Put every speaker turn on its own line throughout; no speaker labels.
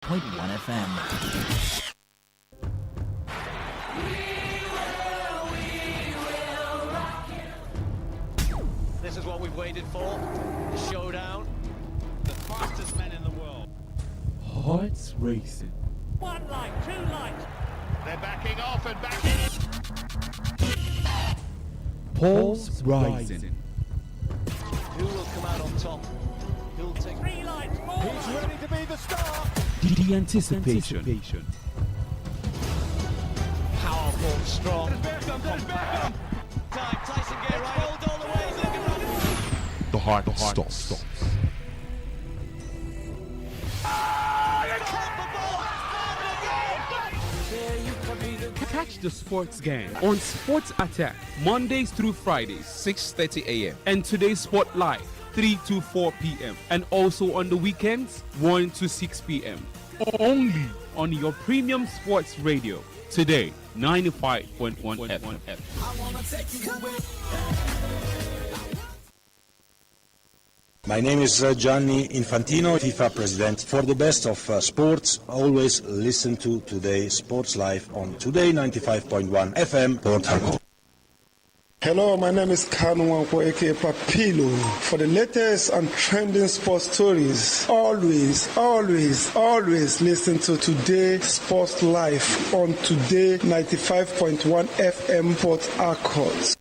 FM.
This is what we've waited for. The showdown. The fastest men in the world.
Hearts racing.
One light, two lights. They're backing off and backing.
Pulse rising.
Who will come out on top? Who'll take three lights, four lights. He's ready to be the star.
The anticipation.
Powerful, strong. Time, Tyson Gay right rolled all the way. He's looking right.
The heart stops. Catch the sports game on Sports Attack Mondays through Fridays
6:30 a.m.
and Today's Sport Live 3 to 4 p.m. and also on the weekends 1 to 6 p.m. Only on your premium sports radio. Today 95.1 FM.
My name is Gianni Infantino, FIFA president. For the best of sports, always listen to Today Sports Live on Today95.1 FM, Port Harcourt.
Hello, my name is Kanu Wanko, aka Papilo. For the latest and trending sports stories, always listen to Today Sports Live on Today 95.1 FM, Port Harcourt.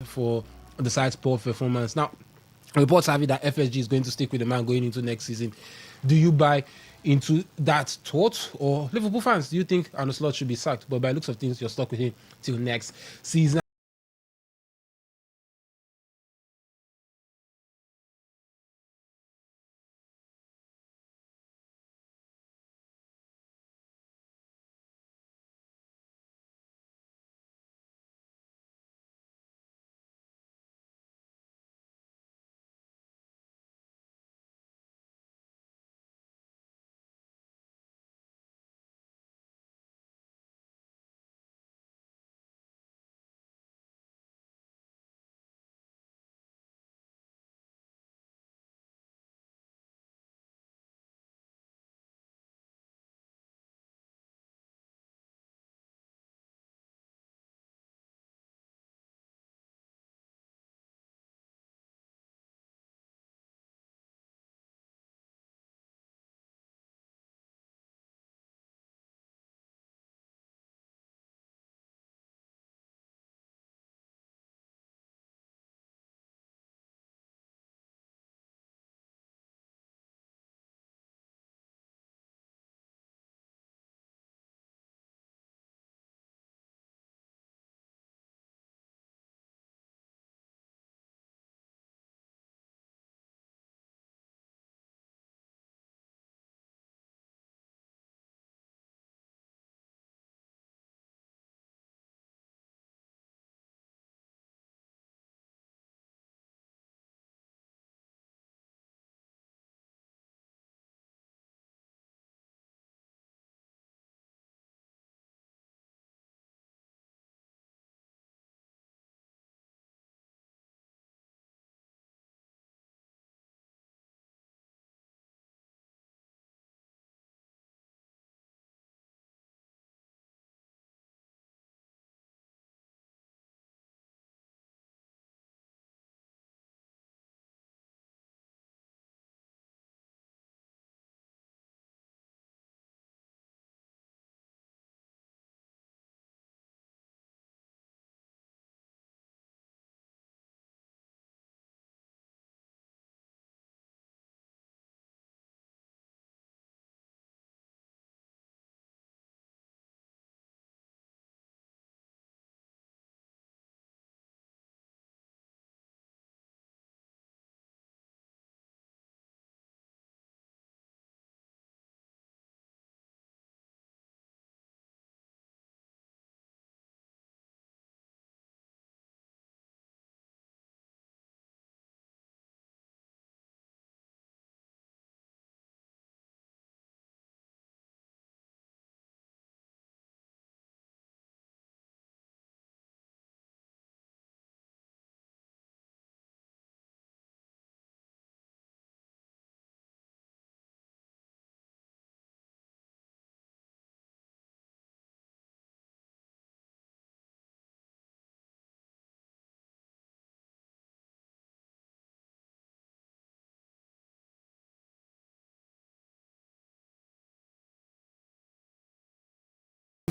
for the side's poor performance. Now, reports have it that FSG is going to stick with the man going into next season. Do you buy into that thought, or Liverpool fans, do you think Arne Slot should be sacked? But by looks of things, you're stuck with him till next season.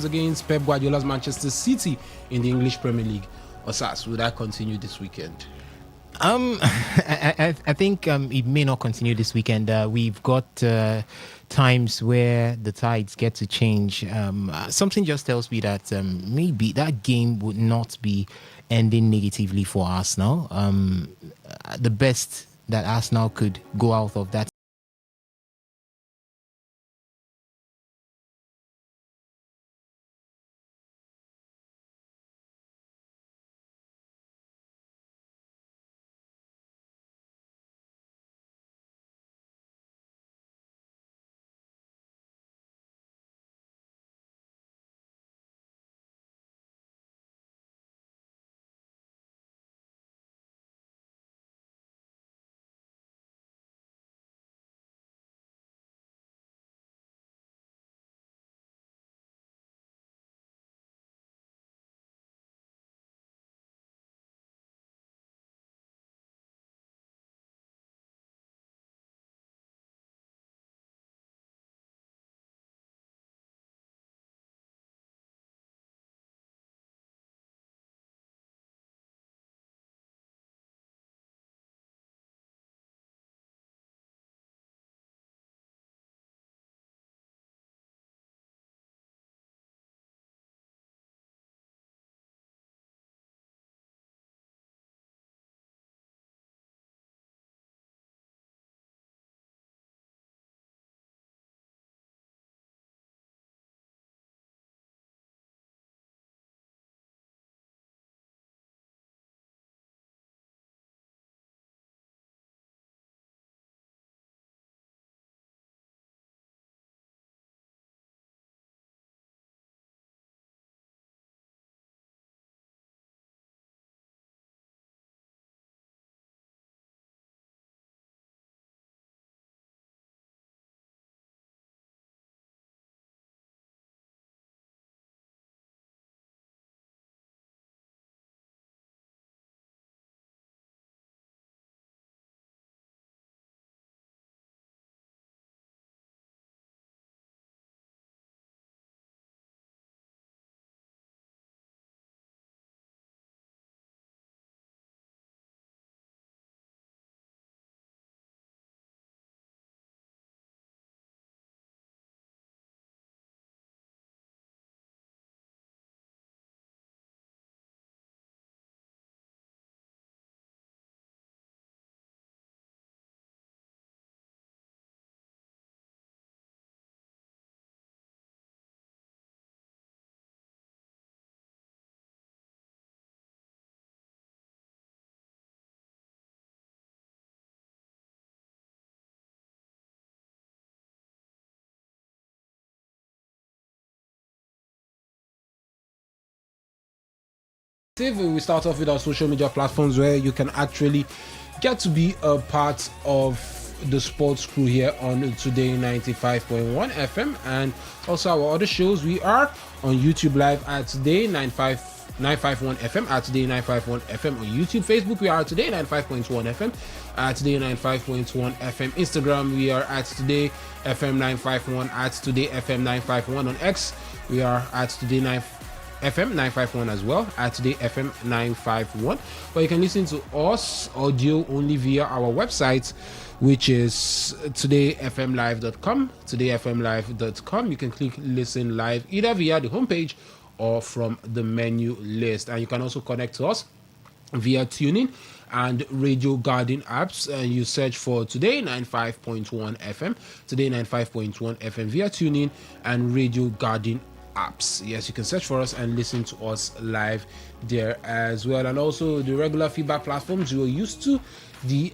Against Pep Guardiola's Manchester City in the English Premier League. Osas, will that continue this weekend?
I think it may not continue this weekend. We've got times where the tides get to change. Something just tells me that maybe that game would not be ending negatively for Arsenal. The best that Arsenal could go out of that
We start off with our social media platforms where you can actually get to be a part of the sports crew here on Today 95.1 FM, and also our other shows. We are on YouTube Live at Today 951 FM, at Today 951 FM on YouTube. Facebook, we are Today 95.1 FM, at Today 95.1 FM. Instagram, we are at Today FM 951, at Today FM 951. On X, we are at Today 9FM 951 as well, at Today FM 951. But you can listen to us audio only via our website, which is todayfmlive.com. Todayfmlive.com. You can click listen live either via the homepage or from the menu list. And you can also connect to us via tuning and Radio Garden apps, and you search for Today 95.1 FM, Today 95.1 FM via tuning and Radio Garden apps. Yes, you can search for us and listen to us live there as well. And also the regular feedback platforms you're used to, the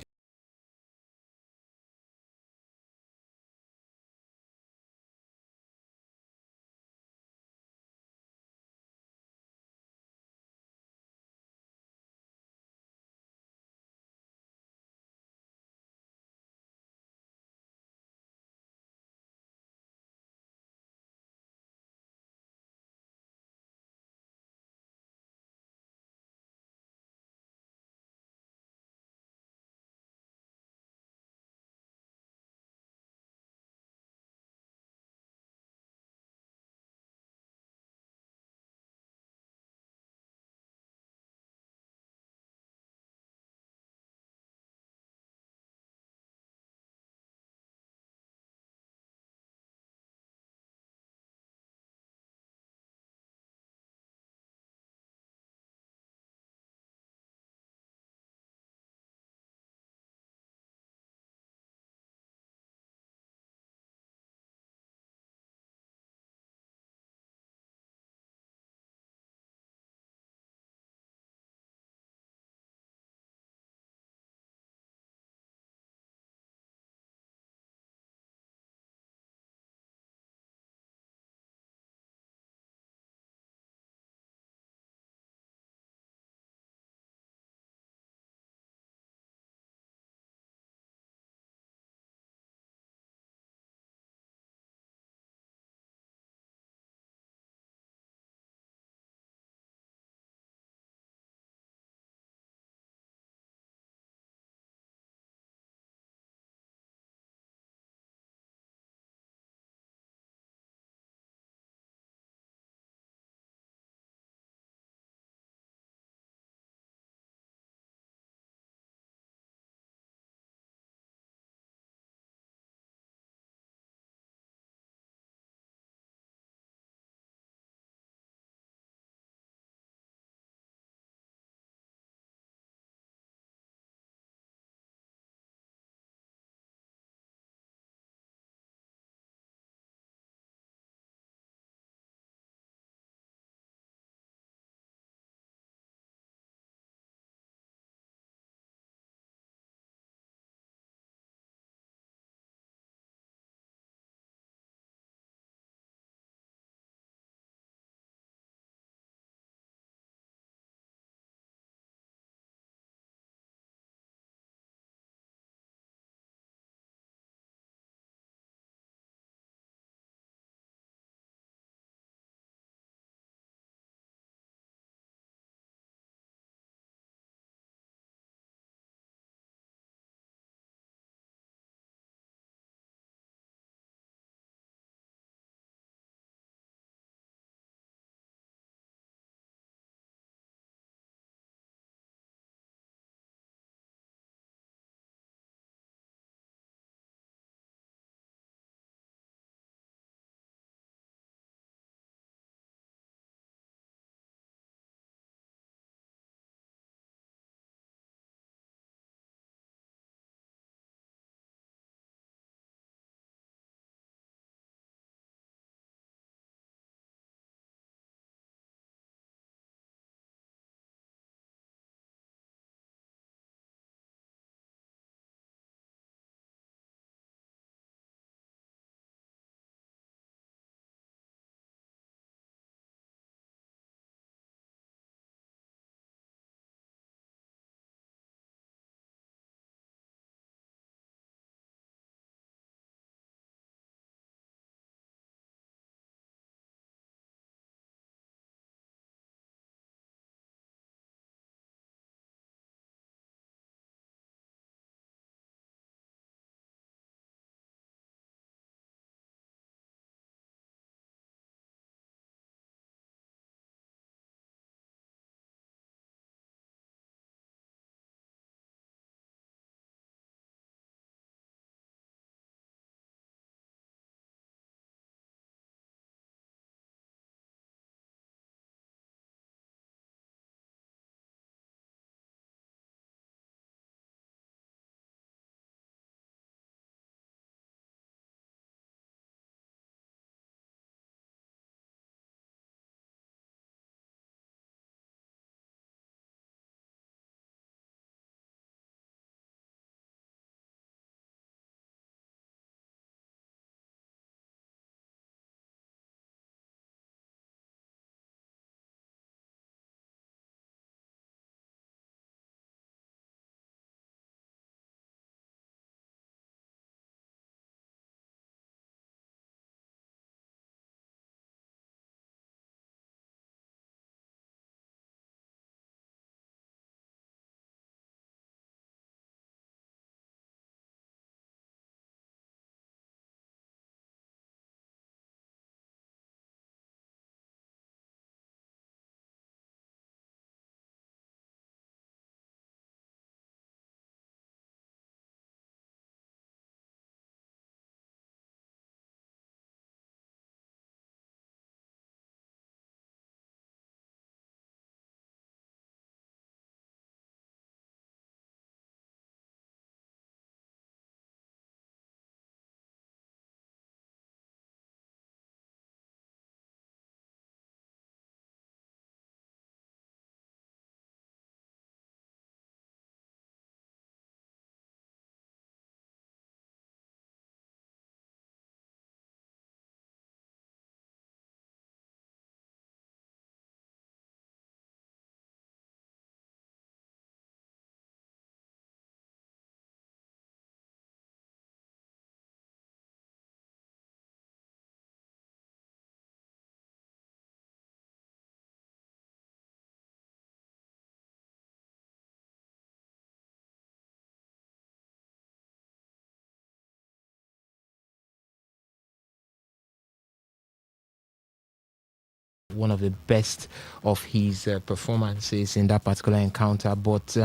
one of the best of his performances in that particular encounter. But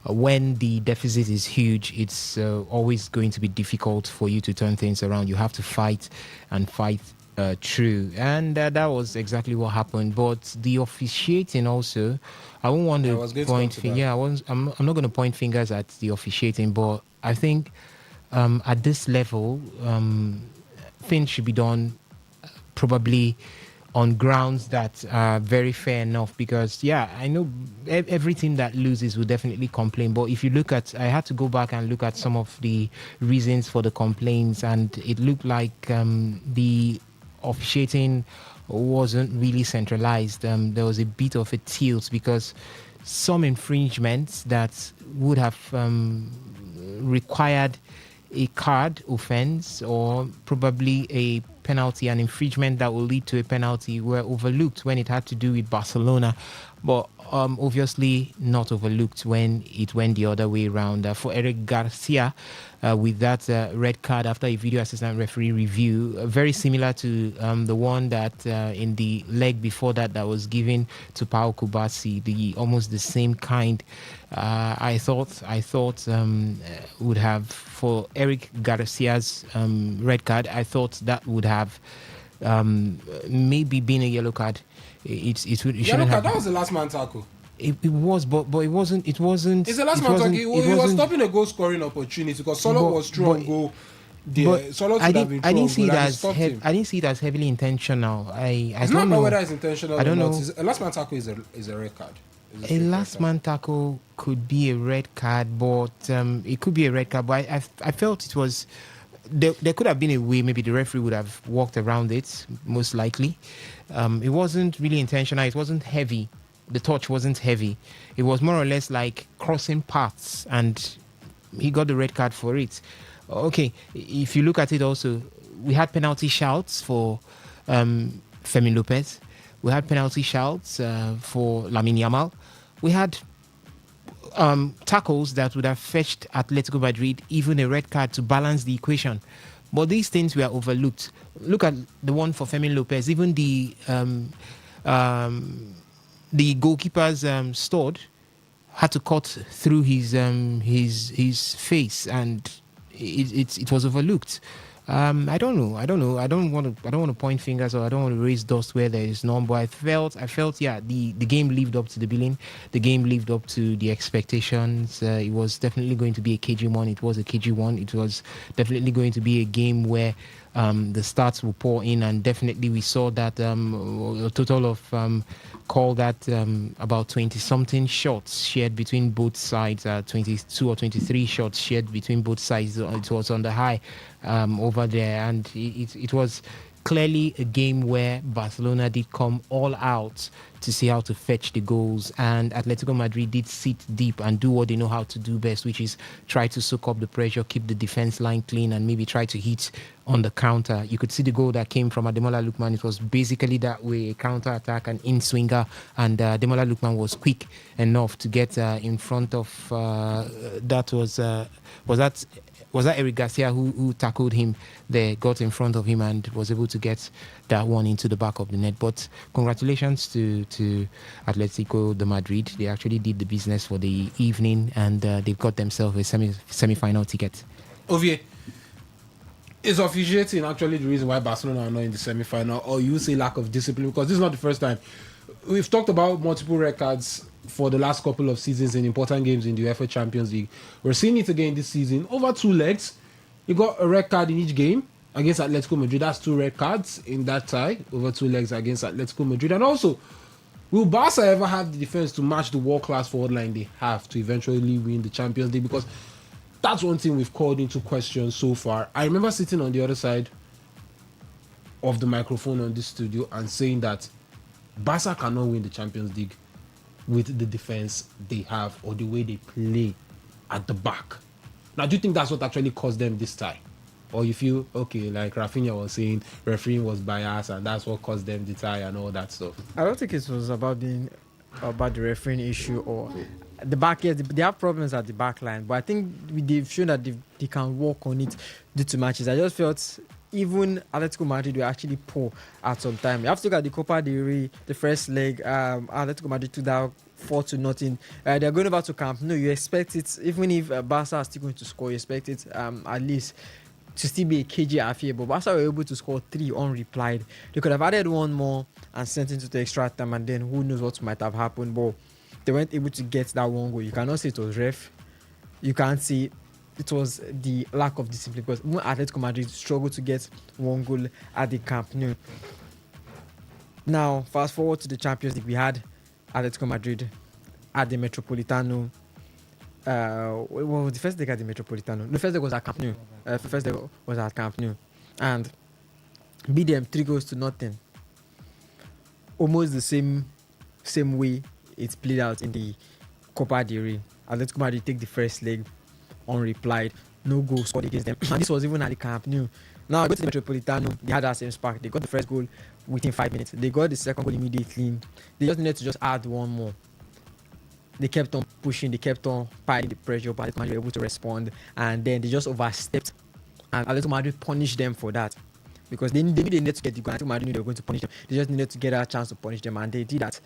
when the deficit is huge, it's always going to be difficult for you to turn things around. You have to fight and fight through, and that was exactly what happened. But the officiating also, I won't want to point. I'm not going to point fingers at the officiating, but I think at this level, things should be done probably on grounds that are very fair enough, because I know every team that loses will definitely complain, but if you look at, I had to go back and look at some of the reasons for the complaints, and it looked like the officiating wasn't really centralized. There was a bit of a tilt because some infringements that would have required a card offense or probably a penalty, an infringement that will lead to a penalty, were overlooked when it had to do with Barcelona, but obviously not overlooked when it went the other way around. For Eric Garcia, with that red card after a video assistant referee review, very similar to the one that in the leg before that was given to Pau Kubasi, almost the same kind. I thought would have, for Eric Garcia's red card, I thought that would have maybe been a yellow card. It shouldn't have.
That was the last man tackle.
It was, but it wasn't. It's the
last man tackle. He was stopping a goal scoring opportunity because Solo was through on goal.
I didn't see it as heavily intentional.
It's not know whether it's intentional. I don't know. A last man tackle is a red card.
A last man tackle could be a red card, but it could be a red card. But I felt it was. There could have been a way maybe the referee would have walked around it, most likely. It wasn't really intentional. It wasn't heavy. The touch wasn't heavy. It was more or less like crossing paths, and he got the red card for it. Okay, if you look at it also, we had penalty shouts for Femi Lopez. We had penalty shouts for Lamine Yamal. We had tackles that would have fetched Atletico Madrid even a red card to balance the equation. But these things were overlooked. Look at the one for Femi Lopez. Even the goalkeeper's stud had to cut through his face, and it was overlooked. I don't know. I don't want to point fingers, or I don't want to raise dust where there is none. But I felt the game lived up to the billing. The game lived up to the expectations. It was definitely going to be a KG one. It was a KG one. It was definitely going to be a game where the stats will pour in, and definitely we saw that a total of call that about 20-something shots shared between both sides, 22 or 23 shots shared between both sides. It was on the high over there, and it was clearly a game where Barcelona did come all out to see how to fetch the goals, and Atletico Madrid did sit deep and do what they know how to do best, which is try to soak up the pressure, keep the defense line clean, and maybe try to hit on the counter. You could see the goal that came from Ademola Lookman. It was basically that way, a counter attack, an in-swinger, and Ademola Lookman was quick enough to get in front of was that Eric Garcia who tackled him there, got in front of him and was able to get that one into the back of the net. But congratulations to Atletico de Madrid. They actually did the business for the evening, and they've got themselves a semi-final ticket.
Ovie, is officiating actually the reason why Barcelona are not in the semi-final, or you say lack of discipline? Because this is not the first time. We've talked about multiple records for the last couple of seasons in important games in the UEFA Champions League. We're seeing it again this season. Over 2 legs, you got a red card in each game against Atletico Madrid. That's 2 red cards in that tie, over 2 legs against Atletico Madrid. And also, will Barca ever have the defense to match the world-class forward line they have to eventually win the Champions League? Because that's one thing we've called into question so far. I remember sitting on the other side of the microphone on this studio and saying that Barca cannot win the Champions League with the defense they have or the way they play at the back. Now, do you think that's what actually caused them this tie? Or you feel, okay, like Rafinha was saying, refereeing was biased and that's what caused them the tie and all that stuff?
I don't think it was about the refereeing issue or the back. Yes, they have problems at the back line, but I think they've shown that they can work on it due to matches. I just felt even Atletico Madrid were actually poor at some time. You have to look at the Copa del Rey, the first leg. Atletico Madrid took that 4-0. They're going over to Camp Nou. You expect it, even if Barca are still going to score, you expect it at least to still be a KG affair. But Barca were able to score 3 unreplied. They could have added one more and sent it to the extra time, and then who knows what might have happened. But they weren't able to get that one goal. You cannot say it was ref. You can't say it was the lack of discipline, because even Atletico Madrid struggled to get one goal at the Camp Nou. Now, fast forward to the Champions League, we had Atletico Madrid at the Metropolitano. Well, the first leg at the Metropolitano. The first leg was at Camp Nou. First leg was at Camp Nou, and beat them 3-0. Almost the same way it played out in the Copa del Rey. Atletico Madrid take the first leg unreplied, no goal scored against them, and this was even at the Camp Nou. Now I go to the Metropolitano, they had that same spark. They got the first goal within 5 minutes. They got the second goal immediately. They just needed to just add one more. They kept on pushing, they kept on piling the pressure, but Atletico Madrid were able to respond, and then they just overstepped, and Atletico Madrid punished them for that, because they needed to get the goal. Atletico Madrid knew they were going to punish them. They just needed to get a chance to punish them, and they did that.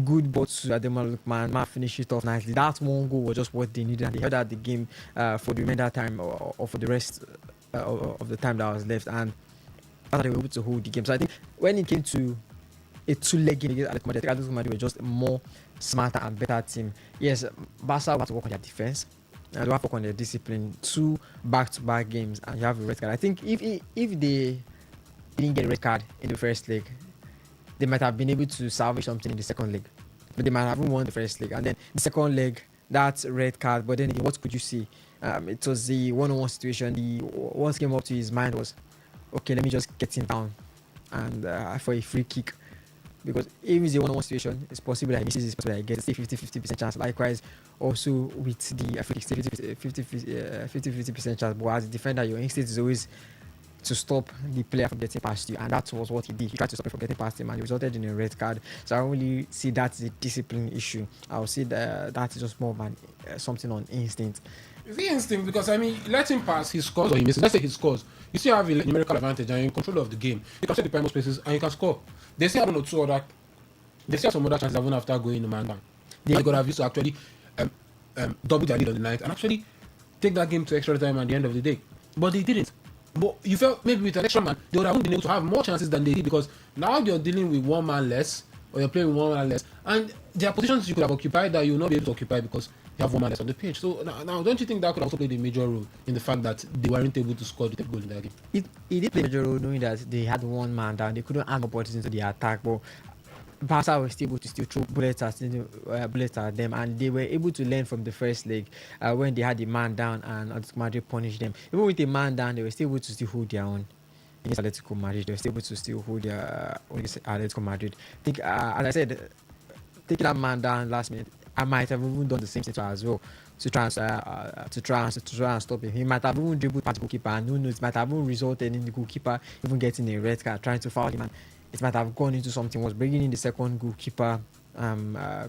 Good ball to Ademola Lookman. Man finished it off nicely. That one goal was just what they needed, and they held out the game for the remainder time or for the rest of the time that was left, and that's how they were able to hold the game. So I think when it came to a 2-leg game against Atletico Madrid, I think Atletico Madrid were just a more smarter and better team. Yes, Barca have to work on their defense. They have to work on their discipline. 2 back-to-back games, and you have a red card. I think if they didn't get a red card in the first leg, they might have been able to salvage something in the second leg, but they might have won the first leg, and then the second leg, that's red card. But then again, what could you see? It was the one-on-one situation. What came up to his mind was, okay, let me just get him down and for a free kick, because if it's a one-on-one situation, it's possible that he misses, it's possible that he gets a 50-50% chance. Likewise, also with the free kick, 50-50% chance. But as a defender, your instinct is always to stop the player from getting past you, and that was what he did. He tried to stop him from getting past him, and it resulted in a red card. So I don't really see that as a discipline issue. I would say that is just more of an something on instinct.
It's the instinct, because I mean, let him pass, he scores or he misses. Let's say he scores. You still have a numerical advantage and you're in control of the game. You can set the primary spaces and you can score. They still have they still have some other chances even after going in the man down. They got have used to actually double their lead on the night and actually take that game to extra time at the end of the day. But they didn't. But you felt maybe with an extra man, they would have been able to have more chances than they did, because now you're dealing with one man less, or you're playing with one man less, and there are positions you could have occupied that you will not be able to occupy because you have one man less on the pitch. So now don't you think that could also play a major role in the fact that they weren't able to score the goal in that game?
It did play a major role, knowing that they had one man down. They couldn't add more bodies into the attack, but Barca was still able to still throw bullets at them, and they were able to learn from the first leg when they had the man down and Atletico Madrid punished them. Even with the man down, they were still able to still hold their own against Atletico Madrid. They were still able to still hold their Atletico Madrid. I think, as I said, taking that man down last minute, I might have even done the same thing as well to try and stop him. He might have even dribbled past the goalkeeper, and who knows, might have even resulted in the goalkeeper even getting a red card, trying to foul him, and it might have gone into something was bringing in the second goalkeeper,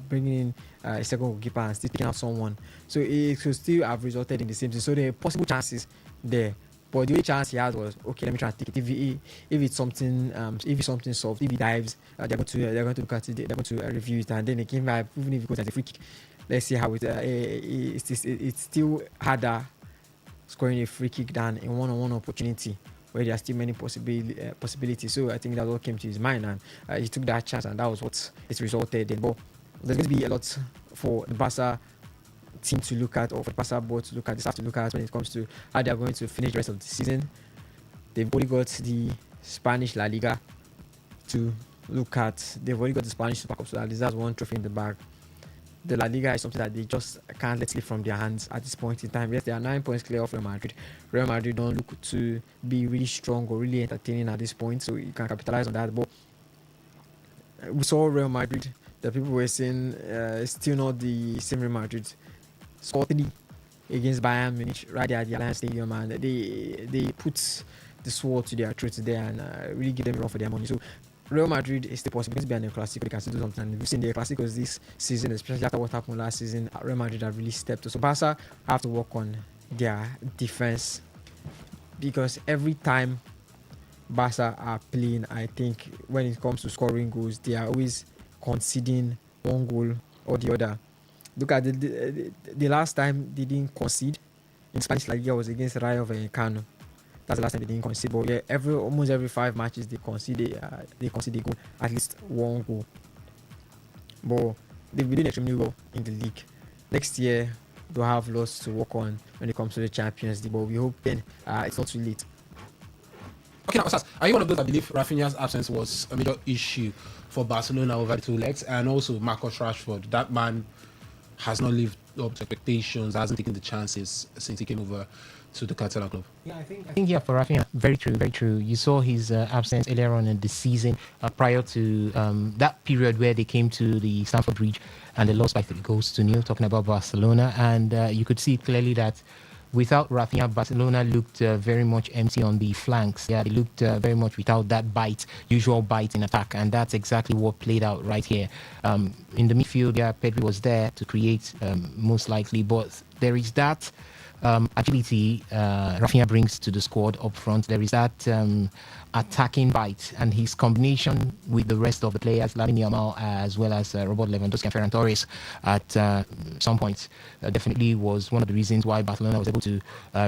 bringing in a second goalkeeper and still taking out someone. So it could still have resulted in the same thing. So there are possible chances there. But the only chance he had was, okay, let me try and take it. If it's something soft, if he dives, they're going to look at it, they're going to review it, and then again, even if it goes as a free kick, let's see how it's still harder scoring a free kick than a one-on-one opportunity, where there are still many possibilities. So I think that's what came to his mind, and he took that chance, and that was what it resulted in. But there's going to be a lot for the Barca team to look at, or for the Barca board to look at. They have to look at when it comes to how they are going to finish the rest of the season. They've already got the Spanish La Liga to look at. They've already got the Spanish Super Cup, so at least that's one trophy in the bag. The La Liga is something that they just can't let slip from their hands at this point in time. Yes, they are 9 points clear of Real Madrid. Real Madrid don't look to be really strong or really entertaining at this point, so you can capitalize on that. But we saw Real Madrid, the people were saying still not the same Real Madrid. Scored 3 against Bayern Munich right there at the Allianz Stadium, and they put the sword to their throats there and really give them a run for their money. So Real Madrid is still possible to be an El Clasico. They can still do something. And we've seen the El Clasicos this season, especially after what happened last season. Real Madrid have really stepped up. So Barca have to work on their defense, because every time Barca are playing, I think when it comes to scoring goals, they are always conceding one goal or the other. Look at the last time they didn't concede in Spanish La Liga was against Rayo Vallecano. That's the last time they didn't concede. But yeah, almost every 5 matches they concede a goal, at least one goal. But they've been doing extremely well in the league. Next year they'll have lots to work on when it comes to the Champions League. But we hope then it's not too late.
Okay, now, Sas, are you one of those that believe Rafinha's absence was a major issue for Barcelona over the 2 legs? And also Marcus Rashford, that man has not lived up to expectations, hasn't taken the chances since he came over to the Catalan club.
Yeah, I think for Rafinha, very true, very true. You saw his absence earlier on in the season, prior to that period where they came to the Stamford Bridge and they lost by 3 goals to nil. Talking about Barcelona, and you could see clearly that without Rafinha, Barcelona looked very much empty on the flanks. Yeah, they looked very much without that usual bite in attack, and that's exactly what played out right here. In the midfield, yeah, Pedri was there to create most likely, but there is that agility Rafinha brings to the squad up front. There is that attacking bite, and his combination with the rest of the players, Lamine Yamal as well as Robert Lewandowski and Ferran Torres at some point definitely was one of the reasons why Barcelona was able to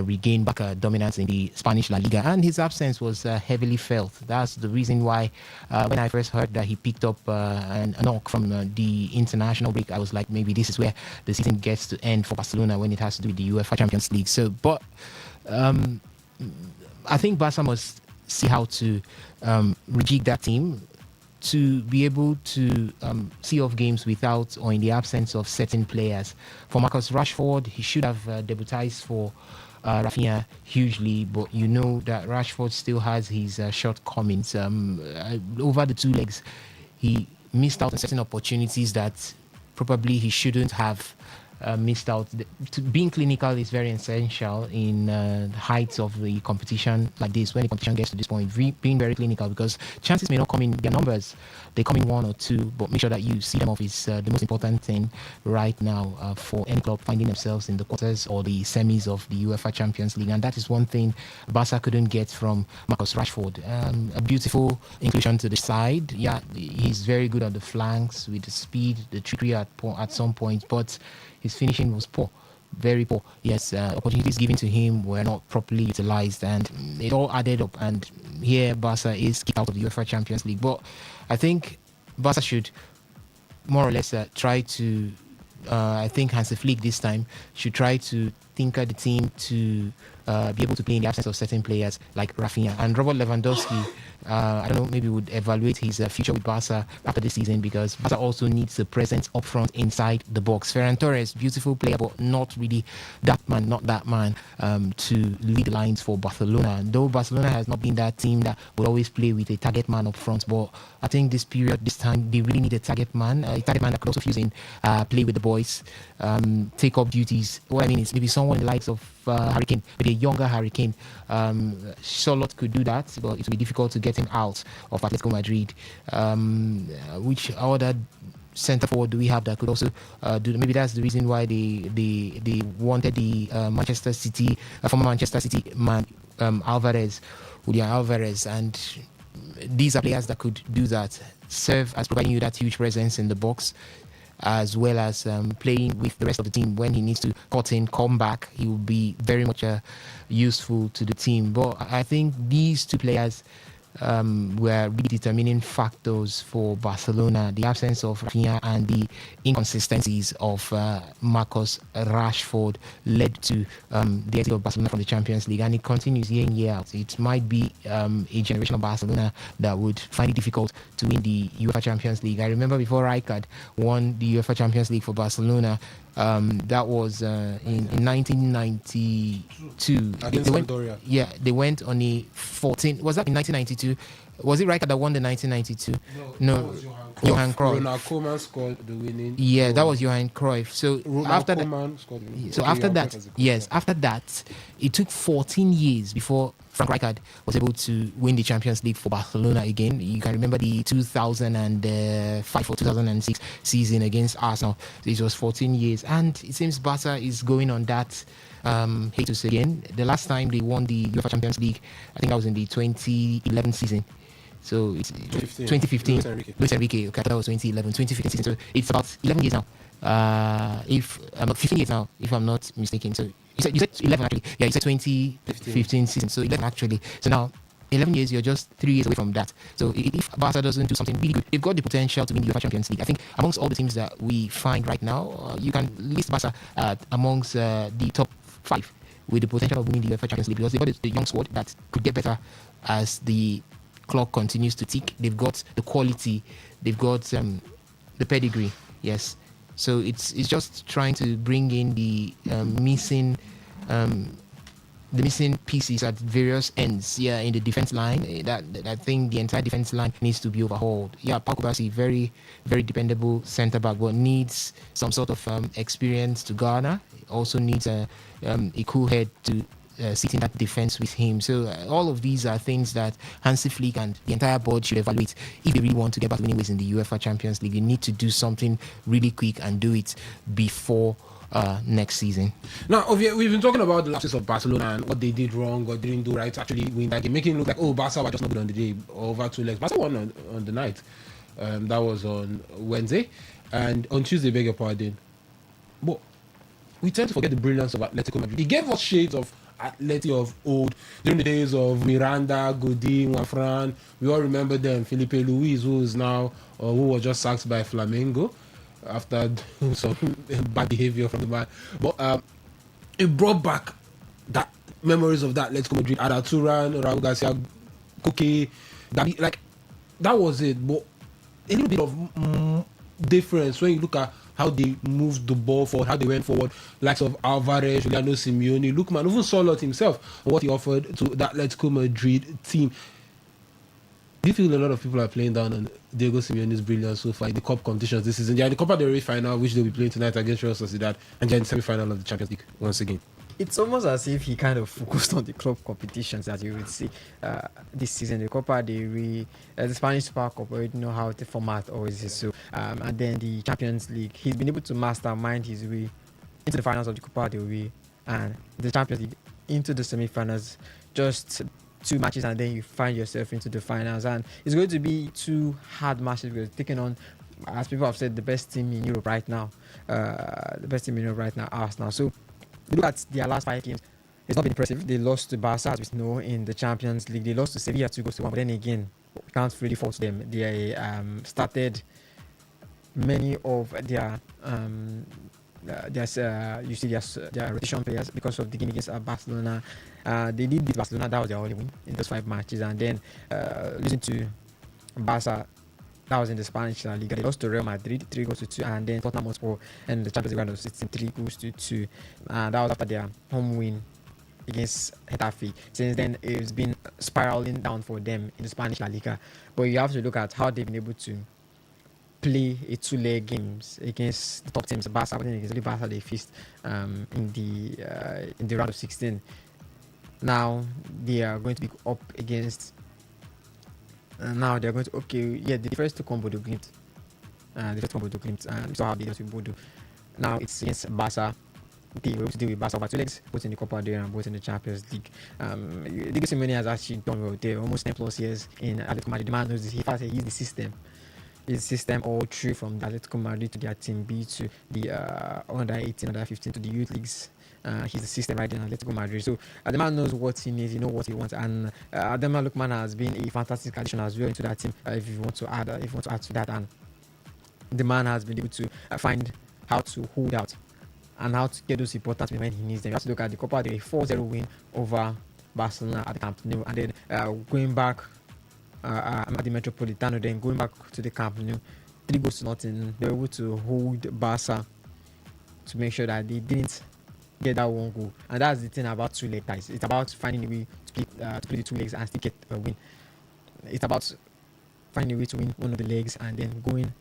regain back dominance in the Spanish La Liga, and his absence was heavily felt. That's the reason why when I first heard that he picked up a knock from the international break, I was like, maybe this is where the season gets to end for Barcelona when it has to do with the UEFA Champions League. So, but I think Barca must see how to rejig that team to be able to see off games without or in the absence of certain players. For Marcus Rashford, he should have debuted for Rafinha hugely, but you know that Rashford still has his shortcomings. Over the 2 legs, he missed out on certain opportunities that probably he shouldn't have missed out. Being clinical is very essential in the heights of the competition like this. When the competition gets to this point, being very clinical, because chances may not come in their numbers, they come in 1 or 2, but make sure that you see them off is the most important thing right now for any club finding themselves in the quarters or the semis of the UEFA Champions League. And that is one thing Barca couldn't get from Marcus Rashford. A beautiful inclusion to the side. Yeah, he's very good on the flanks with the speed, the trickery at some point, but his finishing was poor, very poor. Yes, opportunities given to him were not properly utilized, and it all added up. And here, Barca is kicked out of the UEFA Champions League. But I think Barca should more or less try to. I think Hansi Flick this time should try to tinker the team to be able to play in the absence of certain players like Rafinha and Robert Lewandowski. I don't know, maybe would evaluate his future with Barca after this season, because Barca also needs a presence up front inside the box. Ferran Torres, beautiful player, but not really that man to lead the lines for Barcelona. Though Barcelona has not been that team that will always play with a target man up front, but I think this time, they really need a target man that could also fuse in, play with the boys, take up duties. What I mean is maybe someone in the likes of Harry Kane, maybe a younger Harry Kane. Charlotte could do that, but it would be difficult to get him out of Atletico Madrid. Which other centre forward do we have that could also do? Maybe that's the reason why they wanted the Manchester City, former Manchester City man, Julian Alvarez, and these are players that could do that, serve as providing you that huge presence in the box, as well as playing with the rest of the team. When he needs to cut in, come back, he will be very much useful to the team. But I think these 2 players were really determining factors for Barcelona. The absence of Rafinha and the inconsistencies of Marcus Rashford led to the exit of Barcelona from the Champions League, and it continues year in, year out. It might be a generation of Barcelona that would find it difficult to win the UEFA Champions League. I remember before Rijkaard won the UEFA Champions League for Barcelona, that was in 1992.
Against Sampdoria.
Yeah, they went on a 14. Was that in 1992? Was it Rijkaard that won the 1992? No. Johan Cruyff.
Ronald Koeman scored the winning.
Yeah, that was Johan Cruyff. So after that, after that, it took 14 years before Frank Rijkaard was able to win the Champions League for Barcelona again. You can remember the 2005 or 2006 season against Arsenal. It was 14 years, and it seems Barca is going on that hate to say again, the last time they won the UEFA Champions League, I think that was in the 2011 season. So it's 2015. Luis Enrique. Okay, that was 2011, 2015 season. So it's about 11 years now. If 15 years now, if I'm not mistaken. So you said 11 actually. Yeah, you said 2015 season. So 11 actually. So now 11 years, you're just 3 years away from that. So if Barca doesn't do something really good, they've got the potential to win the UEFA Champions League. I think amongst all the teams that we find right now, you can list Barca amongst the top 5 with the potential of winning the UEFA Champions League because they've got the young squad that could get better as the clock continues to tick. They've got the quality, they've got the pedigree. Yes, so it's just trying to bring in the missing pieces at various ends. Yeah, in the defense line, that I think the entire defense line needs to be overhauled. Yeah, Paco Bassi, very very dependable centre back, but needs some sort of experience to garner. Also needs a cool head to sit in that defense with him. So all of these are things that Hansi Flick and the entire board should evaluate if they really want to get back winning ways in the UEFA Champions League. They need to do something really quick and do it before next season.
Now, we've been talking about the lapses of Barcelona and what they did wrong or didn't do right to actually win that game, making it look like, oh, Barca were just not good on the day, over 2 legs. Barca won on the night. That was on Wednesday. And on Tuesday, beg your pardon. But we tend to forget the brilliance of Atletico Madrid. He gave us shades of Atleti of old, during the days of Miranda, Godin, Juanfran. We all remember them. Felipe Luis, who was just sacked by Flamengo after some bad behavior from the man. But it brought back that memories of that Atletico Madrid. Ada Turan, Raul Garcia, Koke, that was it. But a little bit of difference when you look at how they moved the ball forward, how they went forward, likes of Alvarez, Juliano Simeone, Lookman, even Solot himself, and what he offered to that Atletico Madrid team. Do you feel a lot of people are playing down on Diego Simeone's brilliance so far in the cup competitions this season? They're in the Copa del Rey final, which they'll be playing tonight against Real Sociedad, and they're in the semi-final of the Champions League once again.
It's almost as if he kind of focused on the club competitions that you would see this season. The Copa del Rey, the Spanish Super Cup, we already know how the format always is. So, and then the Champions League, he's been able to mastermind his way into the finals of the Copa del Rey and the Champions League into the semi-finals. Just 2 matches, and then you find yourself into the finals. And it's going to be 2 hard matches because taking on, as people have said, the best team in Europe right now. Arsenal. So look at their last 5 games. It's not been impressive. They lost to Barca, as we know, in the Champions League. They lost to Sevilla 2-1. But then again, we can't really fault them. They started many of their rotation players because of the game against Barcelona. They did beat Barcelona. That was their only win in those 5 matches. And then losing to Barca, that was in the Spanish La Liga. They lost to Real Madrid 3-2, and then Tottenham Hotspur in the Champions League round of 16 3-2. And that was after their home win against Getafe. Since then, it's been spiraling down for them in the Spanish La Liga. But you have to look at how they've been able to play a 2-leg games against the top teams. Barca, they faced in the round of 16. Now they are going to be up against. Now they're going to the first 2 come Bodo Glimt. And we saw how they lost with Bodo. Now it's against Barca. They were able to deal with Barca over 2 legs, both in the Copa del Rey and both in the Champions League. Diego Simeone has actually done well there, almost 10+ years in Atletico Madrid. The man knows this. He used the system. His system all through from the Atletico Madrid to their team B to the under 18, under 15 to the youth leagues. He's the system right in Atletico Madrid. So the man knows what he needs, he knows what he wants, and Adama Lookman has been a fantastic addition as well into that team. If you want to add to that, and the man has been able to find how to hold out and how to get those important when he needs them. You have to look at the Copa del Rey 4-0 win over Barcelona at the Camp Nou, and then going back at the Metropolitano, then going back to the Camp Nou, 3-0. They were able to hold Barca to make sure that they didn't get that one goal. And that's the thing about 2-leg ties. It's about finding a way to play the 2 legs and still get a win. It's about finding a way to win one of the legs and then going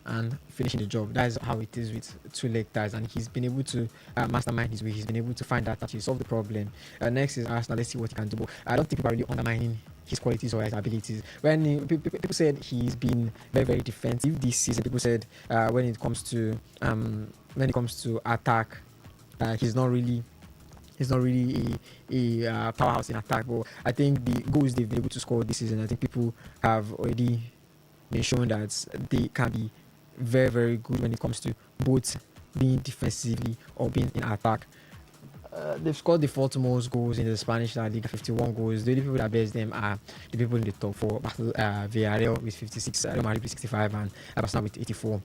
and finishing the job. That is how it is with 2-leg ties, and he's been able to mastermind his way. He's been able to find that he solved the problem. Next is Arsenal. Let's see what he can do. But I don't think people are really undermining his qualities or his abilities. When people said he's been very, very defensive this season, people said when it comes to attack, he's not really he's not really a powerhouse in attack. But I think the goals they've been able to score this season, I think people have already been shown that they can be very, very good when it comes to both being defensively or being in attack. They've scored the fourth most goals in the Spanish La Liga, 51 goals. The only people that best them are the people in the top four: Villarreal with 56, Real Madrid with 65, and Barcelona with 84.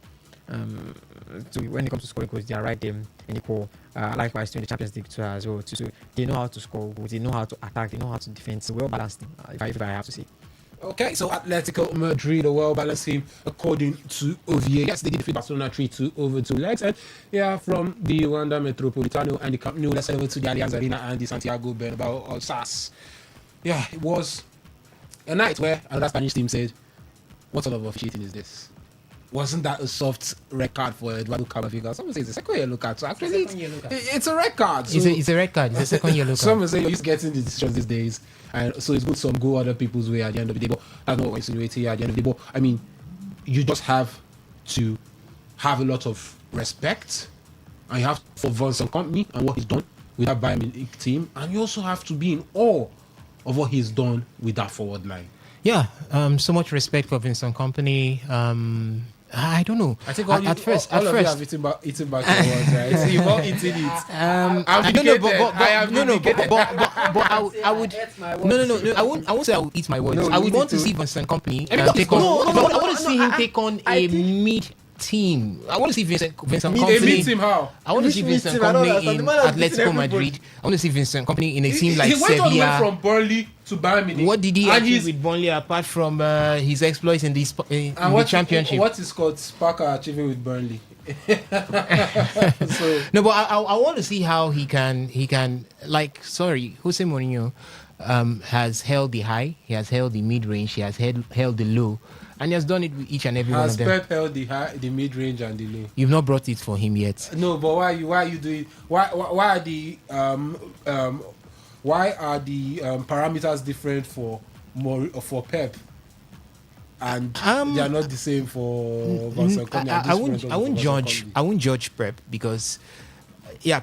So when it comes to scoring goals, they are right there in equal. Likewise, to in the Champions League too as well. So they know how to score goals, they know how to attack, they know how to defend. It's a well balanced team, if I have to say.
Okay, so Atletico Madrid, a well-balanced team, according to Ovie. Yes, they did defeat Barcelona 3-2 over 2 legs. And yeah, from the Wanda Metropolitano and the Camp Nou, let's head over to the Allianz Arena and the Santiago Bernabeu or SAS. Yeah, it was a night where another Spanish team said, what sort of officiating is this? Wasn't that a soft red card for Eduardo Camavinga? Someone says it's a second yellow card. So actually, it's a red card. So
It's a red card. It's a second yellow card.
Someone say you're used to getting the decisions these days, and so it's good some go other people's way at the end of the day. But that's not what I'm insinuating here at the end of the day. But I mean, you just have to have a lot of respect, and you have for Vincent Company and what he's done with that Bayern Munich team, and you also have to be in awe of what he's done with that forward line.
Yeah, so much respect for Vincent Company. I don't know.
I think
All of you have
eaten back your words, right? You've all eaten it.
I don't know, but I would. No. I won't say I would eat my words.
No,
I would
you
want to
need to.
see Vincent Company
I mean,
take on. I want to see him take on a mid team. I want to see Vincent Company.
Meet him how?
I want to see
Which
Vincent
team? I don't
Company
understand.
in
The man has beaten
Atletico
everybody.
Madrid. I want to see Vincent Company in a team like
He went all the way
Sevilla.
from Burnley to Bayern Munich.
What did he
And
achieve
he's-
with Burnley apart from his exploits in the
and
championship?
What is Scott Parker achieving with Burnley? So
No, but I want to see how he can Jose Mourinho has held the high, he has held the mid range, he has held the low, and he has done it with each and every one
has
of them.
Pep held the high, the mid range and the low?
You've not brought it for him yet.
No, but why are you doing? Why are the parameters different for Pep? And they are not the same for Vincent Company.
I won't judge Pep because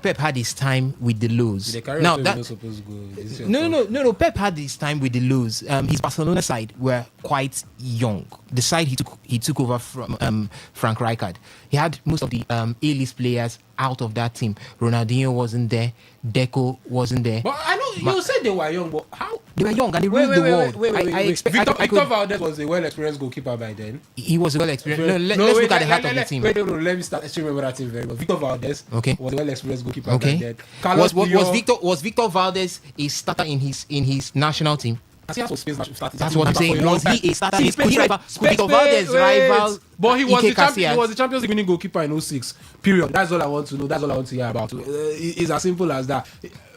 Pep had his time with the lows.
The carry
Now
not
that
supposed to go. Is it
no. Pep had his time with the lows. His Barcelona side were quite young. The side he took over from Frank Rijkaard. He had most of the A-list players out of that team. Ronaldinho wasn't there. Deco wasn't there.
But I know you said they were young, but how?
They were young and they ruled the world. I expect
Victor Valdez was a well-experienced goalkeeper by then.
he was well experienced. No, let's look at the heart of the team.
Wait, no, let me start. Let's remember that team very well. Victor Valdez
Okay.
was a well-experienced goalkeeper
Okay.
by then. Carlos Puyol-
Was Victor Valdez a starter in his national team?
Casillas was Spain's national starting
That's
team
what I'm
for a
saying.
long
Was
time.
he a starter?
See,
Could he rival
Spain-
Victor Valdez
wait.
rival?
But he was
Ike
he
Casillas?
was the Champions League winning goalkeeper in 06. Period. That's all I want to know. That's all I want to hear about. It's as simple as that.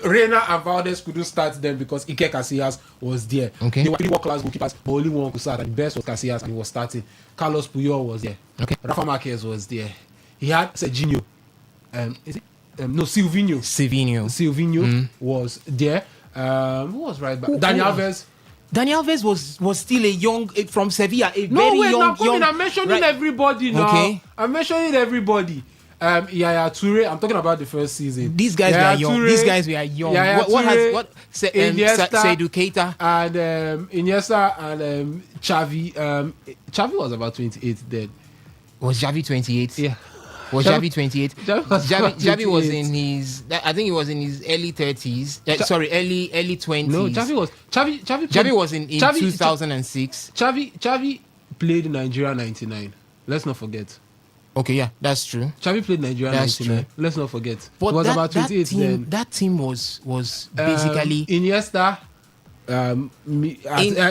Reina and Valdez couldn't start them because Ike Casillas was there.
Okay.
They were 3 world-class goalkeepers, but only one could start, and the best was Casillas, and he was starting. Carlos Puyol was there.
Okay.
Rafa Marquez was there. He had Serginho. Is it? No, Silvinho. Silvinho was there. Who was right back? Daniel Alves.
Daniel Alves was still a young from Sevilla, a
No,
very
wait,
young.
now come in. I'm mentioning everybody now.
Okay.
I'm mentioning everybody. Yaya Toure. I'm talking about the first season.
These guys were young.
Toure,
These guys were young.
Yaya Toure, Iniesta,
Seydou Keita?
and Iniesta and Xavi. Xavi was about 28 then.
Was Xavi 28?
Yeah.
Was Xavi 28? Xavi was
28.
in his. I think he was in his early 30s. Early 20s.
No, Xavi
Xavi was in
Xavi-
2006.
Xavi played Nigeria 99. Let's not forget.
Okay, yeah, that's true.
Xavi played Nigeria
That's
99.
true.
Let's not forget.
But
he was
that,
about 28
that team,
then.
That team was basically
Iniesta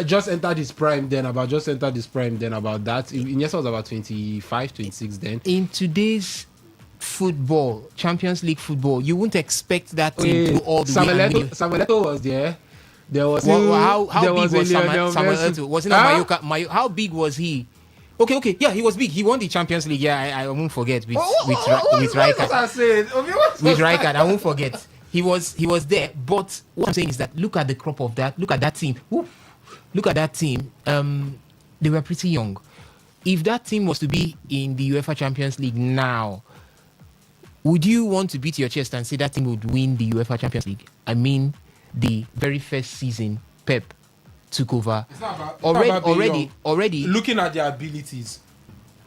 just entered his prime then. About that. Iniesta was about 25, 26 then.
in today's football, Champions League football. You wouldn't expect that team to go all the way. and win.
Samuel Eto'o was there. There was
How
there
big was
Lionel
Samuel
Messi.
Eto'o? Was it not
Huh?
Mayoka? How big was he? Okay, yeah, he was big. He won the Champions League. Yeah, I won't forget with
What
Rijkaard.
was I saying?
With Rijkaard, I won't forget. He was there. But what I'm saying is that look at the crop of that. Look at that team. Look at that team. They were pretty young. If that team was to be in the UEFA Champions League now, would you want to beat your chest and say that team would win the UEFA Champions League? I mean the very first season Pep took over.
It's not about being young.
Already.
Looking at their abilities,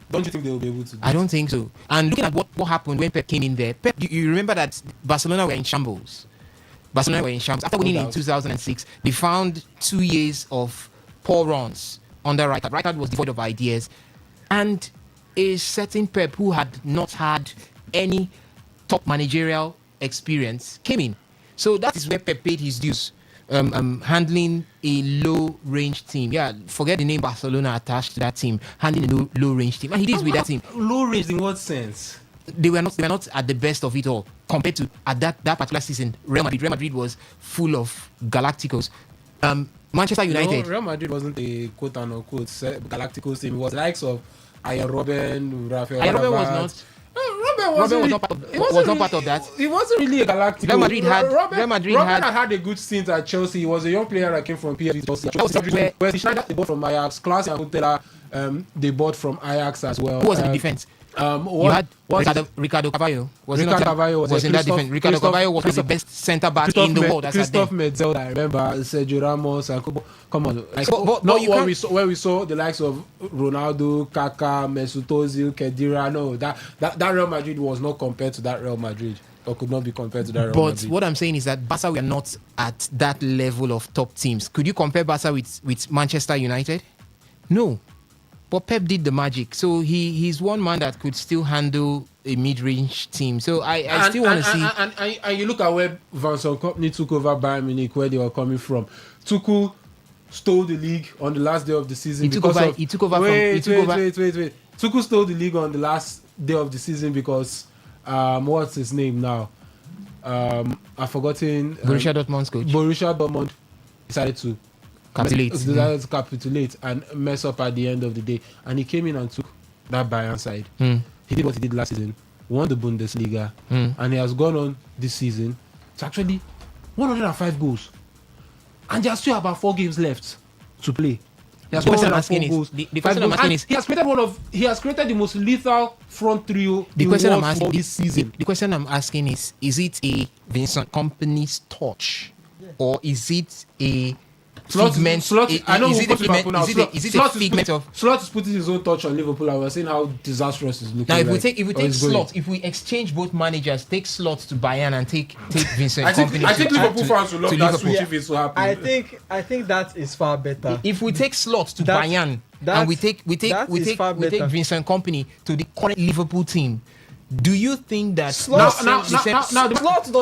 don't you think they will be able to do
I don't think so. And looking at what happened when Pep came in there, Pep, you remember that Barcelona were in shambles. After winning in 2006, they found 2 years of poor runs under Rijkaard. Rijkaard was devoid of ideas. And a certain Pep who had not had any top managerial experience came in. So that is where Pep paid his dues. Handling a low-range team. Yeah, forget the name Barcelona attached to that team. Handling a low-range team. And he did with that team.
Low range in what sense?
They were not at the best of it all compared to at that particular season. Real Madrid was full of Galacticos. Manchester United.
No, Real Madrid wasn't a quote unquote Galacticos team. It was the likes of Iron Robben, Rafael.
Iron Robben was not.
Robben
was not part of that.
He wasn't really a Galactico.
Real Madrid
had a good stint at Chelsea. He was a young player that came from PSG. Chelsea Schneider, they bought from Ajax. Klaas and Huntelaar, they bought from Ajax as well.
Who was in the defense? You had Ricardo Carvalho.
Ricardo Carvalho was
in that defense. Ricardo Carvalho was the best centre back in the world.
Christophe Metzel, I remember Sergio Ramos and come on. Where we saw the likes of Ronaldo, Kaká, Mesut Ozil, Khedira. No, that Real Madrid was not compared to that Real Madrid. Or could not be compared to that Real Madrid.
But what I'm saying is that Barca were not at that level of top teams. Could you compare Barca with Manchester United? No. But Pep did the magic. So he's one man that could still handle a mid-range team. So I still want to see...
And you look at where Vincent Kompany took over Bayern Munich, where they were coming from. Tuchel stole the league on the last day of the season. Tuchel stole the league on the last day of the season because... what's his name now? I've forgotten.
Borussia Dortmund's coach.
Borussia Dortmund decided to capitulate and mess up at the end of the day. And he came in and took that Bayern side. He did what he did last season, won the Bundesliga, and he has gone on this season. It's actually 105 goals. And there's still about 4 games left to play.
The question I'm asking is
he has created the most lethal front trio this season.
The question I'm asking is it a Vincent Kompany's touch, or is it a figment? Is it a figment of?
Slot is putting his own touch on Liverpool, and we're seeing how disastrous it's looking.
Now, if we take Slot, if we exchange both managers, take Slot to Bayern and take Vincent Kompany.
I think Liverpool fans will love that switch if it's so happy.
I think that is far better.
If we take Slot to Bayern and we take Vincent Kompany to the current Liverpool team, do you think that
Slot not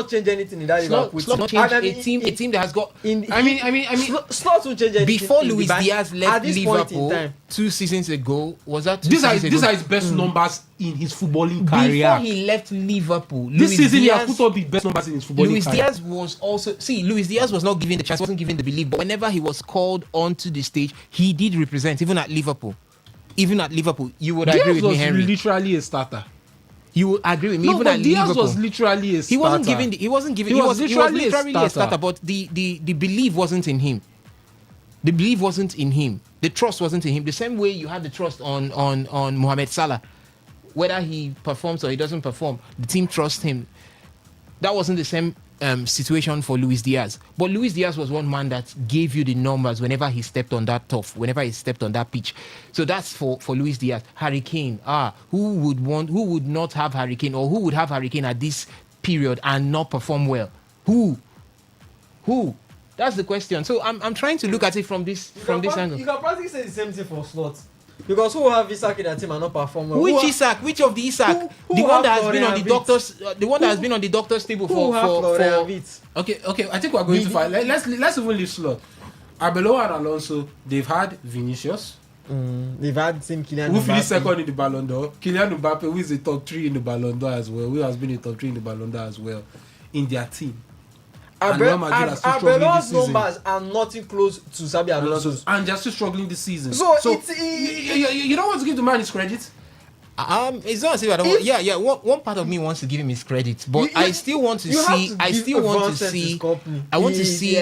change anything in that Liverpool
team? Not change a team that has got.
Slot will change anything.
Before Luis Diaz left Liverpool 2 seasons ago, was that? These are
his best numbers in his footballing career.
Before he left Liverpool,
this season he has put up the best numbers in his footballing career.
Luis Diaz was also Luis Diaz was not given the chance, wasn't given the belief, but whenever he was called onto the stage, he did represent. Even at Liverpool, you would agree with me, Henry.
Literally a starter.
You will agree with me. No, even at
Diaz
Liverpool
was literally a starter.
He was literally a starter, but the belief wasn't in him. The belief wasn't in him. The trust wasn't in him. The same way you had the trust on Mohamed Salah. Whether he performs or he doesn't perform, the team trusts him. That wasn't the same situation for Luis Diaz. But Luis Diaz was one man that gave you the numbers whenever he stepped on that turf, whenever he stepped on that pitch. So that's for Luis Diaz. Harry Kane. Who would not have Harry Kane, or who would have Harry Kane at this period and not perform well? Who? That's the question. So I'm trying to look at it from this angle.
You can practically say the same thing for Slot. Because who have Isak in their team and not perform well?
Which Isak? Which of the Isak? The one that has been on the doctor's. The one that has been on the doctor's table for.
Okay. I think we're going to find. Let's even leave Slot. Arbeloa and Alonso. They've had Vinicius.
They've had Kylian Mbappe.
Who finished second in the Ballon d'Or? Kylian Mbappe, who is the top 3 in the Ballon d'Or as well. Who has been in the top 3 in the Ballon d'Or as well in their team.
Arbeloa's numbers are nothing close to Xabi Alonso's.
And they're still struggling this season.
So
you don't want to give the man his credit?
It's not as if I don't. One part of me wants to give him his credit, but I still want to see. I want to see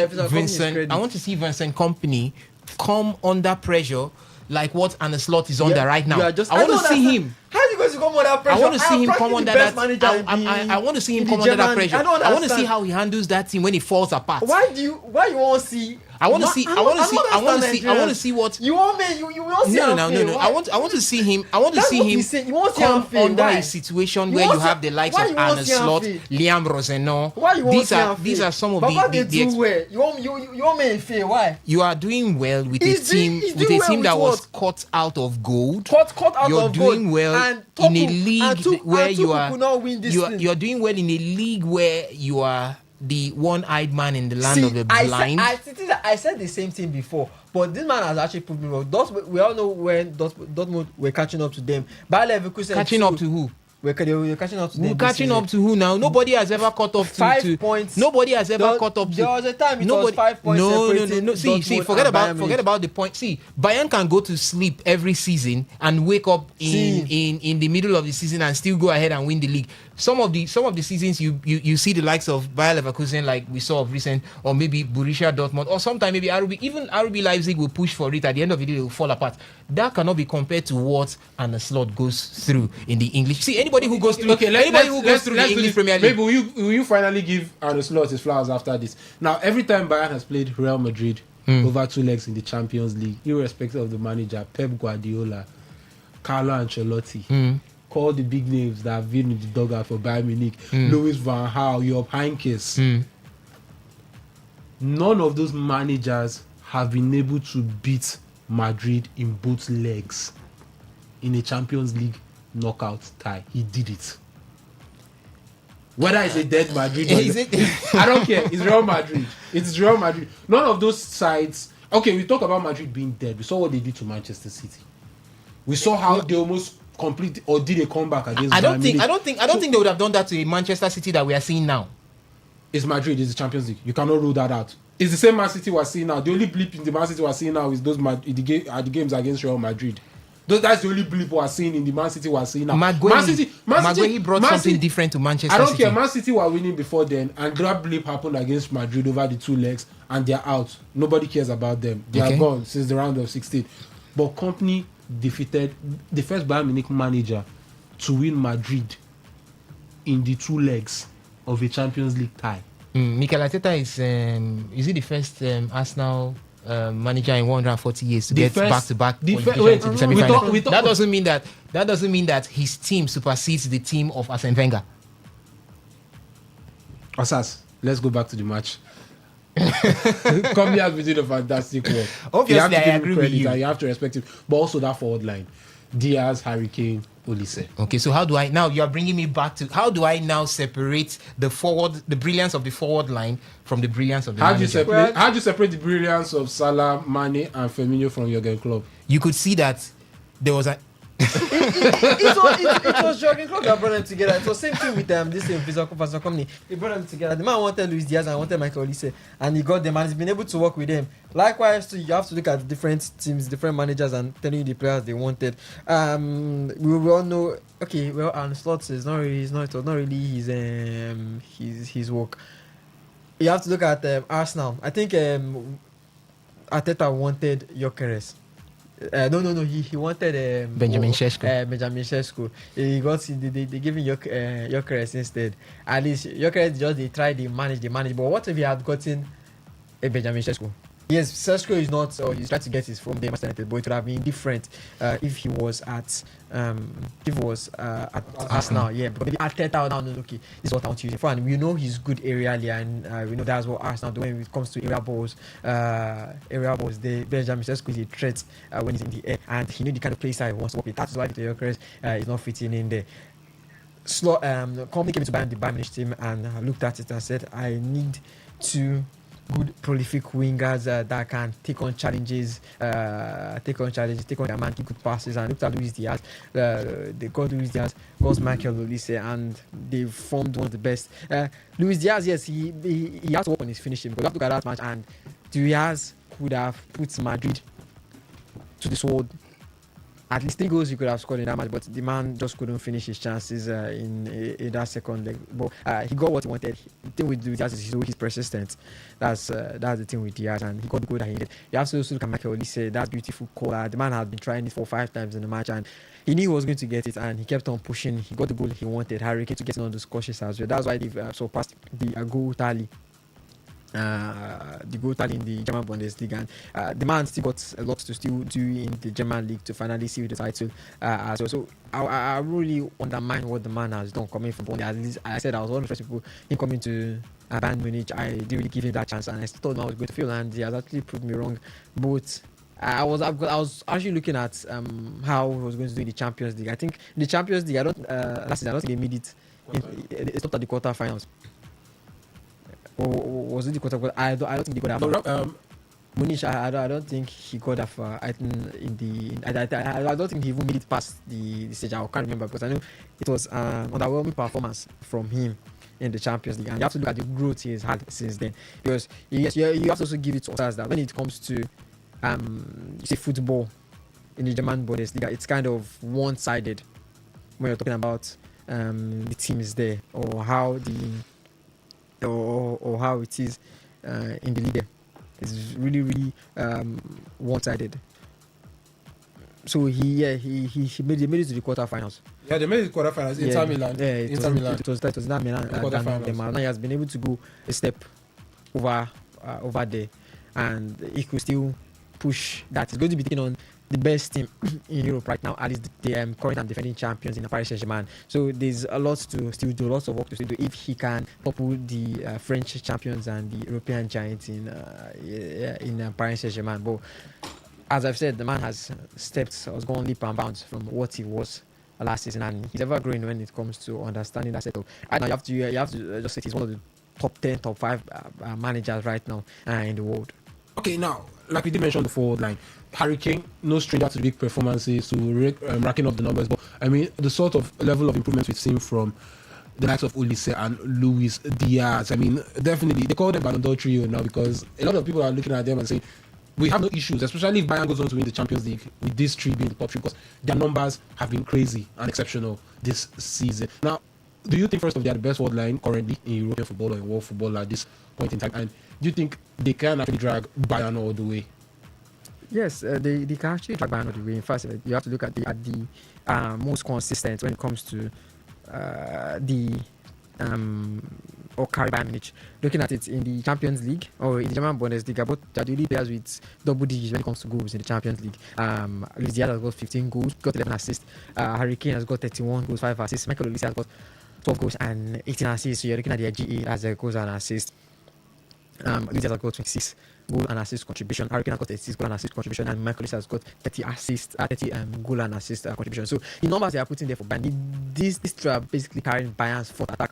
Vincent Kompany come under pressure like what Arne Slot is under right now. I want to see him.
How are you going to come under pressure?
I want to see him
Frank
come
is the
under
best
that.
manager
I want to see him
in
come
the
under that
German league.
pressure.
I don't
I want to see
understand.
how he handles that team when it falls apart.
Why you want to see?
I want to see. I want to see what.
You want me? You want to see?
No. I want to see him. I want to
That's
see
what
him
he's saying. You want to see
come
him fail.
under
Why?
a situation
You
where
want
you
to-
have the likes
why
of
you want
Arne
to see him
Slot,
fail?
Liam Rosenau.
Why you want to see him
These
fail?
are some of
Baba,
the
they do well. You want me to fail? Why?
You are doing well with
He's
a team
doing- he's
with a
doing
team
well
that
with
was cut out of gold.
Cut out
You're
of
doing
goal.
well
And
in a
Tuchel-
league
and Tuchel-
where
and
you
Tuchel
are.
could not win this thing.
You're doing well in a league where you are the one-eyed man in the land of the blind.
I said the same thing before, but this man has actually proved me wrong. We all know when Dortmund were catching up to them. Bayer Leverkusen
Catching up to who?
We're catching up to them.
Who catching up to who now? Nobody has ever caught up to
5 points.
Nobody has ever caught up to.
There was a time it was 5 points.
No. See,
Dortmund
forget
and Bayern
about
Munich.
the point. See, Bayern can go to sleep every season and wake up in the middle of the season and still go ahead and win the league. Some of the seasons you see the likes of Bayer Leverkusen, like we saw of recent, or maybe Borussia Dortmund, or sometimes maybe RB Leipzig will push for it. At the end of the day, they will fall apart. That cannot be compared to what Arne Slot goes through in the English. See, anybody who goes through the English Premier League.
Maybe will you finally give Arne Slot his flowers after this? Now, every time Bayern has played Real Madrid over 2 legs in the Champions League, irrespective of the manager, Pep Guardiola, Carlo Ancelotti, call the big names that have been in the dugout for Bayern Munich, Louis van Gaal, Job Heynckes. None of those managers have been able to beat Madrid in both legs in a Champions League knockout tie. He did it. Whether it's a dead Madrid or I don't care. It's Real Madrid. It's Real Madrid. None of those sides. Okay, we talk about Madrid being dead. We saw what they did to Manchester City. We saw how they almost complete or did a comeback against.
I don't think
So,
they would have done that to a Manchester City that we are seeing now.
It's Madrid. It's the Champions League. You cannot rule that out. It's the same Man City we're seeing now. The only blip in the Man City we're seeing now is those the games against Real Madrid. That's the only blip we're seeing in the Man City we're seeing now.
Maguire brought something different to Manchester City.
I don't care. Man City were winning before then, and that blip happened against Madrid over the 2 legs, and they're out. Nobody cares about them. They are gone since the round of 16. But Company defeated the first Bayern Munich manager to win Madrid in the 2 legs of a Champions League tie.
Mikel Arteta is he the first Arsenal manager in 140 years to get back-to-back qualification to the semi-final? That doesn't mean that his team supersedes the team of Arsene Wenger.
Osas, let's go back to the match. Company has been doing a fantastic work.
Obviously, I agree with you.
You have to respect it, but also that forward line: Diaz, Harry Kane, Olise.
Okay, so how do I now? You are bringing me back to how do I now separate the brilliance of the forward line from the brilliance of the manager?
How do you separate the brilliance of Salah, Mane, and Firmino from Jurgen Klopp?
You could see that there was a.
It was Jurgen Klopp that brought them together. It was same thing with this Visa Company. He brought them together. The man wanted Luis Diaz and wanted Michael Olise, and he got them, and he's been able to work with them. Likewise, too, you have to look at different teams, different managers, and telling you the players they wanted. We all know. Okay, well, Arne Slot is not really. It was not really his work. You have to look at Arsenal. I think Arteta wanted Gyökeres. No. He wanted
Benjamin Šeško.
Benjamin Šeško. He got they gave him Gyökeres instead. At least Gyökeres they tried they manage. But what if he had gotten a Benjamin Šeško? Yes, Šeško is not. Or he's trying to get his from the Manchester United, but it would have been different if he was at Arsenal. Yeah, but maybe Arteta now. Okay, this is what I want to use him for, and we know he's good aerially, and we know that's what Arsenal do when it comes to area balls. The Benjamin Šeško is a threat when he's in the air, and he knows the kind of play style he wants to work with. That's why the Gyökeres is not fitting in there. Company came to the Bayern Munich team and looked at it and said, I need 2 good prolific wingers that can take on challenges, take on their man, give good passes, and looked at Luis Diaz. They got Luis Diaz, got Michael Olise, and they formed one of the best. Luis Diaz, yes, he has to work on his finishing, because you have to look at that match, and Diaz could have put Madrid to the sword. At least 3 goals he could have scored in that match, but the man just couldn't finish his chances in that second leg. But he got what he wanted. The thing with Diaz is he's persistent. That's the thing with Diaz, and he got the goal that he needed. You have to also look at Michael Olise, that beautiful corner. The man had been trying it 4 or 5 times in the match, and he knew he was going to get it, and he kept on pushing. He got the goal he wanted. Harry Kane to get on the score sheets as well. That's why they've surpassed the goal tally. The goal tally in the German Bundesliga, and the man still got a lot to still do in the German league to finally seal the title as well. So I really undermine what the man has done coming from Bundesliga. At least I said I was one of the first people him coming to Bayern Munich. I didn't really give him that chance, and I thought I was going to fail, and he has actually proved me wrong. But I was actually looking at how he was going to do in the Champions League. I think in the Champions League, last season I don't think they made it. It stopped at the quarterfinals. Or was it the quarter? I don't think he got that far. Munich, I don't think he got that far. I don't think he even made it past the stage. I can't remember because I know it was underwhelming performance from him in the Champions League, and you have to look at the growth he has had since then. Because yes, you have to also give it to us that when it comes to you say football in the German Bundesliga, it's kind of one-sided when you're talking about the teams there, or how how it is in the league. It's really one-sided. So he made it to the quarterfinals.
Yeah, they made it quarterfinals. Inter Milan.
Yeah,
Inter Milan.
It was Inter Milan. Now he has been able to go a step over there, and he could still push that. He's going to be taking on the best team in Europe right now, at least the current and defending champions in Paris Saint-Germain. So there's a lot to still do, lots of work to still do if he can topple the French champions and the European giants in Paris Saint-Germain. But as I've said, the man has gone leap and bounds from what he was last season, and he's ever growing when it comes to understanding that setup. Right now, you have to just say he's one of the top 10, top 5 managers right now in the world.
Okay, now, like we did mention before, like Harry Kane, no stranger to big performances, to racking up the numbers. But I mean, the sort of level of improvements we've seen from the likes of Olise and Luis Diaz. I mean, definitely they call them Ballon d'Or trio now, because a lot of people are looking at them and saying we have no issues, especially if Bayern goes on to win the Champions League with these three being the top three, because their numbers have been crazy and exceptional this season. Now, do you think first of all they are the best world line currently in European football or in world football at this point in time? And do you think they can actually drag Bayern all the way?
Yes, they can actually drag Bayern all the way. In fact, you have to look at the most consistent when it comes to or carry Bayern Munich. Looking at it in the Champions League or in the German Bundesliga, both are the only players with double digits when it comes to goals in the Champions League. Luis Diaz has got 15 goals, got 11 assists. Harry Kane has got 31 goals, 5 assists. Michael Olise has got 12 goals and 18 assists. So you're looking at their GA as a goals and assists. Luis Diaz has got 26 goal and assist contribution. Harry Kane has got 36 goal and assist contribution, and Michael Olise has got 30 goal and assist contribution. So the numbers they are putting there for Bayern, these two are basically carrying Bayern's fourth attack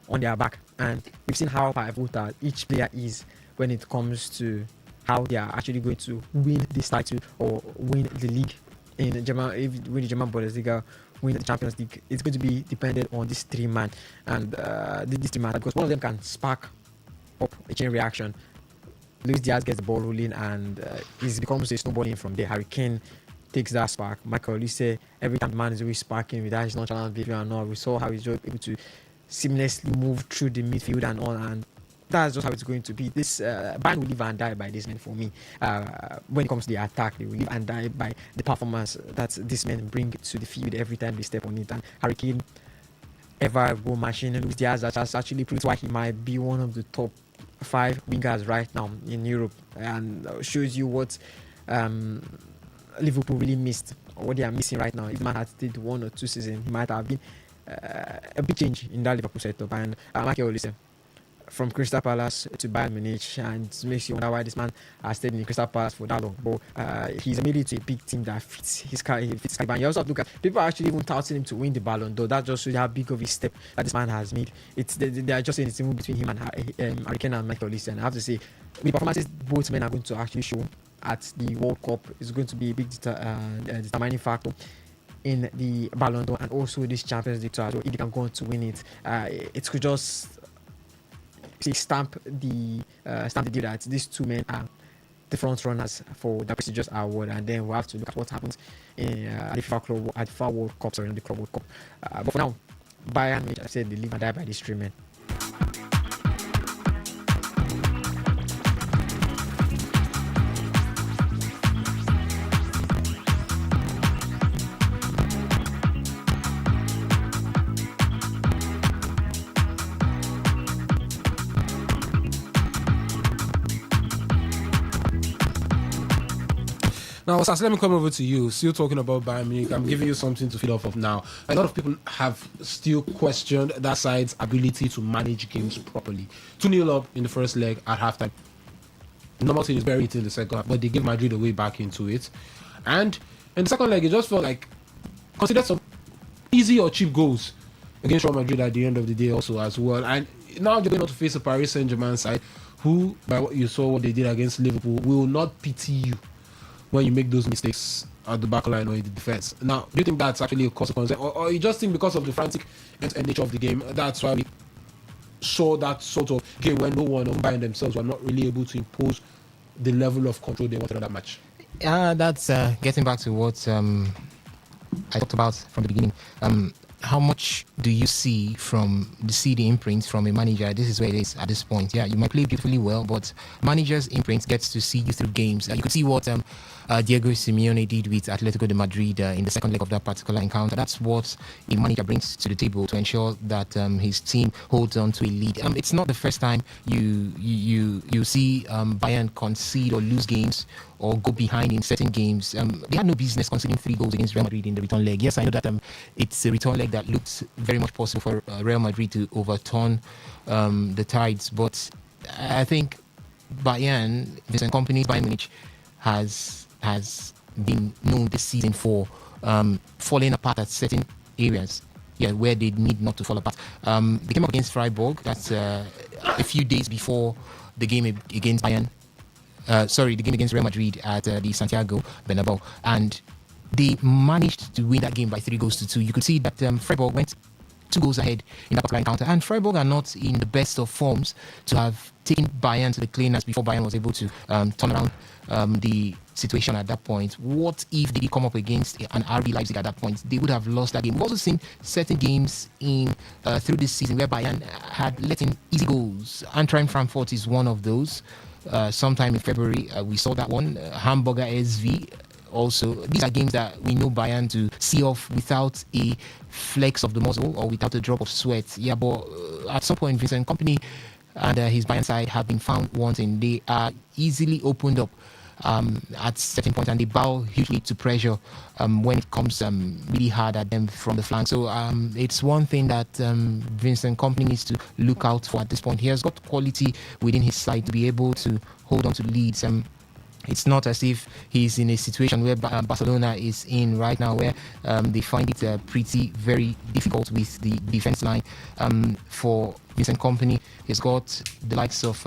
on their back, and we've seen how pivotal each player is when it comes to how they are actually going to win this title or win the league in the German. If win the German Bundesliga, win the Champions League, it's going to be dependent on this three man and this three man, because one of them can spark up a chain reaction. Luis Diaz gets the ball rolling and it becomes a snowballing from there. Harry Kane takes that spark. Michael Olise, every time the man is always sparking with that his nonchalant behavior and all, we saw how he's able to seamlessly move through the midfield and all, and that's just how it's going to be. This Bayern will live and die by this man for me. When it comes to the attack, they will live and die by the performance that these men bring to the field every time they step on it. And Harry Kane, ever go machine, Luis Diaz has actually proved why he might be one of the top 5 wingers right now in Europe, and shows you what Liverpool really missed, or what they are missing right now. If the man had stayed 1 or 2 seasons, he might have been a big change in that Liverpool setup. And Michael Olise, from Crystal Palace to Bayern Munich, and it makes you wonder why this man has stayed in Crystal Palace for that long. But he's made to a big team that fits his character. You also have to look at people are actually even touting him to win the Ballon d'Or. That just shows how big of a step that this man has made. They are just saying it's a move between him and Harry Kane and Michael Olise. And I have to say, the performances both men are going to actually show at the World Cup is going to be a big determining factor in the Ballon d'Or and also this Champions League. So if they can go on to win it, it could just stamp the deal that these two men are the front runners for the prestigious award. And then we'll have to look at what happens in the FIFA World Cup, sorry, not the Club World Cup. But for now, Bayern, which I said, they live and die by these three men.
Now, Sas, let me come over to you. Still talking about Bayern Munich. I'm giving you something to feed off of now. A lot of people have still questioned that side's ability to manage games properly. 2-0 up in the first leg at halftime. Normal thing is buried in the second half, but they gave Madrid a way back into it. And in the second leg, it just felt like considered some easy or cheap goals against Real Madrid at the end of the day also as well. And now they're going to face a Paris Saint-Germain side who, by what you saw what they did against Liverpool, will not pity you when you make those mistakes at the back line or in the defense. Now, do you think that's actually a consequence? Or you just think because of the frantic and nature of the game, that's why we saw that sort of game when no one by themselves were not really able to impose the level of control they wanted on that match?
That's getting back to what I talked about from the beginning. How much do you see the imprint from a manager? This is where it is at this point. Yeah, you might play beautifully well, but manager's imprint gets to see you through games. You could see what Diego Simeone did with Atletico de Madrid in the second leg of that particular encounter. That's what a manager brings to the table to ensure that his team holds on to a lead. It's not the first time you see Bayern concede or lose games or go behind in certain games. They had no business conceding 3 goals against Real Madrid in the return leg. Yes, I know that it's a return leg that looked very much possible for Real Madrid to overturn the tides, but I think Bayern, Vincent Kompany's Bayern Munich, has been known this season for falling apart at certain areas. Yeah, where they need not to fall apart. They came up against Freiburg. That's a few days before the game against Bayern. The game against Real Madrid at the Santiago Bernabeu, and they managed to win that game by 3-2. You could see that Freiburg went 2 goals ahead in that particular encounter, and Freiburg are not in the best of forms to have taken Bayern to the cleaners before Bayern was able to turn around the situation at that point. What if they did come up against an RB Leipzig at that point? They would have lost that game. We've also seen certain games in through this season where Bayern had let in easy goals. Eintracht Frankfurt is one of those. Sometime in February, we saw that one. Hamburger SV. Also, these are games that we know Bayern to see off without a flex of the muzzle or without a drop of sweat. Yeah, but at some point, Vincent Kompany and his Bayern side have been found wanting. They are easily opened up at certain points, and they bow hugely to pressure when it comes really hard at them from the flank. So it's one thing that Vincent Kompany needs to look out for at this point. He has got quality within his side to be able to hold on to leads. It's not as if he's in a situation where Barcelona is in right now, where they find it pretty very difficult with the defense line. For Vincent Kompany, he's got the likes of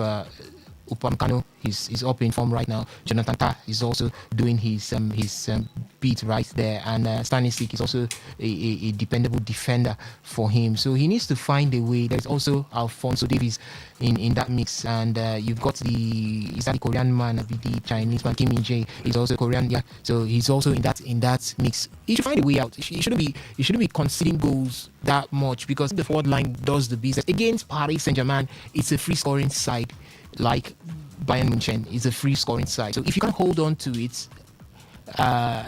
Upamecano. He's up in form right now. Jonathan Tah is also doing his beat right there, and Stanisic is also a dependable defender for him. So he needs to find a way. There's also Alphonso Davies in that mix, and you've got the Korean man, the Chinese man Kim Min-jae is also Korean. Yeah, so he's also in that mix. He should find a way out. He shouldn't be conceding goals that much, because the forward line does the business. Against Paris Saint-Germain, it's a free scoring side. Like Bayern Munich is a free scoring side. So if you can hold on to it,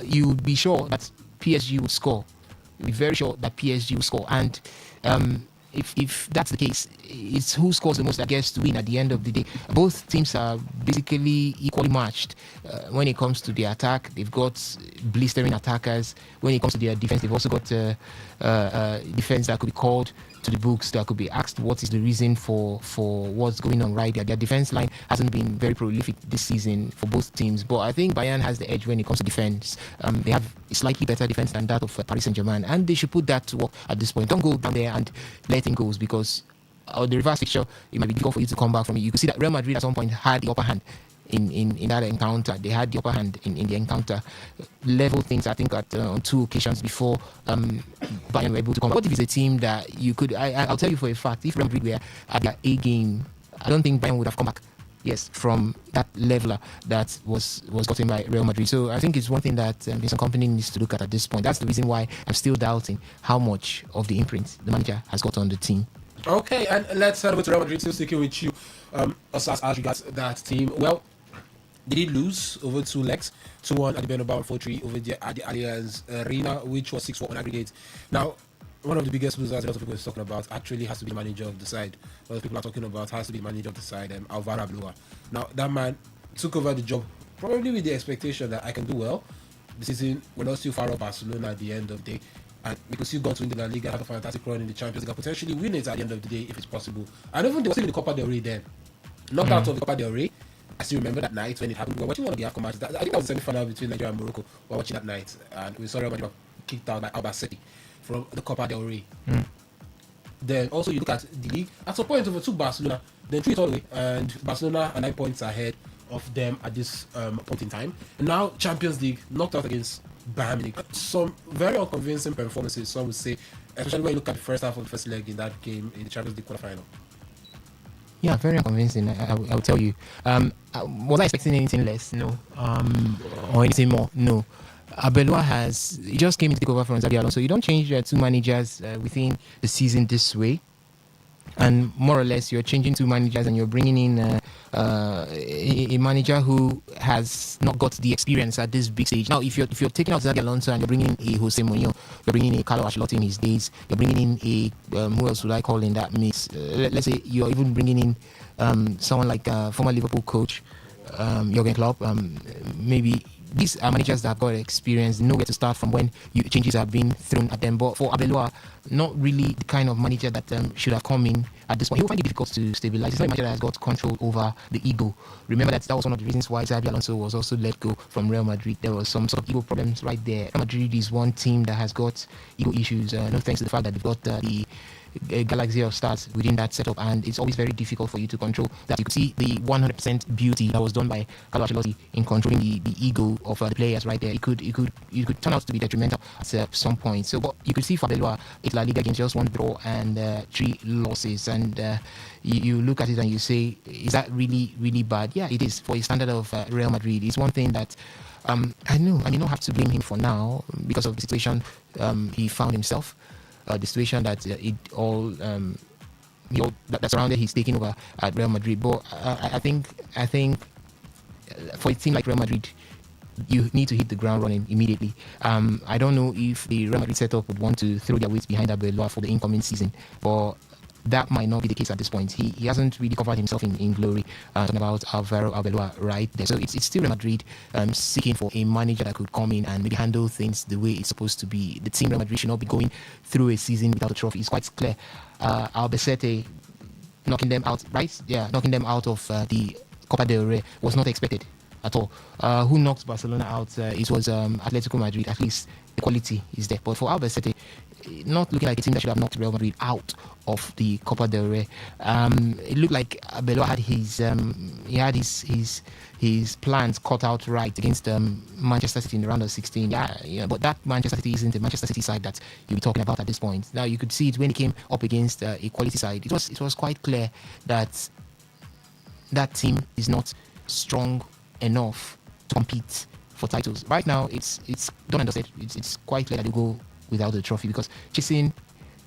you would be sure that PSG would score. You'd be very sure that PSG will score. And if that's the case, it's who scores the most that gets to win at the end of the day. Both teams are basically equally matched. When it comes to the attack, they've got blistering attackers. When it comes to their defense, they've also got defense that could be called to the books, that could be asked what is the reason for what's going on right there. Their defense line hasn't been very prolific this season for both teams, but I think Bayern has the edge when it comes to defense. They have a slightly better defense than that of Paris Saint-Germain, and they should put that to work at this point. Don't go down there and let in goals, because the reverse fixture, it might be difficult for you to come back from it. You could see that Real Madrid at some point had the upper hand in that encounter. They had the upper hand in the encounter, level things, I think, on 2 occasions before Bayern were able to come. What if it's a team that you could, I'll tell you for a fact, if Real Madrid were at their A game, I don't think Bayern would have come back, yes, from that leveler that was gotten by Real Madrid. So I think it's one thing that Vincent Kompany needs to look at this point. That's the reason why I'm still doubting how much of the imprint the manager has got on the team.
Okay, and let's head over to Real Madrid, still sticking with you, as regards that team. Well, they did lose over 2 legs, 2-1 at the Bernabeu, 4-3 over at the Allianz Arena, which was 6-4 on aggregate. Now, one of the biggest losers a lot of people are talking about actually has to be the manager of the side. A lot of people are talking about has to be the manager of the side, Alvaro Abloa. Now, that man took over the job probably with the expectation that I can do well. The season, we're not still far off Barcelona at the end of the day. And we could still go to win the La Liga, have a fantastic run in the Champions League, potentially win it at the end of the day if it's possible. And even they were still in the Copa del Rey then. Knocked out of the Copa del Rey. I still remember that night when it happened. We were watching one of the AFCON matches. I think that was the semi-final between Nigeria and Morocco. We were watching that night, and we saw Real Madrid kicked out by Albacete from the Copa del Rey. Then also you look at the league. At some point, overtook Barcelona, then threw it all away, and Barcelona are 9 points ahead of them at this point in time. And now Champions League knocked out against Bayern Munich. Some very unconvincing performances, some would say, especially when you look at the first half of the first leg in that game in the Champions League quarterfinal.
Yeah, very convincing. I'll tell you. Was I expecting anything less? No. Or anything more? No. Abelua he just came to take over from Xabi Alonso. You don't change two managers within the season this way. And more or less, you're changing two managers and you're bringing in a manager who has not got the experience at this big stage. Now, if you're taking out Xabi Alonso and you're bringing in a Jose Mourinho, you're bringing in a Carlo Ancelotti in his days, you're bringing in a who else would I call in that mix? Let's say you're even bringing in someone like former Liverpool coach Jurgen Klopp. Maybe these are managers that have got experience, know where to start from when changes have been thrown at them. But for Abelua, not really the kind of manager that should have come in at this point. He will find it difficult to stabilize. He's not a manager that has got control over the ego. Remember that was one of the reasons why Xabi Alonso was also let go from Real Madrid. There was some sort of ego problems right there. Real Madrid is one team that has got ego issues, no thanks to the fact that they've got the galaxy of stars within that setup, and it's always very difficult for you to control that. You could see the 100% beauty that was done by Carlo Ancelotti in controlling the ego of the players right there. It could turn out to be detrimental at some point. So, but you could see Fabelua in La Liga against just one draw and 3 losses, and you look at it and you say, is that really, really bad? Yeah, it is for a standard of Real Madrid. It's one thing that I know I may not have to blame him for now because of the situation he found himself. The situation that that surrounded his taking over at Real Madrid. But I think for a team like Real Madrid, you need to hit the ground running immediately. I don't know if the Real Madrid setup would want to throw their weight behind Abelua for the incoming season, but that might not be the case at this point. He hasn't really covered himself in glory. Talking about Alvaro Abelua right there. So it's still Real Madrid seeking for a manager that could come in and maybe handle things the way it's supposed to be. The team Real Madrid should not be going through a season without a trophy. It's quite clear. Albacete knocking them out, right? Yeah, knocking them out of the Copa del Rey was not expected at all. Who knocked Barcelona out? It was Atletico Madrid. At least the quality is there. But for Albacete, not looking like a team that should have knocked Real Madrid out of the Copa del Rey. It looked like Abelua had his plans cut out right against Manchester City in the round of 16. Yeah, but that Manchester City isn't the Manchester City side that you'll be talking about at this point. Now you could see it when he came up against a quality side. It was quite clear that that team is not strong enough to compete for titles. Right now, it's done and dusted. It's quite clear that they go without the trophy because chasing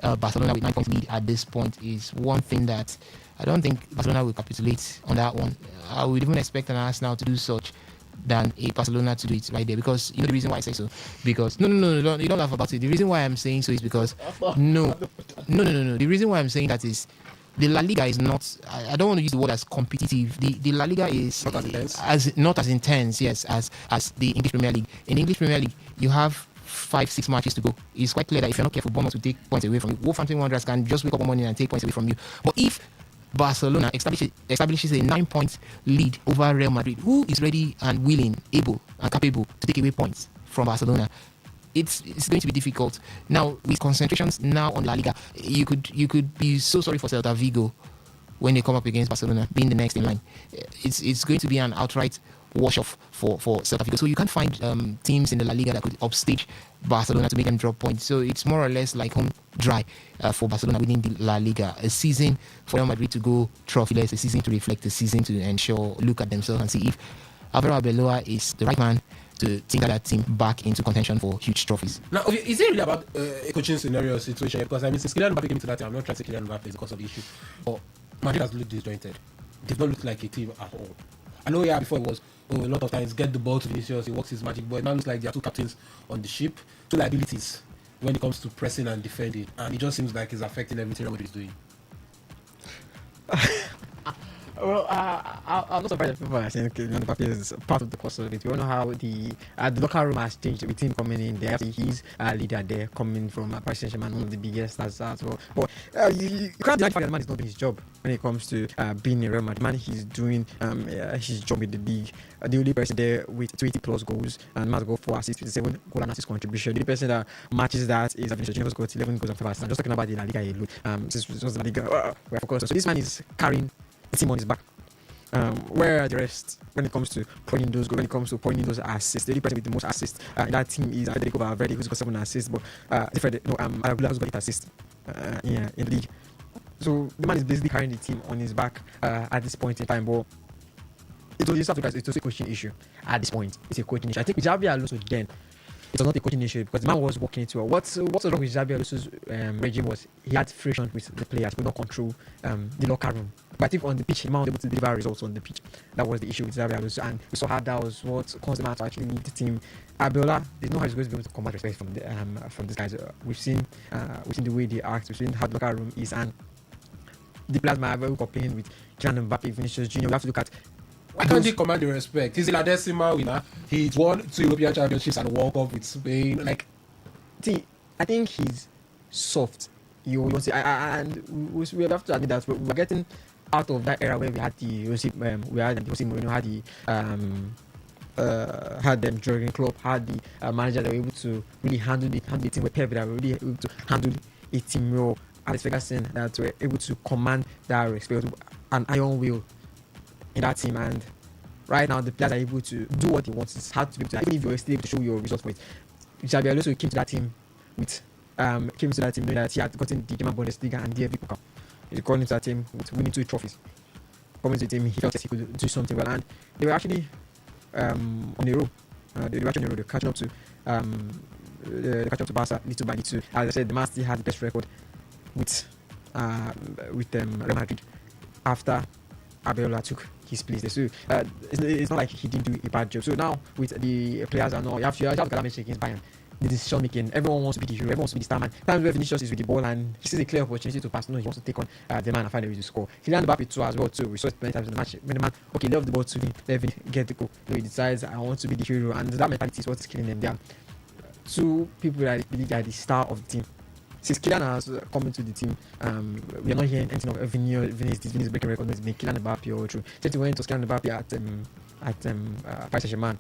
Barcelona with 9 points lead at this point is one thing that I don't think Barcelona will capitulate on that one. I would even expect an Arsenal to do such than a Barcelona to do it right there, because you know the reason why I say so. Because no, you don't laugh about it. The reason why I'm saying so is because no. The reason why I'm saying that is the La Liga is not. I don't want to use the word as competitive. The La Liga is not as intense, yes, as the English Premier League. In the English Premier League, you have 5-6 matches to go. It's quite clear that if you're not careful, Bournemouth will take points away from you. Wolverhampton Wanderers can just wake up one morning and take points away from you. But if Barcelona establishes a 9-point lead over Real Madrid, who is ready and willing, able and capable to take away points from Barcelona, it's going to be difficult. Now, with concentrations now on La Liga, you could be so sorry for Celta Vigo when they come up against Barcelona, being the next in line. It's going to be an outright wash-off for Celta Vigo. So you can't find teams in the La Liga that could upstage Barcelona to make them drop points. So it's more or less like home dry for Barcelona winning the La Liga. A season for Real Madrid to go trophyless, a season to reflect, a season to ensure, look at themselves and see if Alvaro Arbeloa is the right man to take that team back into contention for huge trophies.
Now, is it really about a coaching scenario situation? Because I mean, since Kylian Mbappe came into that team, I'm not trying to say Kylian Mbappe is the cause of the issue, but Madrid has looked disjointed. They've not looked like a team at all. I know, before it was, a lot of times get the ball to Vinicius, he works his magic, but it now looks like there are two captains on the ship, two liabilities when it comes to pressing and defending, and it just seems like it's affecting everything Real Madrid is doing.
Well, I'm not surprised that people are saying okay, Kylian Mbappe is part of the cause of it. We all know how the locker room has changed with him coming in there. He's a leader there, coming from Paris Saint-Germain, one of the biggest stars as well. But you can't deny the fact that the man is not doing his job when it comes to being in Real Madrid. Man, he's doing his job with the league. The only person there with 20 plus goals and has got 4 assists, 57 goal and assist contribution. The only person that matches that is Vinicius Junior, got 11 goals and 5 assists. I'm just talking about the La Liga alone. This is just La Liga. We're focused. So this man is carrying the team on his back. Where are the rest when it comes to pointing those goals, when it comes to pointing those assists? The only person with the most assists in that team is Federico Valverde, who's got 7 assists, but Aragula, who's got 8 assists in the league. So the man is basically carrying the team on his back at this point in time. But it's a coaching issue at this point. It's a coaching issue. I think with Xabi Alonso then, it was not a coaching issue because the man was working it well. What's wrong with Xabi Alonso's regime was he had friction with the players, could not control the locker room. But I think on the pitch, the man was able to deliver results on the pitch. That was the issue with Xabi Alonso, and we saw how that was what caused the man to actually lead the team. Abiola, there's no how he's going to be able to command respect from these guys. We've seen the way they act, we've seen how the locker room is, and the players might have very complaining with Kylian Mbappe, Vinicius Junior. We have to look at.
Why can't he command the respect? He's a La Decima winner. He's won 2 European Championships and a World Cup with Spain.
See, I think he's soft. You want to say, and we have to admit that we're getting out of that era where we had the Jose Mourinho, had them Jurgen Klopp, had the manager that were able to really handle the team with Pep, that were really able to handle a team well. Alex Ferguson, that were able to command that respect, an iron will in that team. And right now the players are able to do what they want. It's hard to be able to, even if you're still able to show your results with. Xabi Alonso came to that team knowing that he had gotten the German Bundesliga and the FA Cup. He called into that team with winning 2 trophies. Coming to the team, he felt that he could do something well, and they were actually on a roll. They were actually on a roll. They're catching up to Barca little by little. As I said, the man still had the best record with Real Madrid after Abiola took his place there. So it's not like he didn't do a bad job. So now with the players and all, you have to look at that match against Bayern. The decision making, everyone wants to be the hero, everyone wants to be the star man. Times where Vinicius is with the ball and he sees a clear opportunity to pass, no, he wants to take on the man and find a way to score. Kylian Mbappe too as well too. We saw it many times in the match when the man left the ball to me, let me get the goal. So he decides I want to be the hero, and that mentality is what is killing them. There are 2 people that believe they are the star of the team. Since Kylian has come into the team, we are not hearing anything of Vinicius breaking records. It's been Kylian Mbappe all through. Since we went to Kylian Mbappe at Paris Saint-Germain,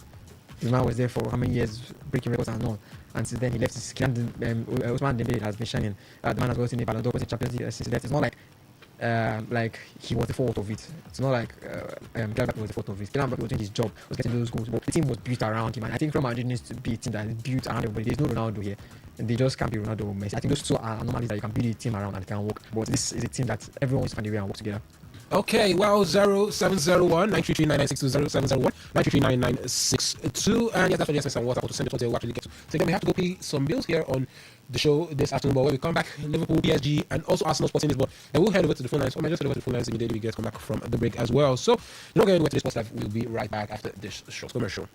the man was there for how many years, breaking records and all. And since then he left. Ousmane Dembele has been shining. The man has gotten a Ballon d'Or, Champions League since he left. It's not like he was the fault of it. It's not like Kylian Mbappe was the fault of it. Kylian Mbappe was doing his job, was getting those goals, but the team was built around him. And I think Real Madrid needs to be a team that is built around everybody. There's no Ronaldo here, and they just can't be Ronaldo or Messi. I think those 2 are anomalies that you can build a team around and it can work. But this is a team that everyone wants to find a way and work together.
Okay, well, 0701 933 0701 933 and yes, that's for the SMS and WhatsApp to send it what they will actually get to. So again, we have to go pay some bills here on the show this afternoon, but when we come back, Liverpool, PSG, and also Arsenal Sporting Lisbon, and we'll head over to the phone lines. So I might just head over to the phone lines immediately we come back from the break as well. So you're not going to go to the Sports Live. We'll be right back after this short commercial.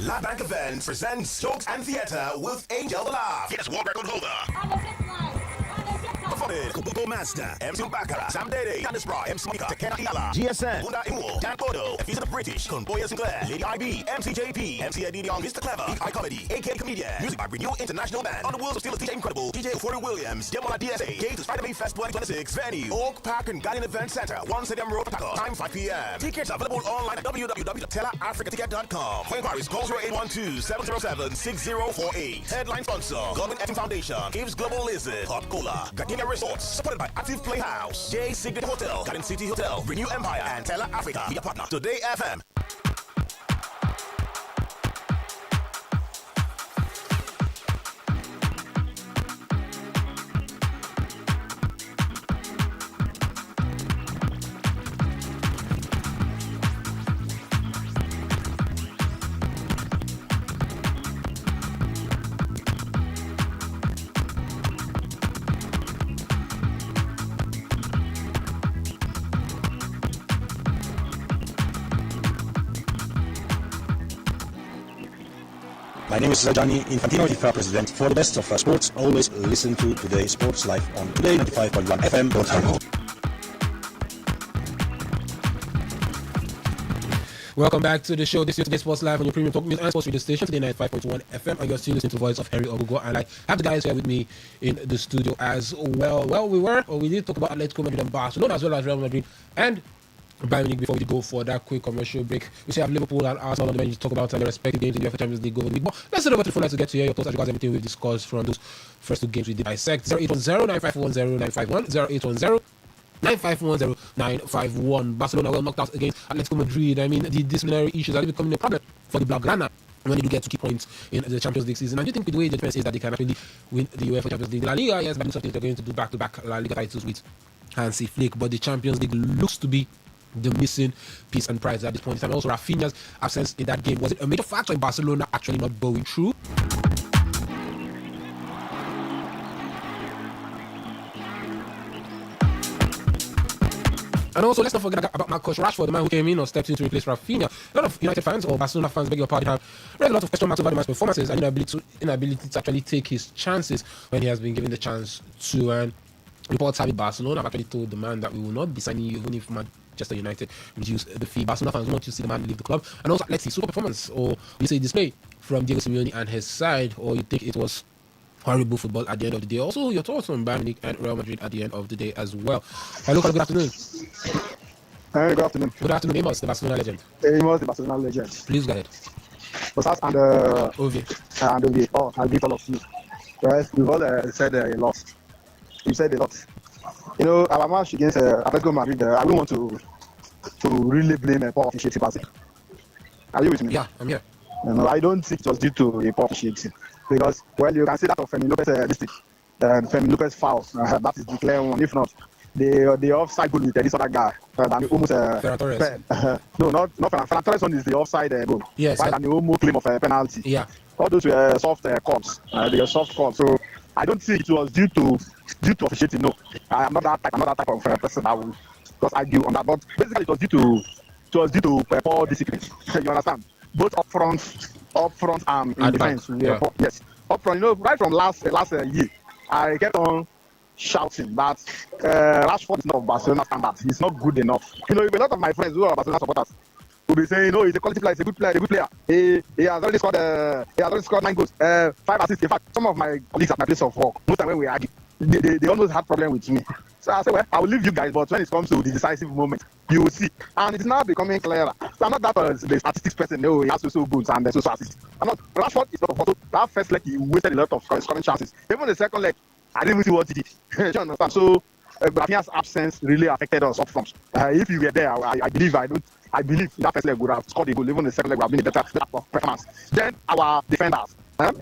La Bank Events presents Jokes and Theatre with Angel the Laugh. Yes, world record holder. Performing Kubuko Master, MC Bakara, Sam Dede, Candice Bra, MC Mika, Tekena Iala, GSN, Bunda Imu, Dan Bodo, Efisa the British, Conboya Sinclair, Lady IB, MC JP, MC Eddie on Mr. Clever, I Comedy, AK Comedian, music by Renew International Band, on the wheels of steel DJ Incredible, DJ Euphoria Williams, Demola DSA, Gate to Spider-Man Fest 2026, venue, Oak Park and Garden Event Center, 1 Stadium Road, Paco, time 5 p.m. Tickets available online at www.tellerafricaticket.com. For inquiries, call 0812-707-6048. Headline sponsor, Government Acting Foundation, Gives Global Lizard, Hot Cola, Gardenia Resorts, supported by Active Playhouse, J Signet Hotel, Garden City Hotel, Renew Empire, and Teller Africa. Media partner, Today FM.
My name is Gianni Infantino, FIFA President. For the best of sports, always listen to Today Sports Live on Today 95.1 FM.
Welcome back to the show. This is Today Sports Live on your premium talk news and sports radio station, Today 95.1 FM. And you're still listening to the voice of Harry Ogogo. And I have the guys here with me in the studio as well. Well, we did talk about Atletico Madrid and Barcelona as well as Real Madrid and Bayern Munich before we go for that quick commercial break. We say have Liverpool and Arsenal on the bench to talk about their respective games in the UEFA Champions League over the week. But let's head over to the phone line to get to hear your thoughts as regards everything we've discussed from those first two games we did dissect. 0810-9510-951, 0810-9510-951. Barcelona well knocked out against Atletico Madrid. I mean, the disciplinary issues are becoming a problem for the Blaugrana when they do get to key points in the Champions League season. And do you think with the way the defense is that they can actually win the UEFA Champions League? La Liga, yes, but they're going to do back-to-back La Liga titles with Hansi Flick. But the Champions League looks to be the missing piece and prize at this point in time. Also, Rafinha's absence in that game, was it a major factor in Barcelona actually not going through? And also, let's not forget about Marcus Rashford, the man who came in or stepped in to replace Rafinha. A lot of United fans or Barcelona fans, beg your pardon, have raised a lot of question marks over the man's performances and inability to actually take his chances when he has been given the chance to. And reports have it Barcelona have actually told the man that we will not be signing you even if Manchester United reduce the fee. Barcelona fans want to see the man leave the club. And also, let's see, super performance or you say display from Diego Simeone and his side, or you think it was horrible football at the end of the day? Also, your thoughts on Bayern Munich and Real Madrid at the end of the day as well. Hello, good afternoon.
Good afternoon.
Good afternoon, Amos, the Barcelona legend.
Amos, the Barcelona legend.
Please go ahead.
Bosas and
Ovi.
And Ovi. Oh, I'll give all of you. Well, we've all said a lot. You said a lot. You know, our match against Atletico Madrid, I don't want to really blame a poor officiating. Are you with me?
Yeah, I'm here.
No, I don't think it was due to a poor officiating. Because, well, you can see that of Fermin Lopez Fermin Lopez foul. That is the clear one. If not, the offside goal with this other guy. Almost
Ferran Torres.
No, not Ferran Torres one is the offside goal.
Yes.
While the almost claim of a penalty.
Yeah.
All those were soft calls. They were soft calls. So I don't think it was due to officiating. No, I'm not that type of person that will just argue on that. But basically, it was due to poor discipline. You understand? Both up front and in defense.
Yeah.
Yes, up front. You know, right from last year, I kept on shouting that Rashford is not of Barcelona standard. He's not good enough. You know, a lot of my friends who are Barcelona supporters will be saying, "No, he's a quality player. He's a good player. He has already scored 9 goals, 5 assists. In fact, some of my colleagues at my place of work, most time when we argue, they almost had problem with me. So I said, well, I will leave you guys, but when it comes to the decisive moment, you will see. And it's now becoming clearer. So I'm not that the statistics person. No, he has so goals and so assists. I'm not. Rashford is not a photo. That first leg, he wasted a lot of scoring chances. Even the second leg, I didn't even see what he did. You understand? So Rafinha's absence really affected us up front. If you were there, I believe that first leg would have scored a goal. Even the second leg would have been a better performance. Then our defenders,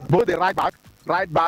both the right back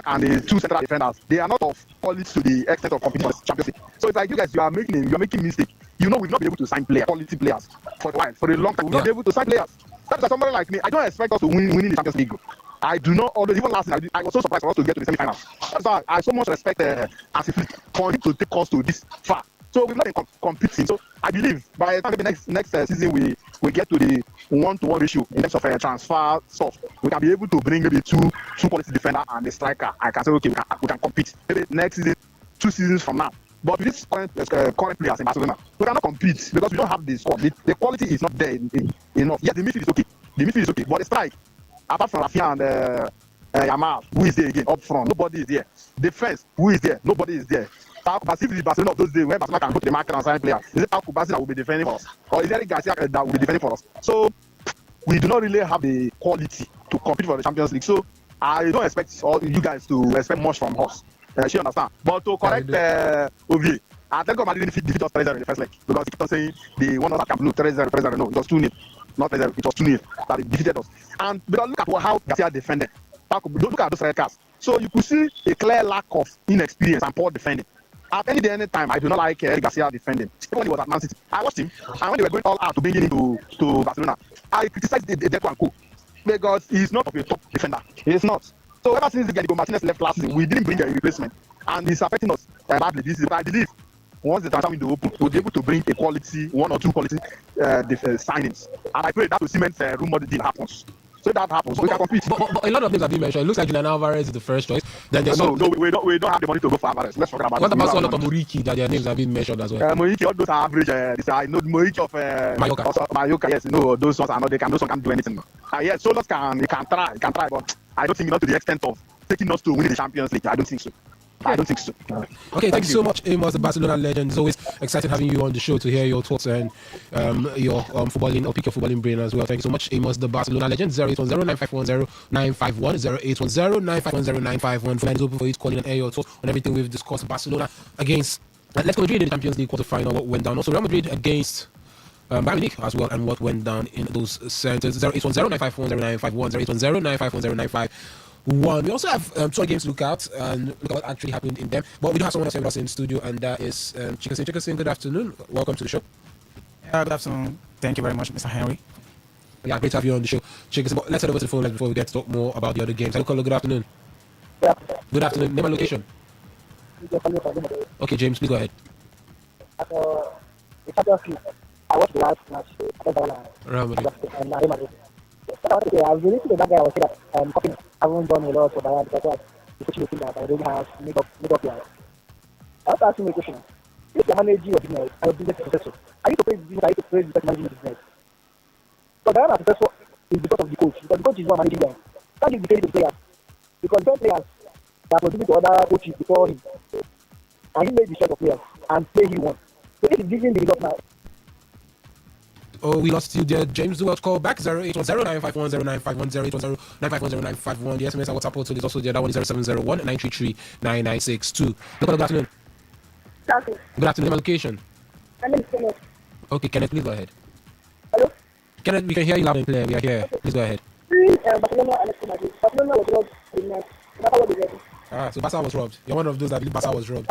and the two central defenders, they are not of quality to the extent of competing for the Champions League. So it's like you guys, you are making mistake. You know, we've not been able to sign quality players for a while, for a long time. We've not been able to sign players. That's like somebody like me. I don't expect us to winning the Champions League. I do not. Although even last night, I was so surprised for us to get to the semi-finals. That's why I so much respect Hansi Flick for him to take us to this far. So we've not been competing. So I believe by the time maybe next season we get to the 1-to-1 ratio in terms of transfer stuff, we can be able to bring maybe two quality defender and a striker. I can say okay, we can compete maybe next season, 2 seasons from now. But with this current players in Barcelona, we cannot compete because we don't have the squad. The quality is not there enough. Yeah, the midfield is okay. But the strike, apart from Rafinha and Yamal, who is there again up front? Nobody is there. Defense, who is there? Nobody is there. If the Barcelona of those days where Barcelona can go to the market and sign players, is it Paco Bassi that will be defending for us? Or is it Eric Garcia that will be defending for us? So we do not really have the quality to compete for the Champions League. So I don't expect all you guys to expect much from us. You understand? But to correct Ovi, Atletico Madrid didn't defeat us 3-0 in the first leg because he kept on saying they won us at Camp Nou 3-0. No, it was 2-0. Not 3-0, it was 2-0 that they defeated us. And because look at how Garcia defended. Look at those red cards. So you could see a clear lack of inexperience and poor defending. At any time, I do not like Garcia defending. Even when he was at Man City, I watched him, and when they were going all out to bring him to Barcelona, I criticized the Deco and Co because he's not a top defender. He's not. So ever since Diego Martinez left last season, we didn't bring a replacement, and it's affecting us badly. This is what I believe. Once the transfer window open, we'll be able to bring one or two quality signings, and I pray that will cement rumor the deal happens. So that happens, we can compete.
But a lot of names have been mentioned. It looks like Julian Alvarez is the first choice. Then there's
No, we don't have the money to go for Alvarez. Let's forget about
what
it.
about Solot or Muriki that their names have been mentioned as well?
Moiki, all those are average. I know Moiki of Mallorca. Yes, no, those ones are not. Those ones can't do anything. Yes, Solos can try, but I don't think not to the extent of taking us to winning the Champions League. I don't think so.
Okay, thank you so much, Amos, the Barcelona legend. It's always exciting having you on the show to hear your thoughts and your footballing or pick your footballing brain as well. Thank you so much, Amos, the Barcelona legend. 0810-9510-951, 0810-9510-951. Line is open for you to call in and air your thoughts on everything we've discussed. Barcelona against Atletico Madrid in the Champions League quarterfinal. What went down? Also, Real Madrid against Bayern Munich as well, and what went down in those centers. 0810-9510-951, 0810-9510-951. We also have 2 games to look at and look at what actually happened in them. But we do have someone else with us in studio, and that is Chikasin. Chikasin, good afternoon. Welcome to the show.
Good afternoon. Thank you very much, Mr. Henry.
Yeah, great to have you on the show. Chikasin, but let's head over to the phone line before we get to talk more about the other games. Hello, caller, good afternoon.
Yeah.
Good afternoon. Name and location. Okay, James, please go ahead.
The Champions League, I watched the last match.
Real Madrid.
I was really to that guy. I was saying that Coping haven't done a lot for Bayern because the coaching team that I really have made up players. I want to ask you a question. If you're managing your business and your business is successful, are you to praise the business? Are you to praise the person managing the business? So Bayern are successful is because of the coach. Because the coach is one managing them. Can't give the credit to the players. Because some players that were given to other coaches before him, and he made the choice of players and play he won. So if he's giving the result now.
Oh, we lost you there, James. Do what? Call back 0810-951-0951, 0810-951-0951. The SMS and WhatsApp portal is also there. That one is 0701-933-9962. Good afternoon. Good afternoon. Location.
My name is Kenneth.
Okay, Kenneth, please go ahead.
Hello?
Kenneth, we can hear you loud and clear. We are here. Okay. Please go ahead.
Barcelona and Madrid. Barcelona was robbed in match. That's what they did.
So Barca was robbed. You're one of those that believe Barca was robbed.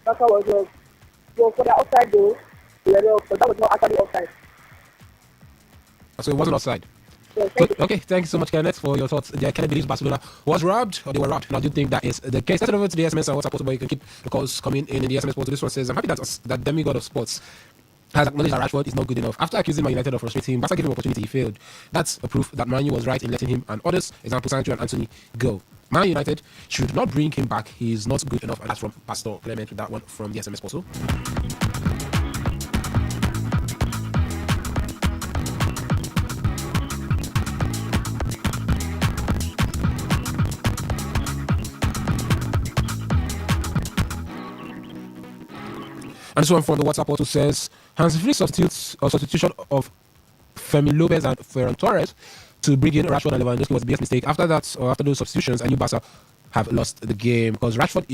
Barca was robbed. So for the outside goal, they were robbed, but that was not actually offside.
So it wasn't offside.
Yes,
okay, thank you so much, Kenneth, for your thoughts. Yeah, Kenneth believes Barcelona was robbed or they were robbed. Now, do you think that is the case? Let's head over to the SMS and WhatsApp portal, but you can keep the calls coming in the SMS portal. This one says, I'm happy that demigod of sports has acknowledged that Rashford is not good enough. After accusing Man United of frustrating him, Barca gave him opportunity, he failed. That's a proof that Man U was right in letting him and others, example Sancho and Anthony, go. Man United should not bring him back. He is not good enough. And that's from Pastor Clement with that one from the SMS portal. And this one from the WhatsApp portal says, Hans Flick substitution of Fermin Lopez and Ferran Torres to bring in Rashford and Lewandowski was the biggest mistake. After that, or after those substitutions, I knew Barca have lost the game because Rashford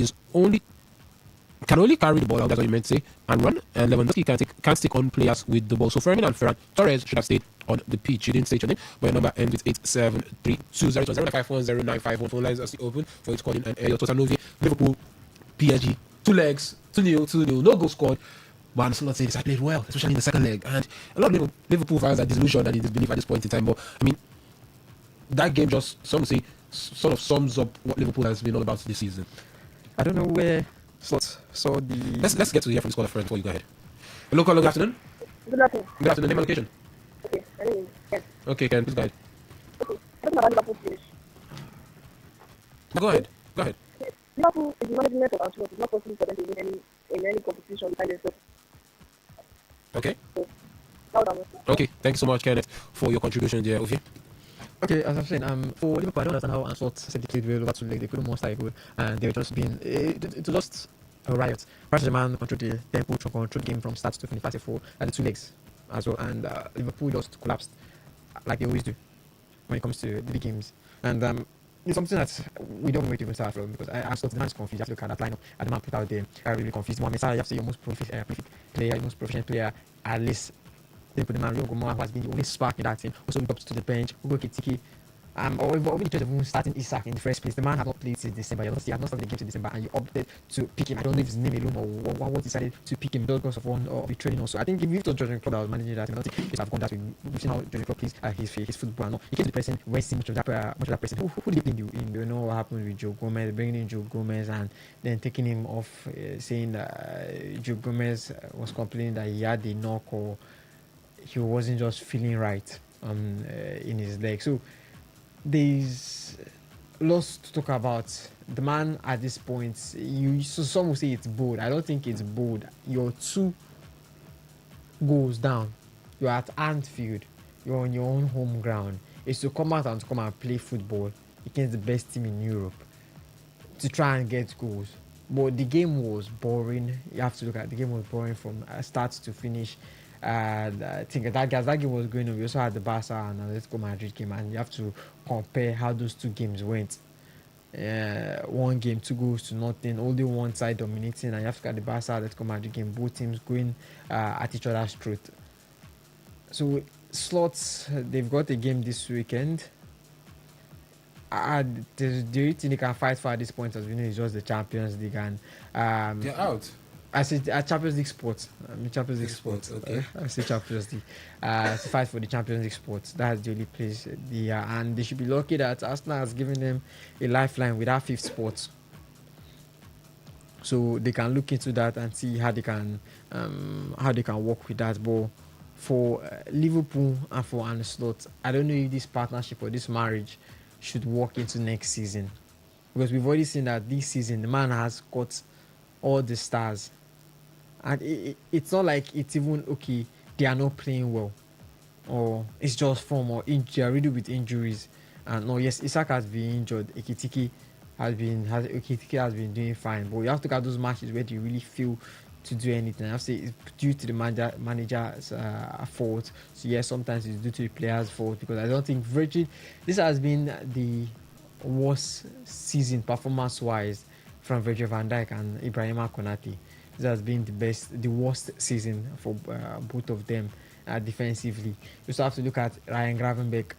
can only carry the ball out, that's what you meant to say, and run, and Lewandowski can't take on players with the ball. So Fermin and Ferran Torres should have stayed on the pitch. You didn't state your name, but your number ends with 8732. Phone lines are still open for you to call in and air your total Novi, Liverpool, PSG. 2 legs, 2-0, no goal scored. But I'm still not saying this. I played well, especially in the second leg. And a lot of Liverpool fans are disillusioned and in disbelief at this point in time. But I mean, that game just, some say, sort of sums up what Liverpool has been all about this season.
I don't know where Slot saw the.
Let's get to hear from this caller first before you go ahead. Hello, caller. Good afternoon.
Good afternoon.
Good afternoon. Name and location.
Okay, my name is Ken.
Okay, Ken, please go ahead.
Okay, talking about Liverpool finish.
Go ahead.
Liverpool is the management of Ancelotti. It's not possible for them to win any competition behind themselves.
Okay.
So,
okay, thanks so much, Kenneth, for your contribution there. Okay.
Okay, as I'm saying, for Liverpool, I don't understand how Ancelotti said they played well over 2 legs. They couldn't most like good, and they were just being it was just a riot. Paris Saint-Germain controlled the tempo, controlled the game from start to finish, passing for the 2 legs as well, and Liverpool just collapsed like they always do when it comes to the big games. And it's something that we don't wait even start from because Ancelotti, the man is confused. You have to look at that lineup and the man put out there. Really confused. Mohamed Salah, you have to say your most prolific player, your most proficient player, at least. Then put the man Rio Gomez, who has been the only spark in that team. Also look up to the bench, Hugo Kitiki. Or even just even starting Isak in the first place. The man has not played since December. You have not started the game since December, and you opted to pick him. I don't know if his name alone or what decided to pick him because of one or betraying also. I think if it was Jurgen Klopp that was managing that, I don't think he would have gone that way. We've seen how Jurgen Klopp plays his football. No, he came to the person, wasting much of that person. Who did he play in? You know what happened with Joe Gomez, bringing in Joe Gomez and then taking him off, saying Joe Gomez was complaining that he had a knock or he wasn't just feeling right in his leg. So there's lots to talk about. The man at this point, so some will say it's bold. I don't think it's bold. You're 2 goals down. You're at Anfield. You're on your own home ground. It's to come out and to come and play football against the best team in Europe to try and get goals. But the game was boring. You have to look at the game was boring from start to finish. I think that game was going on. We also had the Barca and Atletico Madrid game, and you have to compare how those 2 games went. One game, 2 goals to nothing, only one side dominating, and you have to look at the Barca Atletico Madrid game, both teams going at each other's throat. So slots, they've got a game this weekend. The only thing they can fight for at this point, as we know, is just the Champions League, and
they're out.
I said Champions League sports. Champions League sports.
Okay.
I say Champions League. To fight for the Champions League sports. That's the only place they are, and they should be lucky that Arsenal has given them a lifeline with that 5th spot. So they can look into that and see how they can work with that. But for Liverpool and for Arne Slot, I don't know if this partnership or this marriage should work into next season, because we've already seen that this season the man has got all the stars, and it's not like it's even okay they are not playing well, or it's just from or they are riddled with injuries. And no, yes, Isak has been injured. Ekitike has been doing fine, but you have to look at those matches where they really feel to do anything. I have to say it's due to the manager's fault. So yes, sometimes it's due to the players' fault, because I don't think Virgil. This has been the worst season performance-wise from Virgil van Dijk and Ibrahima Konate. This has been the worst season for both of them defensively. You also have to look at Ryan Gravenberch.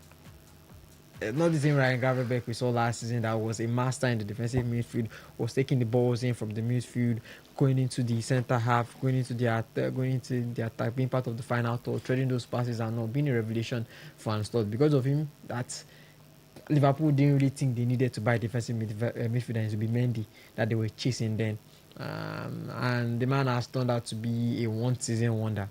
Not the same Ryan Gravenberch we saw last season that was a master in the defensive midfield, was taking the balls in from the midfield, going into the centre half, going into the attack, being part of the final third, trading those passes, and not being a revelation for Anslot. Because of him, that Liverpool didn't really think they needed to buy defensive midfielder to be Mendy that they were chasing then. And the man has turned out to be a one-season wonder.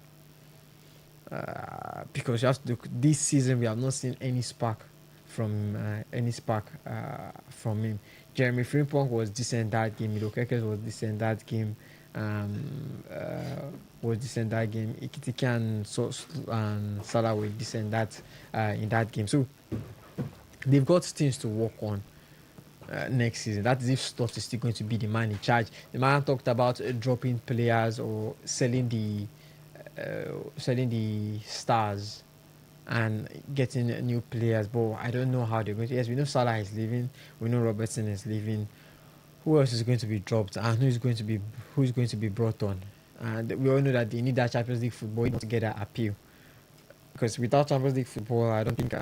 Because you have to look, this season we have not seen any spark from him. Jeremy Frimpong was decent that game. Milokekes was decent that game. Ekitike and Salah were decent in that game. So they've got things to work on next season. That is if Slot is still going to be the man in charge. The man talked about dropping players or selling the stars and getting new players, but I don't know how they're going to. Yes, we know Salah is leaving, we know Robertson is leaving. Who else is going to be dropped, and who's going to be brought on? And we all know that they need that Champions League football to get that appeal, because without Champions League football, I don't think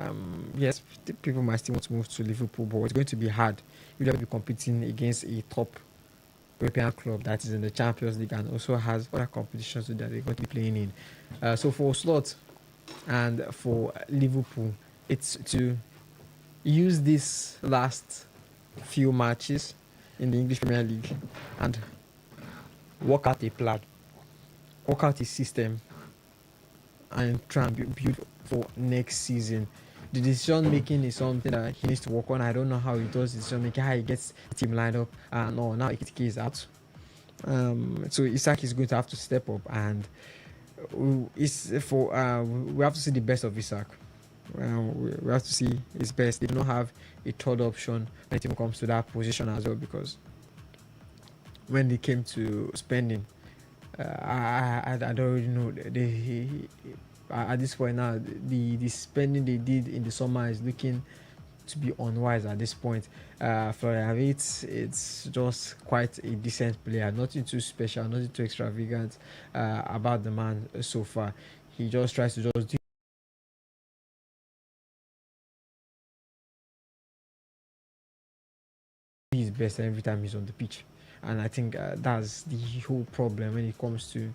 yes, people might still want to move to Liverpool, but it's going to be hard. You'll have to be competing against a top European club that is in the Champions League and also has other competitions that they're going to be playing in. So for Slot and for Liverpool, it's to use these last few matches in the English Premier League and work out a plan, work out a system, and try and build for next season. The decision making is something that he needs to work on. I don't know how he does decision making, how he gets the team lined up. No, now Ekitike is out. So Isak is going to have to step up, and we have to see the best of Isak. We have to see his best. They do not have a third option when it comes to that position as well, because when they came to spending, I don't really know. At this point now, the spending they did in the summer is looking to be unwise at this point. Florian Wirtz, it's just quite a decent player, nothing too special, nothing too extravagant about the man so far. He just tries to just do his best every time he's on the pitch, and I think that's the whole problem when it comes to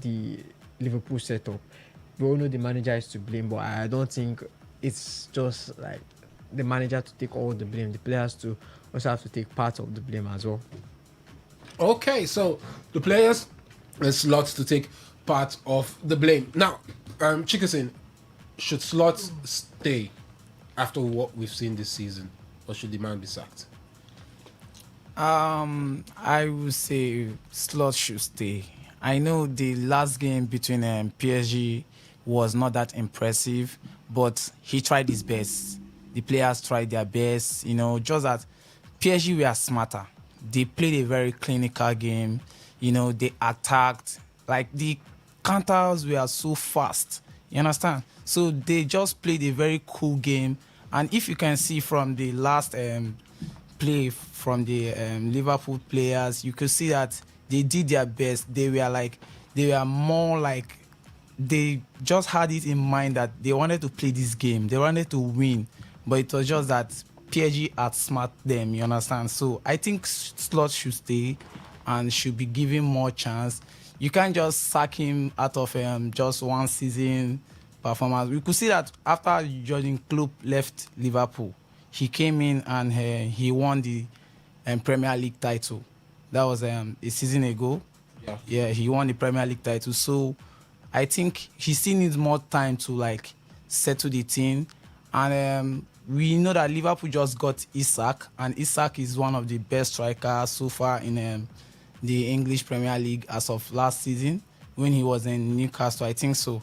the Liverpool setup. We all know the manager is to blame, but I don't think it's just like the manager to take all the blame. The players to also have to take part of the blame as well.
Okay, so the players, there's Slots to take part of the blame. Now, Chickerson, should Slots stay after what we've seen this season, or should the man be sacked?
I would say Slot should stay. I know the last game between PSG was not that impressive, but he tried his best. The players tried their best, just that PSG were smarter. They played a very clinical game. They attacked. Like the counters were so fast. You understand? So they just played a very cool game. And if you can see from the last play from the Liverpool players, you could see that they did their best. They were more like they just had it in mind that they wanted to play this game. They wanted to win, but it was just that PSG outsmart them. You understand? So I think Slot should stay and should be given more chance. You can't just sack him out of just one season performance. We could see that after Jurgen Klopp left Liverpool, he came in and he won the Premier League title. That was a season ago. Yeah, he won the Premier League title. So I think he still needs more time to settle the team. And we know that Liverpool just got Isak, and Isak is one of the best strikers so far in the English Premier League as of last season when he was in Newcastle. I think so.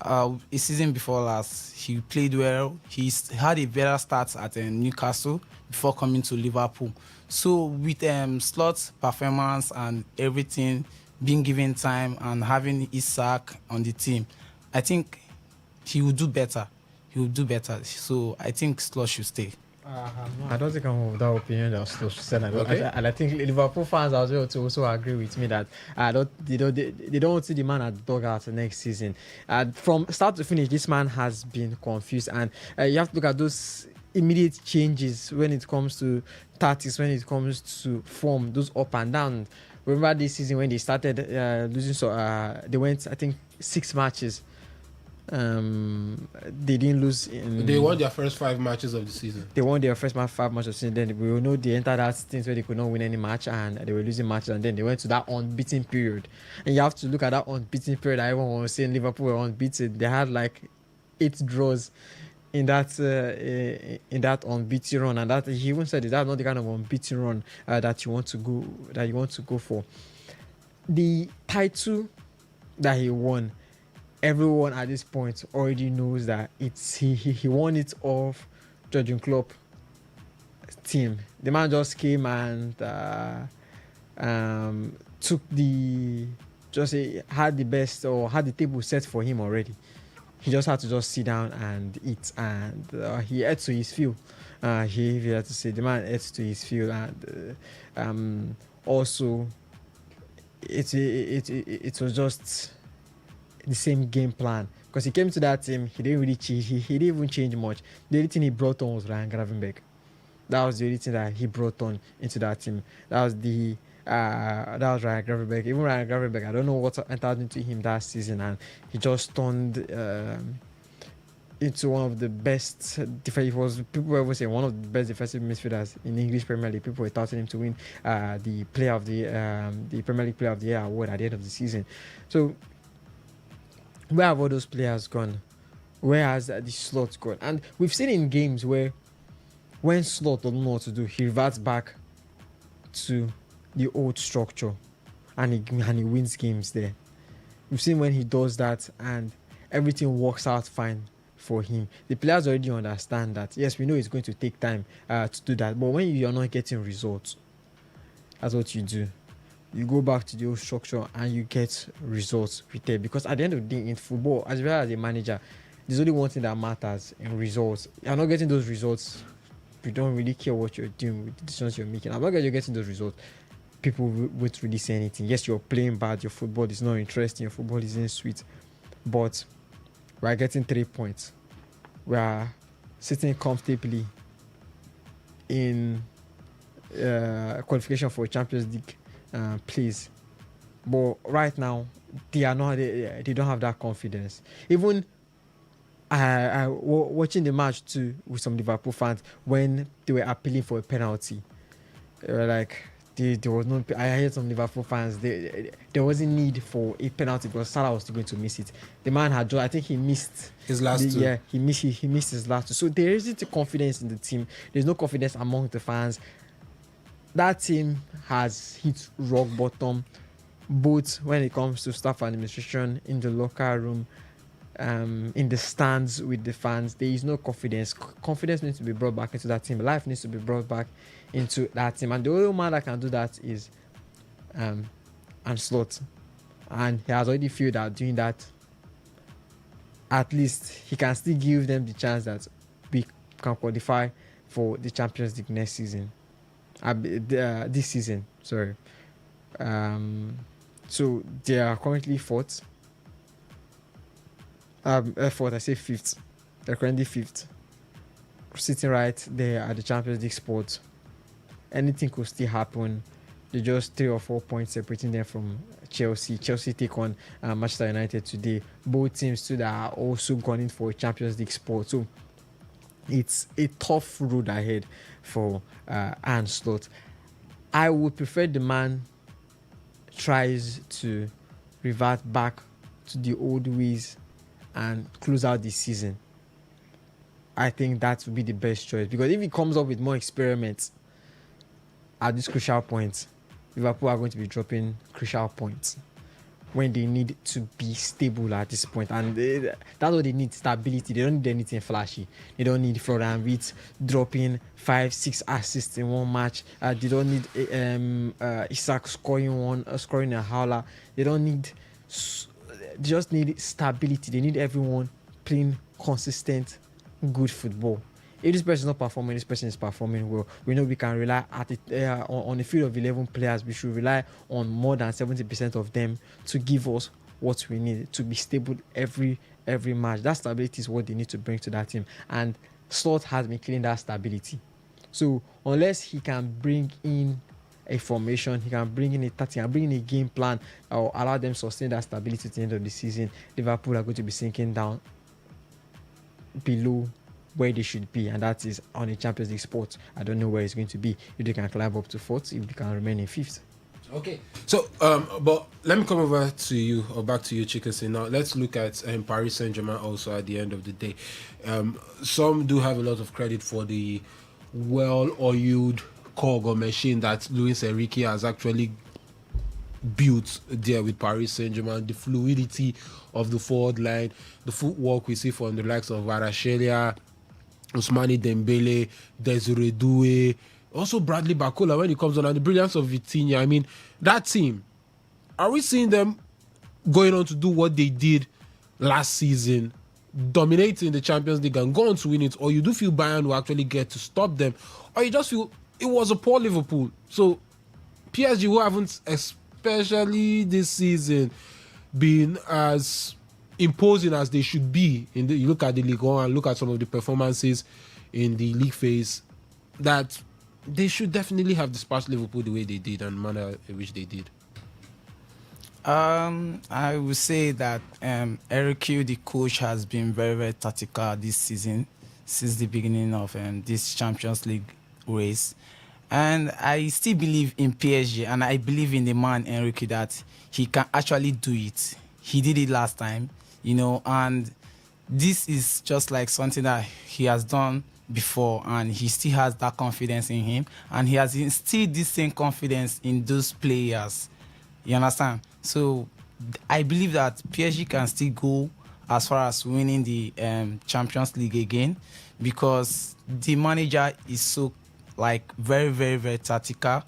A season before last, he played well. He had a better start at Newcastle before coming to Liverpool. So with Slot's performance and everything, being given time and having Isak on the team, I think he will do better. So I think Slot should stay.
I don't think I'm of that opinion that Slot should stay.
Okay.
And I think Liverpool fans as well to also agree with me that they don't see the man at the dugout next season. From start to finish, this man has been confused, and you have to look at those immediate changes when it comes to tactics, when it comes to form, those up and down. Remember this season when they started losing, so they went, I think, 6 matches. They didn't lose.
They won their first 5 matches of the season.
They won their first 5 matches of the season. Then we all know they entered that stint where they could not win any match and they were losing matches. And then they went to that unbeaten period. And you have to look at that unbeaten period. Everyone was saying Liverpool were unbeaten. They had 8 draws in that unbeaten run, and that he even said that's not the kind of unbeaten run that you want to go for. The title that he won, everyone at this point already knows that he won it off Jurgen Klopp team. The man just came and had the best, or had the table set for him already. He just had to just sit down and eat, and he ate to his fill. He had to say the man ate to his fill, and also it was just the same game plan, because he came to that team. He didn't really change. He didn't even change much. The only thing he brought on was Ryan Gravenberch. That was the only thing that he brought on into that team. That was Ryan Gravenberch. Even Ryan Gravenberch, I don't know what entered into him that season, and he just turned into one of the best defensive. People were always saying one of the best defensive midfielders in the English Premier League. People were touting him to win the Premier League Player of the Year award at the end of the season. So where have all those players gone? Where has the Slot gone? And we've seen in games where when Slot doesn't know what to do, he reverts back to the old structure and he wins games there. We've seen when he does that and everything works out fine for him. The players already understand that. Yes, we know it's going to take time to do that, but when you're not getting results, that's what you do. You go back to the old structure and you get results with it. Because at the end of the day, in football, as well as a manager, there's only one thing that matters in results. You're not getting those results, you don't really care what you're doing with the decisions you're making. As long as you're getting those results, people won't really say anything. Yes, you're playing bad, your football is not interesting, your football isn't sweet, but we're getting 3 points. We're sitting comfortably in qualification for Champions League place. But right now, they are not. They don't have that confidence. Even watching the match too with some Liverpool fans when they were appealing for a penalty, they were like, there was no. I heard some Liverpool fans. There wasn't need for a penalty because Salah was still going to miss it. The man had just. I think he missed
His last two.
Yeah, he missed his last two. So there isn't confidence in the team. There's no confidence among the fans. That team has hit rock bottom, both when it comes to staff administration, in the locker room, in the stands with the fans. There is no confidence. Confidence needs to be brought back into that team. Life needs to be brought back into that team. And the only man that can do that is Ancelotti. And he has already feel that doing that, at least he can still give them the chance that we can qualify for the Champions League next season. This season, sorry. So they are currently fourth. Fourth, I say fifth. They're currently fifth. Sitting right there at the Champions League spot. Anything could still happen. They're just 3 or 4 points separating them from Chelsea. Chelsea take on Manchester United today. Both teams too that are also gunning for a Champions League spot. So it's a tough road ahead for Ancelotti. I would prefer the man tries to revert back to the old ways and close out this season. I think that would be the best choice, because if he comes up with more experiments at this crucial point, Liverpool are going to be dropping crucial points when they need to be stable at this point. And that's what they need, stability. They don't need anything flashy. They don't need Florian Wirtz dropping 5-6 assists in one match. They don't need Isak scoring a howler. They don't need. They just need stability. They need everyone playing consistent, good football. If this person is not performing, this person is performing well. We know we can rely on a field of 11 players. We should rely on more than 70% of them to give us what we need to be stable every match. That stability is what they need to bring to that team. And Slot has been killing that stability. So unless he can bring in a formation, he can bring in a tactic, and bring in a game plan, or allow them to sustain that stability at the end of the season, Liverpool are going to be sinking down below where they should be, and that is on a Champions League spot. I don't know where it's going to be. If they can climb up to fourth, if they can remain in fifth.
Okay, so but let me come over to you, or back to you, Chikese. Now let's look at Paris Saint-Germain also at the end of the day. Some do have a lot of credit for the well-oiled cog or machine that Luis Enrique has actually built there with Paris Saint-Germain. The fluidity of the forward line, the footwork we see from the likes of Kvaratskhelia, Ousmane Dembele, Desiree Doué, also Bradley Barcola when he comes on, and the brilliance of Vitinha. I mean, that team, are we seeing them going on to do what they did last season, dominating the Champions League and go on to win it? Or you do feel Bayern will actually get to stop them? Or you just feel it was a poor Liverpool? So PSG, who haven't, especially this season, been as imposing as they should be, you look at the Ligue 1 and look at some of the performances in the league phase, that they should definitely have dispatched Liverpool the way they did and the manner in which they did.
I would say that Eric, the coach, has been very, very tactical this season since the beginning of this Champions League race. And I still believe in PSG, and I believe in the man, Enrique, that he can actually do it. He did it last time, and this is just like something that he has done before, and he still has that confidence in him, and he has instilled this same confidence in those players. You understand? So I believe that PSG can still go as far as winning the Champions League again, because the manager is so very, very, very tactical,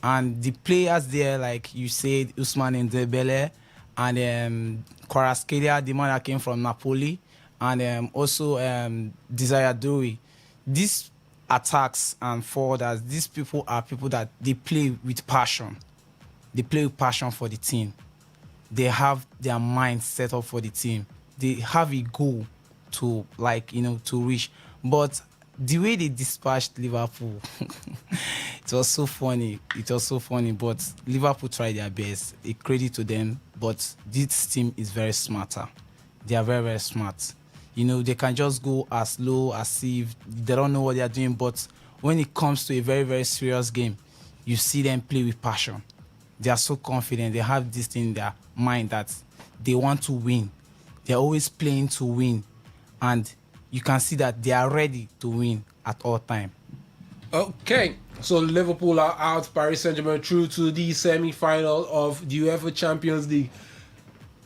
and the players there, like you said, Ousmane Dembele and Kvaratskhelia, the man that came from Napoli, and also Desire Doué. These attacks and forwarders, these people are people that they play with passion. They play with passion for the team. They have their mind set up for the team. They have a goal to to reach. But the way they dispatched Liverpool, it was so funny. But Liverpool tried their best. A credit to them. But this team is very smarter. They are very, very smart. They can just go as low as if they don't know what they are doing. But when it comes to a very, very serious game, you see them play with passion. They are so confident. They have this thing in their mind that they want to win. They're always playing to win. And you can see that they are ready to win at all time.
Okay, so Liverpool are out, Paris Saint-Germain through to the semi-final of the UEFA Champions League.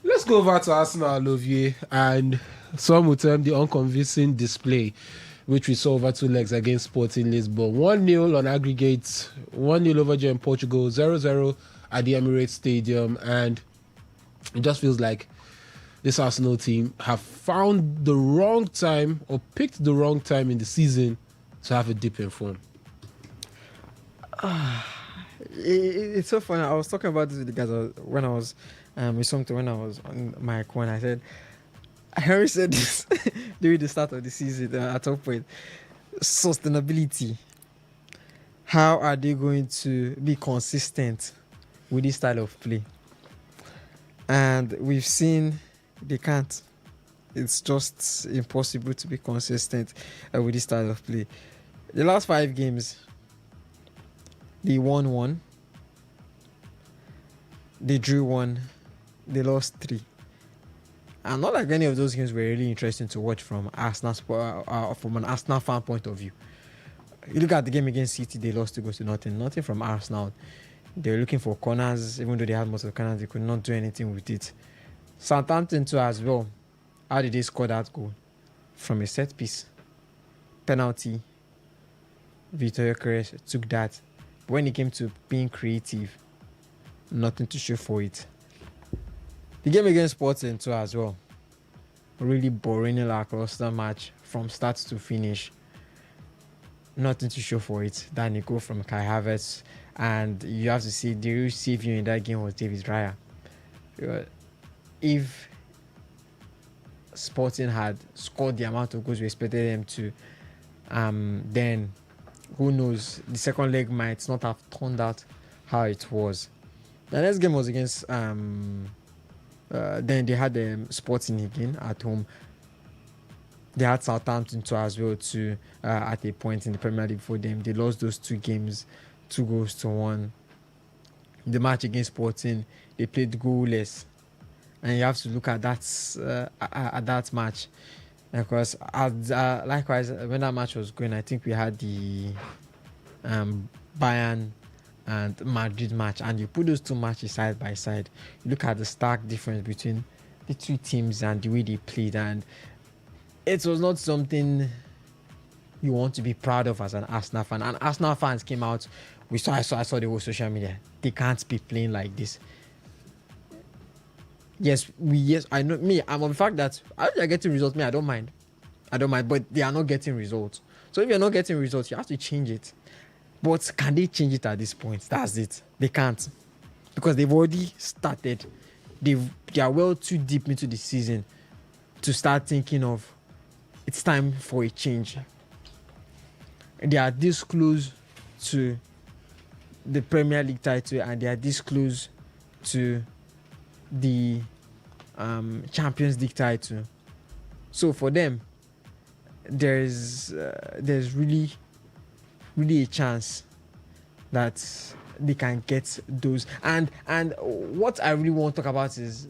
Let's go over to Arsenal, Olivier, and some would term the unconvincing display which we saw over 2 legs against Sporting Lisbon. 1-0 on aggregate, 1-0 over in Portugal, 0-0 at the Emirates Stadium, and it just feels like this Arsenal team have found the wrong time or picked the wrong time in the season to have a dip in form.
It's so funny. I was talking about this with the guys when I was with something when I was on my corner. I said, Harry said this during the start of the season at some point. Sustainability. How are they going to be consistent with this style of play? And we've seen they can't. It's just impossible to be consistent with this style of play. The last 5 games, they won 1, they drew 1, they lost 3. And not like any of those games were really interesting to watch from Arsenal, from an Arsenal fan point of view. You look at the game against City, they lost 2-0. Nothing from Arsenal. They were looking for corners, even though they had most of the corners, they could not do anything with it. Southampton too as well. How did they score that goal? From a set piece. Penalty. Vitor Yokeres took that. But when it came to being creative, nothing to show for it. The game against Sporting too as well. Really boring, lackluster match from start to finish. Nothing to show for it. Then you go from Kai Havertz, and you have to see the real savior in that game was David Raya. If Sporting had scored the amount of goals we expected them to, then who knows, the second leg might not have turned out how it was. The next game was against then they had Sporting again at home. They had Southampton too as well too at a point in the Premier League for them. They lost those 2 games, 2-1. The match against Sporting, they played goalless, and you have to look at that match, because likewise when that match was going, I think we had the Bayern and Madrid match, and you put those 2 matches side by side, you look at the stark difference between the 2 teams and the way they played, and it was not something you want to be proud of as an Arsenal fan. And Arsenal fans came out. I saw the whole social media. They can't be playing like this. Yes, I know. I'm on the fact that if they're getting results, I don't mind, but they are not getting results. So if you're not getting results, you have to change it. But can they change it at this point? That's it. They can't, because they've already started. They are well too deep into the season to start thinking of it's time for a change. They are this close to the Premier League title, and they are this close to the Champions League title. So for them, there's really a chance that they can get those. And what I really want to talk about is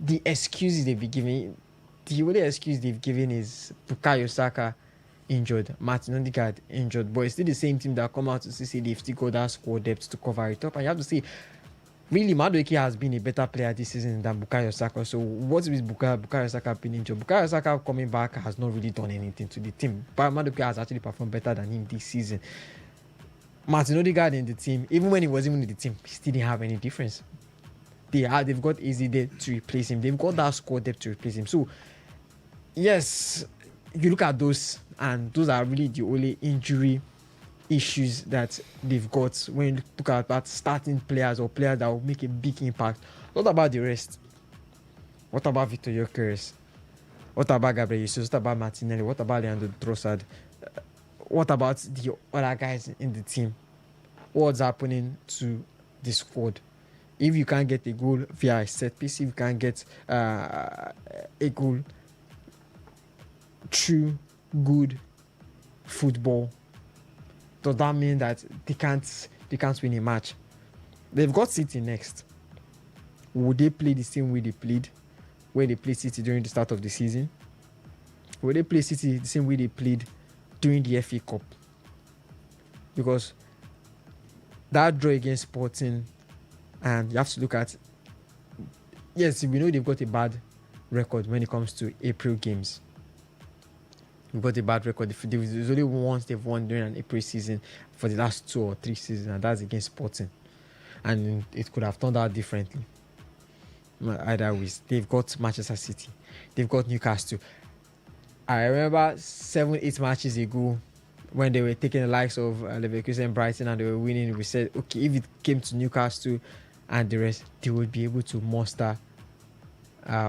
the excuses they've been giving. The only excuse they've given is Bukayo Saka injured, Martin Odegaard injured, but it's still the same team that come out to say they've still got that squad depth to cover it up. And you have to say, really, Madueke has been a better player this season than Bukayo Saka. So what is Bukayo Saka being injured? Bukayo Saka coming back has not really done anything to the team, but Madueke has actually performed better than him this season. Martin Odegaard in the team, even when he was even in the team, he still didn't have any difference. They've got easy depth to replace him. They've got that squad depth to replace him. So yes, you look at those, and those are really the only injury issues that they've got when you look at starting players or players that will make a big impact. What about the rest? What about Vitor Yokeres? What about Gabriel Jesus? What about Martinelli? What about Leandro Trossard? What about the other guys in the team? What's happening to the squad? If you can't get a goal via a set piece, if you can't get a goal through good football, does that mean that they they can't win a match. They've got City next. Would they play the same way they played when they played City during the start of the season? Would they play City the same way they played during the FA Cup? Because that draw against Sporting, and you have to look at, yes, we know they've got a bad record when it comes to April games. We've got a bad record. There's only once they've won during an April season for the last 2 or 3 seasons, and that's against Sporting. And it could have turned out differently. Either way, they've got Manchester City, they've got Newcastle. I remember 7-8 matches ago when they were taking the likes of Leverkusen and Brighton and they were winning. We said, okay, if it came to Newcastle and the rest, they would be able to muster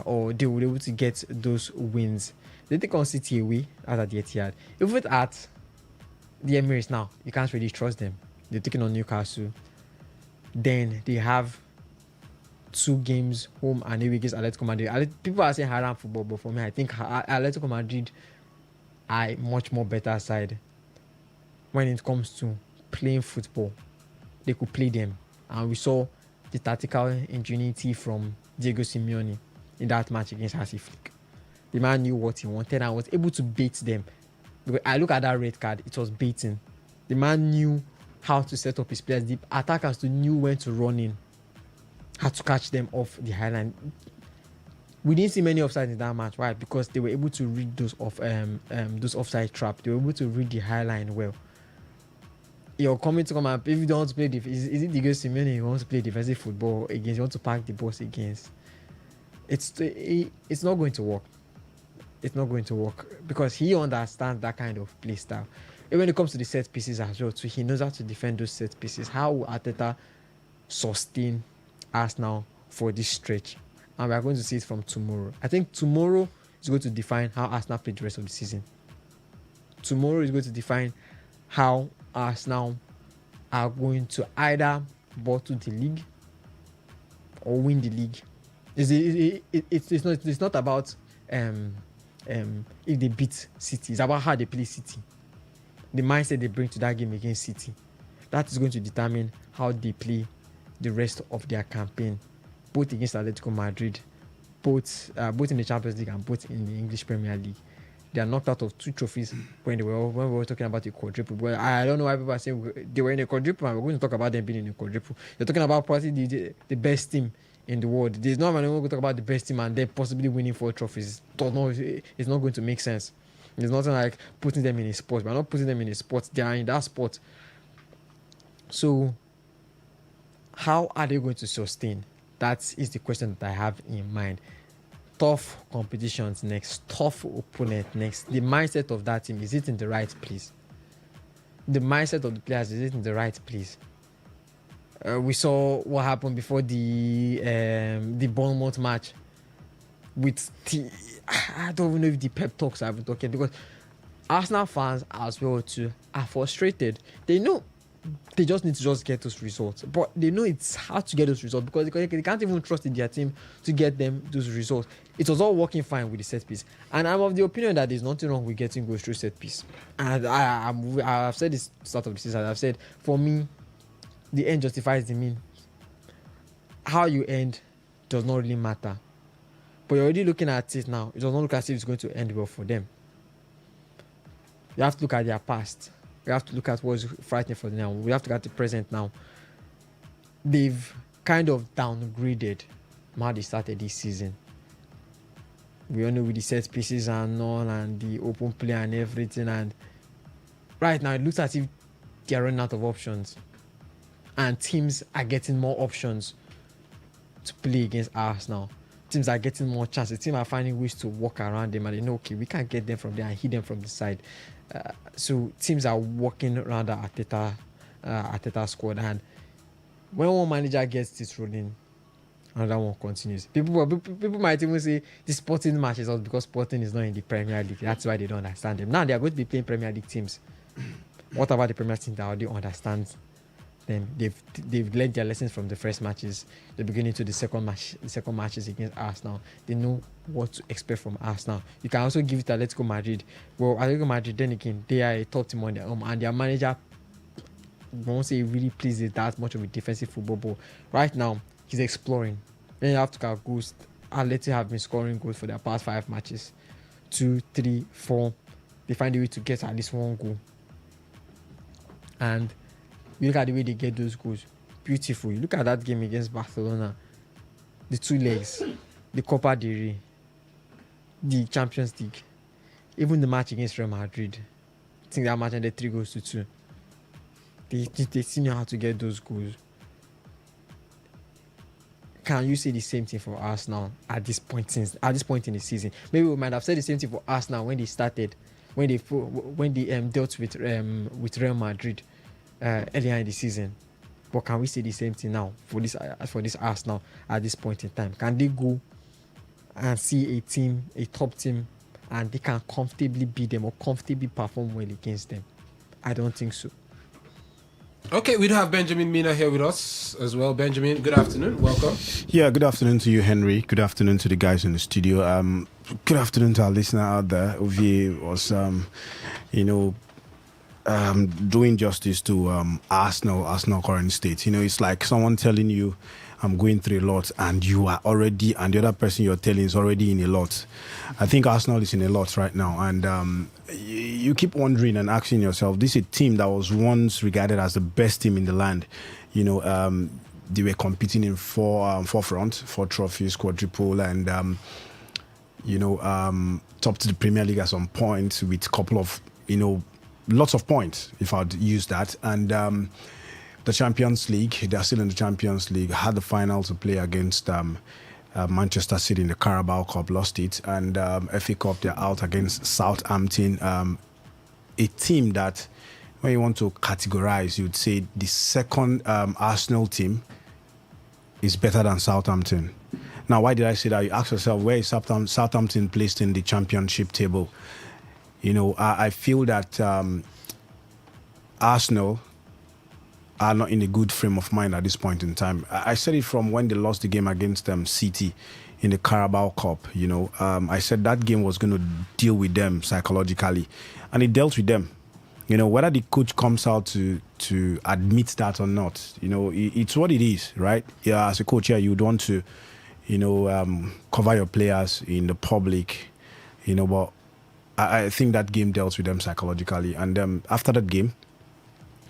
or they would be able to get those wins. They take on City away at the Etihad. If it's at the Emirates now, you can't really trust them. They're taking on Newcastle. Then they have 2 games home and away against Atletico Madrid. People are saying haram football, but for me, I think Atletico Madrid are a much more better side when it comes to playing football. They could play them, and we saw the tactical ingenuity from Diego Simeone in that match against Hansi Flick. The man knew what he wanted and was able to bait them. Because I look at that red card, it was baiting. The man knew how to set up his players. The attackers knew when to run in, how to catch them off the highline. We didn't see many offsides in that match. Why? Because they were able to read those offside trap. They were able to read the highline well. You're coming to come up if you don't want to play is it Diego Simeone you want to play defensive football against? You want to pack the boss against? It's not going to work. It's not going to work because he understands that kind of play style. And when it comes to the set pieces as well, too, he knows how to defend those set pieces. How will Arteta sustain Arsenal for this stretch? And we are going to see it from tomorrow. I think tomorrow is going to define how Arsenal play the rest of the season. Tomorrow is going to define how Arsenal are going to either bottle the league or win the league. It's not about if they beat City. It's about how they play City. The mindset they bring to that game against City. That is going to determine how they play the rest of their campaign, both against Atletico Madrid, both in the Champions League and both in the English Premier League. They are knocked out of 2 trophies when we were talking about a quadruple. Well, I don't know why people are saying they were in a quadruple and we're going to talk about them being in a quadruple. You're talking about possibly the best team in the world. There's no one going to talk about the best team and they're possibly winning 4 trophies. It's not going to make sense. There's nothing like putting them in a sport. We're not putting them in a sport. They are in that sport. So, how are they going to sustain? That is the question that I have in mind. Tough competitions next, tough opponent next. The mindset of that team, is it in the right place? The mindset of the players, is it in the right place? We saw what happened before the Bournemouth match with I don't even know if the pep talks I've been talking, because Arsenal fans as well too are frustrated. They know they just need to just get those results, but they know it's hard to get those results because they can't even trust in their team to get them those results. It was all working fine with the set piece, and I'm of the opinion that there's nothing wrong with getting goals through set piece. And I've said this start of the season. I've said, for me, the end justifies the mean. How you end does not really matter, but you're already looking at it now. It does not look as if it's going to end well for them. You have to look at their past. We have to look at what's frightening for them now. We have to look at the present now. They've kind of downgraded how they started this season. We all know with the set pieces and all, and the open play and everything. And right now, it looks as if they're running out of options. And teams are getting more options to play against Arsenal. Teams are getting more chances. Teams are finding ways to walk around them, and they know, okay, we can't get them from there and hit them from the side. So teams are walking around the Arteta squad, and when one manager gets this rolling, another one continues. People might even say the Sporting match is all because Sporting is not in the Premier League. That's why they don't understand them. Now they are going to be playing Premier League teams. What about the Premier teams that already understand them? They've learned their lessons from the first matches. They're beginning to the second matches against Arsenal. They know what to expect from Arsenal. You can also give it to Atletico Madrid. Well, Atletico Madrid, then again, they are a top team on their own, and their manager won't say he really plays it that much of a defensive football, but right now he's exploring. Then you have to count goals. Atleti have been scoring goals for their past 5 matches, 2, 3, 4. They find a way to get at least 1 goal, and you look at the way they get those goals. Beautiful. You look at that game against Barcelona, the 2 legs, the Copa del Rey, the Champions League, even the match against Real Madrid. I think that match ended 3-2. They still know how to get those goals. Can you say the same thing for Arsenal at this point in the season? Maybe we might have said the same thing for Arsenal when they started, when they dealt with Real Madrid earlier in the season. But can we say the same thing now for this Arsenal at this point in time? Can they go and see a top team, and they can comfortably beat them or comfortably perform well against them? I don't think so.
Okay, we do have Benjamin Mina here with us as well. Benjamin, good afternoon. Welcome.
Yeah, good afternoon to you, Henry. Good afternoon to the guys in the studio. Good afternoon to our listener out there. Ovie was, doing justice to Arsenal current state. It's like someone telling you, I'm going through a lot, and you are already, and the other person you're telling is already in a lot. I think Arsenal is in a lot right now, and you keep wondering and asking yourself, this is a team that was once regarded as the best team in the land. They were competing in four trophies, quadruple, and top to the Premier League at some point with a couple of lots of points, if I'd use that, and the Champions League, they're still in the Champions League, had the final to play against Manchester City in the Carabao Cup, lost it, and FA Cup, they're out against Southampton, a team that, when you want to categorize, you'd say the second Arsenal team is better than Southampton. Now, why did I say that? You ask yourself, where is Southampton placed in the championship table? I feel that Arsenal are not in a good frame of mind at this point in time. I said it from when they lost the game against City in the Carabao Cup. I said that game was going to deal with them psychologically, and it dealt with them. Whether the coach comes out to admit that or not, it's what it is, right? Yeah, as a coach, you would want to, cover your players in the public, but I think that game dealt with them psychologically. And after that game,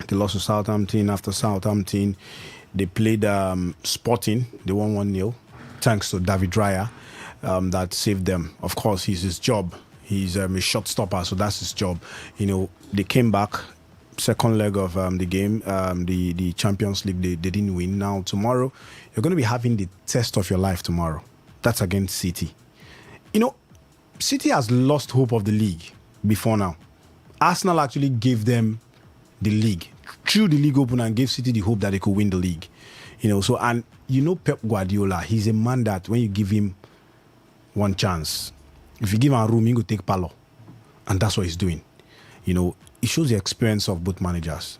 they lost to Southampton. After Southampton, they played Sporting. They won 1-0, thanks to David Raya, that saved them. Of course, he's his job. He's a shot stopper, so that's his job. They came back, second leg of the game, the Champions League, they didn't win. Now, tomorrow, you're going to be having the test of your life tomorrow. That's against City. City has lost hope of the league before now. Arsenal actually gave them the league, threw the league open and gave City the hope that they could win the league. Pep Guardiola, he's a man that when you give him one chance, if you give him a room, he will take palo. And that's what he's doing. It shows the experience of both managers.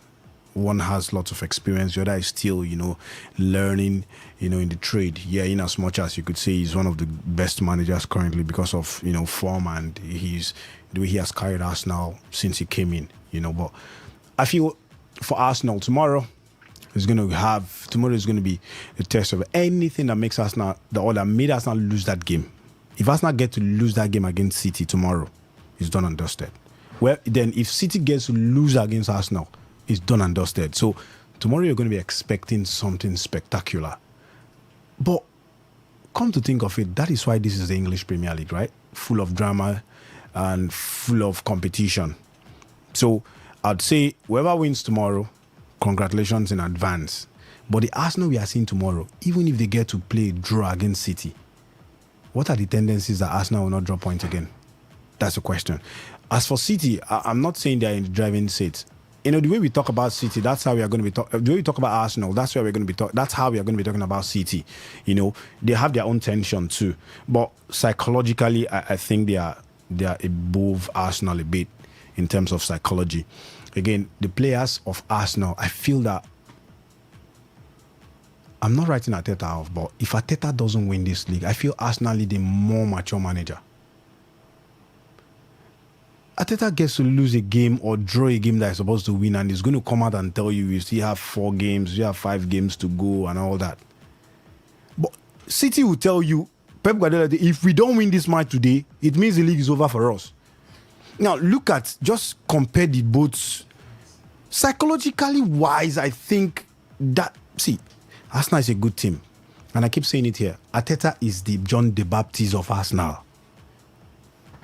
One has lots of experience, the other is still, learning, in the trade. Yeah, in as much as you could say he's one of the best managers currently because of, form and the way he has carried Arsenal since he came in, But I feel for Arsenal, tomorrow is going to be the test of anything that makes Arsenal, that made Arsenal lose that game. If Arsenal get to lose that game against City tomorrow, it's done and dusted. Well, then if City gets to lose against Arsenal, it's done and dusted. So tomorrow you're going to be expecting something spectacular. But come to think of it, that is why this is the English Premier League, right? Full of drama and full of competition. So I'd say whoever wins tomorrow, congratulations in advance. But the Arsenal we are seeing tomorrow, even if they get to play draw against City, what are the tendencies that Arsenal will not drop points again? That's the question. As for City, I'm not saying they're in the driving seat. The way we talk about City, that's how we are going to be talking. The way we talk about Arsenal, that's where we're going to be talking. That's how we are going to be talking about City. They have their own tension too, but psychologically, I think they are above Arsenal a bit in terms of psychology. Again, the players of Arsenal, I feel that I'm not writing Arteta off, but if Arteta doesn't win this league, I feel Arsenal need a more mature manager. Ateta gets to lose a game or draw a game that is supposed to win, and he's going to come out and tell you still have 4 games, you have 5 games to go, and all that. But City will tell you, Pep Guardiola, if we don't win this match today, it means the league is over for us. Now, just compare the both. Psychologically wise, I think that, Arsenal is a good team. And I keep saying it here. Arteta is the John the Baptist of Arsenal.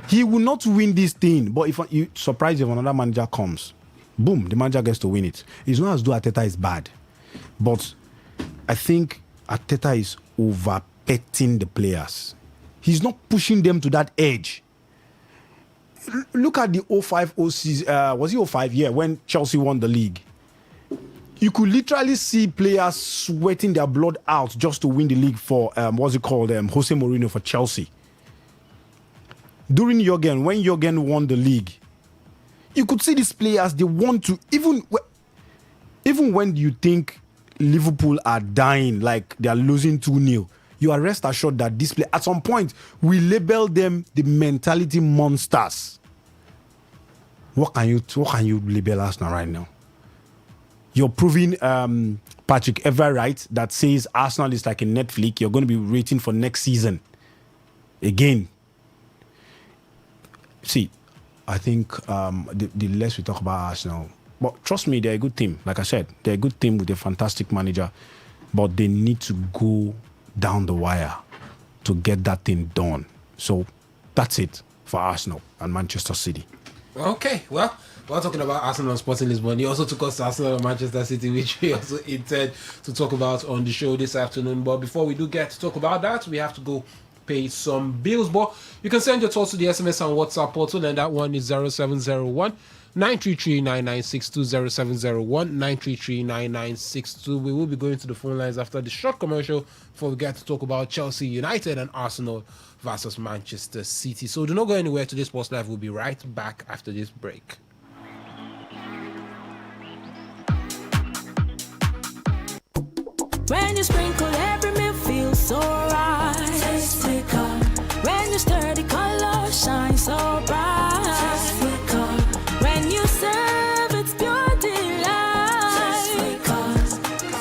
He will not win this thing, but if you surprise if another manager comes, boom, the manager gets to win it. It's not as though Arteta is bad, but I think Arteta is over-petting the players. He's not pushing them to that edge. Look at the 05-06, was it 05? Yeah, when Chelsea won the league. You could literally see players sweating their blood out just to win the league for, Jose Mourinho for Chelsea. During when Jurgen won the league, you could see these players, they want to, even when you think Liverpool are dying, like they are losing 2-0, you are rest assured that this play, at some point, we label them the mentality monsters. What can you label Arsenal right now? You're proving Patrick Everett that says Arsenal is like a Netflix. You're going to be rating for next season. Again. I think the less we talk about Arsenal, but trust me, they're a good team. Like I said, they're a good team with a fantastic manager, but they need to go down the wire to get that thing done. So that's it for Arsenal and Manchester City.
Okay, well, we're talking about Arsenal and Sporting Lisbon. He also took us to Arsenal and Manchester City, which we also intend to talk about on the show this afternoon. But before we do get to talk about that, we have to go pay some bills. But you can send your thoughts to the SMS and WhatsApp portal, and that one is 0701 933 9962 0701 933 9962. We will be going to the phone lines after the short commercial before we get to talk about Chelsea United and Arsenal versus Manchester City. So do not go anywhere. Today's Sports Live will be right back after this break.
When you sprinkle, every meal feels so right. Taste flicker. When you stir, the color shines so bright. Taste flicker. When you serve, it's pure delight. Taste flicker.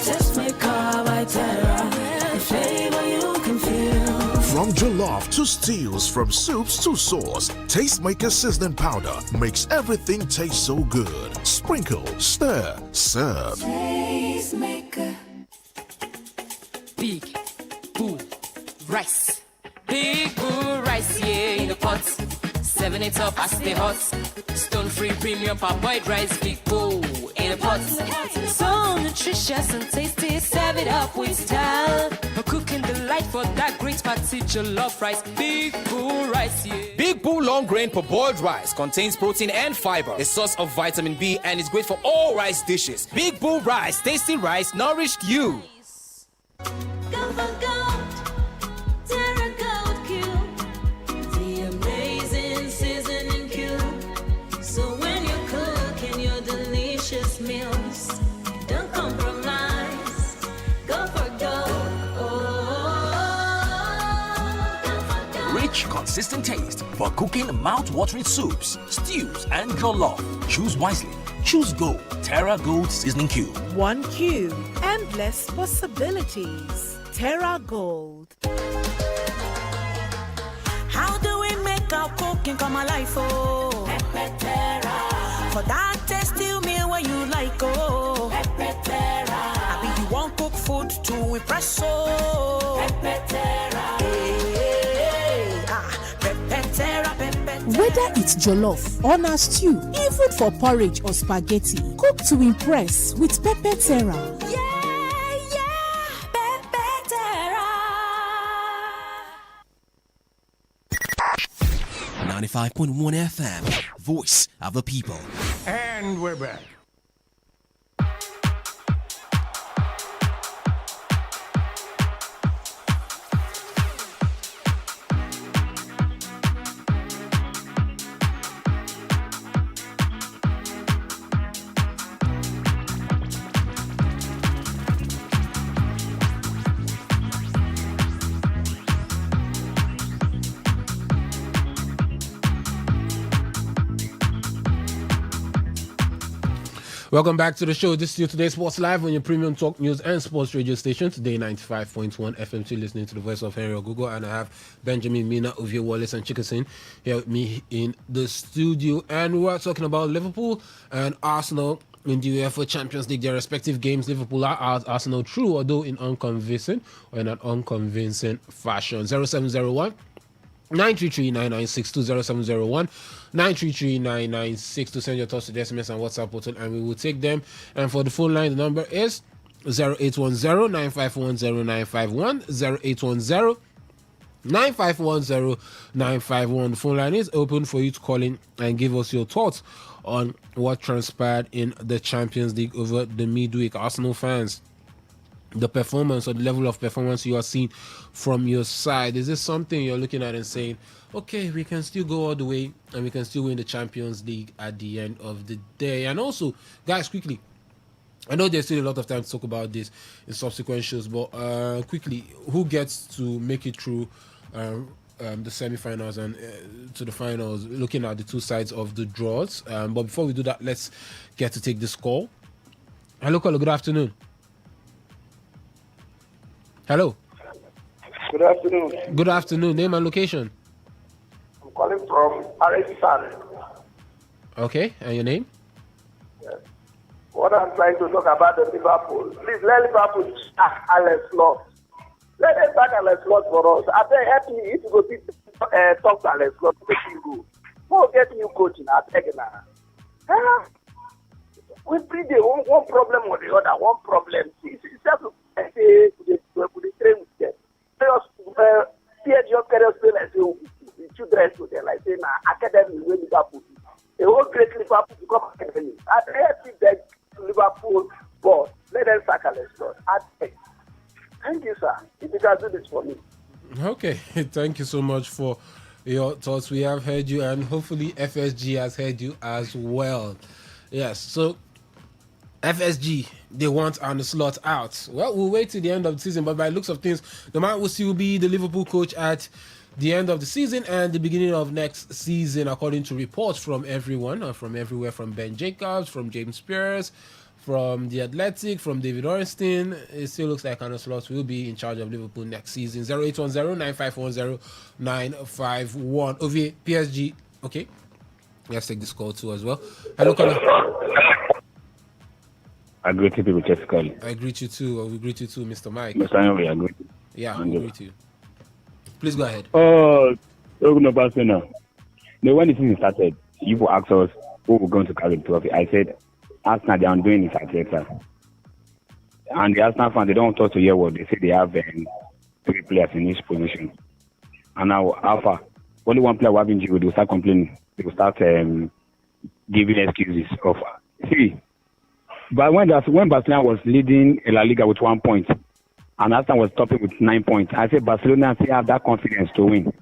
Taste flicker by Terra. The flavor you can feel.
From jollof to stews, from soups to sauce, Tastemaker seasoning powder makes everything taste so good. Sprinkle, stir, serve.
Tastemaker.
Big Boo Rice. Big Boo Rice, yeah, in the pot. 7 it up, I stay hot. Stone free premium parboiled rice. Big Boo in the pot. So nutritious and tasty. Serve it up with style. A cooking delight for that great party jollof rice. Big Boo Rice, yeah.
Big Boo long grain parboiled rice contains protein and fiber, a source of vitamin B, and is great for all rice dishes. Big Boo Rice, tasty rice nourished you.
Go for gold, Terra Gold Cube, the amazing seasoning cube. So when you're cooking your delicious meals, don't compromise. Go for gold. Go for gold.
Rich, consistent taste for cooking mouth-watering soups, stews, and jollof. Choose wisely. Choose Gold. Terra Gold Seasoning Cube.
1 cube. Endless possibilities. Terra Gold.
How do we make our cooking come alive? Oh, Pepe Terra. For that tasty meal where you like, oh, Pepe Terra. I mean, you won't cook food to impress, oh, Pepe Terra. Hey, Pepe Terra, Pepe Terra.
Whether it's jollof or na stew, even for porridge or spaghetti, cook to impress with Pepe Terra.
Yeah, Pepe Terra.
95.1 FM, voice of the people.
And we're back.
Welcome back to the show. This is your Today Sports Live on your premium talk news and sports radio station. Today 95.1 FM. Still listening to the voice of Henry Ogogo, and I have Benjamin Mina, Ovie Wallace, and Chickasin here with me in the studio. And we're talking about Liverpool and Arsenal in the UEFA Champions League, their respective games. Liverpool are out, Arsenal true, although in unconvincing fashion. 0701 933-9962 0701 933-9962. Send your thoughts to the SMS and WhatsApp portal and we will take them. And for the phone line, the number is 0810-9510-951 0810-9510-951. The phone line is open for you to call in and give us your thoughts on what transpired in the Champions League over the midweek. Arsenal fans, the performance or the level of performance you are seeing from your side, is this something you're looking at and saying, okay, we can still go all the way and we can still win the Champions League at the end of the day? And also, guys, quickly, I know there's still a lot of time to talk about this in subsequent shows, but quickly, who gets to make it through the semi-finals and to the finals, looking at the two sides of the draws? But before we do that, let's get to take this call. Hello, caller, good afternoon. Hello.
Good afternoon.
Good afternoon. Name and location.
I'm calling from Arestan.
Okay, and your name?
Yes. What I'm trying to talk about the Liverpool. Please let Liverpool sack Alex Lott. Let them sack Alex Lott for us. I beg, help me if you go talk to Alex Lott to make you go. Go get new coaching. I beg now. We bring the one problem or the other. One problem. It's just say we train with them. Just carry us play like say we children to them, like say na academy wey Liverpool. A whole great Liverpool become academy. I help beg Liverpool, but let them sack Alex Lott. Thank you, sir. If you can do this for me.
Okay, thank you so much for your thoughts. We have heard you, and hopefully FSG has heard you as well. Yes, so FSG, they want Arne Slot out. Well, we'll wait till the end of the season, but by the looks of things, the man will still be the Liverpool coach at the end of the season and the beginning of next season, according to reports from everyone, from everywhere, from Ben Jacobs, from James Spears, from The Athletic, from David Ornstein. It still looks like Arne Slot will be in charge of Liverpool next season. 0810-9510-951. Ovie, PSG. Okay, let's take this call too as well. Hello, caller.
I greet you with Jessica.
I greet you too. We greet you too, Mr. Mike.
Mr. Henry, I greet you.
Yeah, we greet you. Please go ahead.
No, when the season started, you asked us who we're going to carry the trophy. I said, Arsenal, they are doing it at Texas. And the Arsenal fans, they don't want us to hear what they say. They have 3 players in each position. And now, Alpha, only one player will have injury, they will start complaining. They will start giving excuses of 3. But when Barcelona was leading La Liga with 1 point, and Arsenal was topping with 9 points, I said Barcelona still have that confidence to win.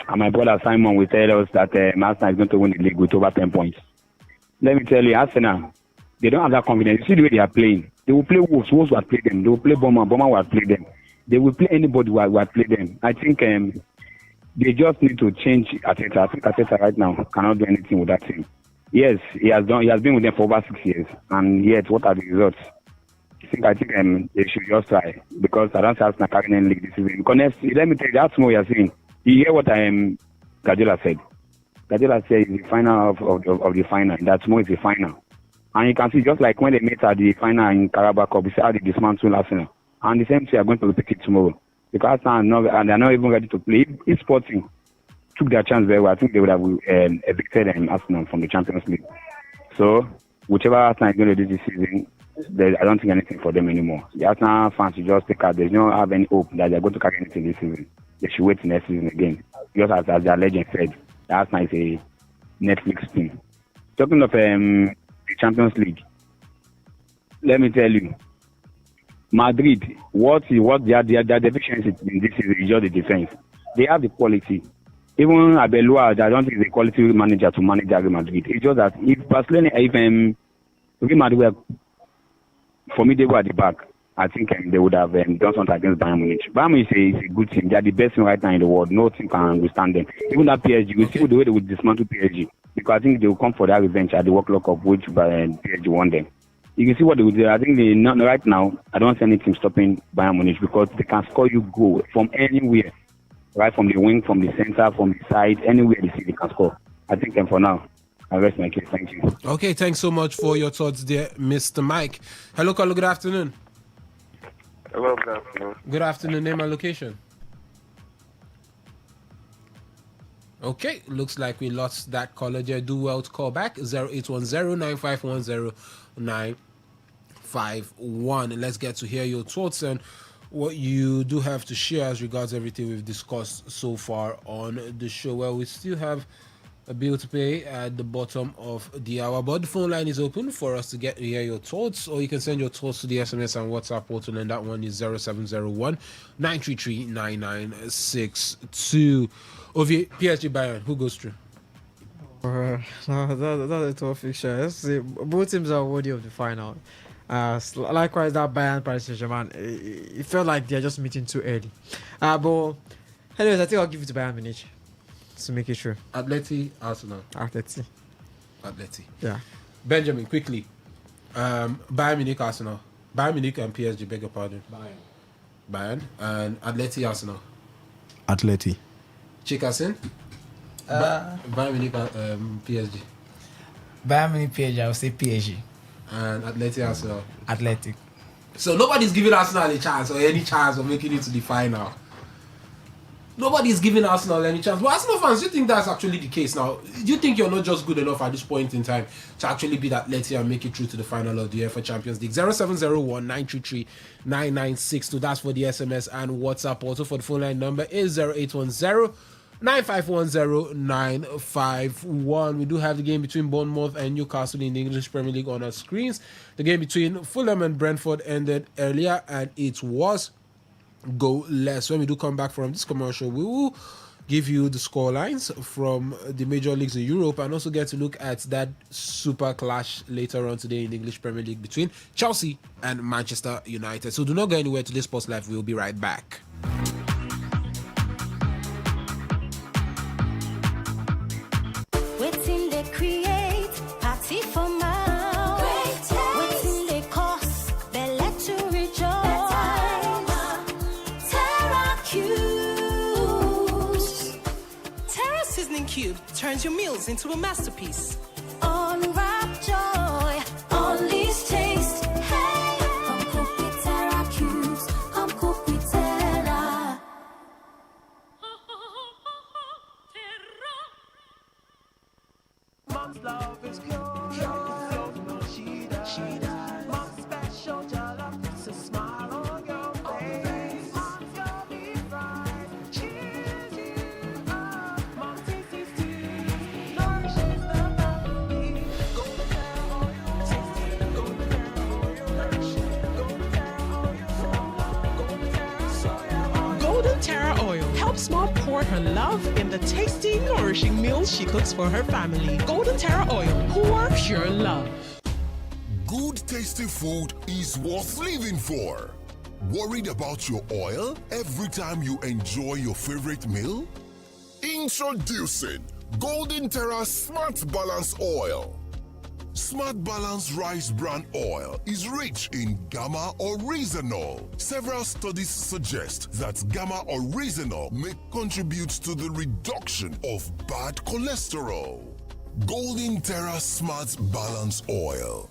And my brother Simon will tell us that Arsenal is going to win the league with over 10 points. Let me tell you, Arsenal, they don't have that confidence. You see the way they are playing. They will play Wolves will have played them. They will play Bournemouth will have played them. They will play anybody who have played them. I think they just need to change Arteta. I think Arteta right now cannot do anything with that team. Yes, he has been with them for over 6 years, and yet what are the results? I think they should just try, because I don't see Arsenal carrying any league this season. Because let me tell you, that's what you are saying. You hear what Guardiola said. Guardiola said it's the final of the final. That's more is the final, and you can see just like when they met at the final in Carabao Cup, we said how they dismantled Arsenal, and the same thing are going to repeat it tomorrow, because Arsenal they're not even ready to play. If Sporting took their chance very well, I think they would have evicted Arsenal from the Champions League. So, whichever Arsenal is going to do this season, I don't think anything for them anymore. The Arsenal fans should just take out. They don't have any hope that they're going to carry anything this season. They should wait next season again. Because as their legend said, Arsenal is a Netflix team. Talking of the Champions League, let me tell you, Madrid, what their deficiency in this season is just the defense. They have the quality. Even Abelua, I don't think is a quality manager to manage Real Madrid. It's just that if Barcelona, Real Madrid were, for me, they were at the back, I think they would have done something against Bayern Munich. Bayern Munich is a good team. They are the best team right now in the world. No team can withstand them. Even that PSG, we see the way they would dismantle PSG. because I think they will come for that revenge at the World Cup, which PSG won them. You can see what they will do. I think right now, I don't see any team stopping Bayern Munich because they can score you goal from anywhere, right from the wing, from the center, from the side, anywhere they see they can score. I think for now, I rest my case. Thank you.
Okay, thanks so much for your thoughts there, Mr. Mike. Hello, caller. Good afternoon.
Hello, good afternoon.
Good afternoon. Name and location. Okay, looks like we lost that caller there. Do well to call back 0810-9510-951. Let's get to hear your thoughts and what you do have to share as regards everything we've discussed so far on the show. Well, we still have a bill to pay at the bottom of the hour, but the phone line is open for us to get to hear your thoughts, or you can send your thoughts to the SMS and WhatsApp portal, and that one is 0701-933-9962. Ovie, PSG Bayern, who goes through?
That's a tough fixture. Let's see. Both teams are worthy of the final. Likewise, that Bayern Paris Saint-Germain, it felt like they're just meeting too early. But anyways, I think I'll give it to Bayern Munich to make it true.
Atleti, Arsenal.
Atleti. Yeah.
Benjamin, quickly. Bayern Munich, Arsenal. Bayern Munich and PSG, beg your pardon. Bayern. And Atleti, Arsenal.
Atleti.
Chikasin? Bayern Munich, PSG.
Bayern Munich, PSG, I would say PSG.
And Atleti, Arsenal.
Athletic.
So nobody's giving Arsenal a chance or any chance of making it to the final. Nobody's giving Arsenal any chance. But Arsenal fans, do you think that's actually the case now? Do you think you're not just good enough at this point in time to actually beat Atleti and make it through to the final of the UEFA Champions League? 0701-933-9962. That's for the SMS and WhatsApp. Also for the phone line number is 0810-9510-951. We do have the game between Bournemouth and Newcastle in the English Premier League on our screens. The game between Fulham and Brentford ended earlier, and it was goalless. When we do come back from this commercial, we will give you the score lines from the major leagues in Europe and also get to look at that super clash later on today in the English Premier League between Chelsea and Manchester United. So do not go anywhere to this Sports Live. We'll be right back.
Waiting they create party for my waiting they cause they let you rejoice. Terra Cubes.
Terra Seasoning Cube turns your meals into a masterpiece.
Unwrap joy, unleash taste. Hey, come cook with Terra Cubes. Come cook with Terra.
Mom's love is pure. She does. Mom's special jollof. It's a smile on your face. Mom's gonna be right. Cheers you up. Mom's tasty stew. Nourishes the family. Golden Terra oil. Tasty. Golden Terra oil. Nourishing. Golden Terra oil. Golden Terra soya oil.
Golden Terra Oil helps Mom pour her love in the tasty, nourishing meals she cooks for her family. Golden Terra Oil, pour pure love.
Good tasty food is worth living for. Worried about your oil every time you enjoy your favorite meal? Introducing Golden Terra Smart Balance Oil. Smart Balance Rice Bran Oil is rich in gamma oryzanol. Several studies suggest that gamma oryzanol may contribute to the reduction of bad cholesterol. Golden Terra Smart Balance Oil.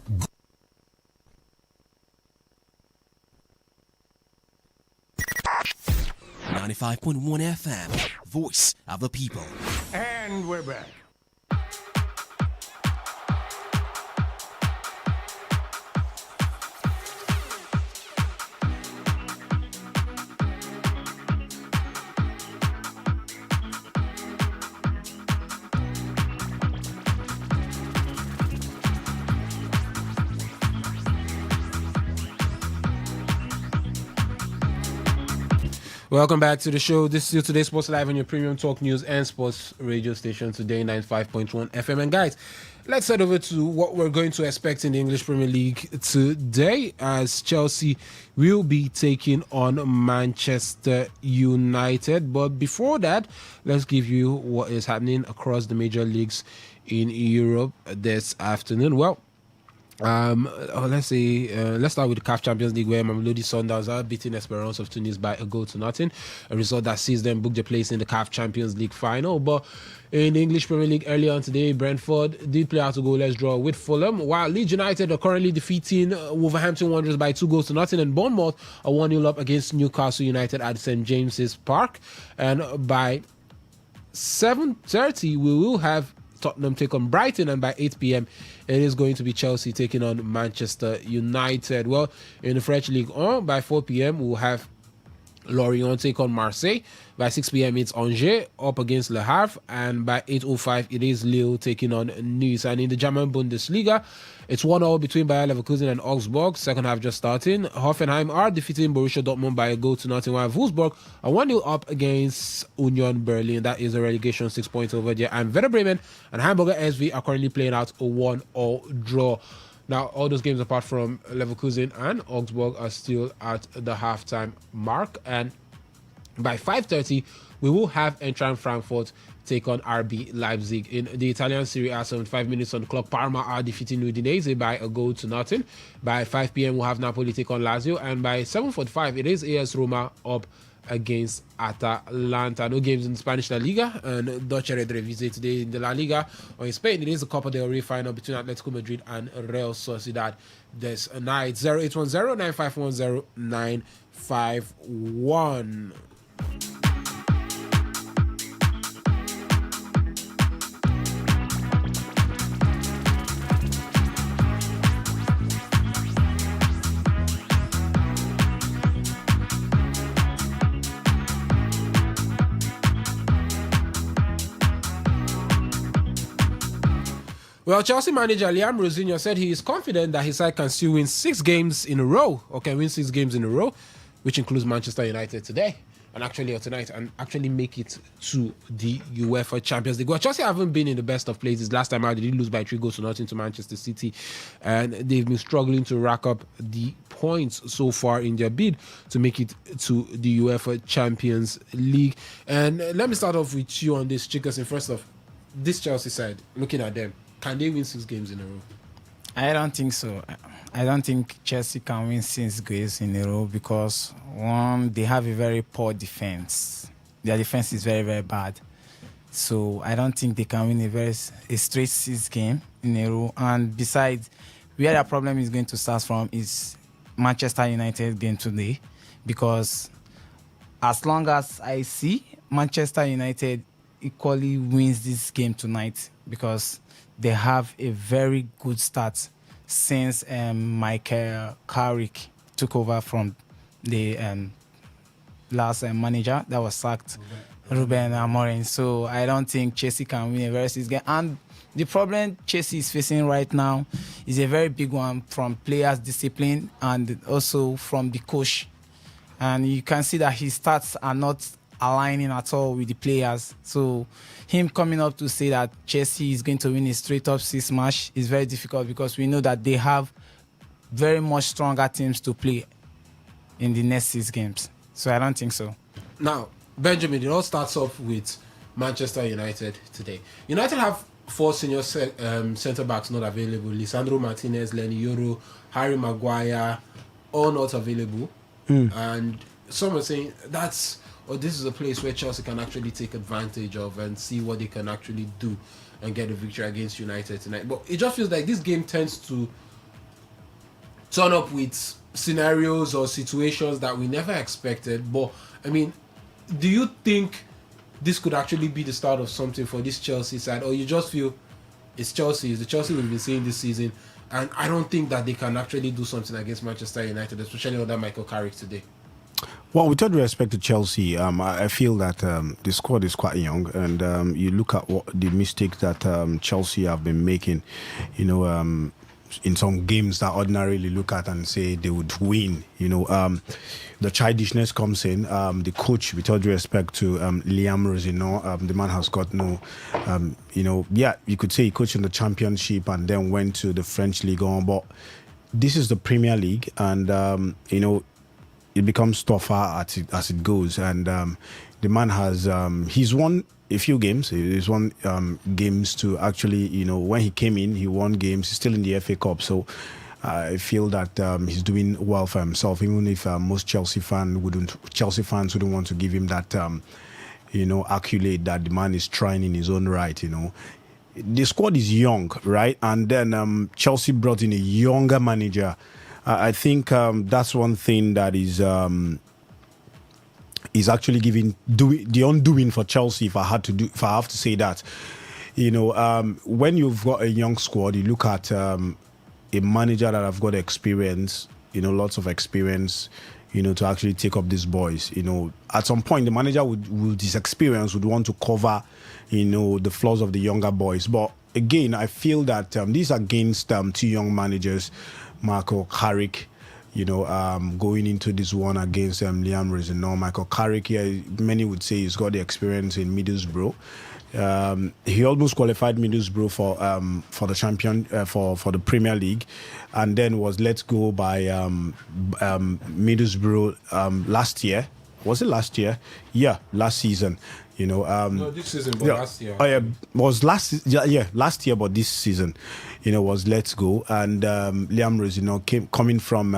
95.1 FM, voice of the people.
And we're back.
Welcome back to the show. This is Today Sports Live on your premium talk news and sports radio station, Today 95.1 FM. And guys, let's head over to what we're going to expect in the English Premier League today, as Chelsea will be taking on Manchester United. But before that, let's give you what is happening across the major leagues in Europe this afternoon. Well, let's start with the CAF Champions League, where Mamelodi Sundowns are beating Esperance of Tunis by a goal to nothing, a result that sees them book their place in the CAF Champions League final. But in the English Premier League earlier on today, Brentford did play out a goalless draw with Fulham, while Leeds United are currently defeating Wolverhampton Wanderers by 2 goals to nothing, and Bournemouth are 1-0 up against Newcastle United at St James's Park. And by 7:30 we will have Tottenham take on Brighton, and by 8 p.m. it is going to be Chelsea taking on Manchester United. Well, in the French League 1, by 4 p.m. we'll have Lorient take on Marseille. By 6 p.m. it's Angers up against Le Havre, and by 8:05 it is Lille taking on Nice. And in the German Bundesliga, it's 1-0 between Bayer Leverkusen and Augsburg. Second half just starting. Hoffenheim are defeating Borussia Dortmund by a goal to nothing, while Wolfsburg are 1-0 up against Union Berlin. That is a relegation 6 points over there. And Werder Bremen and Hamburger SV are currently playing out a 1-1 draw. Now, all those games apart from Leverkusen and Augsburg are still at the halftime mark. And by 5:30, we will have Eintracht Frankfurt take on RB Leipzig. In the Italian Serie A, 75 minutes on the clock, Parma are defeating Udinese by a goal to nothing. By 5 p.m., we'll have Napoli take on Lazio. And by 7:45, it is AS Roma up against Atalanta. No games in Spanish La Liga and Dutch Eredivisie today. In the La Liga, or in Spain, it is the Copa del Rey final between Atletico Madrid and Real Sociedad this night. 0810-951-0951. Well, Chelsea manager Liam Rosinha said he is confident that his side can still win 6 games in a row, or can win 6 games in a row, which includes Manchester United today, and actually or tonight, and actually make it to the UEFA Champions League. Well, Chelsea haven't been in the best of places. Last time out, they did lose by 3 goals to nothing to Manchester City, and they've been struggling to rack up the points so far in their bid to make it to the UEFA Champions League. And let me start off with you on this, Chickerson. First off, this Chelsea side, looking at them, can they win 6 games in a row?
I don't think so. I don't think Chelsea can win 6 games in a row because, one, they have a very poor defense. Their defense is very, very bad. So I don't think they can win a straight 6 game in a row. And besides, where the problem is going to start from is Manchester United game today, because as long as I see, Manchester United equally wins this game tonight, because they have a very good start since Michael Carrick took over from the last manager that was sacked, Ruben Amorim. So I don't think Chelsea can win a very 6 game. And the problem Chelsea is facing right now is a very big one from players' discipline and also from the coach. And you can see that his stats are not aligning at all with the players. So him coming up to say that Chelsea is going to win a straight up 6 match is very difficult, because we know that they have very much stronger teams to play in the next 6 games. So I don't think so.
Now, Benjamin, it all starts off with Manchester United today. United have 4 senior centre backs not available. Lisandro Martinez, Lenny Yoro, Harry Maguire, all not available. And some are saying this is a place where Chelsea can actually take advantage of and see what they can actually do and get a victory against United tonight. But it just feels like this game tends to turn up with scenarios or situations that we never expected. But, I mean, do you think this could actually be the start of something for this Chelsea side? Or you just feel it's Chelsea, it's the Chelsea we've been seeing this season, and I don't think that they can actually do something against Manchester United, especially under Michael Carrick today?
Well, with all due respect to Chelsea, I feel that the squad is quite young, and you look at what the mistakes that Chelsea have been making. in some games that ordinarily look at and say they would win. The childishness comes in. The coach, with all due respect to Liam Rosino, the man has got no, you could say he coached in the Championship and then went to the French League on, but this is the Premier League, and it becomes tougher as it goes. And the man has he's won a few games. He's won games to actually, when he came in, he won games. He's still in the FA Cup, so I feel that he's doing well for himself. Even if most Chelsea fans wouldn't want to give him that, accolade that the man is trying in his own right. The squad is young, right? And then Chelsea brought in a younger manager. I think that's one thing that is actually the undoing for Chelsea. If I have to say that, when you've got a young squad, you look at a manager that have got experience, lots of experience, to actually take up these boys. At some point, the manager with his experience would want to cover, the flaws of the younger boys. But again, I feel that these are against two young managers, Michael Carrick, going into this one against Liam Rosino. Michael Carrick here, many would say he's got the experience in Middlesbrough. He almost qualified Middlesbrough for the for the Premier League, and then was let go by Middlesbrough last year. Was it last year? Yeah, last season.
No, this season, but last year.
Oh yeah, was last year, but this season, was let go. And Liam Rosino coming from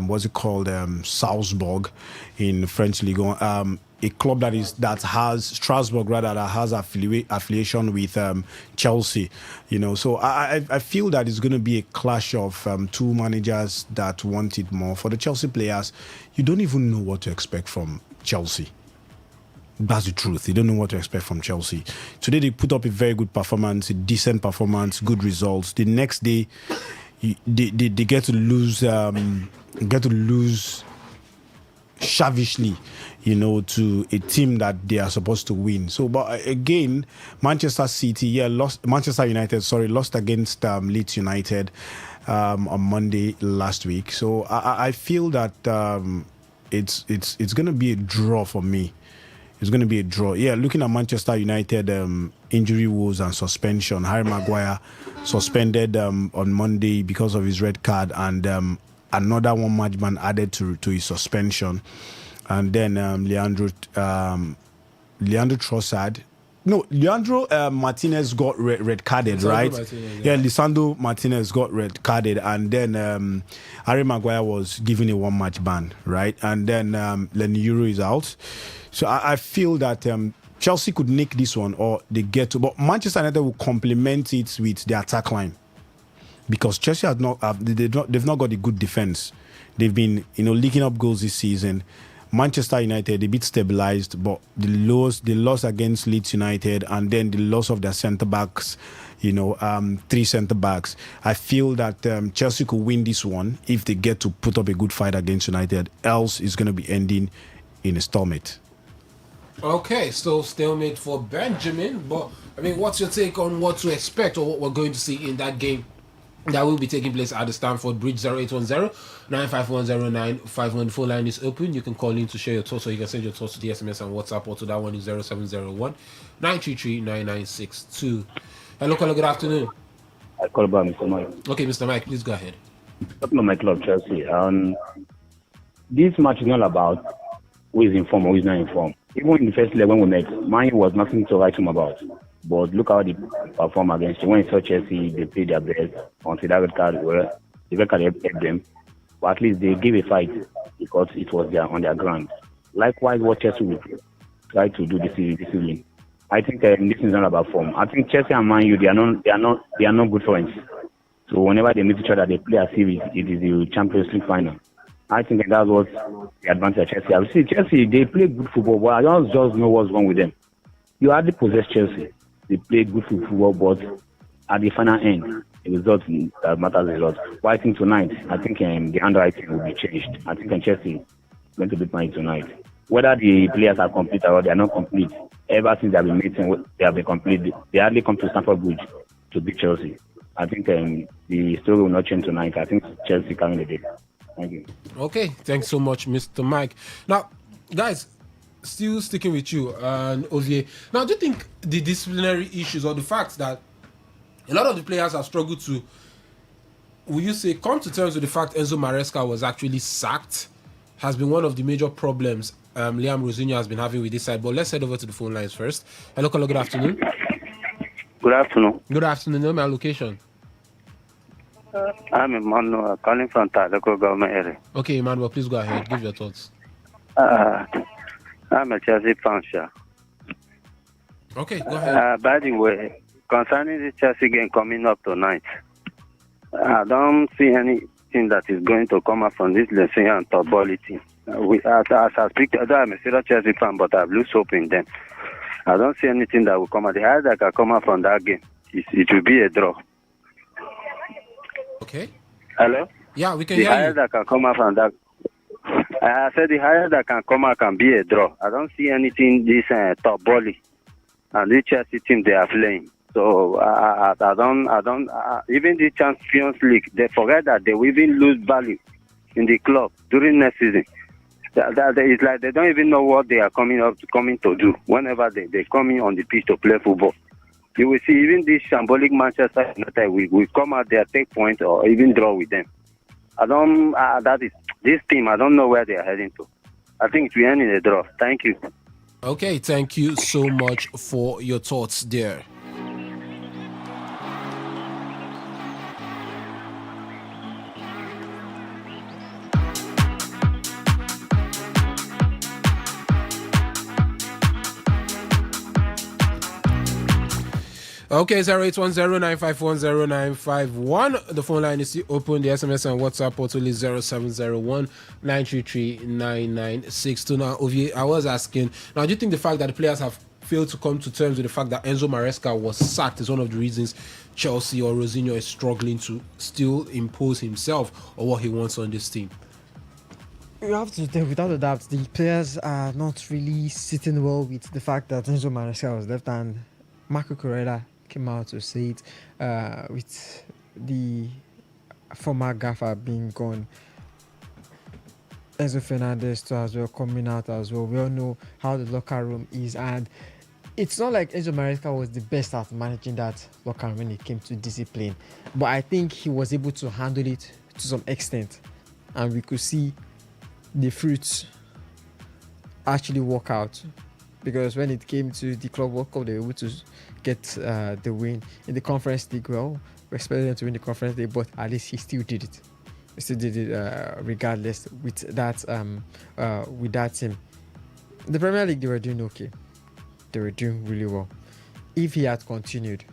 what's it called, Salzburg in the French League, a club that has Strasbourg rather, that has affiliation with Chelsea. So I feel that it's going to be a clash of two managers that want it more. For the Chelsea players, you don't even know what to expect from Chelsea. That's the truth. You don't know what to expect from Chelsea. Today they put up a very good performance, a decent performance, good results. The next day, they get to lose shavishly, to a team that they are supposed to win. So, but again, Manchester United lost against Leeds United on Monday last week. So I feel that it's going to be a draw for me. It's going to be a draw. Yeah, looking at Manchester United injury woes and suspension. Harry Maguire suspended on Monday because of his red card, and another one-match ban added to his suspension. And then Leandro Trossard. No, Leandro Martinez got red carded, right? Lisandro Martinez got red carded, and then Harry Maguire was given a one-match ban, right? And then Leniero is out. So I feel that Chelsea could nick this one, or they get to, but Manchester United will complement it with the attack line, because Chelsea they've not got a good defense. They've been leaking up goals this season. Manchester United, a bit stabilized, but the loss against Leeds United, and then the loss of their centre backs, 3 centre backs. I feel that Chelsea could win this one if they get to put up a good fight against United. Else, it's going to be ending in a stalemate.
Okay, so stalemate for Benjamin. But what's your take on what to expect, or what we're going to see in that game that will be taking place at the Stamford Bridge? 0810-9510951. The phone line is open. You can call in to share your thoughts, or you can send your thoughts to the SMS and WhatsApp, or to that one is 0701-933-9962. Hello, caller, good afternoon.
I call about Mr. Mike.
Okay, Mr. Mike, please go ahead.
Talking about my club, Chelsea. This match is not about who is informed or who is not informed. Even in the first leg when we met, mine was nothing to write home about. But look how they perform against you. When you saw Chelsea, they played their best until that red card, the red card helped them. But at least they gave a fight because it was on their ground. Likewise, what Chelsea will try to do this evening. I think this is not about form. I think Chelsea and Man U, they are not good friends. So whenever they meet each other, they play as if it is the Champions League final. I think that's what the advantage of Chelsea. I see Chelsea, they play good football, but I don't just know what's wrong with them. You hardly possess Chelsea. They play good football, but at the final end, the result matters a lot. But I think tonight, the handwriting will be changed. I think Chelsea is going to beat Man U tonight. Whether the players are complete or they are not complete, ever since they have been meeting, they have been complete. They hardly come to Stamford Bridge to beat Chelsea. I think the story will not change tonight. I think Chelsea coming the day. Thank you.
Okay, thanks so much, Mr. Mike. Now, guys, still sticking with you and Ovier. Now, do you think the disciplinary issues or the fact that a lot of the players have struggled to, will you say, come to terms with the fact Enzo Maresca was actually sacked has been one of the major problems Liam Rosinha has been having with this side? But let's head over to the phone lines first. Hello, caller, good afternoon.
Good afternoon.
Good afternoon. Name and location.
I'm Emmanuel, calling from local government area.
Okay, Emmanuel, please go ahead. Give your thoughts.
I'm a Chelsea fan, sir.
Okay, go ahead.
By the way, concerning the Chelsea game coming up tonight, I don't see anything that is going to come out from this lesson and Toboli team. As I speak, although I'm a serious Chelsea fan, but I've lost hope in them. I don't see anything that will come out. The highest that can come out from that game, it will be a draw.
Okay.
Hello?
Yeah, we can
the
hear you.
highest that can come out from that. I said the highest that can come out can be a draw. I don't see anything this Toboli and this Chelsea team they are playing. So I don't. Even the Champions League, they forget that they will even lose value in the club during next season. It's like they don't even know what they are coming to do whenever they come in on the pitch to play football. You will see even this shambolic Manchester United will come out there, take points or even draw with them. This team. I don't know where they are heading to. I think it will end in a draw. Thank you.
Okay, thank you so much for your thoughts there. Okay, 0810951091. The phone line is still open. The SMS and WhatsApp portal is 0701-933-9962. Now, Ovie, I was asking, now, do you think the fact that the players have failed to come to terms with the fact that Enzo Maresca was sacked is one of the reasons Chelsea or Rosinha is struggling to still impose himself or what he wants on this team?
You have to think, without a doubt, the players are not really sitting well with the fact that Enzo Maresca was left and Marco Corella came out to say it with the former gaffer being gone. Enzo Fernandez too as well coming out as well. We all know how the locker room is, and it's not like Enzo Maresca was the best at managing that locker room when it came to discipline, but I think he was able to handle it to some extent, and we could see the fruits actually work out, because when it came to the Club World Cup, they were able to get the win in the Conference League. Well, we expected them to win the Conference League, but at least he still did it. He still did it regardless with that team. The Premier League, they were doing okay. They were doing really well. If he had continued,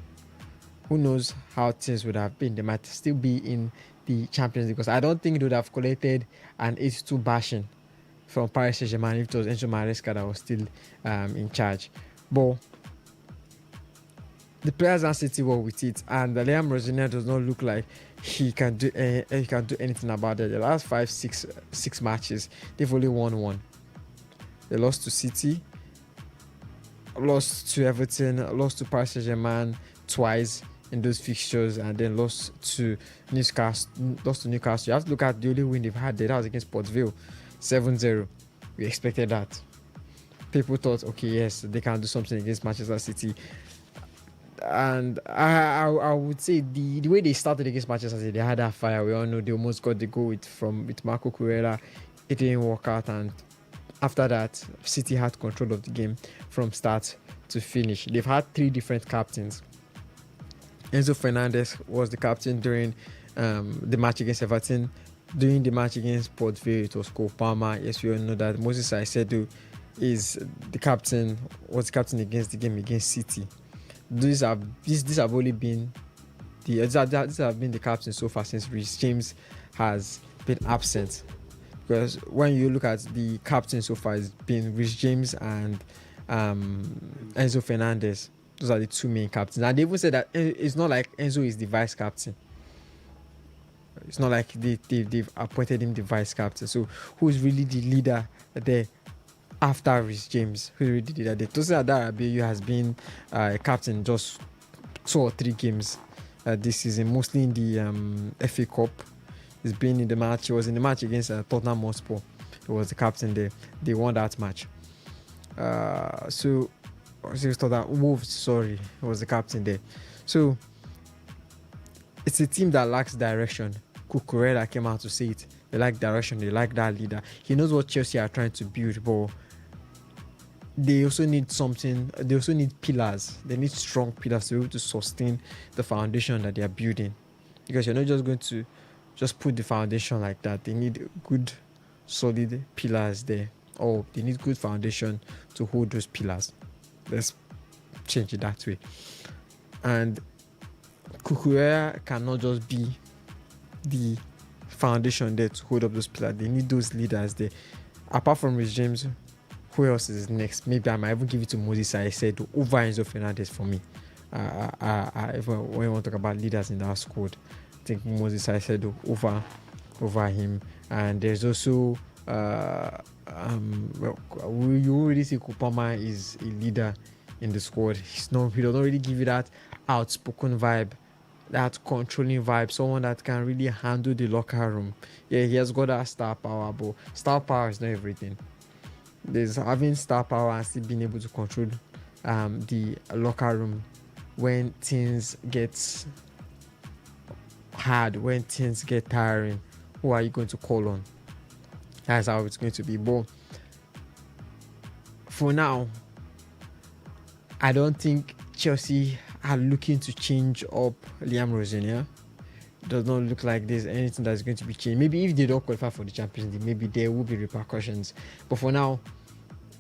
who knows how things would have been. They might still be in the Champions League, because I don't think they would have collected an 8-2 bashing from Paris Saint-Germain if it was Enzo Maresca that was still in charge. But the players are sitting well with it, and Liam Rosinha does not look like he can do anything about it. The last 6 matches, they've only won one. They lost to City, lost to Everton, lost to Paris Saint-Germain twice in those fixtures, and then lost to Newcastle. You have to look at the only win they've had there. That was against Port Vale, 7-0. We expected that. People thought, okay, yes, they can do something against Manchester City. And I would say the way they started against Manchester City, they had that fire. We all know they almost got the goal with Marco Corella. It didn't work out, and after that, City had control of the game from start to finish. They've had 3 different captains. Enzo Fernandez was the captain during the match against Everton. During the match against Port Vale, it was Cole Palmer. Yes, we all know that Moses Caicedo was the captain against the game against City. These have only been these have been the captains so far since Reece James has been absent. Because when you look at the captain so far, it's been Reece James and Enzo Fernandez. Those are the 2 main captains. And they even said that it's not like Enzo is the vice captain. It's not like they've appointed him the vice captain. So who's really the leader there after Reece James? Who really did that? Tosin Adarabioyo has been a captain just 2 or 3 games this season, mostly in the FA Cup. He's been in the match. He was in the match against Tottenham Hotspur. He was the captain there. They won that match. So Wolves, sorry, he was the captain there. So it's a team that lacks direction. Cucurella came out to say it. They like direction. They like that leader. He knows what Chelsea are trying to build, but they also need something. They also need pillars. They need strong pillars to be able to sustain the foundation that they are building. Because you're not just going to just put the foundation like that. They need good, solid pillars there. Or they need good foundation to hold those pillars. Let's change it that way. And Cucurella cannot just be the foundation there to hold up those pillars. They need those leaders there. Apart from Rich James, who else is next? Maybe I might even give it to Moses. I said over Enzo Fernandez for me. When you want to talk about leaders in that squad, I think Moses I said over him. And there's also you already see Kupama is a leader in the squad. He does not really give you that outspoken vibe, that controlling vibe, someone that can really handle the locker room. Yeah, he has got that star power, but star power is not everything. There's having star power and still being able to control the locker room when things get hard, when things get tiring. Who are you going to call on? That's how it's going to be. But for now, I don't think Chelsea are looking to change up Liam Rosenior. Does not look like there's anything that's going to be changed. Maybe if they don't qualify for the Champions League, maybe there will be repercussions. But for now,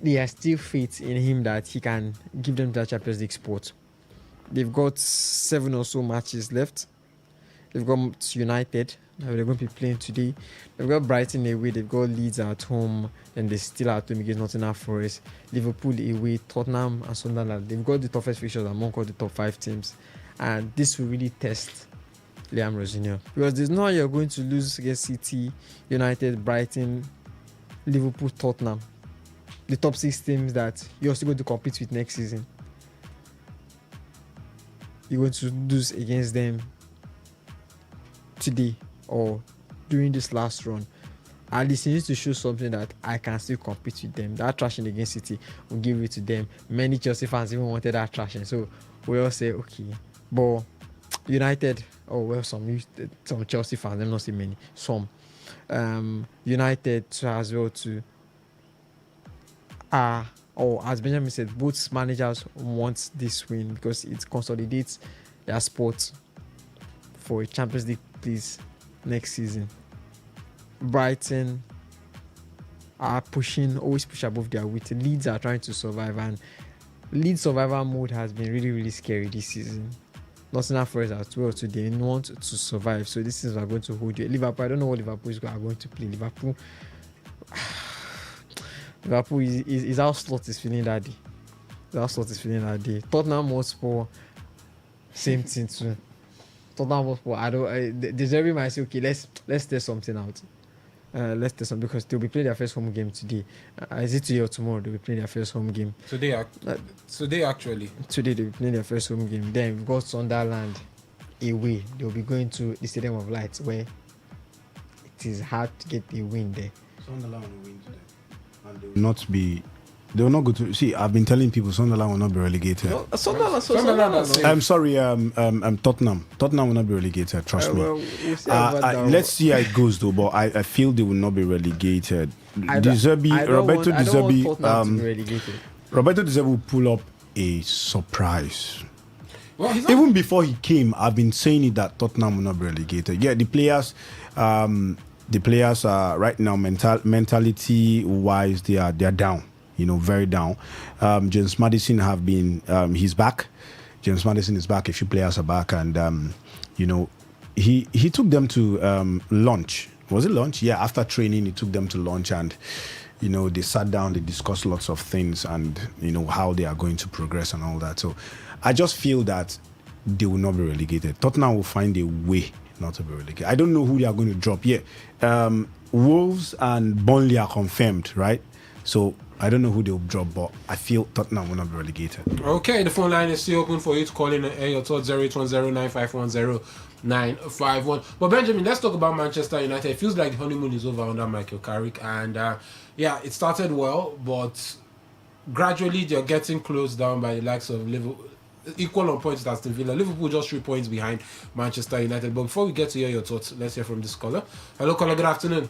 there are still faith in him that he can give them that Champions League spot. They've got 7 or so matches left. They've got United. They're going to be playing today. They've got Brighton away. They've got Leeds at home. And they're still at home against Nottingham Forest. Liverpool away. Tottenham and Sunderland. They've got the toughest fixtures among all the top 5 teams. And this will really test Liam Rosenior. Because there's no way you're going to lose against City, United, Brighton, Liverpool, Tottenham. The top 6 teams that you're still going to compete with next season. You're going to lose against them today or during this last run. At least he needs to show something that I can still compete with them. That thrashing against City will give it to them. Many Chelsea fans even wanted that thrashing, so we all say okay. But United, some Chelsea fans, I'm not saying many, some United as well too. As Benjamin said, both managers want this win because it consolidates their sport for a Champions League place next season. Brighton are always push above their weight. Leeds are trying to survive, and Leeds survival mode has been really, really scary this season. Nottingham Forest as well today. They want to survive, so this is going to hold you. Liverpool, I don't know what Liverpool are going to play. Liverpool is how Slot is feeling that day. Tottenham Hotspur, same thing too. Tottenham Hotspur, Deserving might say, okay, let's test something out. Let's test something because they'll be playing their first home game today. Is it today or tomorrow? They'll be playing their first home game.
Today, actually.
Today they'll be playing their first home game. Then we've got Sunderland away. They'll be going to the Stadium of Lights where it is hard to get a win there.
Sunderland will win today. And they will not go to. See, I've been telling people Sunderland will not be relegated.
No, Sunderland.
I'm sorry, Tottenham. Tottenham will not be relegated. Trust me.
We'll see
let's see how it goes, though. But I feel they will not be relegated. Roberto De Zerbi will pull up a surprise.
Well,
even before he came, I've been saying it that Tottenham will not be relegated. Yeah, the players are right now mentality wise they are down. Very down. James Maddison have been he's back. James Maddison is back. A few players are back, and he took them to lunch. Was it lunch? Yeah, after training, he took them to lunch, and they sat down, they discussed lots of things, and how they are going to progress and all that. So I just feel that they will not be relegated. Tottenham will find a way not to be relegated. I don't know who they are going to drop yet. Wolves and Burnley are confirmed, right? So I don't know who they'll drop, but I feel Tottenham will not be relegated.
Okay, the phone line is still open for you to call in and air your thoughts 0810-951-0951. But Benjamin, let's talk about Manchester United. It feels like the honeymoon is over under Michael Carrick, and it started well, but gradually they're getting closed down by the likes of Liverpool. Equal on points with Aston Villa. Liverpool just 3 points behind Manchester United. But before we get to hear your thoughts, let's hear from this caller. Hello, caller. Good afternoon.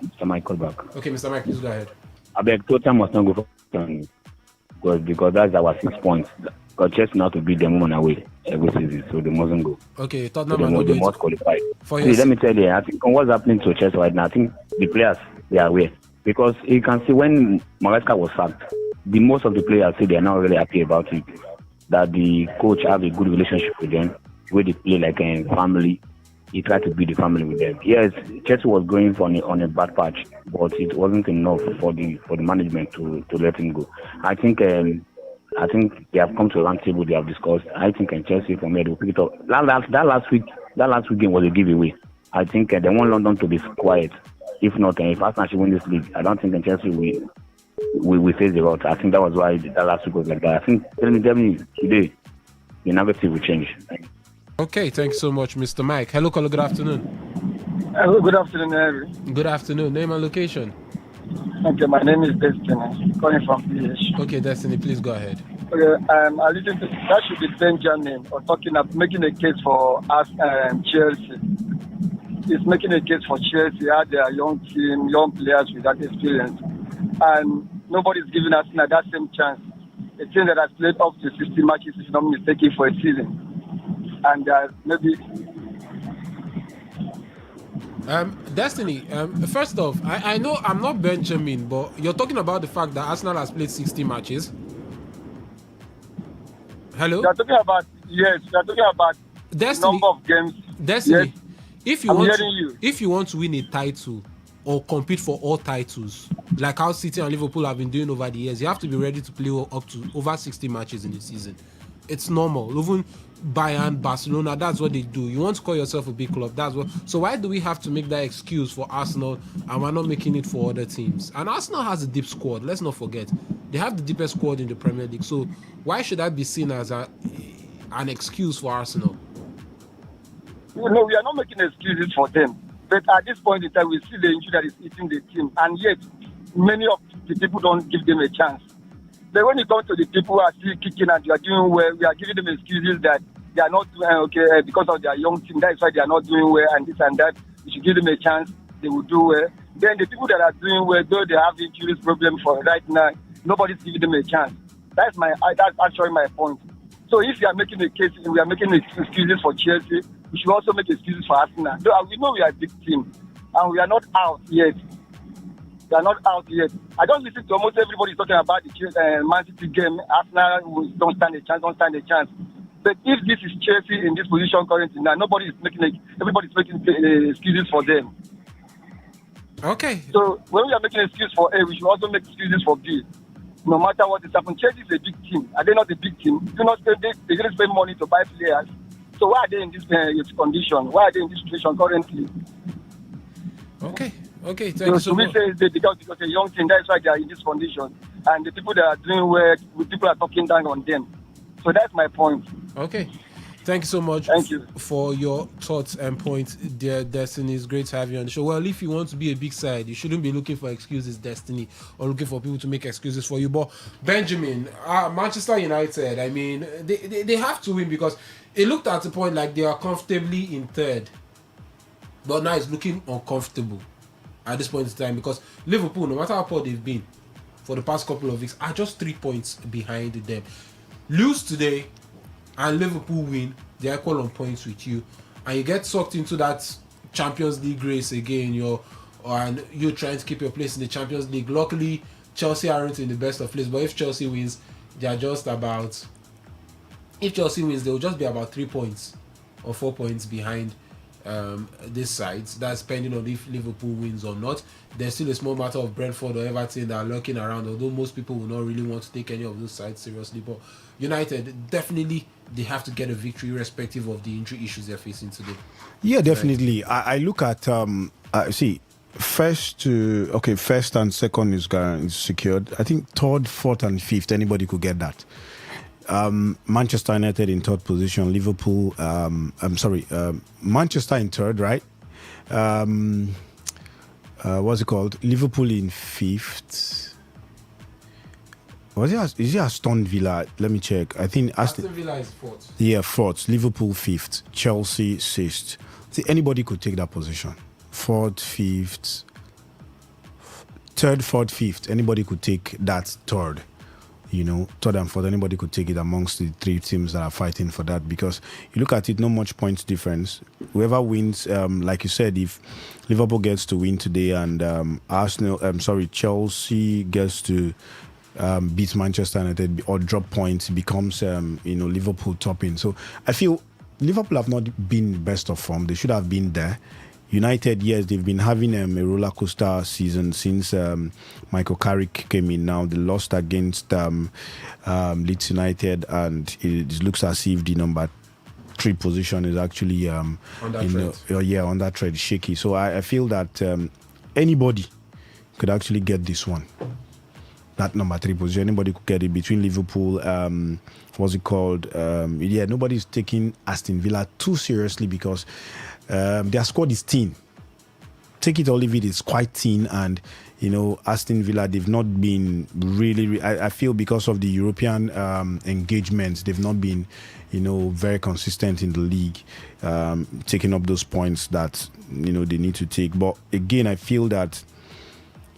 Mr. Michael back.
Okay, Mr. Mike, please go ahead.
I beg Tottenham must not go for because that's our 6 points. Because Chelsea now to beat them on away every season, so they mustn't go.
Okay,
So
Tottenham
they,
are not
they
going
must
to
qualify.
for
See,
your
let me tell you, I think what's happening to Chelsea right now, I think the players, they are aware. Because you can see when Maresca was sacked, the most of the players say they are not really happy about it. That the coach have a good relationship with them, where they play like a family. He tried to be the family with them. Yes, Chelsea was going on a bad patch, but it wasn't enough for the management to let him go. I think they have come to a round table. They have discussed. I think Chelsea from here they will pick it up. That last week game was a giveaway. I think they want London to be quiet. If not, if Arsenal should win this league, I don't think Chelsea will face the rout. I think that was why that last week was like that. I think definitely today the narrative will change.
Okay, thanks so much, Mr. Mike. Hello, caller. Good afternoon.
Hello, good afternoon, Harry.
Good afternoon. Name and location.
Okay, my name is Destiny, calling from PH.
Okay, Destiny, please go ahead.
Okay, I listen to that should be Benjamin or making a case for us Chelsea. He's making a case for Chelsea, had their young team, young players with that experience, and nobody's giving us that same chance. A team that has played up to 60 matches, if not mistaken, for a season. And maybe
Destiny, first off, I know I'm not Benjamin, but you're talking about the fact that Arsenal has played 60 matches. Hello?
You're talking about
Destiny,
number of games.
Destiny,
Yes.
if you want to win a title or compete for all titles, like how City and Liverpool have been doing over the years, you have to be ready to play up to over 60 matches in the season. It's normal. Even Bayern, Barcelona, that's what they do. You want to call yourself a big club, that's what. So why do we have to make that excuse for Arsenal and we're not making it for other teams? And Arsenal has a deep squad, let's not forget. They have the deepest squad in the Premier League. So why should that be seen as an excuse for Arsenal?
No, we are not making excuses for them. But at this point in time, we see the injury that is eating the team. And yet, many of the people don't give them a chance. But when it comes to the people who are still kicking and they are doing well, we are giving them excuses that they are not doing okay because of their young team. That's why they are not doing well and this and that. We should give them a chance. They will do well. Then the people that are doing well, though they have injuries problem for right now, nobody's giving them a chance. That's actually my point. So if we are making a case, we are making excuses for Chelsea, we should also make excuses for Arsenal. Though we know we are a big team and we are not out yet. They are not out yet. I don't listen to almost everybody talking about the Man City game. Arsenal don't stand a chance. But if this is Chelsea in this position currently now, everybody's making excuses for them.
Okay.
So when we are making excuses for A, we should also make excuses for B. No matter what is happening, Chelsea is a big team. Are they not a big team? They didn't spend money to buy players. So why are they in this condition? Why are they in this situation currently?
Okay, thank you so much.
Say because a young team, that's why they are in this condition. And the people that are doing well, people are talking down on them. So that's my point.
Okay. Thank you so much for your thoughts and points, dear Destiny. It's great to have you on the show. Well, if you want to be a big side, you shouldn't be looking for excuses, Destiny, or looking for people to make excuses for you. But Benjamin, Manchester United, I mean, they have to win because it looked at the point like they are comfortably in third. But now it's looking uncomfortable at this point in time because Liverpool, no matter how poor they've been for the past couple of weeks, are just 3 points behind them. Lose today and Liverpool win, they're equal on points with you, and you get sucked into that Champions League race again. And you're trying to keep your place in the Champions League. Luckily, Chelsea aren't in the best of place, but if Chelsea wins, they're just about. If Chelsea wins, they'll just be about 3 points or 4 points behind this side. That's depending on if Liverpool wins or not. There's still a small matter of Brentford or Everton that are lurking around, although most people will not really want to take any of those sides seriously. But United, definitely they have to get a victory irrespective of the injury issues they're facing today.
Yeah, definitely. Right. I look at First and second is secured. I think third, fourth, and fifth, anybody could get that. Manchester United in third position, Liverpool. Manchester in third, right? What's it called? Liverpool in fifth. Is it Aston Villa? Let me check. I think
Aston Villa is fourth.
Yeah, fourth. Liverpool fifth. Chelsea sixth. See, anybody could take that position. Fourth, fifth, third, fourth, fifth. Anybody could take that third. Third and fourth. Anybody could take it amongst the three teams that are fighting for that. Because you look at it, no much points difference. Whoever wins, like you said, if Liverpool gets to win today and Chelsea gets to beat Manchester United or drop points, becomes Liverpool topping. So I feel Liverpool have not been best of form. They should have been there. United, yes, they've been having a roller coaster season since Michael Carrick came in. Now they lost against Leeds United, and it looks as if the number 3 position is actually on that thread shaky. So I feel that anybody could actually get this one. That number 3 position, anybody could get it between Liverpool. What's it called? Nobody's taking Aston Villa too seriously because their squad is thin. Take it or leave it, it's quite thin. And, Aston Villa, they've not been really, I feel because of the European engagements, they've not been, very consistent in the league, taking up those points that, they need to take. But again, I feel that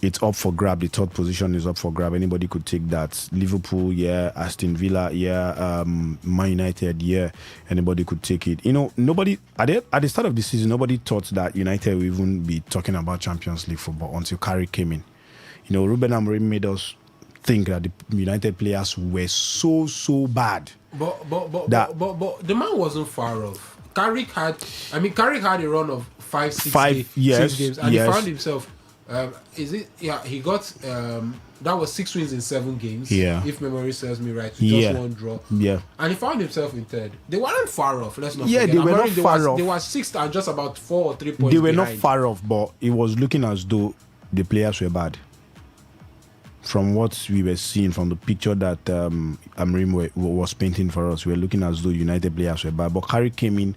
it's up for grab. The third position is up for grab. Anybody could take that. Liverpool, yeah. Aston Villa, yeah. Man United, yeah. Anybody could take it. Nobody at the start of the season, nobody thought that United would even be talking about Champions League football until Carrick came in. Ruben Amorim made us think that the United players were so bad.
But the man wasn't far off. Carrick had a run of 6 games, and he found himself. He got that was 6 wins in 7 games.
Yeah.
If memory serves me right, just 1 draw.
Yeah.
And he found himself in third. They weren't far off. Let's not.
Yeah,
forget.
they were not far off.
They were 6th and just about 4 or 3 points.
They were
behind.
not far off, but it was looking as though the players were bad. From what we were seeing from the picture that Amorim was painting for us, we were looking as though United players were bad. But Carrick came in,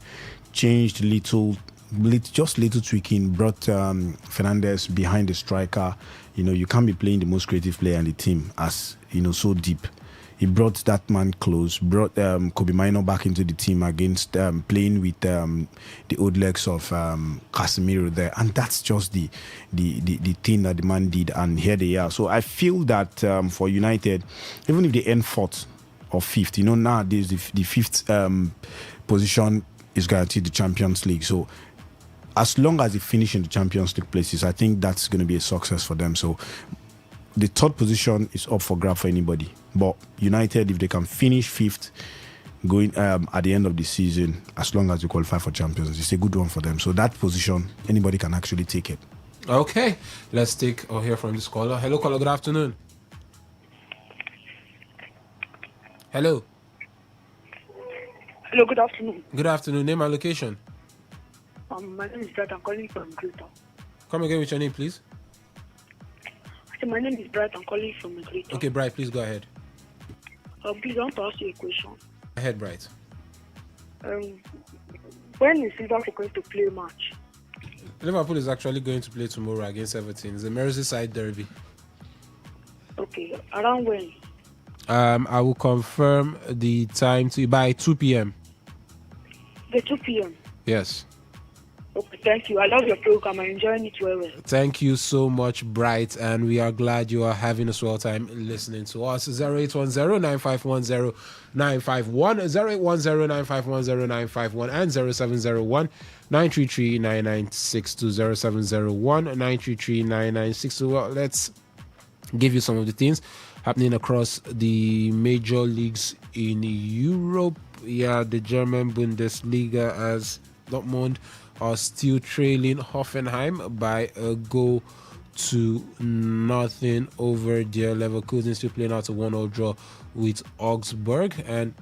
changed little tweaking, brought Fernandes behind the striker. You can't be playing the most creative player in the team as so deep. He brought that man close, brought Kobe Mino back into the team against playing with the old legs of Casemiro there, and that's just the thing that the man did, and here they are. So I feel that for United, even if they end 4th or 5th, nowadays the 5th position is guaranteed the Champions League. So as long as they finish in the Champions League places, I think that's going to be a success for them. So the 3rd position is up for grab for anybody. But United, if they can finish 5th going at the end of the season, as long as they qualify for Champions, it's a good one for them. So that position, anybody can actually take it.
Okay, let's take or hear from this caller. Hello, caller. Good afternoon. Hello.
Hello, good afternoon.
Good afternoon. Name and location.
My name is Bright. I'm calling from Greater.
Come again with your name, please.
My name is Bright. I'm calling from Greater.
Okay, Bright, please go ahead.
Please, I want to ask you a question.
Go ahead, Bright.
When is Liverpool going to play a match?
Liverpool is actually going to play tomorrow against Everton. It's a Merseyside derby.
Okay, around when?
I will confirm the time to by 2 p.m.
The 2 p.m.
Yes.
Okay, thank you. I love your program. I'm enjoying it well.
Thank you so much, Bright, and we are glad you are having a swell time listening to us. 0810-951-0951, 0810-951-0951, and 0701-933-9962, 0701-933-9962. Well, let's give you some of the things happening across the major leagues in Europe. Yeah, the German Bundesliga as Dortmund are still trailing Hoffenheim by a goal to nothing over there. Leverkusen still playing out a 1-0 draw with Augsburg, and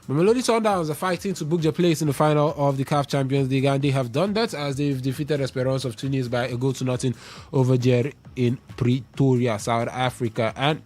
Mamelodi Sundowns are fighting to book their place in the final of the CAF Champions League, and they have done that as they've defeated Esperance of Tunis by a goal to nothing over there in Pretoria, South Africa. And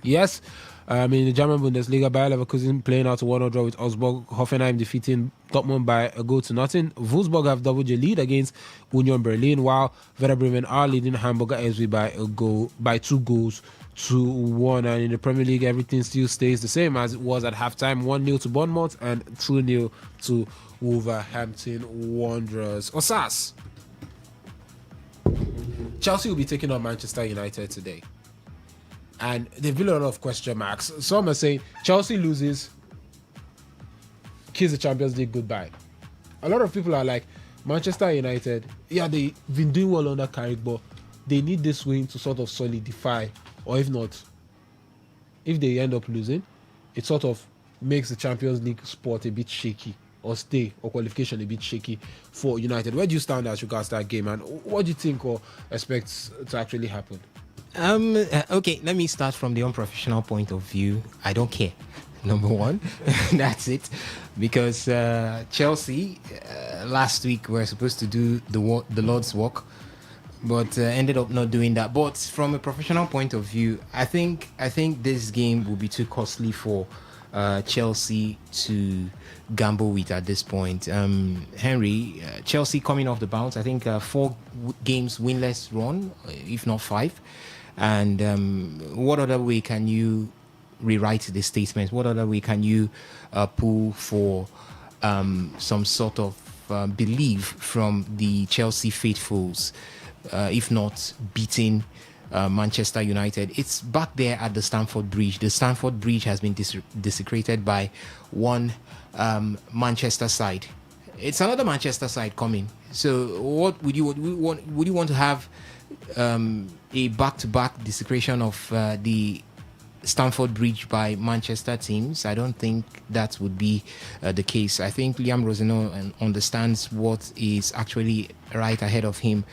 yes, in the German Bundesliga, Bayer Leverkusen playing out a 1-0 draw with Augsburg. Hoffenheim defeating Dortmund by a goal to nothing. Wolfsburg have doubled their lead against Union Berlin, while Werder Bremen are leading Hamburger SV by 2 goals to 1. And in the Premier League, everything still stays the same as it was at halftime: 1-0 to Bournemouth and 2-0 to Wolverhampton Wanderers. Osas, Chelsea will be taking on Manchester United today. And there've been a lot of question marks. Some are saying Chelsea loses, kiss the Champions League goodbye. A lot of people are like, Manchester United, yeah, they've been doing well under Carrick, but they need this win to sort of solidify. Or if not, if they end up losing, it sort of makes the Champions League spot a bit shaky, or stay or qualification a bit shaky for United. Where do you stand as regards that game, and what do you think or expect to actually happen?
Okay, let me start from the unprofessional point of view. I don't care. Number one, that's it. Because Chelsea last week were supposed to do the Lord's work, but ended up not doing that. But from a professional point of view, I think this game will be too costly for Chelsea to gamble with at this point. Henry, Chelsea coming off the bounce, I think 4 games winless run, if not 5. And what other way can you rewrite the statement? What other way can you pull for some sort of belief from the Chelsea faithfuls, if not beating Manchester United? It's back there at the Stamford Bridge. The Stamford Bridge has been desecrated by one Manchester side. It's another Manchester side coming. So what would you want? Would you want to have a back-to-back desecration of the Stamford Bridge by Manchester teams? I don't think that would be the case. I think Liam Roseno understands what is actually right ahead of him.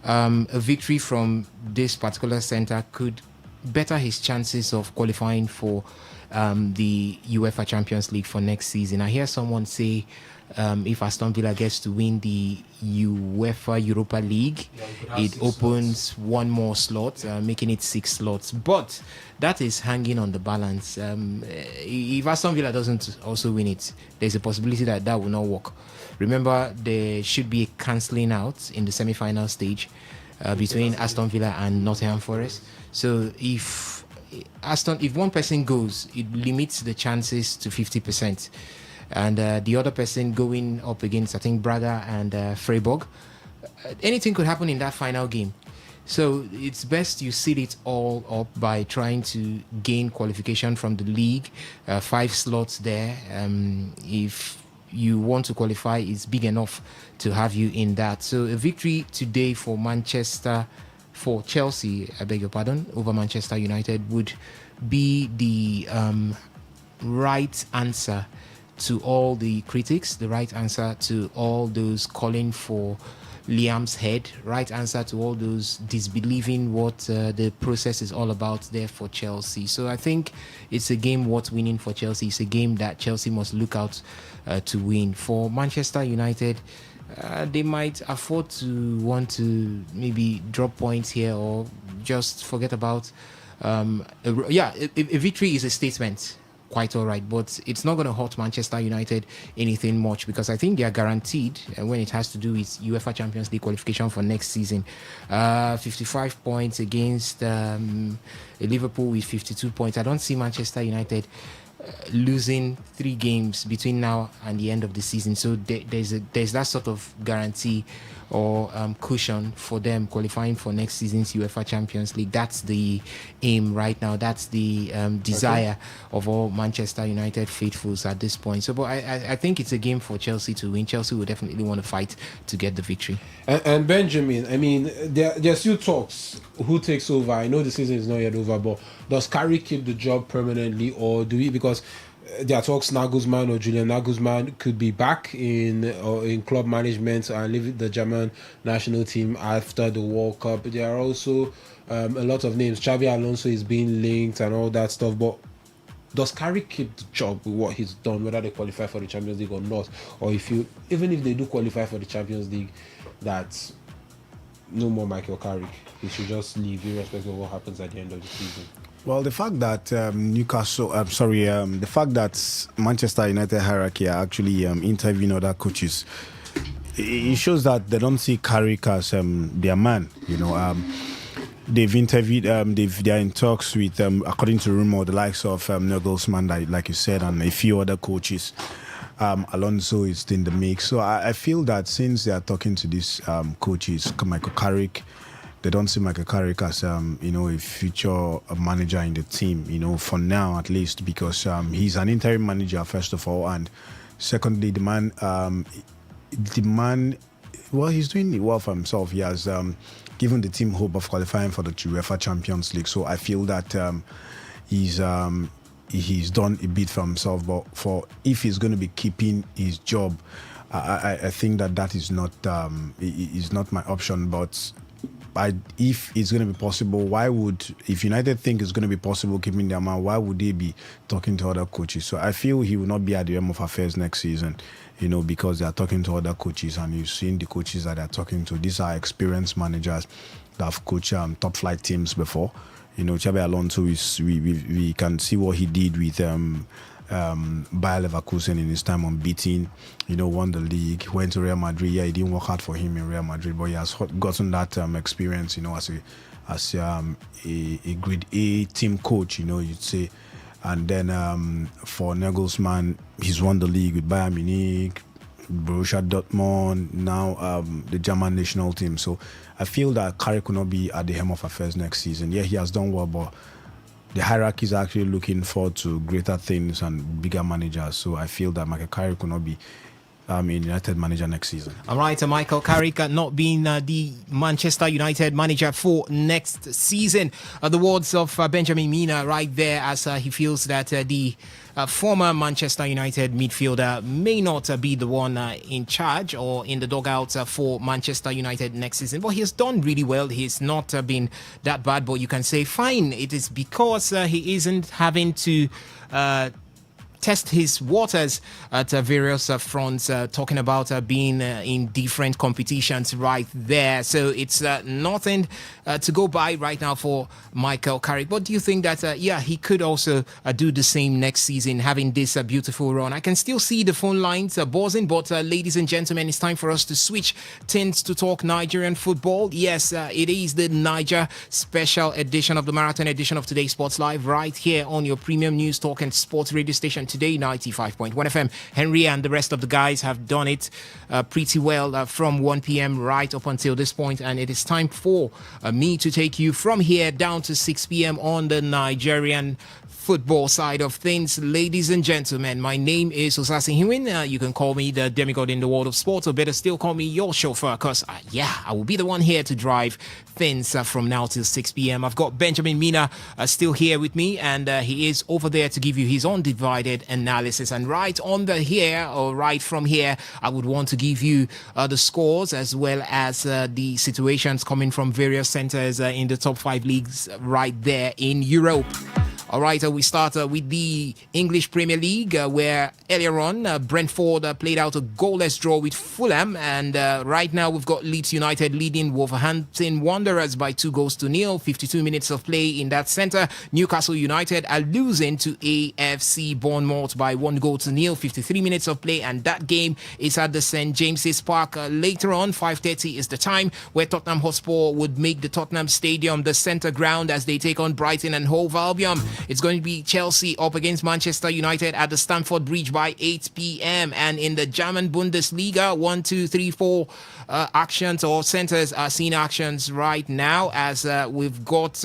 A victory from this particular centre could better his chances of qualifying for the UEFA Champions League for next season. I hear someone say if Aston Villa gets to win the UEFA Europa League, it opens one more slot, making it 6 slots. But that is hanging on the balance. If Aston Villa doesn't also win it, there's a possibility that will not work. Remember, there should be a cancelling out in the semi-final stage between Aston Villa and Nottingham Forest. So if one person goes, it limits the chances to 50%. And the other person going up against, I think, Braga and Freiburg, anything could happen in that final game. So it's best you seal it all up by trying to gain qualification from the league, 5 slots there. If you want to qualify, it's big enough to have you in that. So a victory today for Chelsea, I beg your pardon, over Manchester United would be the right answer to all the critics, the right answer to all those calling for Liam's head, right answer to all those disbelieving what the process is all about there for Chelsea. So I think it's a game worth winning for Chelsea. It's a game that Chelsea must look out to win. For Manchester United, they might afford to want to maybe drop points here or just forget about a victory is a statement, quite all right, but it's not going to hurt Manchester United anything much, because I think they are guaranteed when it has to do with UEFA Champions League qualification for next season. 55 points against Liverpool with 52 points. I don't see Manchester United losing 3 games between now and the end of the season, so there's that sort of guarantee or cushion for them qualifying for next season's UEFA Champions League. That's the aim right now. That's the desire of all Manchester United faithfuls at this point. So, but I think it's a game for Chelsea to win. Chelsea will definitely want to fight to get the victory.
And Benjamin, I mean, there's still talks who takes over. I know the season is not yet over, but does Carrick keep the job permanently, or do we? Because there are talks Nagelsmann or Julian Nagelsmann could be back in club management and leave the German national team after the World Cup. There are also a lot of names. Xabi Alonso is being linked and all that stuff. But does Carrick keep the job with what he's done, whether they qualify for the Champions League or not? Or even if they do qualify for the Champions League, that no more Michael Carrick, he should just leave irrespective of what happens at the end of the season?
Well, the fact that the fact that Manchester United hierarchy are actually interviewing other coaches, it shows that they don't see Carrick as their man. They've interviewed, they are in talks with, according to rumor, the likes of Nagelsmann, like you said, and a few other coaches. Alonso is in the mix. So I feel that since they are talking to these coaches, Michael Carrick, they don't see Michael Carrick as a future manager in the team, for now at least, because he's an interim manager first of all, and secondly, the man, well, he's doing well for himself. He has given the team hope of qualifying for the UEFA Champions League. So I feel that he's done a bit for himself. But if he's going to be keeping his job, I think that is not my option. But if it's going to be possible, if United think it's going to be possible keeping their man, why would they be talking to other coaches? So I feel he will not be at the helm of affairs next season, because they are talking to other coaches, and you've seen the coaches that they're talking to. These are experienced managers that have coached top flight teams before. Xabi Alonso we can see what he did with Bayer Leverkusen in his time unbeaten, won the league, went to Real Madrid. Yeah, it didn't work out for him in Real Madrid, but he has gotten that experience, as a grade A team coach, you'd say. And then for Nagelsmann, he's won the league with Bayern Munich, Borussia Dortmund, now the German national team. So I feel that Carrick will not be at the helm of affairs next season. Yeah, he has done well, but the hierarchy is actually looking forward to greater things and bigger managers. So I feel that Michael Carrick will not be United manager next season.
All right, Michael Carrick not being the Manchester United manager for next season. The words of Benjamin Mina right there, as he feels that the former Manchester United midfielder may not be the one in charge or in the dugout for Manchester United next season. But he has done really well. He's not been that bad, but you can say, fine, it is because he isn't having to test his waters at various fronts, talking about being in different competitions right there. So it's nothing to go by right now for Michael Carrick. But do you think that, he could also do the same next season, having this beautiful run? I can still see the phone lines buzzing, but ladies and gentlemen, it's time for us to switch things to talk Nigerian football. Yes, it is the Niger special edition of the marathon edition of Today Sports Live right here on your premium news talk and sports radio station Today95.1 FM. Henry and the rest of the guys have done it pretty well from 1 p.m. right up until this point, and it is time for me to take you from here down to 6 p.m. on the Nigerian football side of things. Ladies and gentlemen, my name is Osasi Hiwin. You can call me the demigod in the world of sports, or better still, call me your chauffeur, because I will be the one here to drive things from now till 6 p.m. I've got Benjamin Mina still here with me, and he is over there to give you his undivided analysis. And right from here, I would want to give you the scores as well as the situations coming from various centers in the top 5 leagues right there in Europe. All right, we start with the English Premier League, where earlier on, Brentford played out a goalless draw with Fulham. And right now, we've got Leeds United leading Wolverhampton Wanderers by 2-0. 52 minutes of play in that centre. Newcastle United are losing to AFC Bournemouth by 1-0. 53 minutes of play. And that game is at the St. James's Park. Later on, 5:30 is the time where Tottenham Hotspur would make the Tottenham Stadium the centre ground as they take on Brighton and Hove Albion. It's going to be Chelsea up against Manchester United at the Stamford Bridge by 8 p.m. And in the German Bundesliga, 1, 2, 3, 4 actions or centers are seeing actions right now, as we've got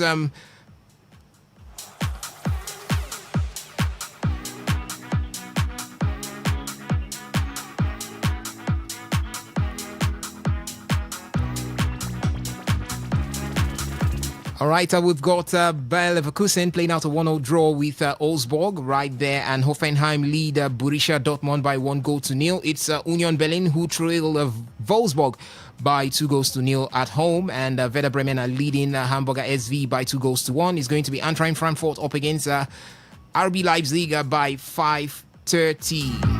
all right, we've got Bayer Leverkusen playing out a 1-0 draw with Wolfsburg right there, and Hoffenheim lead Borussia Dortmund by 1-0. It's Union Berlin who trail Wolfsburg by 2-0 at home, and Werder Bremen are leading Hamburger SV by 2-1. It's going to be Eintracht Frankfurt up against RB Leipzig by 5:30.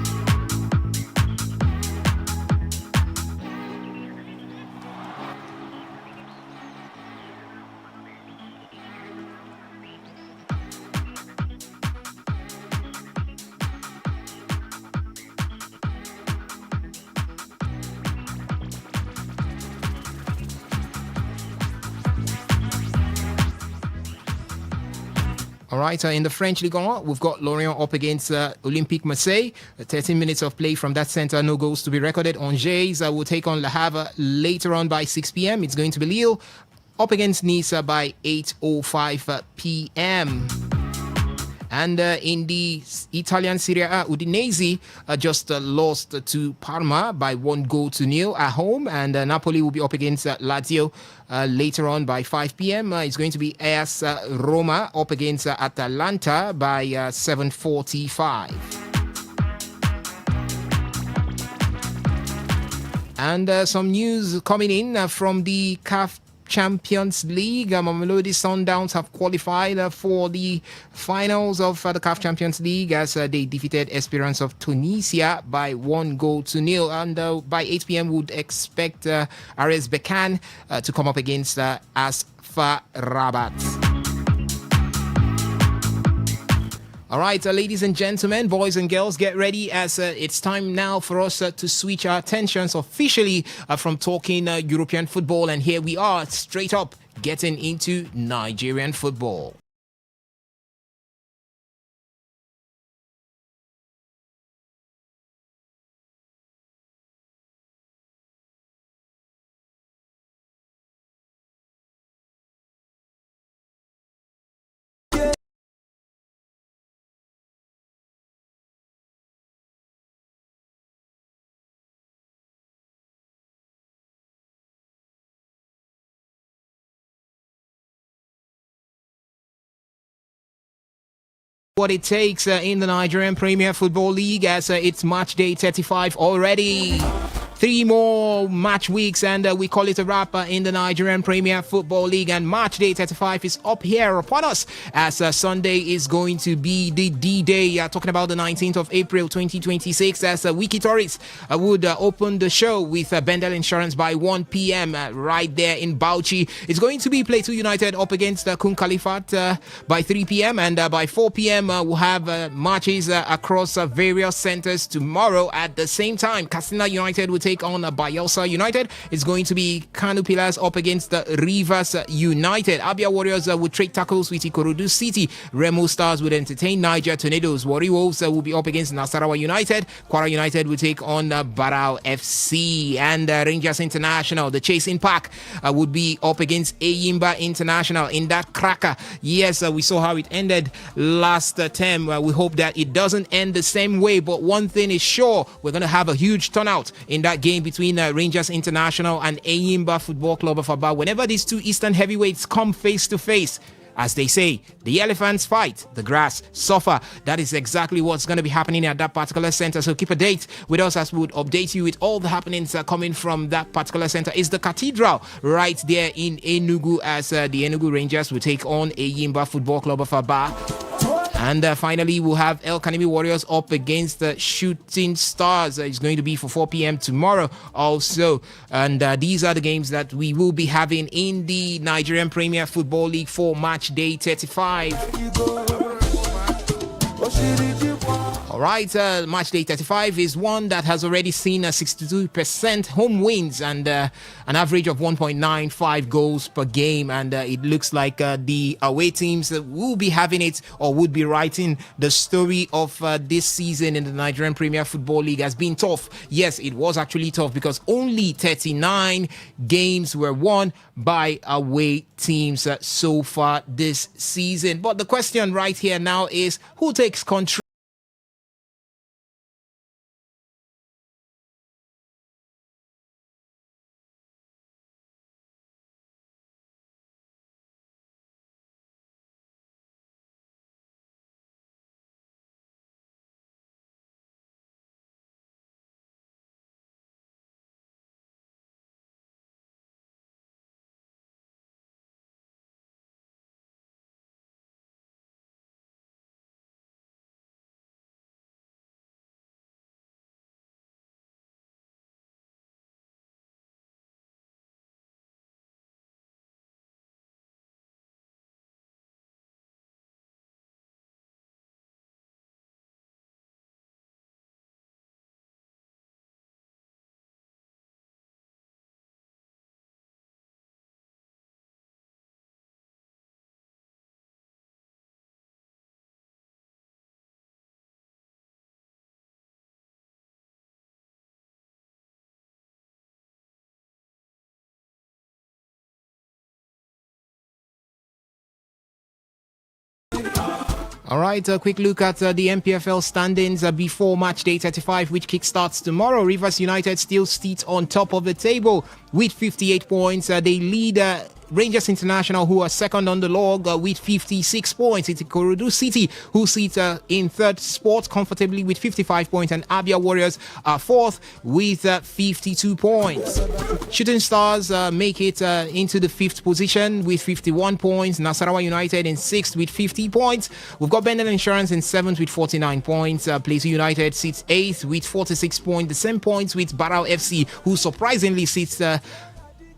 All right, in the French Ligue 1, we've got Lorient up against Olympique Marseille. 13 minutes of play from that center, no goals to be recorded. Angers will take on Le Havre later on by 6 p.m. It's going to be Lille up against Nice by 8:05 p.m. And in the Italian Serie A, Udinese just lost to Parma by 1-0 at home. And Napoli will be up against Lazio later on by 5 p.m. It's going to be AS Roma up against Atalanta by 7:45. And some news coming in from the CAF Champions League. Mamelodi Sundowns have qualified for the finals of the CAF Champions League as they defeated Esperance of Tunisia by 1-0. And by 8 p.m. we would expect RS Berkane to come up against Asfa Rabat. All right, ladies and gentlemen, boys and girls, get ready as it's time now for us to switch our attentions officially from talking European football. And here we are, straight up getting into Nigerian football. What it takes in the Nigerian Premier Football League as it's match day 35 already. 3 more match weeks and we call it a wrap in the Nigerian Premier Football League, and match day 35 is up here upon us as Sunday is going to be the D-Day, talking about the 19th of April 2026 as Wiki Tourist would open the show with Bendel Insurance by 1 p.m. Right there in Bauchi. It's going to be Plateau United up against Kun Khalifat by 3 p.m. and by 4 p.m. We'll have matches across various centers tomorrow at the same time. Katsina United will take on Bayelsa United. It's going to be Kanu Pillars up against Rivers United. Abia Warriors will trade tackles with Ikorodu City. Remo Stars would entertain Niger Tornadoes. Warri Wolves will be up against Nasarawa United. Kwara United will take on Barao FC. And Rangers International, the Chasing Pack, would be up against Eyimba International in that cracker. Yes, we saw how it ended last term. We hope that it doesn't end the same way, but one thing is sure, we're going to have a huge turnout in that game between Rangers International and Eyimba Football Club of Aba. Whenever these two Eastern heavyweights come face to face, as they say, the elephants fight, the grass suffer. That is exactly what's going to be happening at that particular center. So keep a date with us as we would update you with all the happenings coming from that particular center. It's the Cathedral right there in Enugu as the Enugu Rangers will take on Eyimba Football Club of Aba. And finally, we'll have El Kanemi Warriors up against the Shooting Stars. It's going to be for 4 p.m. tomorrow also. And these are the games that we will be having in the Nigerian Premier Football League for match day 35. All right, match day 35 is one that has already seen a 62% home wins and an average of 1.95 goals per game. And it looks like the away teams will be having it or would be writing the story of this season in the Nigerian Premier Football League has been tough. Yes, it was actually tough because only 39 games were won by away teams so far this season. But the question right here now is who takes control All right, a quick look at the MPFL standings before match day 35, which kickstarts tomorrow. Rivers United still sits on top of the table with 58 points. They lead Rangers International, who are second on the log with 56 points. It's Ikorodu City, who sits in third spot comfortably with 55 points. And Abia Warriors are fourth with 52 points. Shooting Stars make it into the fifth position with 51 points. Nasarawa United in sixth with 50 points. We've got Bendel Insurance in seventh with 49 points. Plateau United sits eighth with 46 points. The same points with Barao FC, who surprisingly sits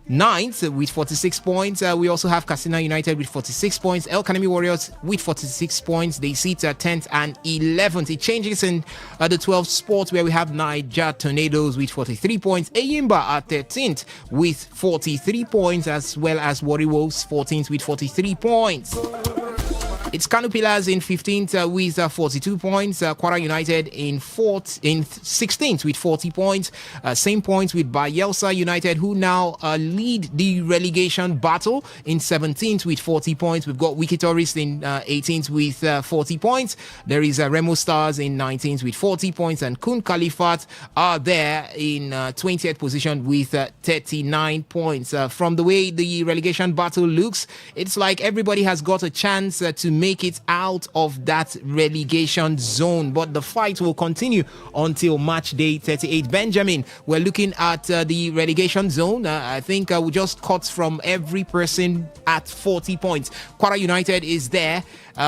ninth with 46 points. We also have Casina United with 46 points. El Kanemi Warriors with 46 points. They sit 10th and 11th. It changes in the 12th spot, where we have Niger Tornadoes with 43 points. Eyimba at 13th with 43 points, as well as Warri Wolves 14th with 43 points. It's Kano Pillars in 15th with 42 points. Kwara United in 16th with 40 points. Same points with Bayelsa United, who now lead the relegation battle in 17th with 40 points. We've got Wiki Tourist in 18th with 40 points. There is Remo Stars in 19th with 40 points. And Kun Khalifat are there in 20th position with 39 points. From the way the relegation battle looks, it's like everybody has got a chance to make it out of that relegation zone, but the fight will continue until match day 38. Benjamin, we're looking at the relegation zone. I think we just cut from every person at 40 points. Kwara United is there.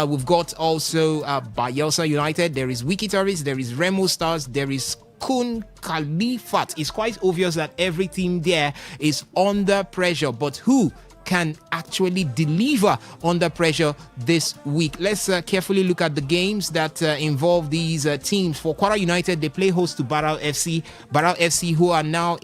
We've got also Bayelsa United. There is Wiki Tourist. There is Remo Stars. There is Kun Khalifat. It's quite obvious that every team there is under pressure, but who can actually deliver under pressure this week? Let's carefully look at the games that involve these teams. For Kwara United, they play host to Barao FC. Barao FC, who are now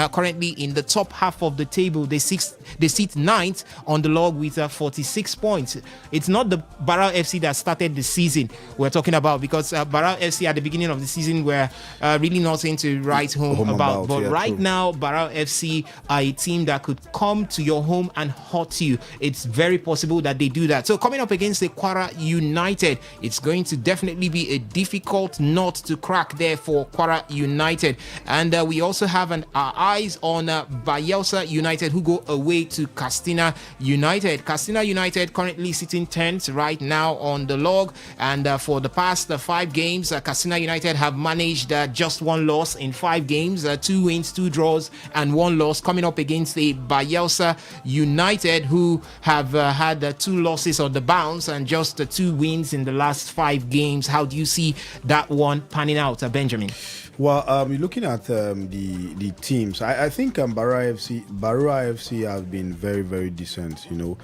currently in the top half of the table. They sit ninth on the log with 46 points. It's not the Barao FC that started the season we're talking about, because Barao FC at the beginning of the season were really nothing to write home about. But right now, Barao FC are a team that could come to your home and hurt you. It's very possible that they do that. So coming up against the Kwara United, it's going to definitely be a difficult nut to crack there for Kwara United. And we also have our eyes on Bayelsa United, who go away to Castina United. Castina United currently sitting 10th right now on the log, and for the past 5 games, Castina United have managed just 1 loss in 5 games, 2 wins, 2 draws, and 1 loss, coming up against the Bayelsa United, who have had 2 losses on the bounce and just 2 wins in the last 5 games. How do you see that one panning out, Benjamin?
Well, looking at the teams, I think Barua FC have been very, very decent. You know,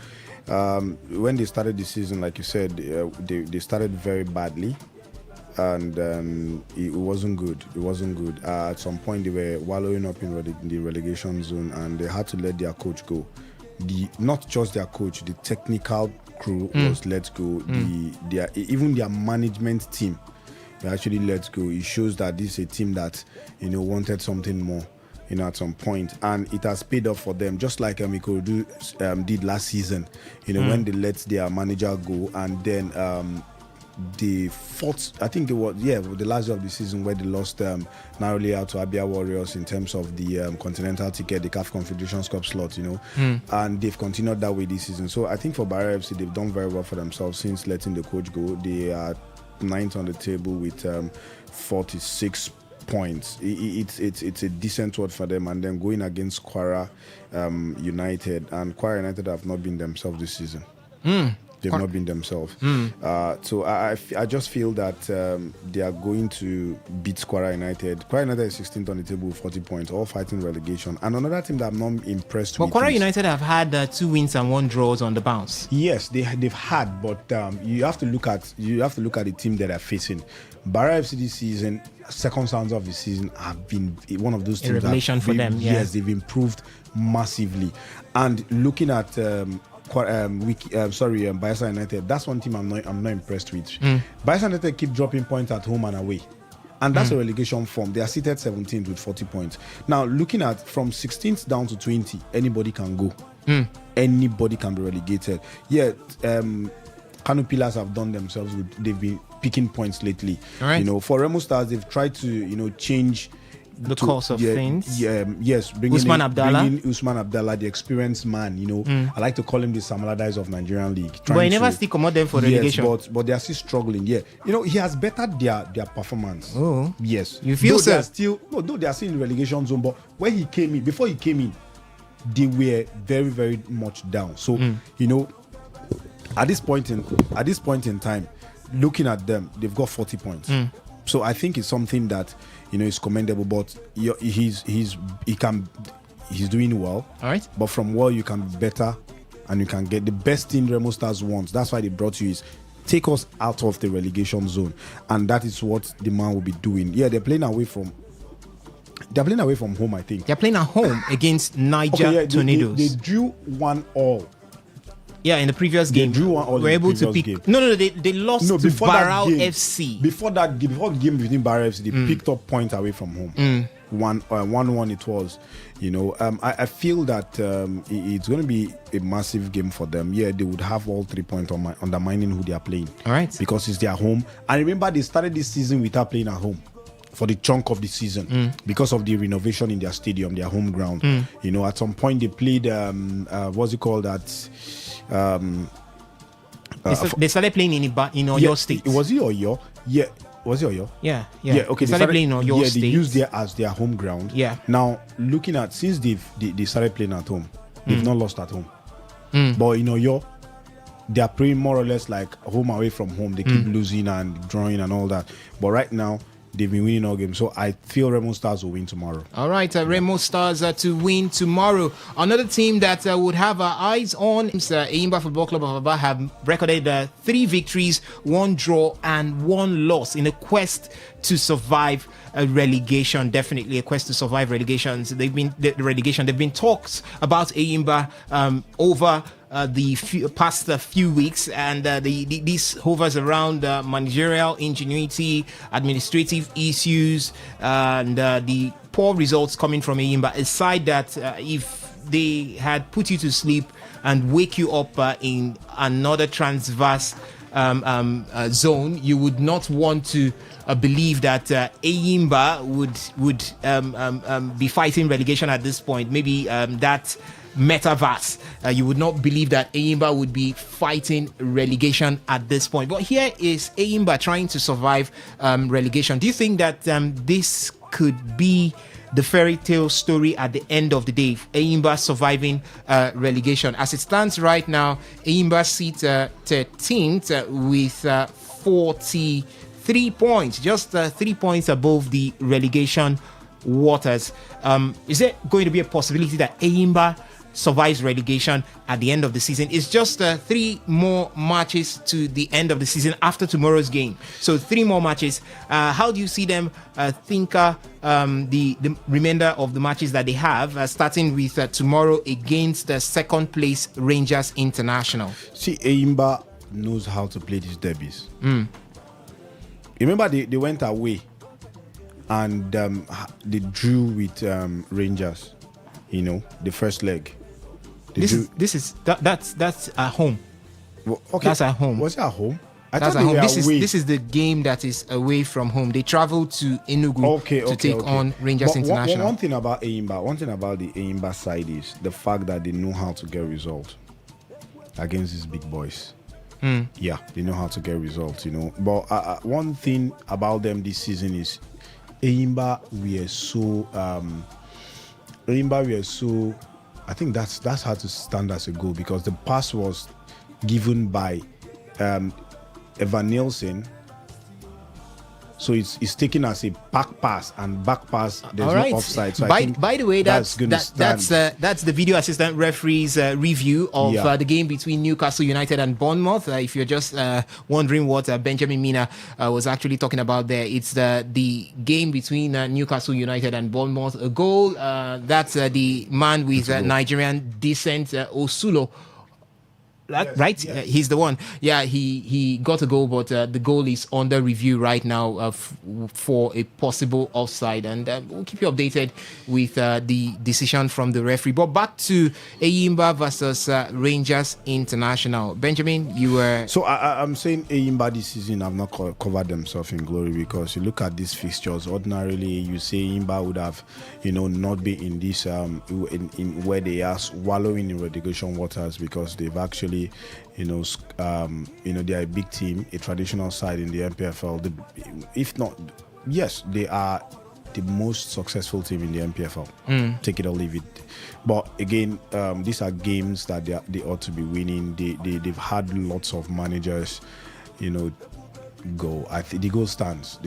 when they started the season, like you said, they started very badly, and it wasn't good. It wasn't good. At some point, they were wallowing up in the relegation zone, and they had to let their coach go. Not just their coach, the technical crew was let go. Even their management team were actually let go. It shows that this is a team that, you know, wanted something more, you know, at some point, and it has paid off for them. Just like Ikorodu did last season, you know, when they let their manager go, and then they fought. I think it was the last year of the season where they lost narrowly out to Abia Warriors in terms of the continental ticket, the CAF Confederations Cup slot, you know, and they've continued that way this season. So I think for Barra FC, they've done very well for themselves since letting the coach go. They are 9th on the table with 46 points. It's a decent word for them, and then going against Kwara United, and Kwara United have not been themselves this season. They've not been themselves. So I just feel that they are going to beat Kwara United. Kwara United is 16th on the table with 40 points, all fighting relegation. And another team that I'm not impressed with.
But Kwara United have had 2 wins and 1 draws on the bounce.
Yes, they've had, but you have to look at the team that they're facing. Barra FC this season, second rounds of the season, have been one of those teams.
A revelation for them.
Yes, they've improved massively. And looking at Bayelsa United, that's one team I'm not impressed with. Bayelsa United keep dropping points at home and away, and that's a relegation form. They are seated 17th with 40 points. Now, looking at from 16th down to 20, anybody can go. Anybody can be relegated. Kano Pillars have done themselves with. They've been picking points lately.
All right.
You know, for Remo Stars, they've tried to change
the course of things.
Yes, bringing
Usman Abdallah,
the experienced man. You know, I like to call him the Sam Allardyce of Nigerian League.
But he never still come out them for relegation.
Yes, but they are still struggling. Yeah, you know, he has bettered their performance.
Oh,
yes.
You feel so?
Though they are still in the relegation zone, but when he came in, before he came in, they were very, very much down. So you know, at this point in time, looking at them, they've got 40 points. So I think it's something that, you know, is commendable. But he's doing well.
All right.
But from well, you can be better, and you can get the best thing Remo Stars wants. That's why they brought you is take us out of the relegation zone, and that is what the man will be doing. Yeah, they're playing away from home. I think
they're playing at home against Niger Tornadoes.
They drew 1-1.
Yeah, in the previous game,
they drew 1-1.
Were able to pick.
Game.
No, they lost to Barrow FC.
Before the game between Barrow FC, they picked up points away from home. 1-1 it was. You know, I feel that it's going to be a massive game for them. Yeah, they would have all 3 points undermining who they are playing.
All right,
because it's their home. And remember, they started this season without playing at home for the chunk of the season because of the renovation in their stadium, their home ground. You know, at some point they played what's it called that.
They started playing in Oyo State.
Was it Oyo? Yeah. Was it Oyo?
Yeah.
Okay.
They started playing in Oyo State.
They used there as their home ground.
Yeah.
Now, looking at since they started playing at home, they've not lost at home. But in Oyo, they are playing more or less like home away from home. They keep losing and drawing and all that. But right now, they've been winning all games. So I feel Remo Stars will win tomorrow.
All right, Remo Stars to win tomorrow. Another team that would have our eyes on is Enyimba Football Club of Aba have recorded 3 victories, 1 draw and 1 loss in a quest to survive relegation. Definitely a quest to survive relegations. They've been talks about Enyimba over the past few weeks, and this hovers around managerial ingenuity, administrative issues, and the poor results coming from Enyimba. Aside that, if they had put you to sleep and wake you up in another transverse zone, you would not want to believe that Enyimba would be fighting relegation at this point. Maybe that metaverse, you would not believe that Enyimba would be fighting relegation at this point. But here is Enyimba trying to survive relegation. Do you think that this could be the fairy tale story at the end of the day? Enyimba surviving relegation. As it stands right now, Enyimba sits 13th with 43 points, just 3 points above the relegation waters. Is there going to be a possibility that Enyimba survives relegation at the end of the season? It's just 3 more matches to the end of the season after tomorrow's game. So 3 more matches. How do you see them the remainder of the matches that they have, starting with tomorrow against the second place Rangers International?
See, Enyimba knows how to play these derbies. Remember, they went away and they drew with Rangers. You know, the first leg.
That's at home.
Well, okay.
That's at home.
Was it at home?
That's at home. This is the game that is away from home. They traveled to Enugu to take on Rangers International.
One thing about the Enyimba side is the fact that they know how to get results against these big boys. Yeah, they know how to get results, you know. But one thing about them this season is Enyimba were so. I think that's how to stand as a goal, because the pass was given by Evan Nielsen. So it's taken as a back pass, and back pass there's no offside. So
by the way, that's the video assistant referee's review of the game between Newcastle United and Bournemouth. If you're just wondering what Benjamin Mina was actually talking about there, it's the game between Newcastle United and Bournemouth. A goal that's the man with Nigerian descent, Osulo. right? He's the one. Yeah, he got a goal, but the goal is under review right now for a possible offside, and we'll keep you updated with the decision from the referee. But back to Eyimba versus Rangers International. Benjamin, you were...
So I'm saying Eyimba this season have not covered themselves in glory, because you look at these fixtures, ordinarily you say Eyimba would have, not been in this in where they are wallowing in relegation waters, because they've actually, they are a big team, a traditional side in the MPFL. If not, yes, they are the most successful team in the MPFL. Take it or leave it. But again, these are games that they ought to be winning. They've had lots of managers, go. I think the goal stands.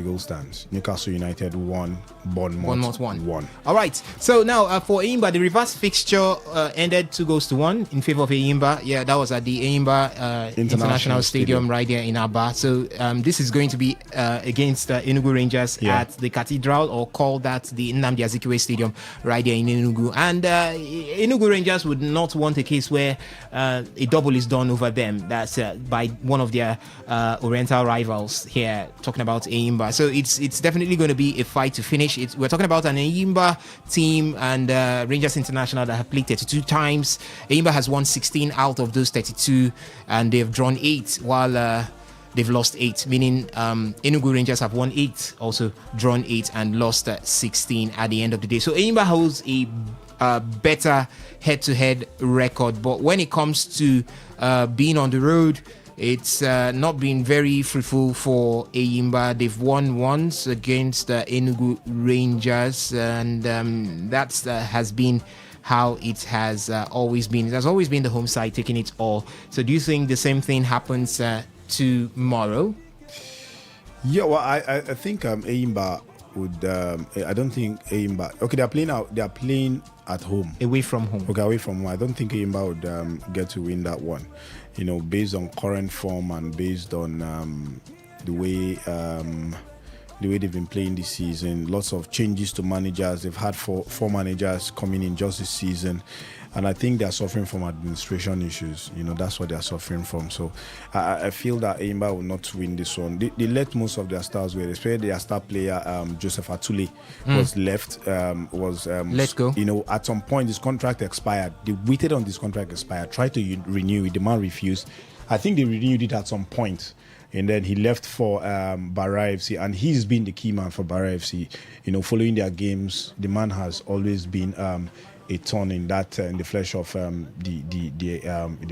Newcastle United 1, Bournemouth 1.
All right. So now for Eyimba, the reverse fixture ended 2-1 in favor of Eyimba. Yeah, that was at the Eyimba International Stadium right there in Aba. So this is going to be against Enugu Rangers at the Cathedral, or called that the Nnamdi Azikiwe Stadium right there in Enugu. And Enugu Rangers would not want a case where a double is done over them. That's by one of their Oriental rivals here, talking about Eyimba. So it's definitely going to be a fight to finish. We're talking about an Eyimba team and Rangers International that have played 32 times. Eyimba has won 16 out of those 32, and they've drawn 8, while they've lost 8, meaning Enugu Rangers have won 8, also drawn 8, and lost 16 at the end of the day. So Eyimba holds a better head-to-head record, but when it comes to being on the road, it's not been very fruitful for Eyimba. They've won once against Enugu Rangers, and that has been how it has always been. It has always been the home side taking it all. So do you think the same thing happens tomorrow?
Yeah, well, I think Eyimba would. I don't think Eyimba. Okay, they are playing at home,
away from home.
Okay, away from home. I don't think Eyimba would get to win that one. Based on current form and based on the way they've been playing this season. Lots of changes to managers. They've had four managers coming in just this season, and I think they're suffering from administration issues. That's what they're suffering from. So I feel that Eyimba will not win this one. They let most of their stars go, especially their star player Joseph Atule was left. Let go. At some point his contract expired. They waited on this contract expire, tried to renew it. The man refused. I think they renewed it at some point, and then he left for Bara FC, and he's been the key man for Bara FC. Following their games, the man has always been a thorn in the flesh of the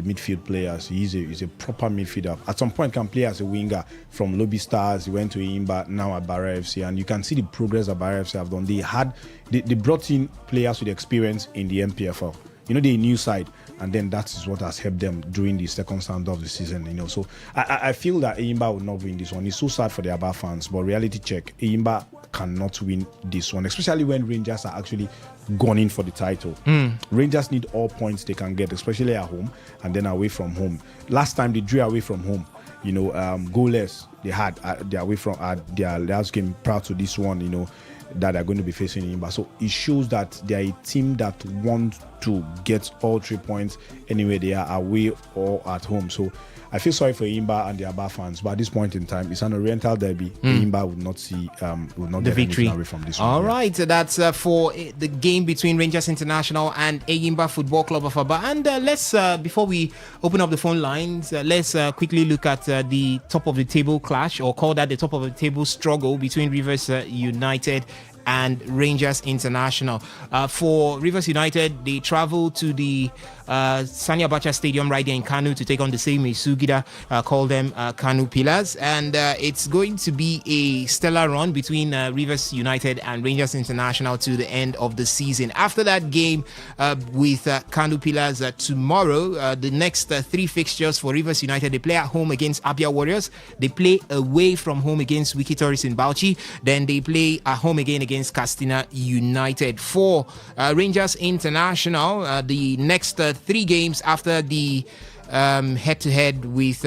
midfield players. He's a proper midfielder. At some point, can play as a winger from Lobby Stars. He went to Eyimba, now at Bara FC, and you can see the progress that Bara FC have done. They brought in players with experience in the MPFL. They're a new side, and then that is what has helped them during the second stand of the season. So I feel that Eyimba will not win this one. It's so sad for the Aba fans, but reality check, Eyimba cannot win this one, especially when Rangers are actually gone in for the title. Rangers need all points they can get, especially at home and then away from home. Last time they drew away from home, goalless. They had their away from their last game prior to this one, that are going to be facing Eyimba. So it shows that they are a team that want to get all 3 points anywhere they are, away or at home. So I feel sorry for Eyimba and the Aba fans, but at this point in time, it's an Oriental derby. Eyimba would not
the
get
victory
away from this one.
All right, that's for the game between Rangers International and Eyimba Football Club of Aba. And let's before we open up the phone lines, let's quickly look at the top of the table clash, or call that the top of the table struggle between Rivers United and Rangers International. For Rivers United, they travel to the Sani Abacha Stadium right there in Kanu to take on the same Sugida, call them Kanu Pillars, and it's going to be a stellar run between Rivers United and Rangers International to the end of the season. After that game with Kanu Pillars tomorrow, the next 3 fixtures for Rivers United: they play at home against Abia Warriors, they play away from home against Wiki Tourist in Bauchi, then they play at home again against Castina United. For Rangers International, the next 3 games after the head-to-head with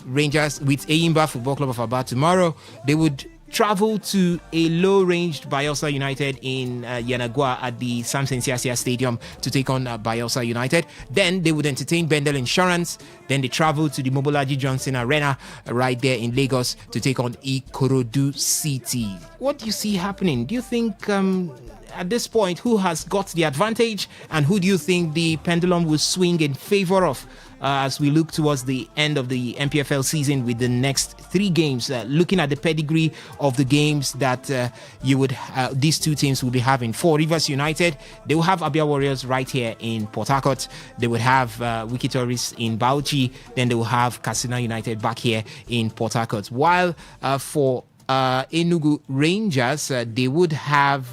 Rangers, with Eyimba Football Club of Aba tomorrow, they would travel to a low-ranged Bayelsa United in Yanagua at the Samson Siasia Stadium to take on Bayelsa United. Then they would entertain Bendel Insurance. Then they travel to the Mobolaji Johnson Arena right there in Lagos to take on Ikorodu City. What do you see happening? Do you think at this point who has got the advantage, and who do you think the pendulum will swing in favor of as we look towards the end of the MPFL season with the next 3 games? Looking at the pedigree of the games that these two teams will be having. For Rivers United, they will have Abia Warriors right here in Port Harcourt. They would have Wiki Tourists in Bauchi. Then they will have Katsina United back here in Port Harcourt. While for Enugu Rangers, they would have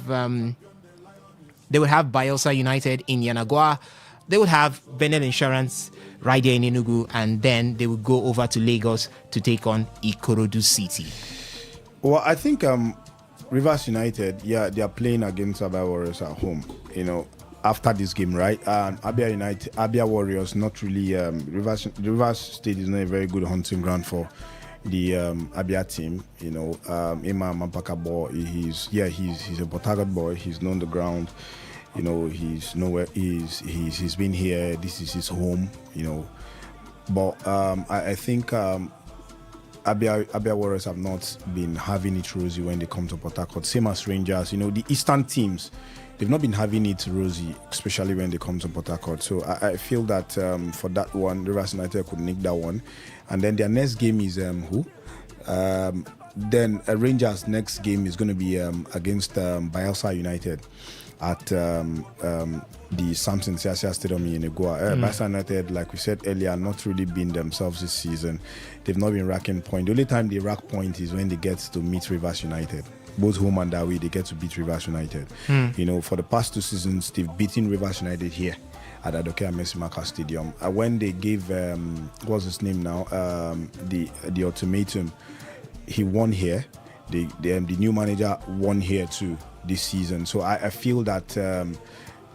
Bayelsa United in Yanagua. They would have Benel Insurance right there in Enugu, and then they would go over to Lagos to take on Ikorodu City.
Well, I think Rivers United, they are playing against Abia Warriors at home. After this game, right? And Abia Warriors, not really. Rivers State is not a very good hunting ground for the Abia team. Emma Mampaka boy, he's a Port Harcourt boy. He's known the ground. He's nowhere. He's been here. This is his home. But I think Abia Warriors have not been having it rosy when they come to Port Harcourt. Same as Rangers. The Eastern teams, they've not been having it rosy, especially when they come to Port Harcourt. So I feel that for that one, Rivers United could nick that one. And then their next game is who? Then Rangers' next game is going to be against Bayelsa United at the Samson Siasia Stadium in Yanagua. Bayelsa United, like we said earlier, not really been themselves this season. They've not been racking point. The only time they rack point is when they get to meet Rivers United. Both home and away, they get to beat Rivers United. For the past 2 seasons, they've beaten Rivers United here at Adoke Amesimaka Stadium. When they gave, what's his name now, the ultimatum, he won here. The new manager won here too this season. So I feel that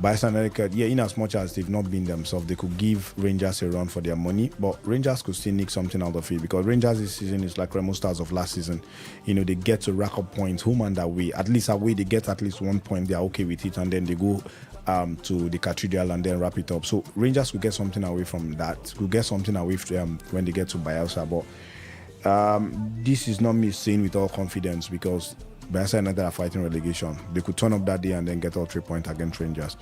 Bayelsa United, in as much as they've not been themselves, they could give Rangers a run for their money, but Rangers could still nick something out of it, because Rangers this season is like Remo Stars of last season. They get to rack up points home and away. At least away they get at least 1 point, they're okay with it, and then they go to the Cathedral and then wrap it up. So Rangers could get something away from that, could get something away from when they get to Bayelsa. But this is not me saying with all confidence, because Bayelsa United are fighting relegation. They could turn up that day and then get all 3 points against Rangers.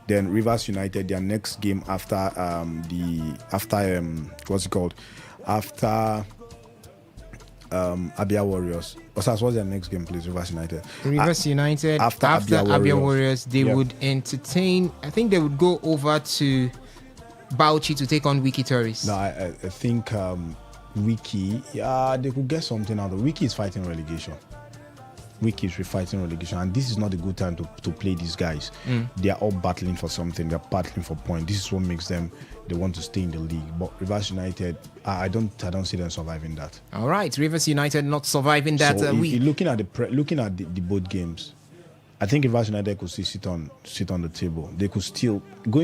Then Rivers United, their next game after Abia Warriors. What's their next game, please? Rivers United.
Rivers United after Abia Warriors, they would entertain. I think they would go over to Bauchi to take on Wiki Tourists.
No, I think Wiki, they could get something out of Wiki. Is fighting relegation. Wiki is fighting relegation, and this is not a good time to play these guys. They are all battling for something. They're battling for points. This is what makes them, they want to stay in the league. But Rivers United, I don't see them surviving that.
All right, Rivers United not surviving that.
So looking at the both games, I think Rivers United could still sit on the table. They could still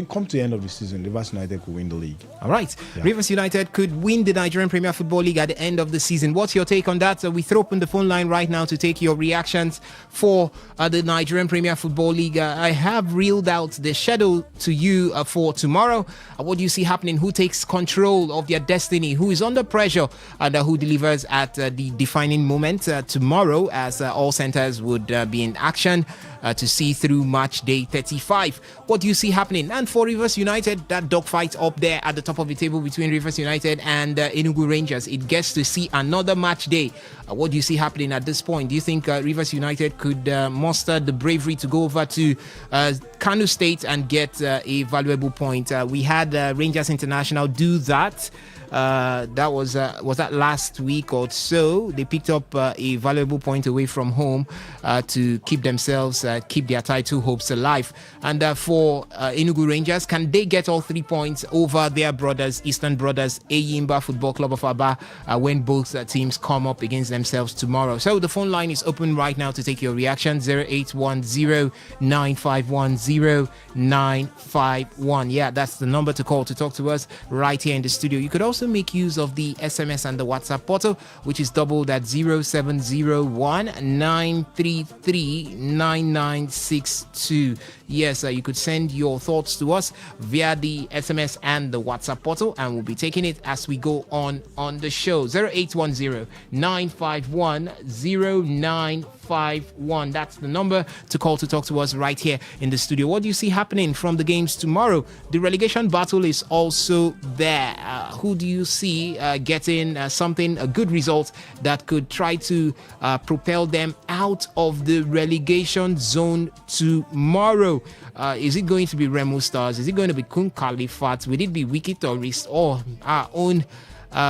come to the end of the season. Rivers United could win the league.
All right, Rivers United could win the Nigerian Premier Football League at the end of the season. What's your take on that? We throw open the phone line right now to take your reactions for the Nigerian Premier Football League. I have reeled out the schedule to you for tomorrow. What do you see happening? Who takes control of their destiny? Who is under pressure and who delivers at the defining moment tomorrow, as all centers would be in action to see through match day 35. What do you see happening? And for Rivers United, that dogfight up there at the top of the table between Rivers United and Enugu Rangers, it gets to see another match day. What do you see happening at this point? Do you think Rivers United could muster the bravery to go over to Kano State and get a valuable point? We had Rangers International do that. That was that last week or so. They picked up a valuable point away from home to keep themselves, keep their title hopes alive. And for Enugu Rangers, can they get all 3 points over their brothers, Eastern Brothers, Eyimba Football Club of Aba, when both teams come up against themselves tomorrow? So the phone line is open right now to take your reaction. 0810-951-0951. Yeah, that's the number to call to talk to us right here in the studio. You could also also make use of the SMS and the WhatsApp portal, which is doubled at 0701-933-9962. Yes, you could send your thoughts to us via the SMS and the WhatsApp portal, and we'll be taking it as we go on the show. 0810-951-0951. That's the number to call to talk to us right here in the studio. What do you see happening from the games tomorrow? The relegation battle is also there. Who do you see getting a good result that could try to propel them out of the relegation zone tomorrow? Is it going to be Remo Stars? Is it going to be Kun Khalifat? Will it be Wiki Tourist or our own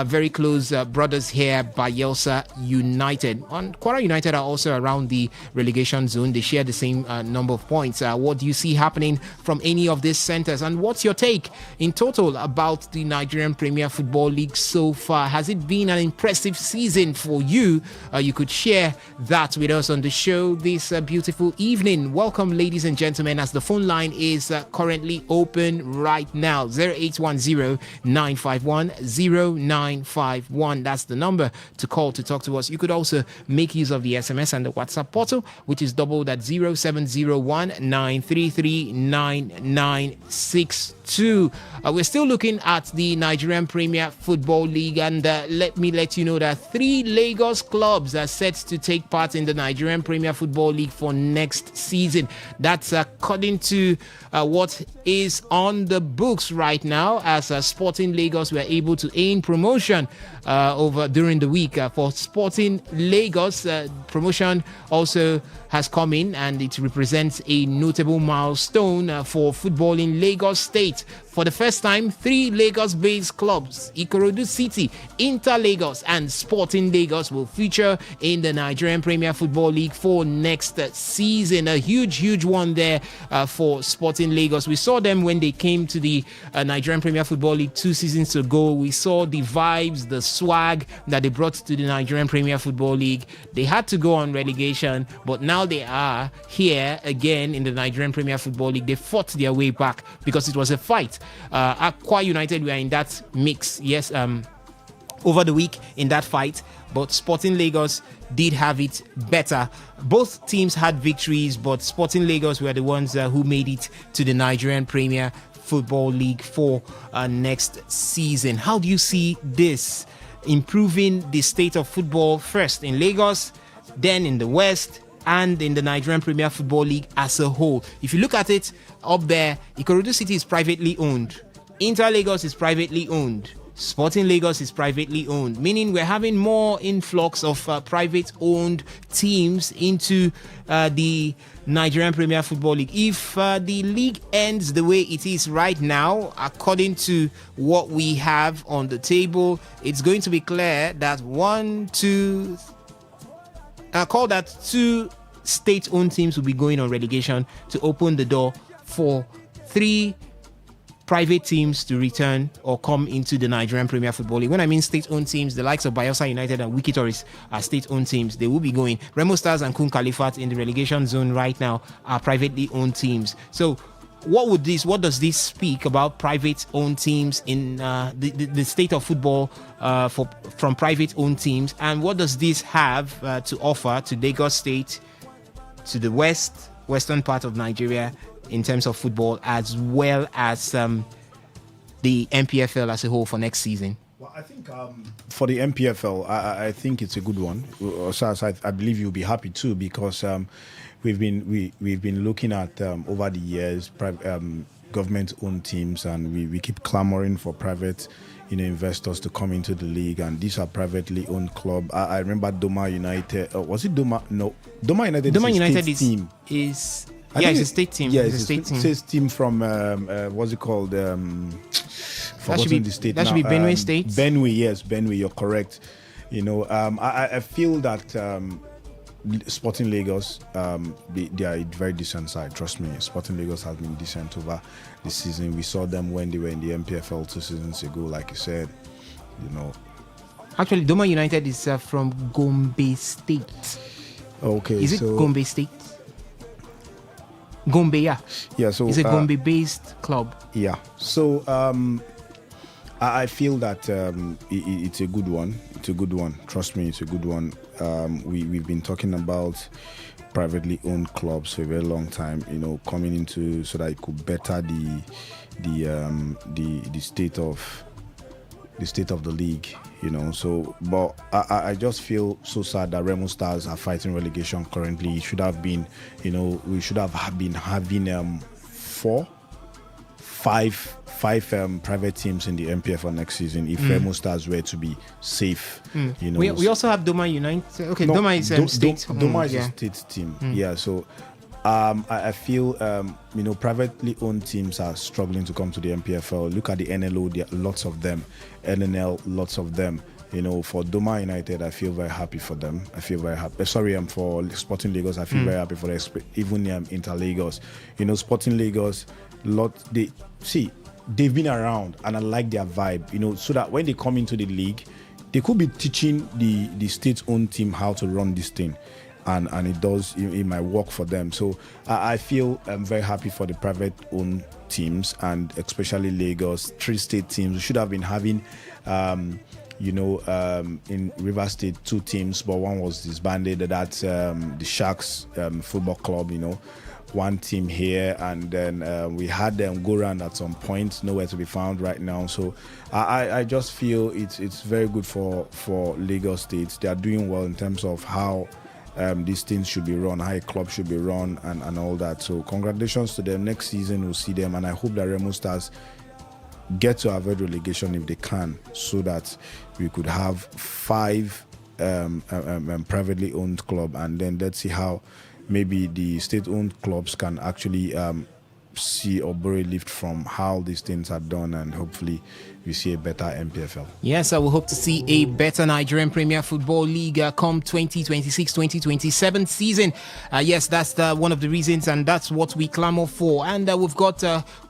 very close brothers here, Bayelsa United? Kwara United are also around the relegation zone. They share the same number of points. What do you see happening from any of these centers? And what's your take in total about the Nigerian Premier Football League so far? Has it been an impressive season for you? You could share that with us on the show this beautiful evening. Welcome, ladies and gentlemen, as the phone line is currently open right now. 0810-951-0951. That's the number to call to talk to us. You could also make use of the SMS and the WhatsApp portal, which is doubled at 0701-933-9962. We're still looking at the Nigerian Premier Football League, and let me let you know that 3 Lagos clubs are set to take part in the Nigerian Premier Football League for next season. That's according to what is on the books right now, as Sporting Lagos were able to aim promotion over during the week. For Sporting Lagos, promotion also has come in, and it represents a notable milestone for football in Lagos State. For the first time, 3 Lagos-based clubs, Ikorodu City, Inter Lagos, and Sporting Lagos, will feature in the Nigerian Premier Football League for next season. A huge one there for Sporting Lagos. We saw them when they came to the Nigerian Premier Football League 2 seasons ago. We saw the vibes, the swag that they brought to the Nigerian Premier Football League. They had to go on relegation, but now they are here again in the Nigerian Premier Football League. They fought their way back because it was a fight. Aqua United were in that mix, yes, over the week in that fight, but Sporting Lagos did have it better. Both teams had victories, but Sporting Lagos were the ones who made it to the Nigerian Premier Football League for next season. How do you see this improving the state of football, first in Lagos, then in the West, and in the Nigerian Premier Football League as a whole? If you look at it up there, Ikorodu City is privately owned, Inter Lagos is privately owned, Sporting Lagos is privately owned, meaning we're having more influx of private-owned teams into the Nigerian Premier Football League. If the league ends the way it is right now, according to what we have on the table, it's going to be clear that 2 state-owned teams will be going on relegation to open the door for 3 private teams to return or come into the Nigerian Premier Football League. When I mean state-owned teams, the likes of Bayelsa United and Wiki Tourist are state-owned teams. They will be going. Remo Stars and Kun Khalifat in the relegation zone right now are privately owned teams. So what does this speak about private-owned teams in the state of football from private-owned teams, and what does this have to offer to Lagos State, to the western part of Nigeria in terms of football, as well as the MPFL as a whole for next season?
Well, I think for the MPFL, I think it's a good one. So I believe you'll be happy too, because we've been looking at over the years government-owned teams, and we keep clamoring for private investors to come into the league, and these are privately owned club. I remember Doma United. Was it Doma? No, Doma United.
Doma United
team.
It's a state team.
Yeah,
it's a state team.
It's a team from what's it called?
That should be Benue State.
Benue, yes, Benue. You're correct. I feel that Sporting Lagos, they are a very decent side. Trust me, Sporting Lagos has been decent over the season. We saw them when they were in the MPFL 2 seasons ago, like you said.
Actually, Doma United is from Gombe State.
Okay,
is it Gombe State? Gombe, yeah.
Yeah, so
it's a Gombe-based club.
Yeah. So I feel that it's a good one. It's a good one. Trust me, it's a good one. We've been talking about privately owned clubs for a very long time. Coming into so that it could better the state of the league. So but I just feel so sad that Remo Stars are fighting relegation currently. It should have been, we should have been having five private teams in the MPFL next season if Remo Stars were to be safe.
We also have Doma United. Okay,
No,
Doma is state.
Doma is a state team. Yeah, so I feel privately owned teams are struggling to come to the MPFL. Look at the NLO, there are lots of them. NNL, lots of them. For Doma United, I feel very happy for them. I feel very happy. Sorry, for Sporting Lagos, I feel very happy for them. Even Inter Lagos, Sporting Lagos, they've been around, and I like their vibe. So that when they come into the league, they could be teaching the state-owned team how to run this thing. And it might work for them. So I feel I'm very happy for the private owned teams, and especially Lagos. 3 state teams. We should have been having in River State 2 teams, but one was disbanded. That's the Sharks Football Club, 1 team here, and then we had them go around at some point, nowhere to be found right now. So I just feel it's very good for Lagos State. They are doing well in terms of how these things should be run, how a club should be run, and all that. So congratulations to them. Next season we'll see them, and I hope that Remo Stars get to avoid relegation if they can, so that we could have 5 privately owned club, and then let's see how maybe the state-owned clubs can actually see or borrow a lift from how these things are done, and hopefully we see a better MPFL.
Yes, I will hope to see a better Nigerian Premier Football League come 2026-2027 season. Yes, that's one of the reasons, and that's what we clamor for. And we've got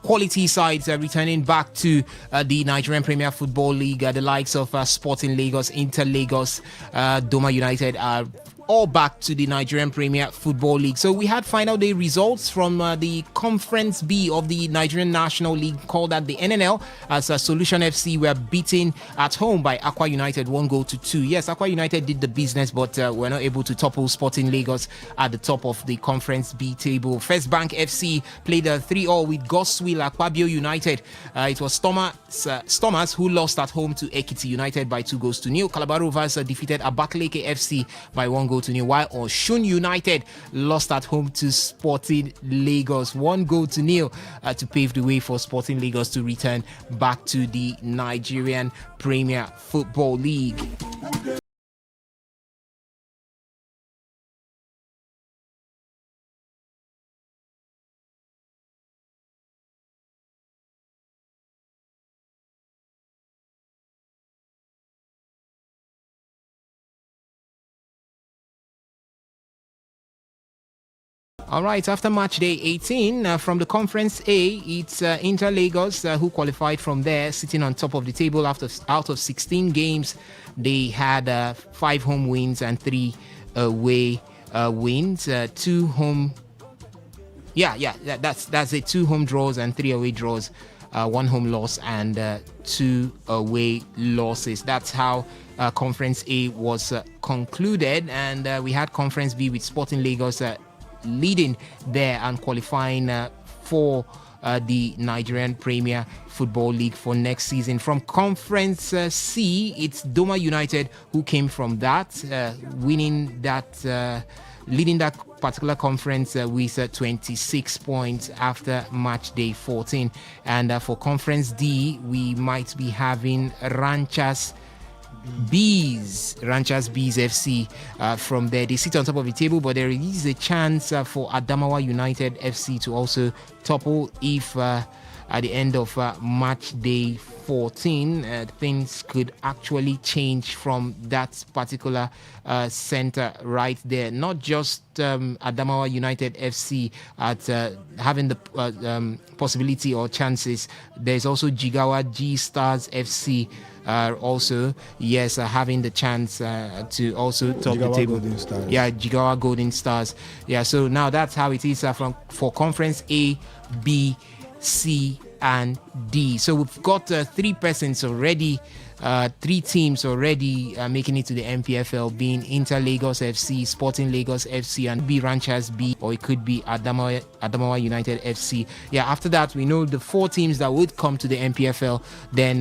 quality sides returning back to the Nigerian Premier Football League. The likes of Sporting Lagos, Inter Lagos, Doma United are all back to the Nigerian Premier Football League. So we had final day results from the Conference B of the Nigerian National League, called at the NNL, as Solution FC were beaten at home by Aqua United 1-2. Yes, Aqua United did the business, but were not able to topple Sporting Lagos at the top of the Conference B table. First Bank FC played 3-3 with Goswill Akpabio United. It was Stormers who lost at home to Ekiti United by 2-0. Calabar Rovers defeated Abakaleke FC by 1-0, while Oshun United lost at home to Sporting Lagos 1-0 to pave the way for Sporting Lagos to return back to the Nigerian Premier Football League. All right, after match day 18 from the Conference A, it's Inter Lagos who qualified from there, sitting on top of the table out of 16 games. They had 5 home wins and 3 away wins, 2 home. That's it. 2 home draws and 3 away draws, 1 home loss and 2 away losses. That's how Conference A was concluded, and we had Conference B with Sporting Lagos leading there and qualifying for the Nigerian Premier Football League for next season. From Conference C, it's Doma United who came from that, leading that particular conference with 26 points after match day 14. And for Conference D, we might be having Ranchers Bees FC from there. They sit on top of the table, but there is a chance for Adamawa United FC to also topple if at the end of match day 14 things could actually change from that particular center right there. Not just Adamawa United FC at having the possibility or chances. There's also Jigawa G Stars FC also having the chance to also top
Jigawa
the table.
Golden Stars.
Yeah, Jigawa Golden Stars. Yeah, so now that's how it is for Conference A, B, C, and D. So we've got 3 persons already, 3 teams already making it to the MPFL, being Inter Lagos FC, Sporting Lagos FC, and B Ranchers B, or it could be Adamawa United FC. Yeah, after that, we know the 4 teams that would come to the MPFL. Then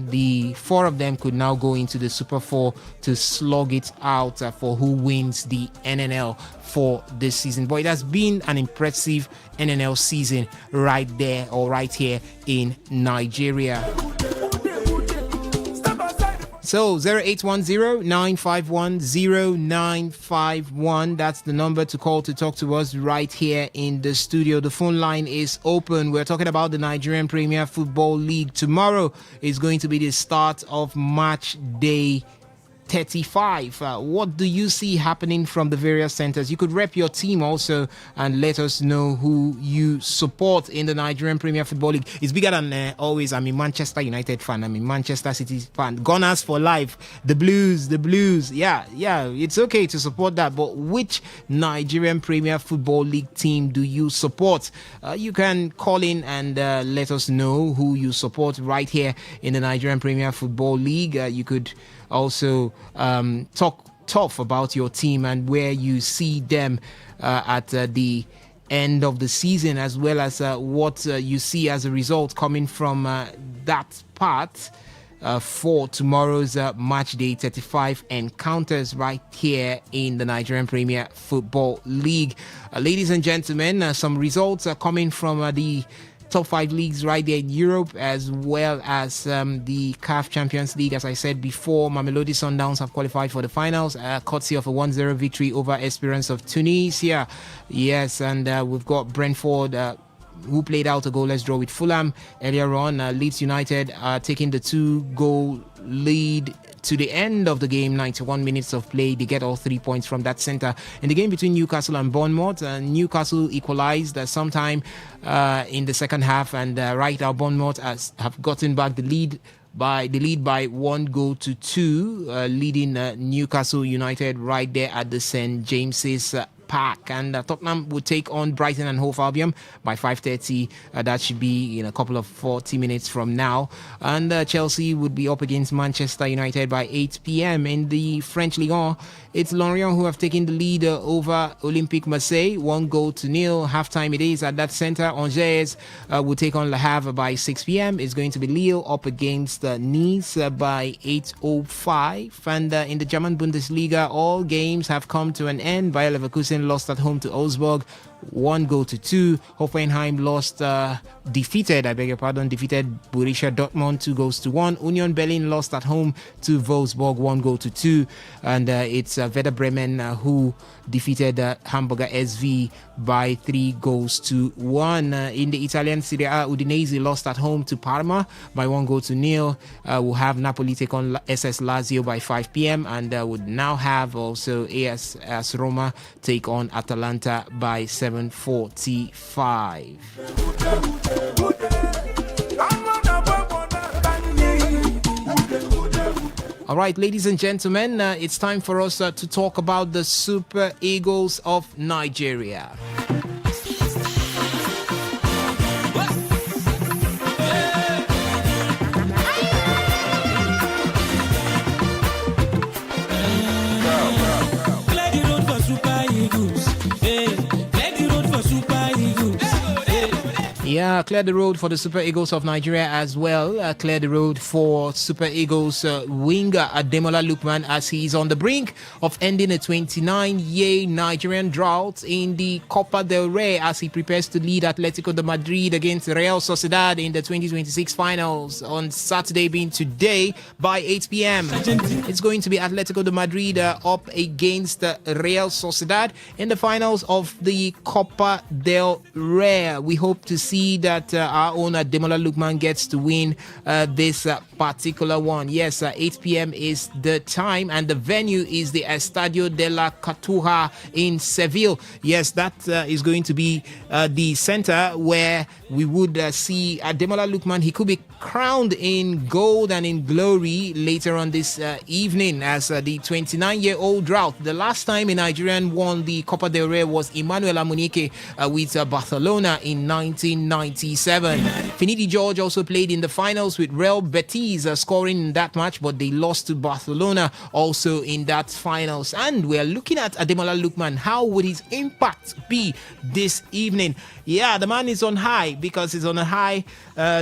the 4 of them could now go into the Super 4 to slug it out for who wins the NNL for this season. But it has been an impressive NNL season right there, or right here in Nigeria. So 0810-951-0951. That's the number to call to talk to us right here in the studio. The phone line is open. We're talking about the Nigerian Premier Football League. Tomorrow is going to be the start of match day 35. What do you see happening from the various centers? You could rep your team also and let us know who you support in the Nigerian Premier Football League. It's bigger than always. I'm a Manchester United fan. I'm a Manchester City fan. Gunners for life. The Blues. Yeah, it's okay to support that. But which Nigerian Premier Football League team do you support? You can call in and let us know who you support right here in the Nigerian Premier Football League. You could also talk tough about your team and where you see them at the end of the season, as well as what you see as a result coming from that part for tomorrow's match day 35 encounters right here in the Nigerian Premier Football League. Ladies and gentlemen, some results are coming from the top 5 leagues right there in Europe, as well as the CAF Champions League. As I said before, Mamelodi Sundowns have qualified for the finals, courtesy of a 1-0 victory over Esperance of Tunisia. Yes, and we've got Brentford, who played out a goalless draw with Fulham earlier on. Leeds United taking the 2-goal lead to the end of the game, 91 minutes of play. They get all 3 points from that center. In the game between Newcastle and Bournemouth, Newcastle equalized sometime in the second half, and right now Bournemouth have gotten back the lead by 1-2, leading Newcastle United right there at the St. James's Park. And Tottenham will take on Brighton and Hove Albion by 5:30. That should be in a couple of 40 minutes from now. And Chelsea would be up against Manchester United by 8 p.m. In the French Ligue 1, it's Lorient who have taken the lead over Olympique Marseille, 1-0. Halftime it is at that center. Angers will take on Le Havre by 6 p.m. It's going to be Lille up against Nice by 8:05. And in the German Bundesliga, all games have come to an end. Bayer Leverkusen lost at home to Augsburg, 1-2. Hoffenheim defeated Borussia Dortmund 2-1. Union Berlin lost at home to Wolfsburg, 1-2. And it's Werder Bremen who defeated Hamburger SV by 3-1. In the Italian Serie A, Udinese lost at home to Parma by 1-0. We'll have Napoli take on SS Lazio by 5 p.m. and would now have also AS Roma take on Atalanta by 7:45. All right, ladies and gentlemen, it's time for us to talk about the Super Eagles of Nigeria. Yeah, clear the road for the Super Eagles of Nigeria as well. Clear the road for Super Eagles winger Ademola Lookman, as he's on the brink of ending a 29-year Nigerian drought in the Copa del Rey as he prepares to lead Atletico de Madrid against Real Sociedad in the 2026 finals on Saturday, being today by 8 p.m. It's going to be Atletico de Madrid up against Real Sociedad in the finals of the Copa del Rey. We hope to see that our own Ademola Lookman gets to win this particular one. Yes, 8 p.m. is the time, and the venue is the Estadio de la Cartuja in Seville. Yes, that is going to be the center where we would see Ademola Lookman. He could be crowned in gold and in glory later on this evening as the 29-year-old drought. The last time a Nigerian won the Copa del Rey was Emmanuel Amunike with Barcelona in 1990. 97. Finidi George also played in the finals with Real Betis, scoring in that match, but they lost to Barcelona also in that finals. And we're looking at Ademola Lookman. How would his impact be this evening? Yeah, the man is on high because he's on a high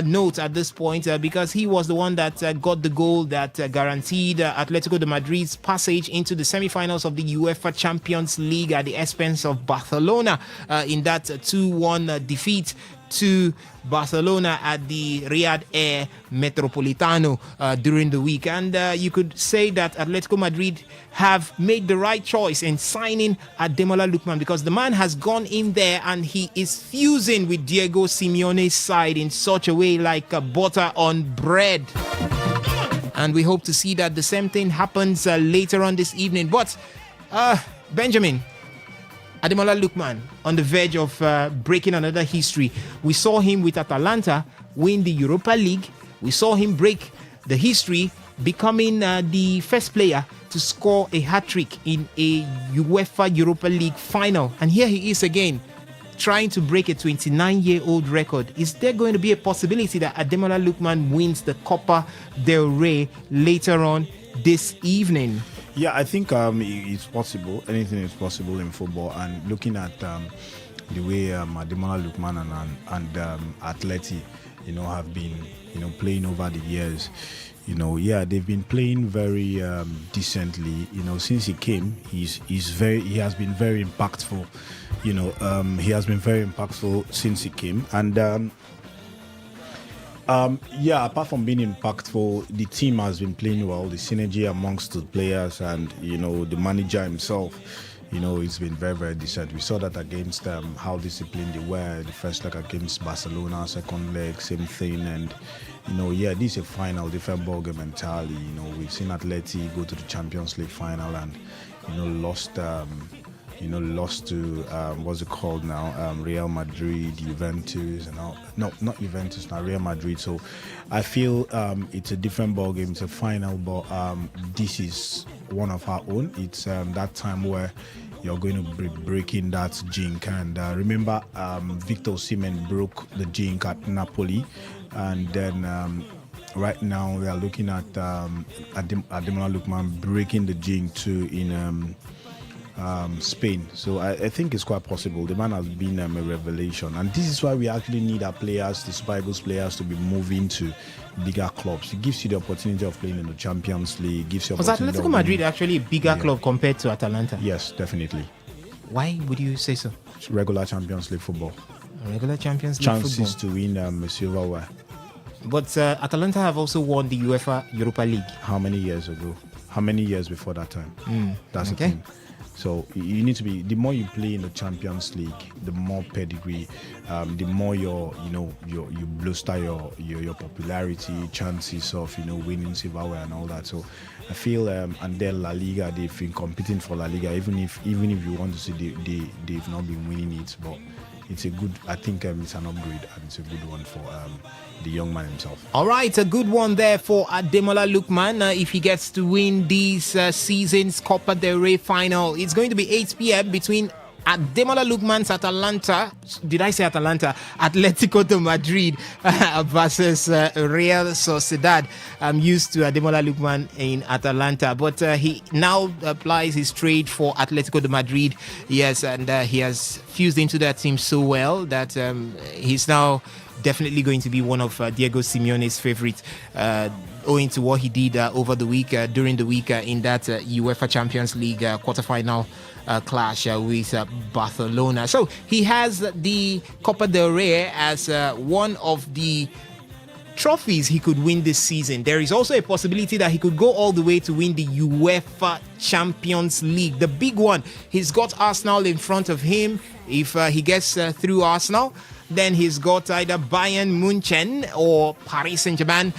note at this point because he was the one that got the goal that guaranteed Atletico de Madrid's passage into the semi-finals of the UEFA Champions League at the expense of Barcelona in that 2-1 defeat to Barcelona at the Riyadh Air Metropolitano during the week. And you could say that Atletico Madrid have made the right choice in signing Ademola Lookman because the man has gone in there and he is fusing with Diego Simeone's side in such a way like butter on bread. And we hope to see that the same thing happens later on this evening. But Benjamin, Ademola Lookman on the verge of breaking another history. We saw him with Atalanta win the Europa League. We saw him break the history, becoming the first player to score a hat-trick in a UEFA Europa League final. And here he is again, trying to break a 29-year-old record. Is there going to be a possibility that Ademola Lookman wins the Copa del Rey later on this evening?
Yeah, I think it's possible. Anything is possible in football. And looking at the way Ademola Lookman and Atleti, have been, playing over the years. They've been playing very decently. Since he came, he has been very impactful. He has been very impactful since he came. And apart from being impactful, the team has been playing well. The synergy amongst the players and the manager himself, it's been very, very decent. We saw that against how disciplined they were. The first leg against Barcelona, second leg, same thing. And this is a final, different ball game entirely. We've seen Atleti go to the Champions League final and lost to what's it called now? Real Madrid, Juventus, and all. No, not Juventus, now Real Madrid. So I feel it's a different ball game. It's a final, but this is one of our own. It's that time where you're going to be breaking that jinx. And remember, Victor Osimhen broke the jinx at Napoli, and then. Right now, we are looking at Ademola Lookman breaking the jinx too in Spain. So I think it's quite possible. The man has been a revelation, and this is why we actually need our players, the Super Eagles players, to be moving to bigger clubs. It gives you the opportunity of playing in the Champions League. Gives you
was Atletico Madrid actually a bigger club compared to Atalanta?
Yes, definitely.
Why would you say so?
It's regular Champions League football.
Regular Champions League
chances
football.
to win silverware.
But Atalanta have also won the UEFA Europa League.
How many years ago? How many years before that time? That's okay. The thing. So you need to be. The more you play in the Champions League, the more pedigree, the more you bolster your popularity, chances of winning silverware and all that. So I feel and then La Liga, they've been competing for La Liga. Even if you want to say they've not been winning it, but it's a good. I think it's an upgrade and it's a good one for the young man himself.
All right, a good one there for Ademola Lookman. If he gets to win this season's Copa del Rey final, it's going to be 8 p.m. between Ademola Lookman's Atalanta. Did I say Atalanta? Atletico de Madrid versus Real Sociedad. I'm used to Ademola Lookman in Atalanta, but he now applies his trade for Atletico de Madrid. Yes, and he has fused into that team so well that he's now definitely going to be one of Diego Simeone's favorites, owing to what he did over the week, during the week in that UEFA Champions League quarterfinal clash with Barcelona. So he has the Copa del Rey as one of the trophies he could win this season. There is also a possibility that he could go all the way to win the UEFA Champions League, the big one. He's got Arsenal in front of him. If he gets through Arsenal, then he's got either Bayern Munchen or Paris Saint-Germain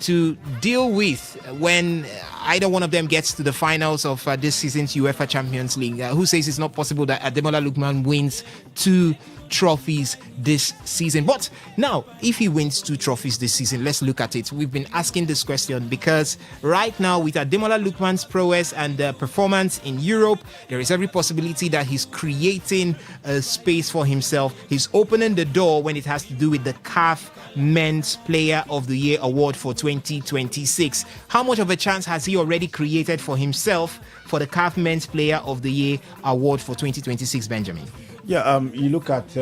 to deal with when either one of them gets to the finals of this season's UEFA Champions League. Who says it's not possible that Ademola Lookman wins 2 trophies this season? But now, if he wins 2 trophies this season, let's look at it. We've been asking this question because right now, with Ademola Lookman's prowess and performance in Europe, there is every possibility that he's creating a space for himself. He's opening the door when it has to do with the CAF Men's Player of the Year award for 2026. How much of a chance has he already created for himself for the CAF Men's Player of the Year award for 2026, Benjamin?
Yeah, you look at,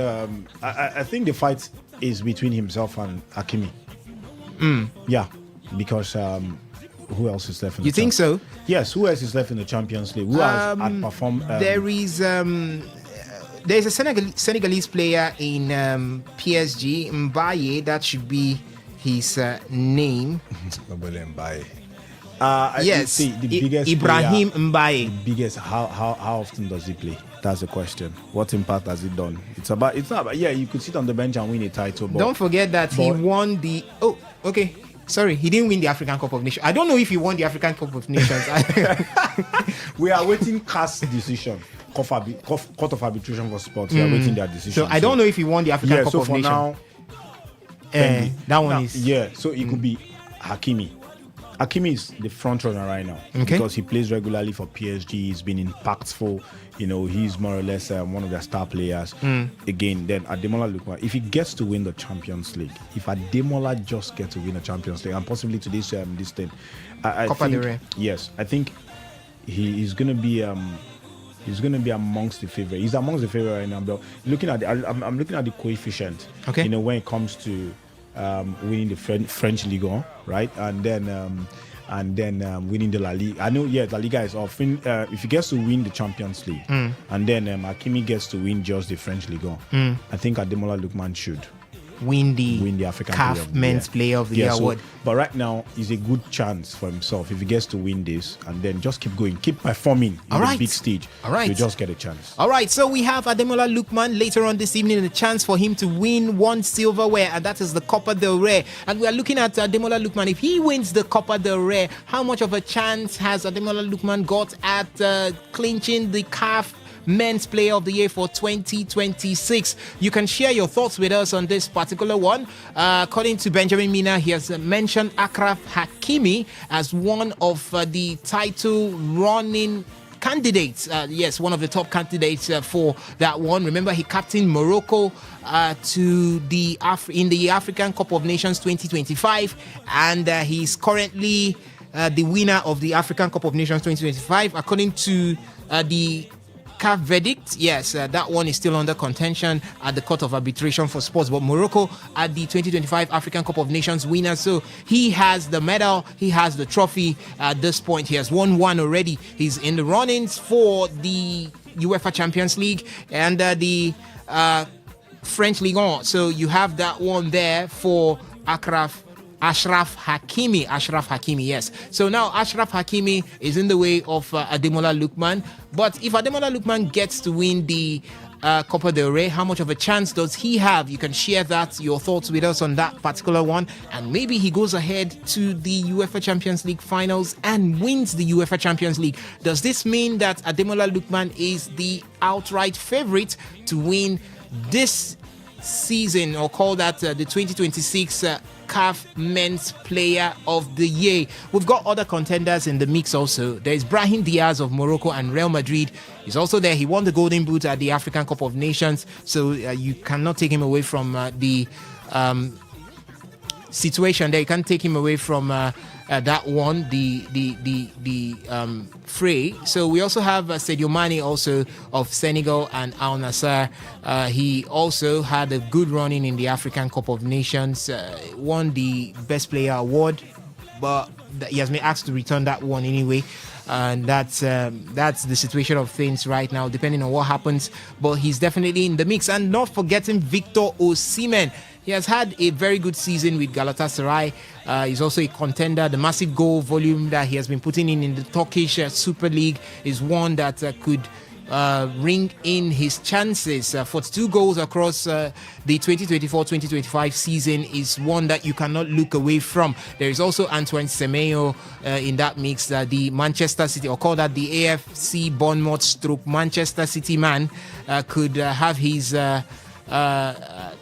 I think the fight is between himself and Hakimi. Yeah, because who else is left in the
You think so?
Yes, who else is left in the Champions League? Who has outperformed?
There's a Senegalese player in PSG, Mbaye. That should be his name.
Mbaye.
Yes,
see, the biggest
Ibrahim
player,
Mbaye.
The biggest. How often does he play? That's the question. What impact has he done? It's not about. Yeah, you could sit on the bench and win a title. But,
don't forget that he won the. Oh, okay. Sorry, he didn't win the African Cup of Nations. I don't know if he won the African Cup of Nations.
We are waiting CAS decision. Court of Arbitration for Sports. We are waiting their decision.
So I don't know if he won the African Cup of Nations.
Now,
that one is.
Yeah, so it could be Hakimi. Hakimi is the front runner right now because he plays regularly for PSG. He's been impactful. You know, he's more or less one of their star players. Again, then Ademola Lookman, if he gets to win the Champions League, if Ademola just gets to win the Champions League, and possibly to this thing, I
Copa del
think,
Rey.
yes, I think he's gonna be amongst the favorite. He's amongst the favorite right now. But looking at I'm looking at the coefficient.
Okay.
You know, when it comes to winning the French Ligue 1, right, and then winning the La Liga. I know, La Liga is off. If he gets to win the Champions League, and then Hakimi gets to win just the French Ligue 1, I think Ademola Lookman should
win the
African
CAF Men's Player of the Year award.
But right now, it's a good chance for himself if he gets to win this and then just keep going, keep performing on the big stage.
All right.
You just get a chance.
All right, so we have Ademola Lookman later on this evening, a chance for him to win 1 silverware, and that is the Copa del Rey. And we are looking at Ademola Lookman. If he wins the Copa del Rey, how much of a chance has Ademola Lookman got at clinching the CAF Men's Player of the Year for 2026? You can share your thoughts with us on this particular one. According to Benjamin Mina, he has mentioned Achraf Hakimi as one of the title running candidates. Yes, one of the top candidates for that one. Remember, he captained Morocco to in the African Cup of Nations 2025, and he's currently the winner of the African Cup of Nations 2025. According to the CAF verdict, yes, that one is still under contention at the Court of Arbitration for Sports, but Morocco at the 2025 African Cup of Nations winner, so he has the medal, he has the trophy at this point. He has won 1 already. He's in the runnings for the UEFA Champions League and the French Ligue 1, so you have that one there for Achraf Hakimi, yes. So now Achraf Hakimi is in the way of Ademola Lookman. But if Ademola Lookman gets to win the Copa del Rey, how much of a chance does he have? You can share your thoughts with us on that particular one. And maybe he goes ahead to the UEFA Champions League finals and wins the UEFA Champions League. Does this mean that Ademola Lookman is the outright favorite to win this season, or call that the 2026 CAF Men's Player of the Year? We've got other contenders in the mix also. There's Brahim Diaz of Morocco and Real Madrid. He's also there. He won the Golden Boot at the African Cup of Nations, so you cannot take him away from the situation there. You can't take him away from that one, the fray. So we also have Sadio Mane also of Senegal and Al Nassr. He also had a good running in the African Cup of Nations, won the Best Player award, but he has been asked to return that one anyway. And that's the situation of things right now, depending on what happens. But he's definitely in the mix. And not forgetting Victor Osimhen. He has had a very good season with Galatasaray. He's also a contender. The massive goal volume that he has been putting in the Turkish Super League is one that could ring in his chances. 42 goals across the 2024-2025 season is one that you cannot look away from. There is also Antoine Semenyo in that mix. The Manchester City, or call that the AFC Bournemouth stroke Manchester City man, could have his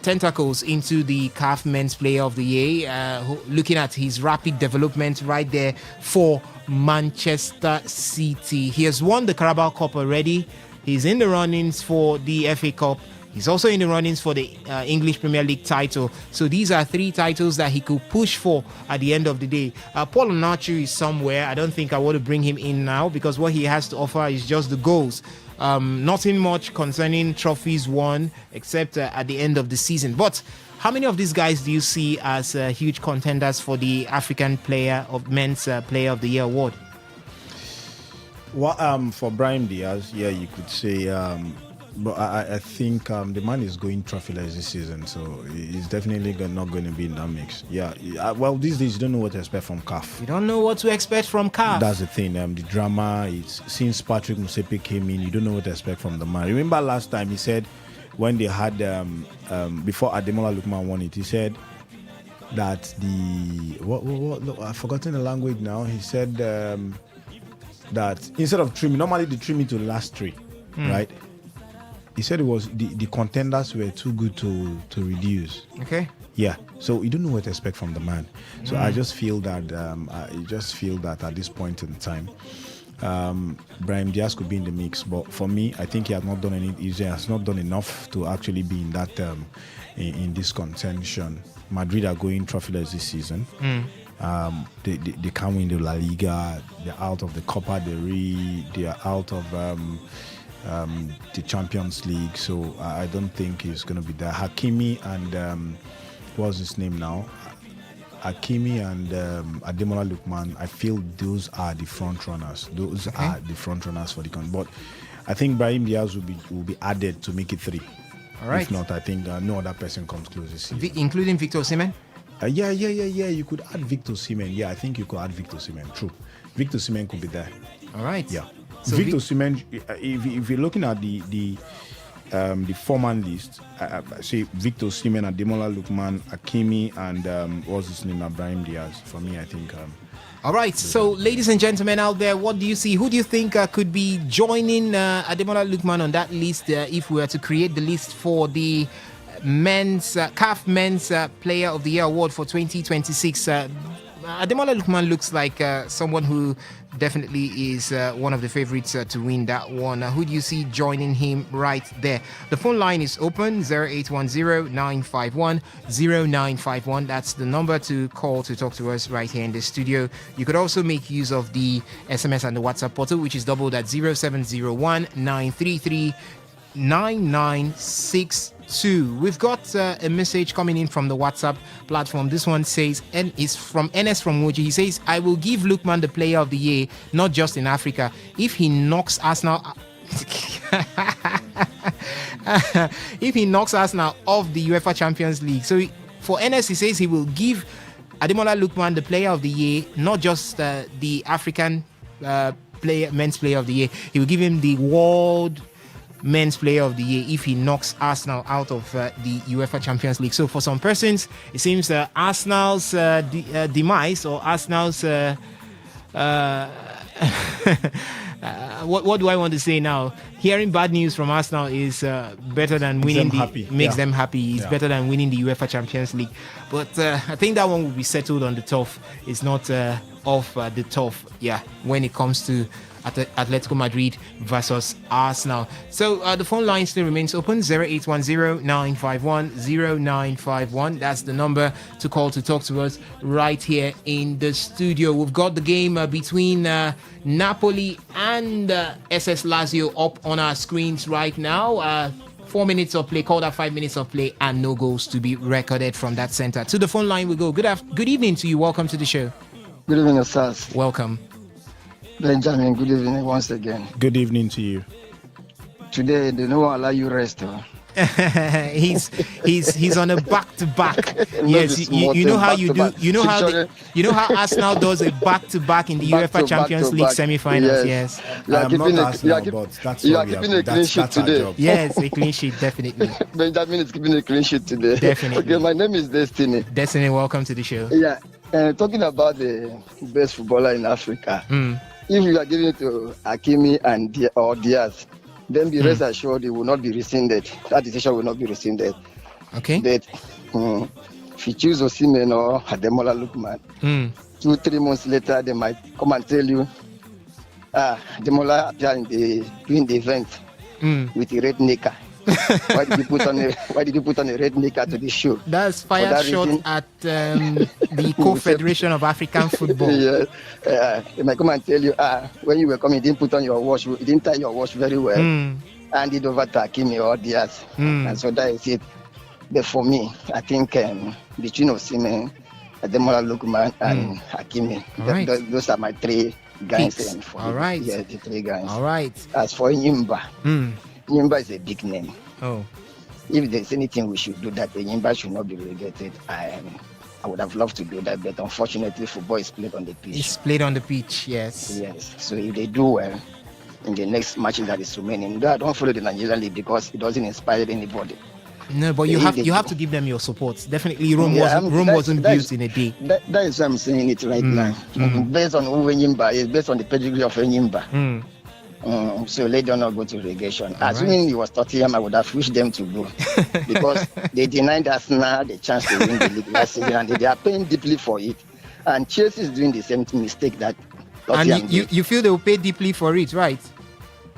tentacles into the CAF Men's Player of the Year, looking at his rapid development right there for Manchester City. He has won the Carabao Cup already. He's in the runnings for the FA Cup. He's also in the runnings for the English Premier League title. So these are 3 titles that he could push for at the end of the day. Paul Onachu is somewhere. I don't think I want to bring him in now because what he has to offer is just the goals. Nothing much concerning trophies won except at the end of the season. But how many of these guys do you see as huge contenders for the African Men's Player of the Year award?
Well, for Brahim Diaz, yeah, you could say, but I think the man is going trophyless this season, so he's definitely not going to be in that mix. Yeah, well, these days you don't know what to expect from CAF.
You don't know what to expect from CAF.
That's the thing. The drama is since Patrick Musepe came in, you don't know what to expect from the man. Remember last time he said when they had before Ademola Lookman won it, he said that what I've forgotten the language now. He said that instead of trimming, normally they trim it to the last 3, right? He said it was the contenders were too good to reduce.
Okay.
Yeah. So you don't know what to expect from the man. So I just feel that at this point in time, Brahim Diaz could be in the mix. But for me, I think he has not done enough to actually be in that in this contention. Madrid are going trophyless this season. They can't win the La Liga. They're out of the Copa del Rey. They are out of the Champions League, so I don't think he's going to be there. Hakimi and what's his name now? Hakimi and Ademola Lookman, I feel those are the front runners. Those are the front runners for the con. But I think Brahim Diaz will be added to make it 3.
All right.
If not, I think no other person comes close this season.
Including Victor Osimhen?
Yeah. You could add Victor Osimhen. Yeah, I think you could add Victor Osimhen. True. Victor Osimhen could be there.
All right.
Yeah.
So
Victor Osimhen, if you're looking at the 4-man list, say Victor Osimhen, Ademola Lookman, Hakimi, and what's his name, Brahim Diaz. For me, I think.
All right. So, ladies and gentlemen out there, what do you see? Who do you think could be joining Ademola Lookman on that list if we were to create the list for the CAF Men's Player of the Year award for 2026? Ademola Lookman looks like someone who definitely is one of the favorites to win that one. Who do you see joining him right there? The phone line is open, 0810-951-0951. That's the number to call to talk to us right here in the studio. You could also make use of the SMS and the WhatsApp portal, which is doubled at 0701-933-9962. We've got a message coming in from the WhatsApp platform. This one says, and is from NS from Moji. He says, I will give Lookman the Player of the Year, not just in Africa, if he knocks Arsenal if he knocks Arsenal off the UEFA Champions League. So for NS, he says he will give Ademola Lookman the Player of the Year, not just the African Men's Player of the Year. He will give him the World Men's Player of the Year if he knocks Arsenal out of the UEFA Champions League. So for some persons, it seems Arsenal's demise or Arsenal's what do I want to say now? Hearing bad news from Arsenal is better than winning makes them happy. It's better than winning the UEFA Champions League. But I think that one will be settled on the turf. It's not off the turf. Yeah, when it comes to Atletico Madrid versus Arsenal. So the phone line still remains open, 0810-951-0951. That's the number to call to talk to us right here in the studio. We've got the game between Napoli and SS Lazio up on our screens right now. 4 minutes of play, called out 5 minutes of play, and no goals to be recorded from that center. To the phone line we go. Good evening to you. Welcome to the show.
Good evening, sirs.
Welcome.
Benjamin, good evening once again.
Good evening to you.
Today, they don't allow you rest.
he's on a back-to-back. Yes, you know how you do. You know how Arsenal does a back-to-back in the UEFA Champions League semi-finals. Yes.
You are keeping a clean sheet
that's our
today.
job.
Yes, a clean sheet, definitely.
Benjamin is keeping a clean sheet today.
Definitely.
Okay, my name is Destiny.
Destiny, welcome to the show.
Yeah, talking about the best footballer in Africa, if you are giving it to Hakimi or Diaz, then be rest assured it will not be rescinded. That decision will not be rescinded.
Okay.
But if you choose Osimhen or Ademola Lookman, 2-3 months later they might come and tell you, Ademola appeared during the event with a red knicker. Why did you put on a red knicker to the show?
That's fire shot
reason,
at the Confederation of African Football.
Yes. They might come and tell you, when you were coming, you didn't put on your watch, you didn't tie your watch very well, and it over to Hakimi or Diaz. And so that is it. But for me, I think between Osimhen, Ademola Lookman, and Hakimi, those are my three guys.
All right.
Yeah, the three guys.
All right.
As for Nyimba, Nyimba is a big name.
Oh.
If there's anything we should do that Nyimba should not be relegated, I would have loved to do that, but unfortunately football is played on the pitch.
It's played on the pitch, yes.
Yes. So if they do well in the next matches that is remaining, I don't follow the Nigerian league because it doesn't inspire anybody.
No, but you have to give them your support. Definitely, Rome wasn't built in a day.
That is why I'm saying it right now. Based on who Nyimba is, based on the pedigree of Nyimba. So let them not go to relegation. Assuming it was Tottenham, I would have wished them to go because they denied Arsenal the chance to win the league last season, and they are paying deeply for it. And Chelsea is doing the same mistake that Tottenham
and you feel they will pay deeply for it, right?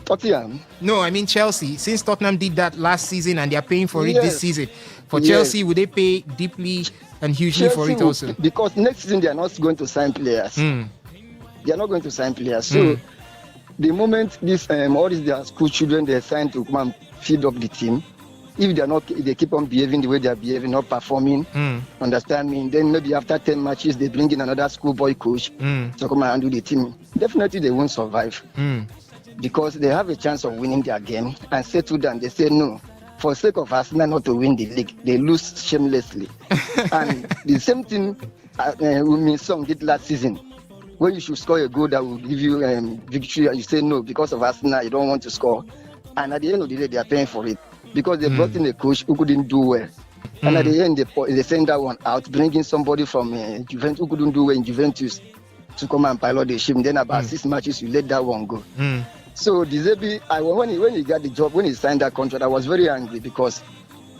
Tottenham?
No, I mean Chelsea. Since Tottenham did that last season and they are paying for it this season, for Chelsea, would they pay deeply and hugely
Chelsea
for it also?
Because next season they are not going to sign players. They are not going to sign players. So the moment all these their school children they sign to come and feed up the team, if they keep on behaving the way they are behaving, not performing, understand me, then maybe after 10 matches they bring in another schoolboy coach to come and handle the team. Definitely they won't survive. Because they have a chance of winning their game and settle down. They say no. For the sake of Arsenal not to win the league, they lose shamelessly. And the same thing Min Song did last season. When you should score a goal that will give you victory, and you say no because of Arsenal, you don't want to score. And at the end of the day, they are paying for it because they brought in a coach who couldn't do well. And at the end, they send that one out, bringing somebody from Juventus who couldn't do well in Juventus to come and pilot the ship. And then about 6 matches, you let that one go. So De Zerbi, when he got the job, when he signed that contract, I was very angry because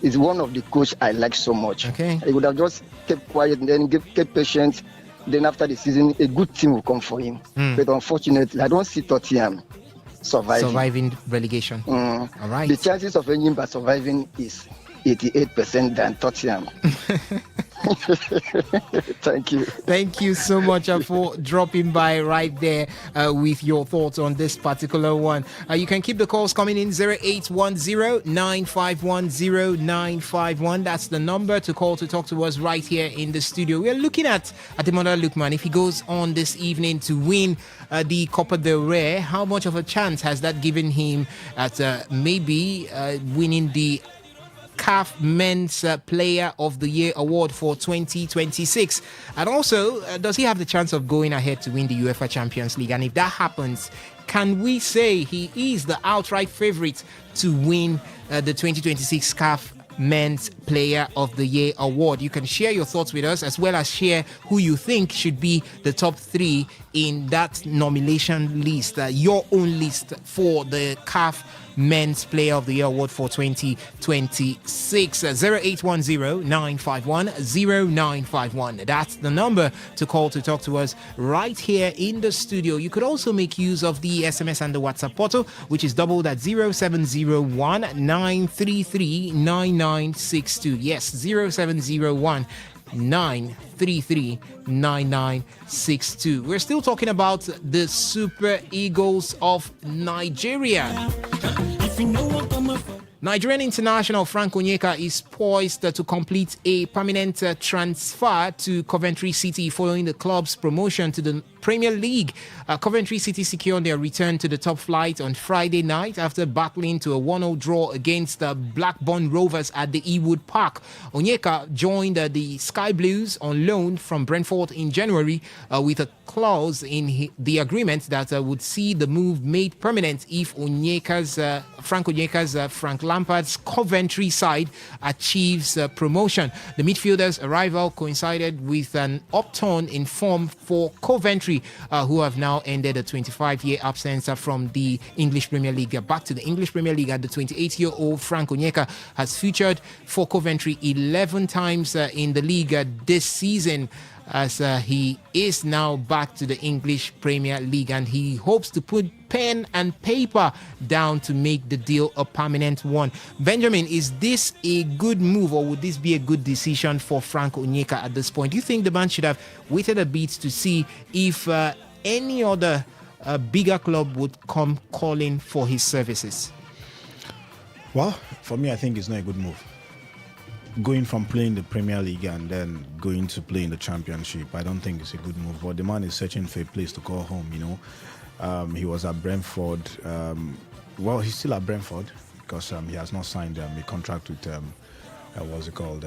he's one of the coach I like so much.
Okay.
He would have just kept quiet and then kept patient. Then after the season, a good team will come for him. But unfortunately, I don't see Tottenham
surviving relegation. All right.
The chances of Nyimba surviving is 88% than Tottenham. Thank you.
Thank you so much for dropping by right there with your thoughts on this particular one. You can keep the calls coming in 0810-951-0951. That's the number to call to talk to us right here in the studio. We are looking at Ademola Lookman. If he goes on this evening to win the Copa del Rey, how much of a chance has that given him at maybe winning the CAF Men's Player of the Year award for 2026? And also, does he have the chance of going ahead to win the UEFA Champions League? And if that happens, can we say he is the outright favorite to win the 2026 CAF Men's Player of the Year award? You can share your thoughts with us as well as share who you think should be the top 3 in that nomination list, your own list for the CAF Men's Player of the Year award for 2026. 0810-951-0951. That's the number to call to talk to us right here in the studio. You could also make use of the SMS and the WhatsApp portal, which is doubled at 0701-933-9962. Yes, 0701-933-9962. We're still talking about the Super Eagles of Nigeria. Nigerian international Frank Onyeka is poised to complete a permanent transfer to Coventry City following the club's promotion to the Premier League. Coventry City secured their return to the top flight on Friday night after battling to a 1-0 draw against the Blackburn Rovers at the Ewood Park. Onyeka joined the Sky Blues on loan from Brentford in January with a clause in the agreement that would see the move made permanent if Frank Lampard's Coventry side achieves promotion. The midfielder's arrival coincided with an upturn in form for Coventry, who have now ended a 25-year absence from the English Premier League. Back to the English Premier League, the 28-year-old Frank Onyeka has featured for Coventry 11 times in the league this season, as he is now back to the English Premier League, and he hopes to put pen and paper down to make the deal a permanent one. Benjamin, is this a good move, or would this be a good decision for Frank Onyeka at this point? Do you think the man should have waited a bit to see if any other bigger club would come calling for his services?
Well, for me, I think it's not a good move. Going from playing the Premier League and then going to play in the Championship, I don't think it's a good move. But the man is searching for a place to call home, you know. He was at Brentford. Well, he's still at Brentford because he has not signed a contract with, what's it called,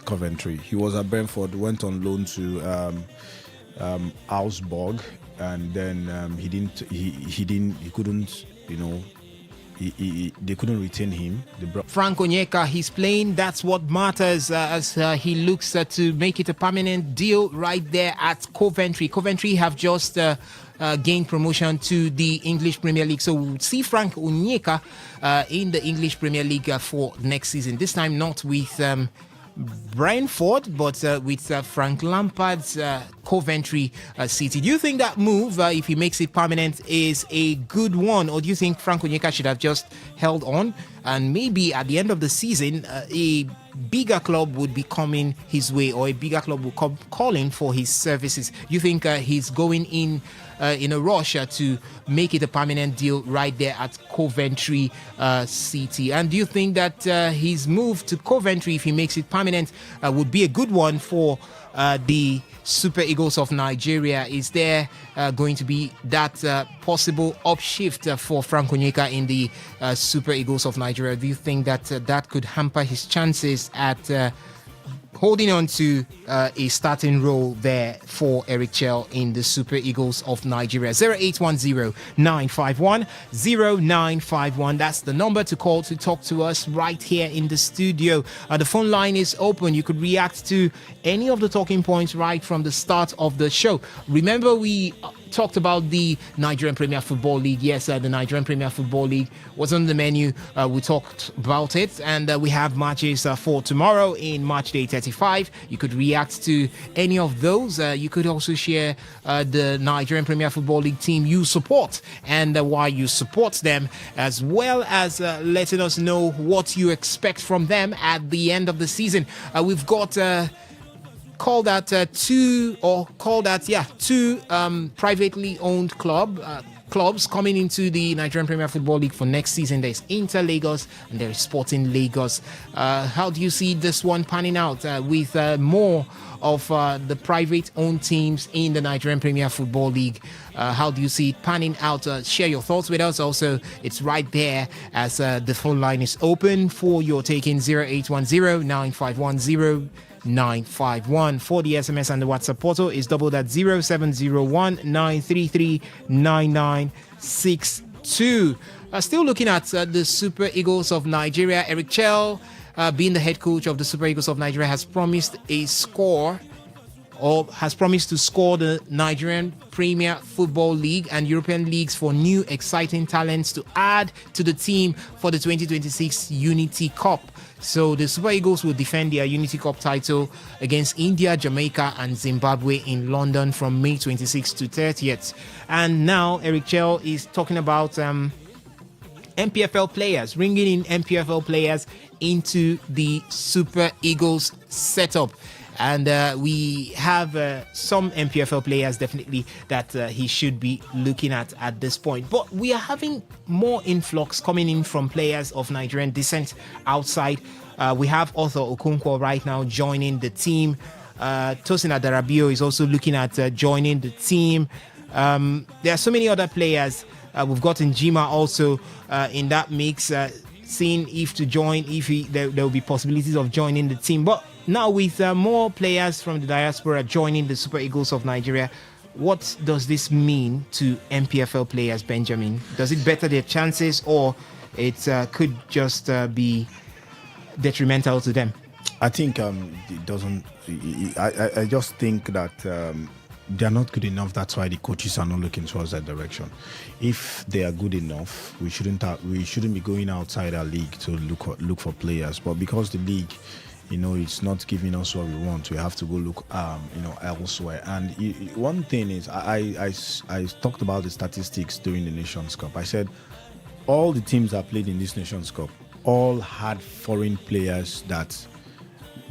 Coventry. He was at Brentford, went on loan to Augsburg, and then he couldn't, you know, they couldn't retain him.
Frank Onyeka, he's playing. That's what matters as he looks to make it a permanent deal right there at Coventry. Coventry have just gained promotion to the English Premier League. So we'll see Frank Onyeka in the English Premier League for next season. This time not with Brentford, but with Frank Lampard's Coventry City. Do you think that move, if he makes it permanent, is a good one, or do you think Frank Onyeka should have just held on and maybe at the end of the season a bigger club would be coming his way, or a bigger club will come calling for his services? Do you think he's going in a rush to make it a permanent deal right there at Coventry City? And do you think that his move to Coventry, if he makes it permanent, would be a good one for the Super Eagles of Nigeria? Is there going to be that possible upshift for Frank Onyeka in the Super Eagles of Nigeria? Do you think that that could hamper his chances at holding on to a starting role there for Eric Chell in the Super Eagles of Nigeria? 0810-951-0951. That's the number to call to talk to us right here in the studio. The phone line is open. You could react to any of the talking points right from the start of the show. Remember, we talked about the Nigerian Premier Football League. Yes, the Nigerian Premier Football League was on the menu. We talked about it, and we have matches for tomorrow in Match Day 35. You could react to any of those. You could also share the Nigerian Premier Football League team you support and why you support them, as well as letting us know what you expect from them at the end of the season. We've got two privately owned clubs coming into the Nigerian Premier Football League for next season. There's Inter Lagos and there's Sporting Lagos. How do you see this one panning out with more of the private owned teams in the Nigerian Premier Football League? How do you see it panning out? Share your thoughts with us. Also, it's right there as the phone line is open for your taking. 0810-951-0951 for the SMS, and the WhatsApp portal is doubled at 0701-933-9962. Still looking at the Super Eagles of Nigeria. Eric Chell, being the head coach of the Super Eagles of Nigeria, has promised to score the Nigerian Premier Football League and European leagues for new exciting talents to add to the team for the 2026 Unity Cup. So the Super Eagles will defend their Unity Cup title against India, Jamaica and Zimbabwe in London from May 26th to 30th. And now Eric Chell is talking about MPFL players, bringing in MPFL players into the Super Eagles setup. And we have some MPFL players definitely that he should be looking at this point. But we are having more influx coming in from players of Nigerian descent outside. We have Arthur Okonkwo right now joining the team. Tosin Adarabio is also looking at joining the team. There are so many other players. We've got Njima also in that mix, seeing if to join, if there will be possibilities of joining the team. But now with more players from the diaspora joining the Super Eagles of Nigeria, what does this mean to MPFL players, Benjamin? Does it better their chances, or it could just be detrimental to them?
I think it doesn't. I just think that they're not good enough. That's why the coaches are not looking towards that direction. If they are good enough, we shouldn't be going outside our league to look for players. But because the league, it's not giving us what we want, we have to go look, elsewhere. And one thing is, I talked about the statistics during the Nations Cup. I said all the teams that played in this Nations Cup all had foreign players that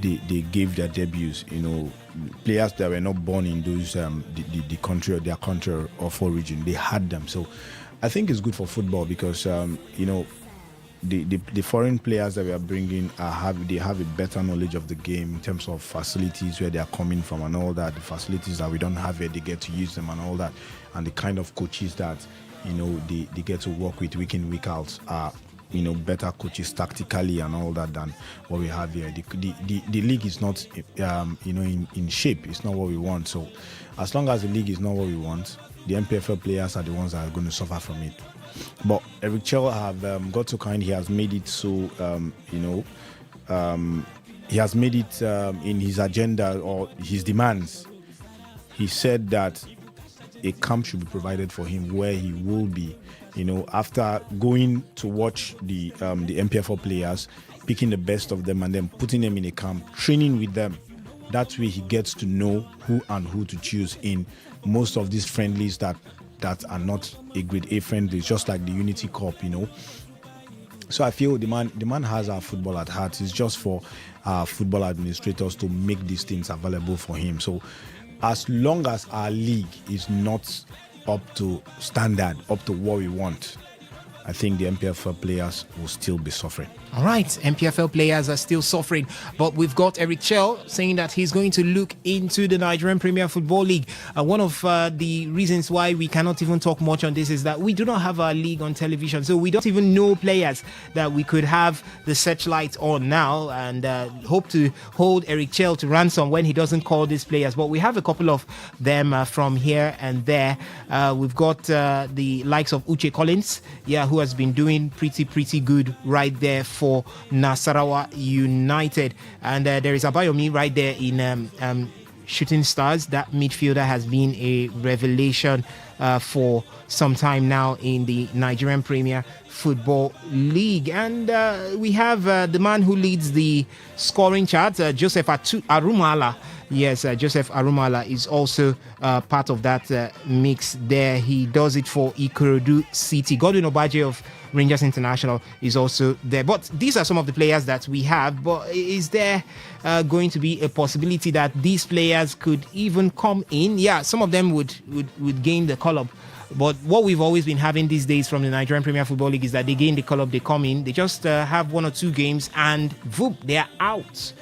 they gave their debuts, players that were not born in those the country or their country of origin. They had them. So I think it's good for football because the foreign players that we are bringing they have a better knowledge of the game in terms of facilities, where they are coming from and all that. The facilities that we don't have here, they get to use them and all that. And the kind of coaches that they get to work with week in, week out are better coaches tactically and all that than what we have here. The league is not in shape. It's not what we want. So as long as the league is not what we want, the MPFL players are the ones that are going to suffer from it. But Eric Chell have got so kind. He has made it so he has made it in his agenda or his demands. He said that a camp should be provided for him where he will be, after going to watch the MPFL players, picking the best of them and then putting them in a camp, training with them. That way he gets to know who to choose in most of these friendlies that are not a grade A friendlies, just like the Unity Cup, So I feel the man has our football at heart. It's just for football administrators to make these things available for him. So as long as our league is not up to standard, up to what we want, I think the MPFL players will still be suffering.
All right, MPFL players are still suffering, but we've got Eric Chell saying that he's going to look into the Nigerian Premier Football League. One of the reasons why we cannot even talk much on this is that we do not have our league on television, so we don't even know players that we could have the searchlight on now, and hope to hold Eric Chell to ransom when he doesn't call these players. But we have a couple of them from here and there. We've got the likes of Uche Collins, who has been doing pretty good right there for Nasarawa United, and there is Abayomi right there in Shooting Stars. That midfielder has been a revelation for some time now in the Nigerian Premier Football League. And we have the man who leads the scoring chart, Joseph Arumala. Yes, Joseph Arumala is also part of that mix there. He does it for Ikorodu City. Godwin Obaje of Rangers International is also there. But these are some of the players that we have. But is there going to be a possibility that these players could even come in? Yeah, some of them would gain the call-up. But what we've always been having these days from the Nigerian Premier Football League is that they gain the call-up, they come in, they just have one or two games, and whoop, they're out.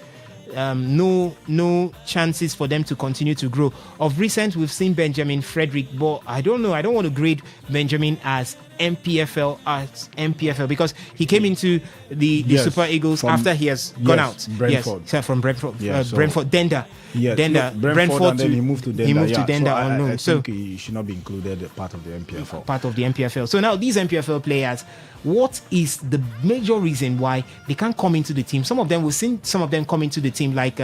No chances for them to continue to grow. Of recent, we've seen Benjamin Frederick, but I don't know. I don't want to grade Benjamin as MPFL because he came into the Super Eagles after he has gone out.
Brentford.
Yes, from Brentford.
Yeah,
Brentford, Denda.
Yes,
Denda,
Brentford, and then he moved to Denda.
He moved to Denda on loan.
I think he should not be included part of the MPFL.
Part of the MPFL. So now these MPFL players, what is the major reason why they can't come into the team? Some of them, we've seen some of them come into the team like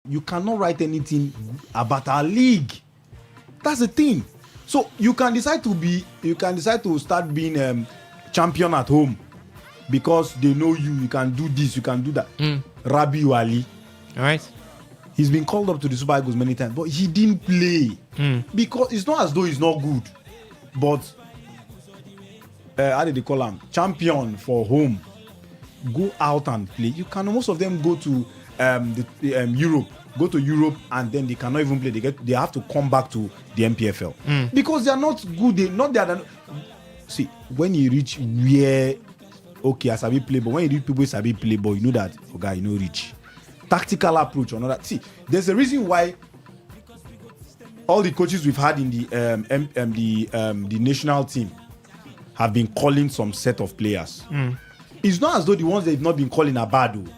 You cannot write anything about our league. That's the thing. So you can decide to start being champion at home because they know you. You can do this. You can do that. Rabi Wali.
All right.
He's been called up to the Super Eagles many times, but he didn't play because it's not as though he's not good. But how did they call him? Champion for home. Go out and play. You can. Most of them go to Europe. Go to Europe and then they cannot even play. They have to come back to the MPFL because they are not good. They not there. See, when you reach where I sabi play, but when you reach people sabi play, but you know that you know reach. Tactical approach or not that. See, there's a reason why all the coaches we've had in the national team have been calling some set of players. It's not as though the ones they've not been calling are bad, though.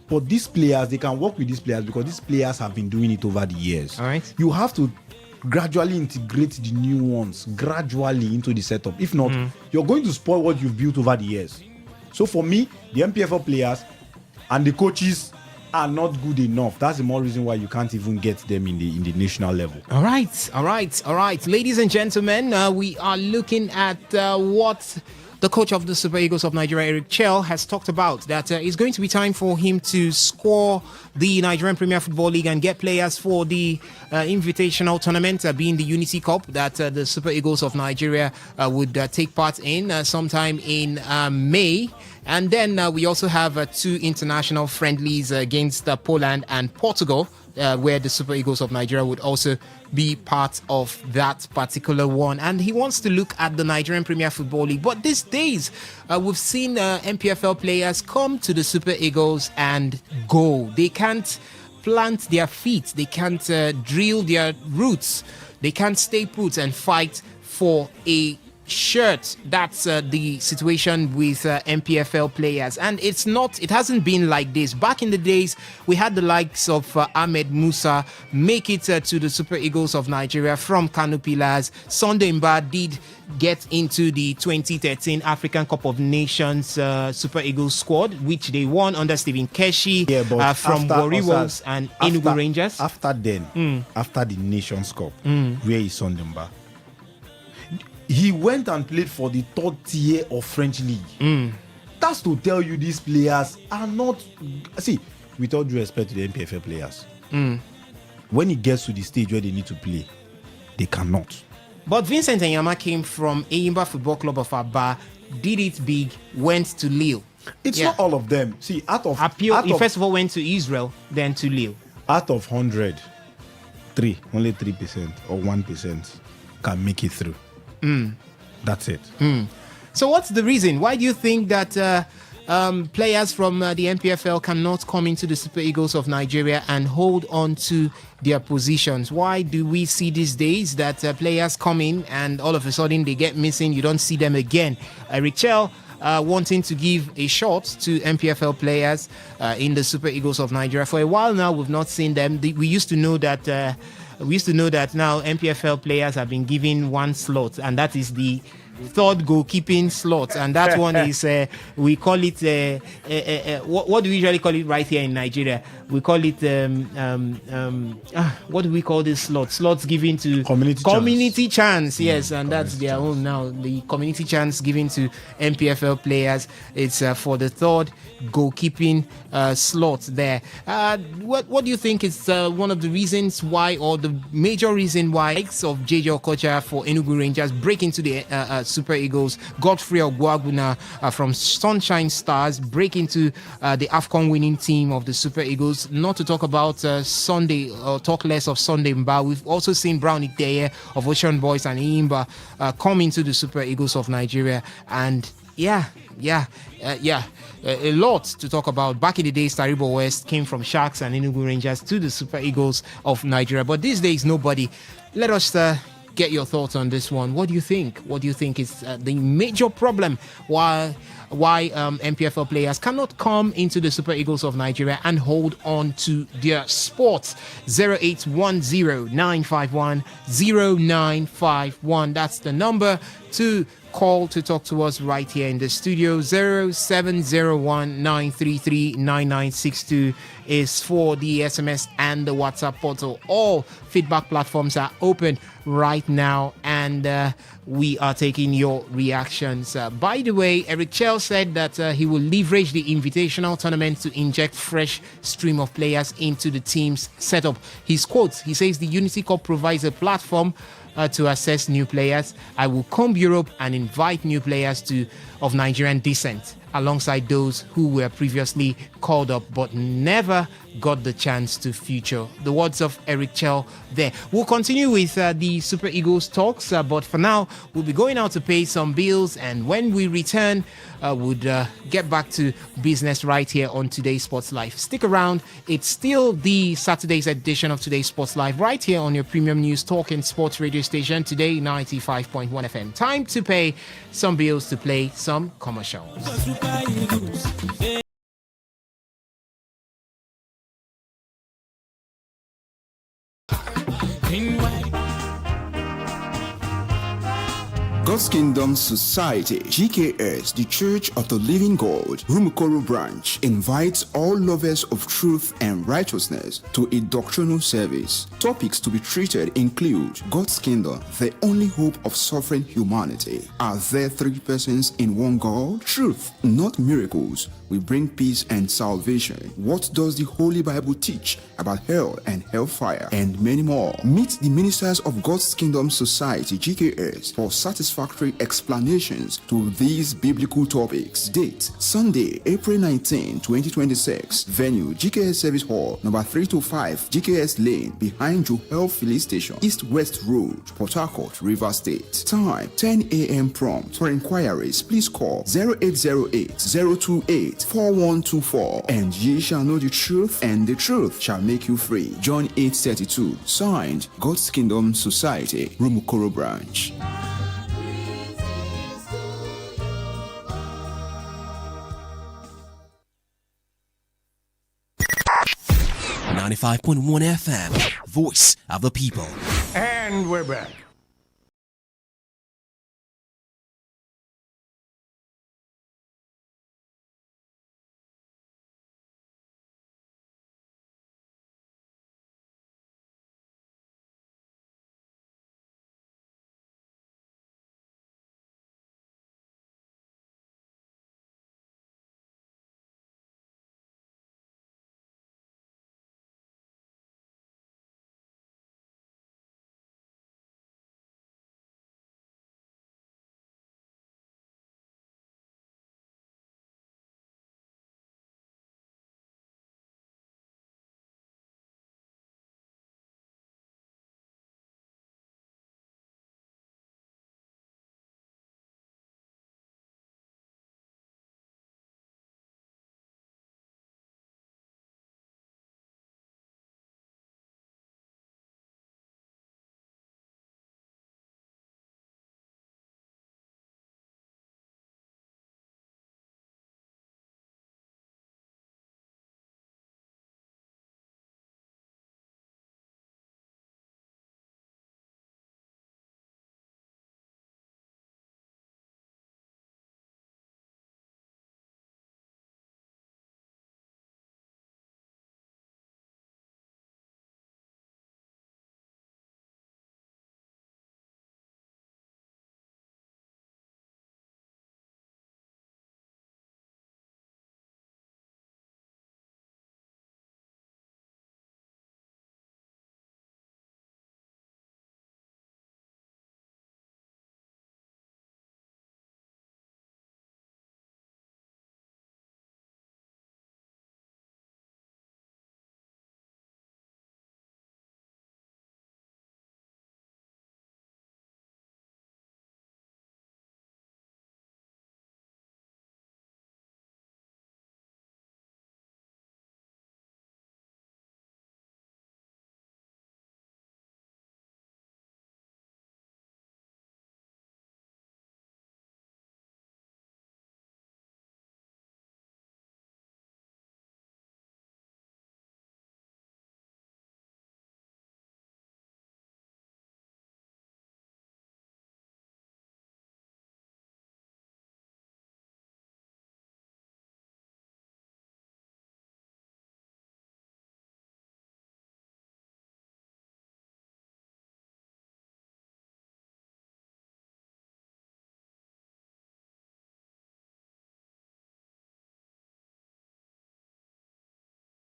But these players, they can work with these players because these players have been doing it over the years.
All right.
You have to gradually integrate the new ones gradually into the setup. If not, you're going to spoil what you've built over the years. So for me, the MPFL players and the coaches are not good enough. That's the more reason why you can't even get them in the national level.
All right. Ladies and gentlemen, we are looking at what the coach of the Super Eagles of Nigeria, Eric Chell, has talked about, that it's going to be time for him to score the Nigerian Premier Football League and get players for the invitational tournament, being the Unity Cup, that the Super Eagles of Nigeria would take part in sometime in May. And then we also have 2 international friendlies against Poland and Portugal, where the Super Eagles of Nigeria would also be part of that particular one. And he wants to look at the Nigerian Premier Football League. But these days, we've seen MPFL players come to the Super Eagles and go. They can't plant their feet. They can't drill their roots. They can't stay put and fight for a shirt. That's the situation with MPFL players, and it hasn't been like this. Back in the days, we had the likes of Ahmed Musa make it to the Super Eagles of Nigeria from Kano Pillars. Sunday Mba did get into the 2013 African Cup of Nations Super Eagles squad, which they won under Stephen Keshi from Warri Wolves and Enugu Rangers.
After the Nations Cup, where is Sunday Mba? He went and played for the 3rd tier of French league. That's to tell you these players are not... See, with all due respect to the MPFL players, when it gets to the stage where they need to play, they cannot.
But Vincent Enyama came from Eyimba Football Club of Aba, did it big, went to Lille.
It's not all of them. See,
he first of all went to Israel, then to Lille.
Out of 100, only 3% or 1% can make it through. That's it.
So what's the reason? Why do you think that players from the MPFL cannot come into the Super Eagles of Nigeria and hold on to their positions? Why do we see these days that players come in and all of a sudden they get missing? You don't see them again. Eric Chell wanting to give a shot to MPFL players in the Super Eagles of Nigeria. For a while now, we've not seen them. We used to know that now MPFL players have been given one slot, and that is the 3rd goalkeeping slot, and that one is we call it what do we usually call it right here in Nigeria? We call it what do we call this slot? Slots given to community chance. Yes, and that's their own now. The community chance given to MPFL players. It's for the 3rd goalkeeping slot there. What do you think is one of the reasons why, or the major reason why, of JJ Okocha for Enugu Rangers break into the Super Eagles, Godfrey Ogwaguna from Sunshine Stars break into the AFCON winning team of the Super Eagles? Not to talk about Sunday, or talk less of Sunday Mba. We've also seen Brown Ideye of Ocean Boys and Eyimba come into the Super Eagles of Nigeria, and a lot to talk about. Back in the days, Taribo West came from Sharks and Enugu Rangers to the Super Eagles of Nigeria, but these days nobody. Let us get your thoughts on this one. What do you think? What do you think is the major problem why MPFL players cannot come into the Super Eagles of Nigeria and hold on to their sport? 0810-951-0951. That's the number to call to talk to us right here in the studio. 0701-933-9962 is for the SMS and the WhatsApp portal. All feedback platforms are open right now, and we are taking your reactions. By the way, Eric Chell said that he will leverage the invitational tournament to inject fresh stream of players into the team's setup. His quotes, he says the Unity Cup provides a platform to assess new players. I will comb Europe and invite new players of Nigerian descent alongside those who were previously called up but never got the chance to feature. The words of Eric Chell there. We'll continue with the Super Eagles talks, but for now, we'll be going out to pay some bills, and when we return, we'll get back to business right here on Today's Sports Live. Stick around. It's still the Saturday's edition of Today's Sports Live right here on your premium news talk and sports radio station, Today 95.1 FM. Time to pay some bills to play some commercials.
God's Kingdom Society, GKS, the Church of the Living God, Rumukoro branch, invites all lovers of truth and righteousness to a doctrinal service. Topics to be treated include God's Kingdom, the only hope of suffering humanity. Are there three persons in one God? Truth, not miracles, will bring peace and salvation. What does the Holy Bible teach about hell and hellfire? And many more. Meet the ministers of God's Kingdom Society, GKS, for satisfactory explanations to these biblical topics. Date, Sunday, April 19, 2026. Venue, GKS Service Hall, number 325, GKS Lane, behind Johel Filling Station, East West Road, Port Harcourt, River State. Time, 10 a.m. prompt. For inquiries, please call 0808 028 4124, and ye shall know the truth, and the truth shall make you free. John 8:32. Signed, God's Kingdom Society, Rumukoro branch.
95.1 FM, voice of the people.
And we're back.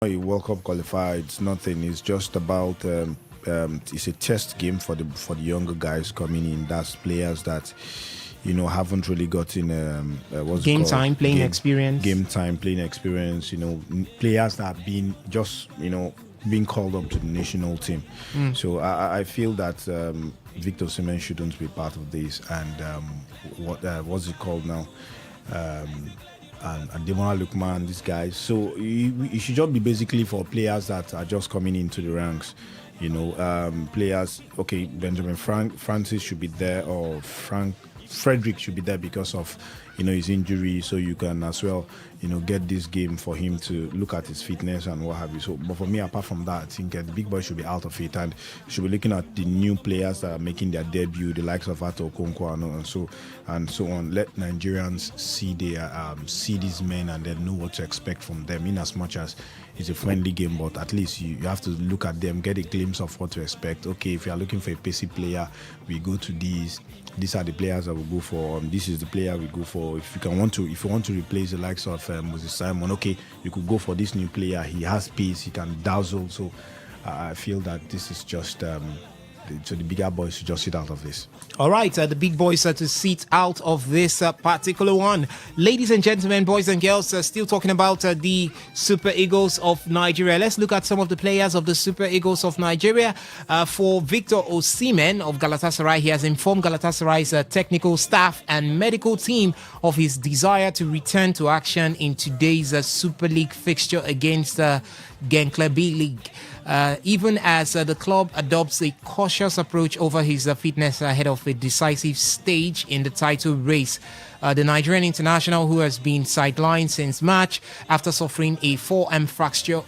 A World Cup qualifier, it's nothing. It's just about it's a test game for the younger guys coming in. That's players that haven't really gotten what's
Game
it called?
time, playing experience.
Game time, playing experience. Players that have been just being called up to the national team. So I feel that Victor Osimhen shouldn't be part of this. And what's it called now? And Demola Lookman, these guys. So it should just be basically for players that are just coming into the ranks. Players. Okay, Benjamin Francis should be there, or Frederick should be there because of his injury. So you can as well get this game for him to look at his fitness and what have you. So, but for me, apart from that, I think the big boy should be out of it and should be looking at the new players that are making their debut, the likes of Ato Okonkwo and so on. Let Nigerians see these men and then know what to expect from them. In as much as it's a friendly game, but at least you have to look at them, get a glimpse of what to expect. Okay, if you are looking for a pacey player, we go to these. These are the players that we go for. This is the player we go for. If you want to replace the likes of Moses Simon, okay, you could go for this new player. He has pace, he can dazzle. So I feel that this is just so the bigger boys should just sit out of this.
All right, the big boys are to sit out of this particular one. Ladies and gentlemen, boys and girls, still talking about the Super Eagles of Nigeria. Let's look at some of the players of the Super Eagles of Nigeria. For Victor Osimhen of Galatasaray, he has informed Galatasaray's technical staff and medical team of his desire to return to action in today's Super League fixture against Genklebe League. Even as the club adopts a cautious approach over his fitness ahead of a decisive stage in the title race. The Nigerian international, who has been sidelined since March after suffering a forearm fracture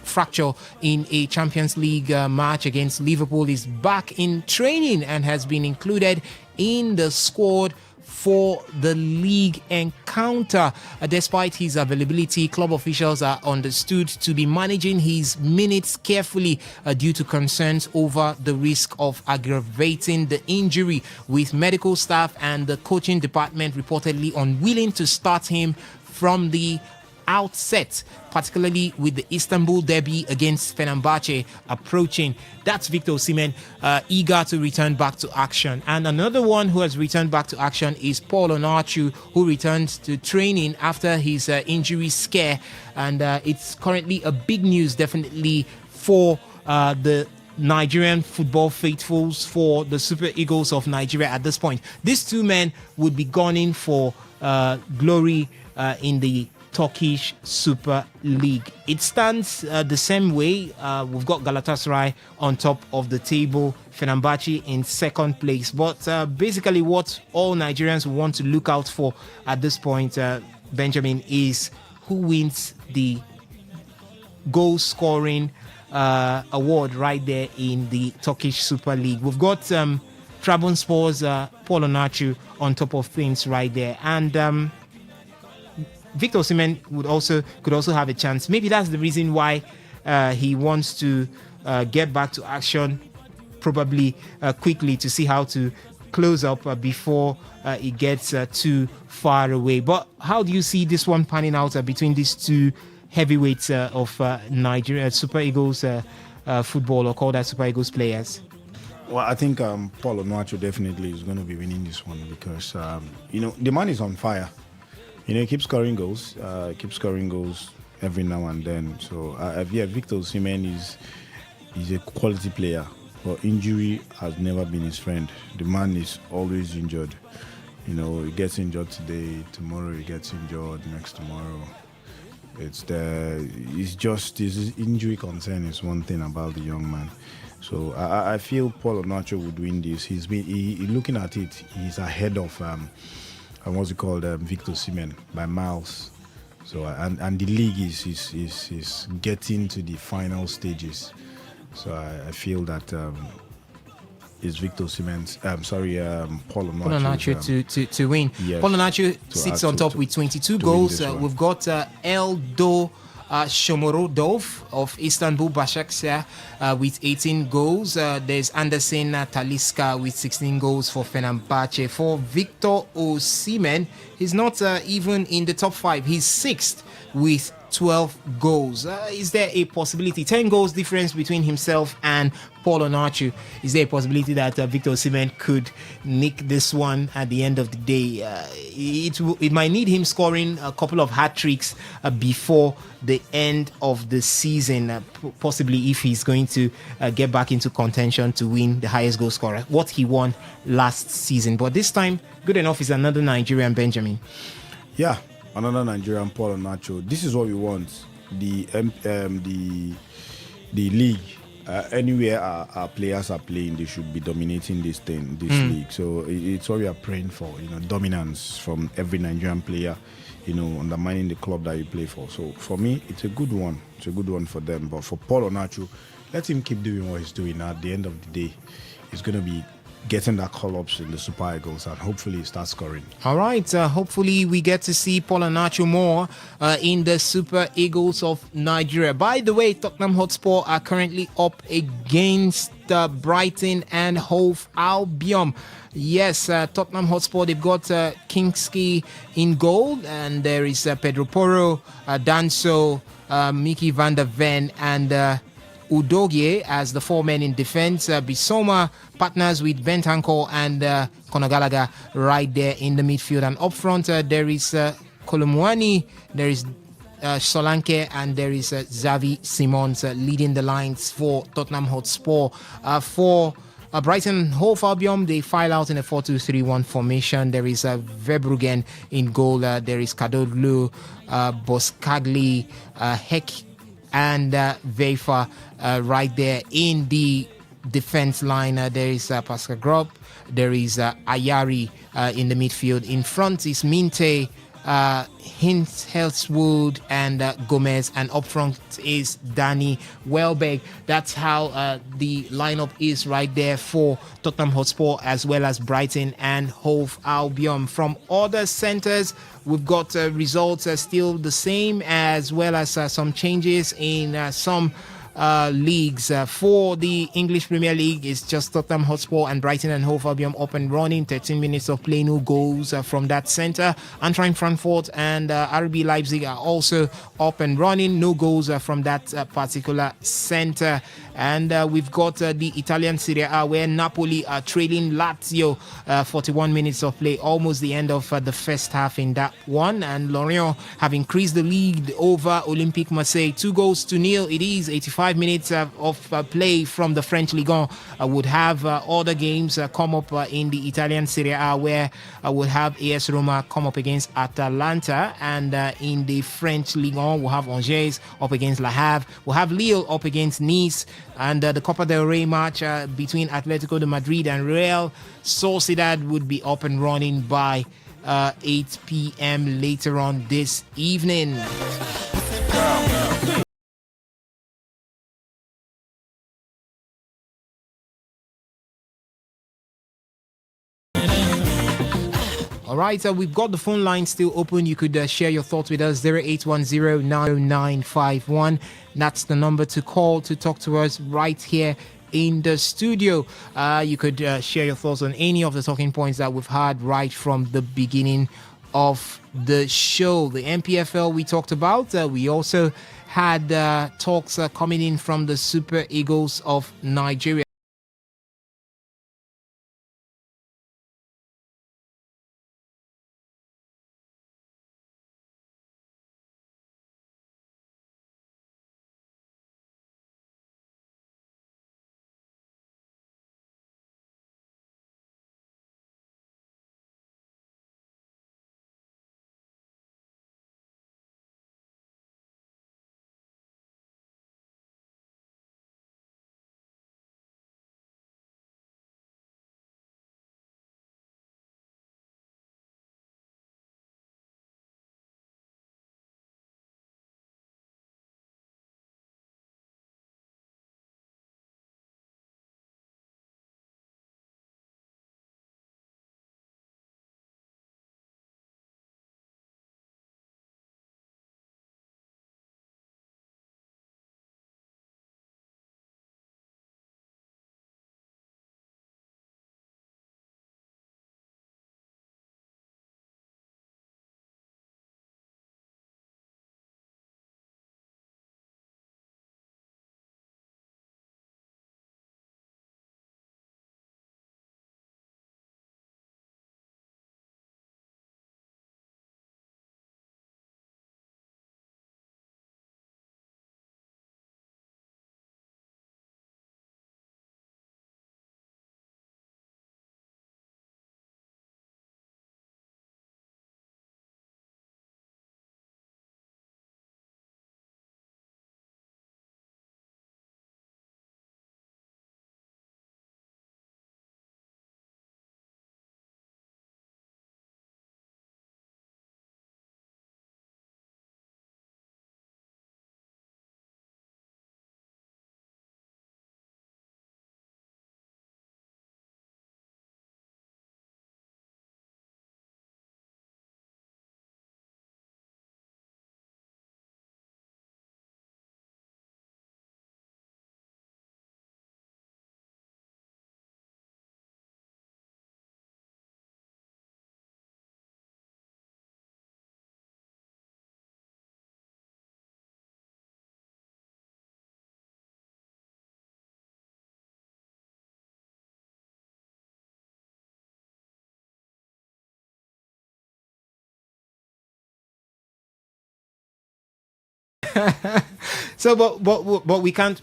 in a Champions League match against Liverpool, is back in training and has been included in the squad for the league encounter. Despite his availability, club officials are understood to be managing his minutes carefully due to concerns over the risk of aggravating the injury, with medical staff and the coaching department reportedly unwilling to start him from the outset, particularly with the Istanbul derby against Fenerbahce approaching. That's Victor Osimhen, eager to return back to action. And another one who has returned back to action is Paul Onachu, who returned to training after his injury scare. And it's currently a big news, definitely, for the Nigerian football faithfuls, for the Super Eagles of Nigeria at this point. These two men would be gunning for glory in the Turkish Super League. It stands the same way. We've got Galatasaray on top of the table, Fenerbahce in second place. But basically what all Nigerians want to look out for at this point, Benjamin, is who wins the goal scoring award right there in the Turkish Super League. We've got Trabzonspor's Paul Onachu on top of things right there. And Victor Osimhen could also have a chance. Maybe that's the reason why he wants to get back to action, probably quickly, to see how to close up before it gets too far away. But how do you see this one panning out between these two heavyweights of Nigeria, Super Eagles football, or call that Super Eagles players?
Well, I think Paul Onachu definitely is going to be winning this one because the man is on fire. He keeps scoring goals. Every now and then. So, Victor Osimhen is a quality player, but injury has never been his friend. The man is always injured. He gets injured today, tomorrow he gets injured, next tomorrow. It's just his injury concern is one thing about the young man. So I feel Paul Onachu would win this. Looking at it, he's ahead of Victor Osimhen by miles. So and the league is getting to the final stages. So I feel that it's Victor Osimhen's. Paul
Onachu to win.
Yes,
Paul Onachu sits on top with 22 goals. We've got Eldo Shomorodov of Istanbul Başakşehir with 18 goals. There's Anderson Talisca with 16 goals for Fenerbahce. For Victor Osimhen, he's not even in the top 5. He's 6th with 12 goals. Is there a possibility? 10 goals difference between himself and Paul Onachu. Is there a possibility that Victor Osimhen could nick this one at the end of the day? It might need him scoring a couple of hat tricks before the end of the season, possibly if he's going to get back into contention to win the highest goal scorer, what he won last season. But this time, good enough is another Nigerian, Benjamin.
Yeah, another Nigerian, Paul Onacho. This is what we want. The league. Anywhere our players are playing, they should be dominating this league. So it's what we are praying for, dominance from every Nigerian player, undermining the club that you play for. So for me, it's a good one. It's a good one for them. But for Paul Onachu, let him keep doing what he's doing. At the end of the day, he's going to be getting that call-ups in the Super Eagles, and hopefully he starts scoring.
All right, hopefully we get to see Paul Onacho more in the Super Eagles of Nigeria. By the way, Tottenham Hotspur are currently up against Brighton and Hove Albion. Yes, Tottenham Hotspur, they've got Kingsley in goal, and there is Pedro Porro, Danso, Mickey van der Ven, and Udogie as the four men in defense. Bissouma partners with Bentancur and Conor Gallagher right there in the midfield. And up front, there is Kolomwani, there is Solanke, and there is Xavi Simons leading the lines for Tottenham Hotspur. For Brighton Hove Albion, they file out in a 4-2-3-1 formation. There is Verbruggen in goal. There is Kadoglu, Boskagli, Heck, and Veifa right there in the defense line. There is Pascal Grob, there is Ayari in the midfield. In front is Minte, Helswood, and Gomez, and up front is Danny Welbeck. That's how the lineup is right there for Tottenham Hotspur as well as Brighton and Hove Albion. From other centres, we've got results still the same, as well as some changes in some leagues. For the English Premier League, it's just Tottenham Hotspur and Brighton and Hove Albion up and running. 13 minutes of play, no goals from that centre. Eintracht Frankfurt and RB Leipzig are also up and running, no goals from that particular centre. And we've got the Italian Serie A, where Napoli are trailing Lazio. 41 minutes of play, almost the end of the first half in that one. And Lorient have increased the lead over Olympique Marseille, 2-0. It is 85 minutes of play from the French Ligue 1. Would have other games come up in the Italian Serie A, where we'll have AS Roma come up against Atalanta. And in the French Ligue 1, we'll have Angers up against Le Havre. We'll have Lille up against Nice. And the Copa del Rey match between Atletico de Madrid and Real Sociedad would be up and running by 8 p.m. later on this evening. All right, we've got the phone line still open. You could share your thoughts with us, 0810-90951. That's the number to call to talk to us right here in the studio. You could share your thoughts on any of the talking points that we've had right from the beginning of the show. The MPFL we talked about. We also had talks coming in from the Super Eagles of Nigeria. So, but we can't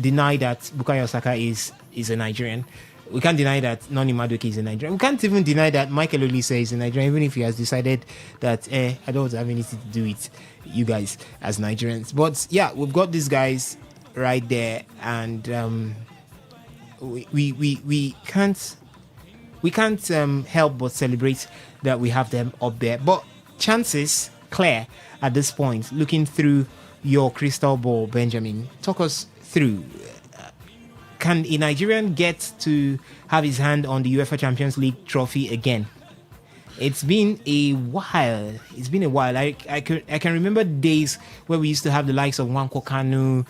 deny that Bukayo Saka is a Nigerian. We can't deny that Noni Madueke is a Nigerian. We can't even deny that Michael Olise is a Nigerian, even if he has decided that I don't have anything to do with you guys as Nigerians. But yeah, we've got these guys right there, and we can't help but celebrate that we have them up there. But chances clear at this point, looking through your crystal ball, Benjamin, talk us through. Can a Nigerian get to have his hand on the UEFA Champions League trophy again? It's been a while. I can remember days where we used to have the likes of Nwankwo Kanu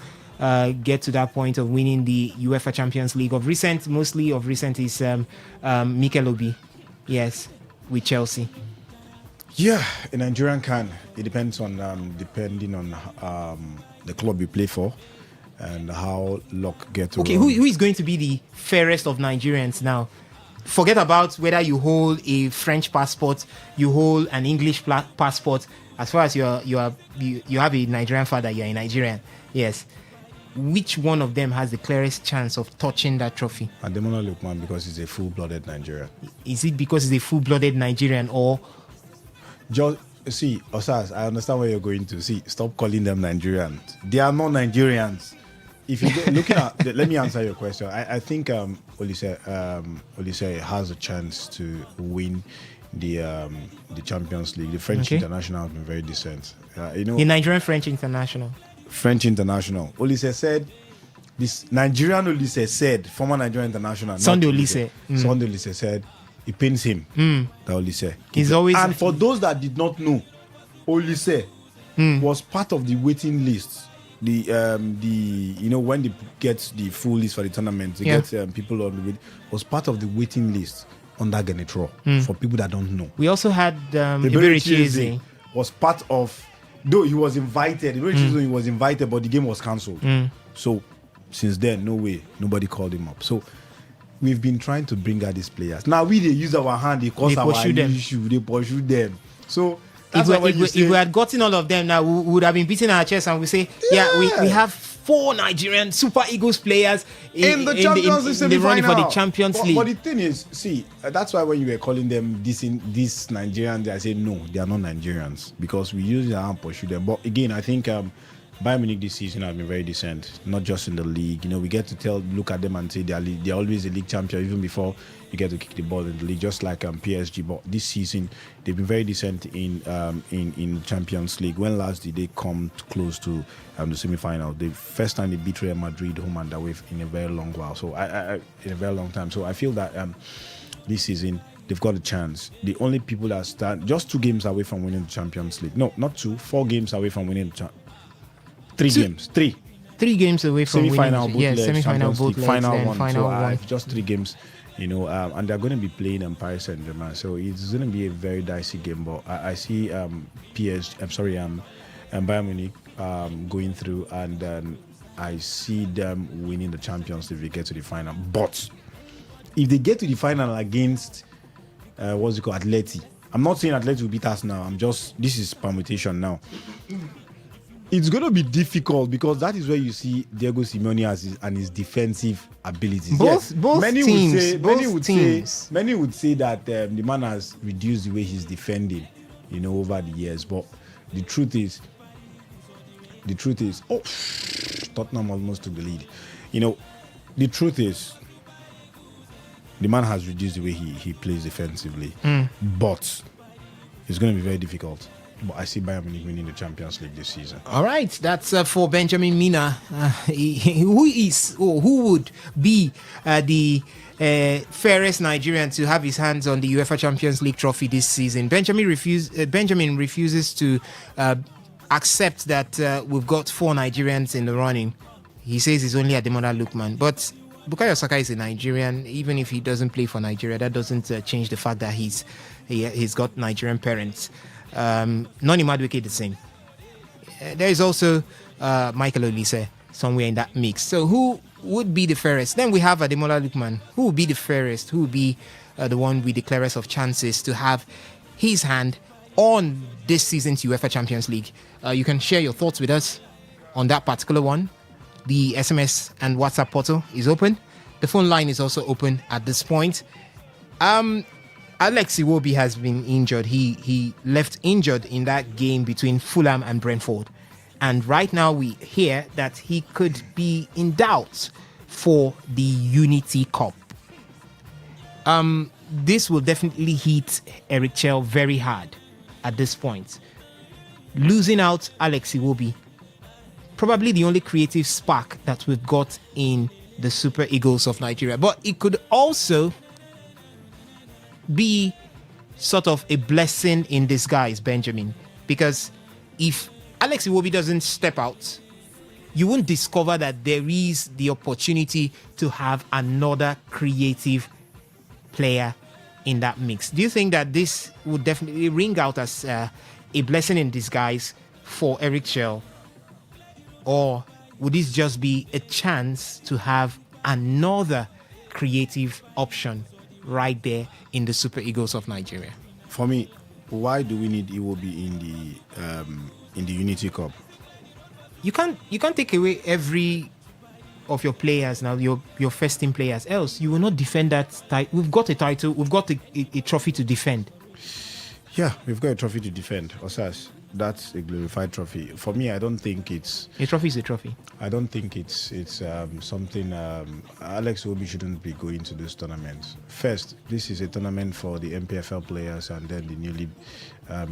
get to that point of winning the UEFA Champions League. Mostly of recent is Mikel Obi, yes, with Chelsea.
Yeah, a Nigerian can. It depends on depending on the club you play for and how luck gets.
Okay, who is going to be the fairest of Nigerians now? Forget about whether you hold a French passport, you hold an English passport. As far as you have a Nigerian father, you're a Nigerian. Yes. Which one of them has the clearest chance of touching that trophy?
Ademola Lookman, because he's a full-blooded Nigerian.
Is it because he's a full-blooded Nigerian, or
just see, Osas? I understand where you're going to. See, stop calling them Nigerians. They are not Nigerians. If you're looking at, let me answer your question. I think Olise has a chance to win the Champions League. The French international has been very decent.
The Nigerian French international.
French international. Olise said, this Nigerian Olise said, former Nigerian international.
Sunday Olise.
Sunday Olise said, it pains him that Olise.
He's always.
And for those that did not know, Olise was part of the waiting list. When they get the full list for the tournament, they get people on the wait, was part of the waiting list on that Genetro for people that don't know.
We also had Iberi Chieze
was part of, though he was invited. He was invited, but the game was cancelled. So since then, no way, nobody called him up. So we've been trying to bring out these players. Now they use our hand, they cause our issue, they pursue them. So
if we had gotten all of them now, we would have been beating our chest and we say, we have 4 Nigerian Super Eagles players in the running for the Champions League.
But the thing is, see, that's why when you were calling them these Nigerians, I said no, they are not Nigerians, because we use their hand to pursue them. But again, I think Bayern Munich this season have been very decent, not just in the league. We get to look at them and say they're always a league champion even before you get to kick the ball in the league, just like PSG. But this season they've been very decent in Champions League. When last did they come close to the semi-final? The first time they beat Real Madrid home and away in a very long while. So in a very long time. So I feel that this season they've got a chance. The only people that stand just 2 games away from winning the Champions League. No, not 2, 4 games away from winning the 3
games away from
semi-final,
winning. Yes, semi-final, both legs,
final
then
one.
Final one.
Just 3 games, and they're going to be playing in Paris Saint-Germain. So it's going to be a very dicey game. But I see Bayern Munich going through, and I see them winning the Champions League if they get to the final. But if they get to the final against Atleti, I'm not saying Atleti will beat us now. This is permutation now. It's going to be difficult because that is where you see Diego Simeone and his defensive abilities.
Many
would say that the man has reduced the way he's defending, over the years. But the truth is, Tottenham almost took the lead. The truth is, the man has reduced the way he plays defensively. But it's going to be very difficult. But I see Bayern Munich winning the Champions League this season.
All right, that's for Benjamin Mina, who would be the fairest Nigerian to have his hands on the UEFA Champions League trophy this season. Benjamin refuses to accept that we've got 4 Nigerians in the running. He says it's only Ademola Lookman, but Bukayo Saka is a Nigerian. Even if he doesn't play for Nigeria, that doesn't change the fact that he's got Nigerian parents. Noni Madueke the same. There is also Michael Olise somewhere in that mix. So who would be the fairest? Then we have Ademola Lookman. Who would be the fairest? Who would be the one with the clearest of chances to have his hand on this season's UEFA Champions League? You can share your thoughts with us on that particular one. The SMS and WhatsApp portal is open. The phone line is also open at this point. Alex Iwobi has been injured. He left injured in that game between Fulham and Brentford. And right now we hear that he could be in doubt for the Unity Cup. This will definitely hit Eric Chell very hard at this point. Losing out Alex Iwobi, probably the only creative spark that we've got in the Super Eagles of Nigeria. But it could also be sort of a blessing in disguise, Benjamin, because if Alex Iwobi doesn't step out, you won't discover that there is the opportunity to have another creative player in that mix. Do you think that this would definitely ring out as a blessing in disguise for Eric Chell? Or would this just be a chance to have another creative option right there in the Super Eagles of Nigeria?
For me, why do we need Iwobi in the Unity Cup?
You can't take away every of your players now, your first team players. Else you will not defend that title. We've got a title. We've got a trophy to defend.
Yeah, we've got a trophy to defend. Osas, that's a glorified trophy. For me, I don't think it's
a trophy. Is a trophy.
I don't think it's something. Alex Iwobi shouldn't be going to this tournament. First, this is a tournament for the MPFL players and then the newly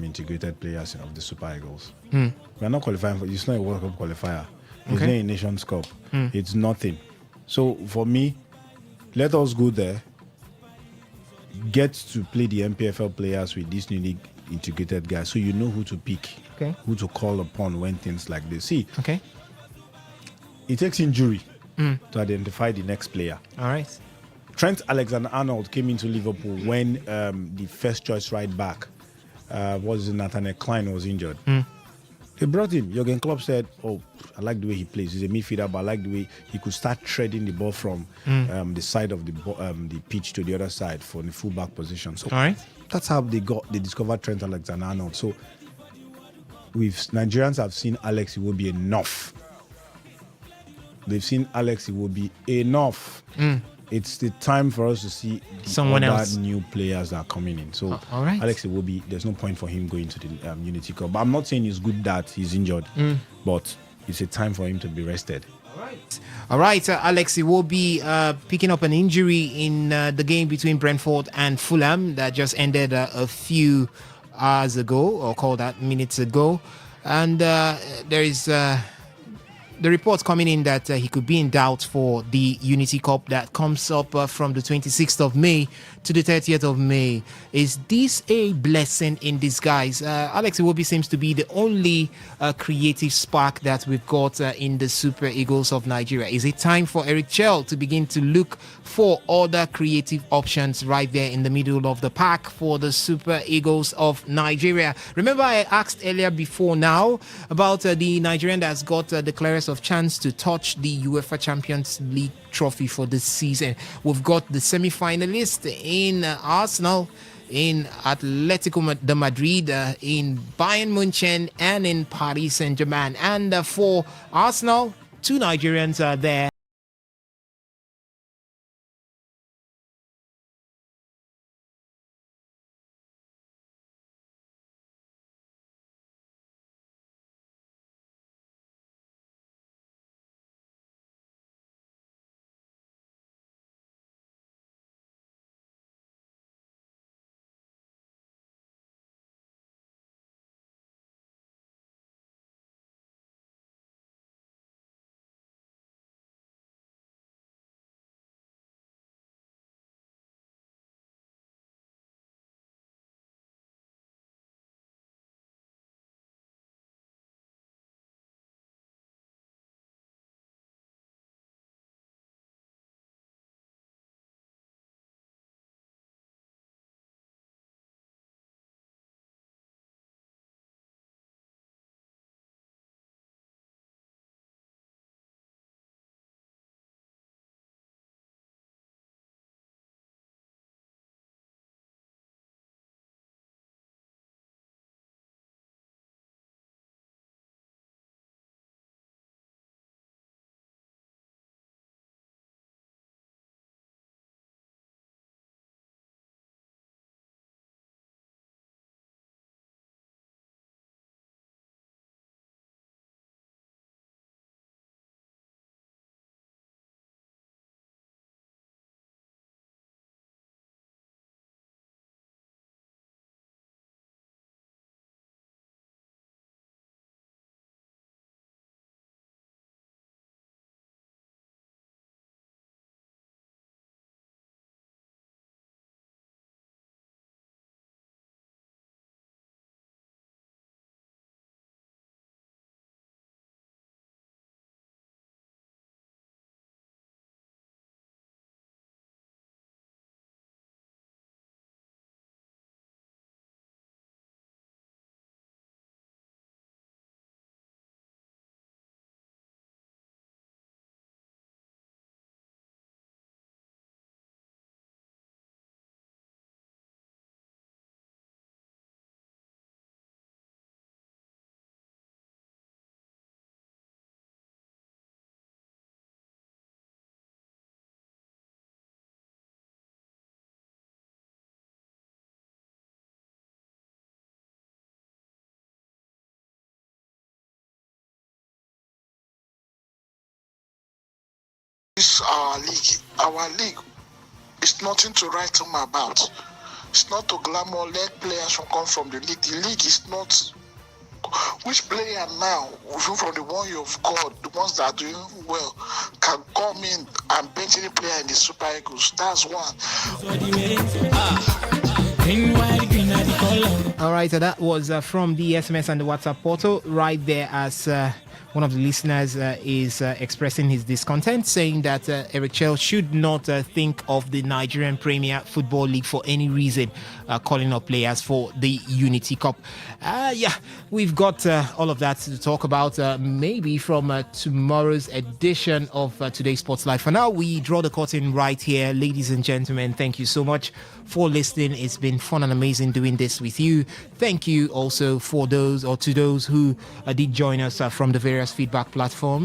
integrated players of the Super Eagles. We're not qualifying for. It's not a World Cup qualifier. It's not a Nations Cup. It's nothing. So for me, let us go there. Get to play the MPFL players with these newly integrated guys, so you know who to pick, who to call upon when things like this. See, it takes injury to identify the next player.
All right.
Trent Alexander-Arnold came into Liverpool when the first choice right back was Nathaniel Klein was injured. They brought him. Jurgen Klopp said, "Oh, I like the way he plays. He's a midfielder, but I like the way he could start treading the ball from the side of the pitch to the other side for the fullback position." So that's how they discovered Trent Alexander-Arnold. So Nigerians have seen Alex Iwobi enough. They've seen Alex Iwobi enough. It's the time for us to see
someone else,
new players that are coming in. So
right.
Alex Iwobi, there's no point for him going to the Unity Cup. But I'm not saying it's good that he's injured, but it's a time for him to be rested.
All right, Alex Iwobi picking up an injury in the game between Brentford and Fulham that just ended a few hours ago, or call that minutes ago. And there is the reports coming in that he could be in doubt for the Unity Cup that comes up from the 26th of May to the 30th of May. Is this a blessing in disguise? Alex Iwobi seems to be the only creative spark that we've got in the Super Eagles of Nigeria. Is it time for Eric Chell to begin to look for other creative options right there in the middle of the pack for the Super Eagles of Nigeria? Remember, I asked earlier before now about the Nigerian that's got the clearest of chance to touch the UEFA Champions League trophy for this season. We've got the semi-finalists in Arsenal, in Atletico de Madrid, in Bayern Munich, and in Paris Saint-Germain. And for Arsenal, two Nigerians are there.
This our league. Our league is nothing to write home about. It's not to glamour let players come from the league. The league is not. Which player now, even from the one you've got, the ones that are doing well, can come in and bench any player in the Super Eagles? That's one.
All right, so that was from the SMS and the WhatsApp portal right there as one of the listeners is expressing his discontent, saying that Eric Chell should not think of the Nigerian Premier Football League for any reason, calling up players for the Unity Cup. Yeah, we've got all of that to talk about maybe from tomorrow's edition of Today's Sports Live. For now, we draw the curtain right here. Ladies and gentlemen, thank you so much for listening. It's been fun and amazing doing this with you. Thank you also for those or to those who did join us from the various feedback platforms.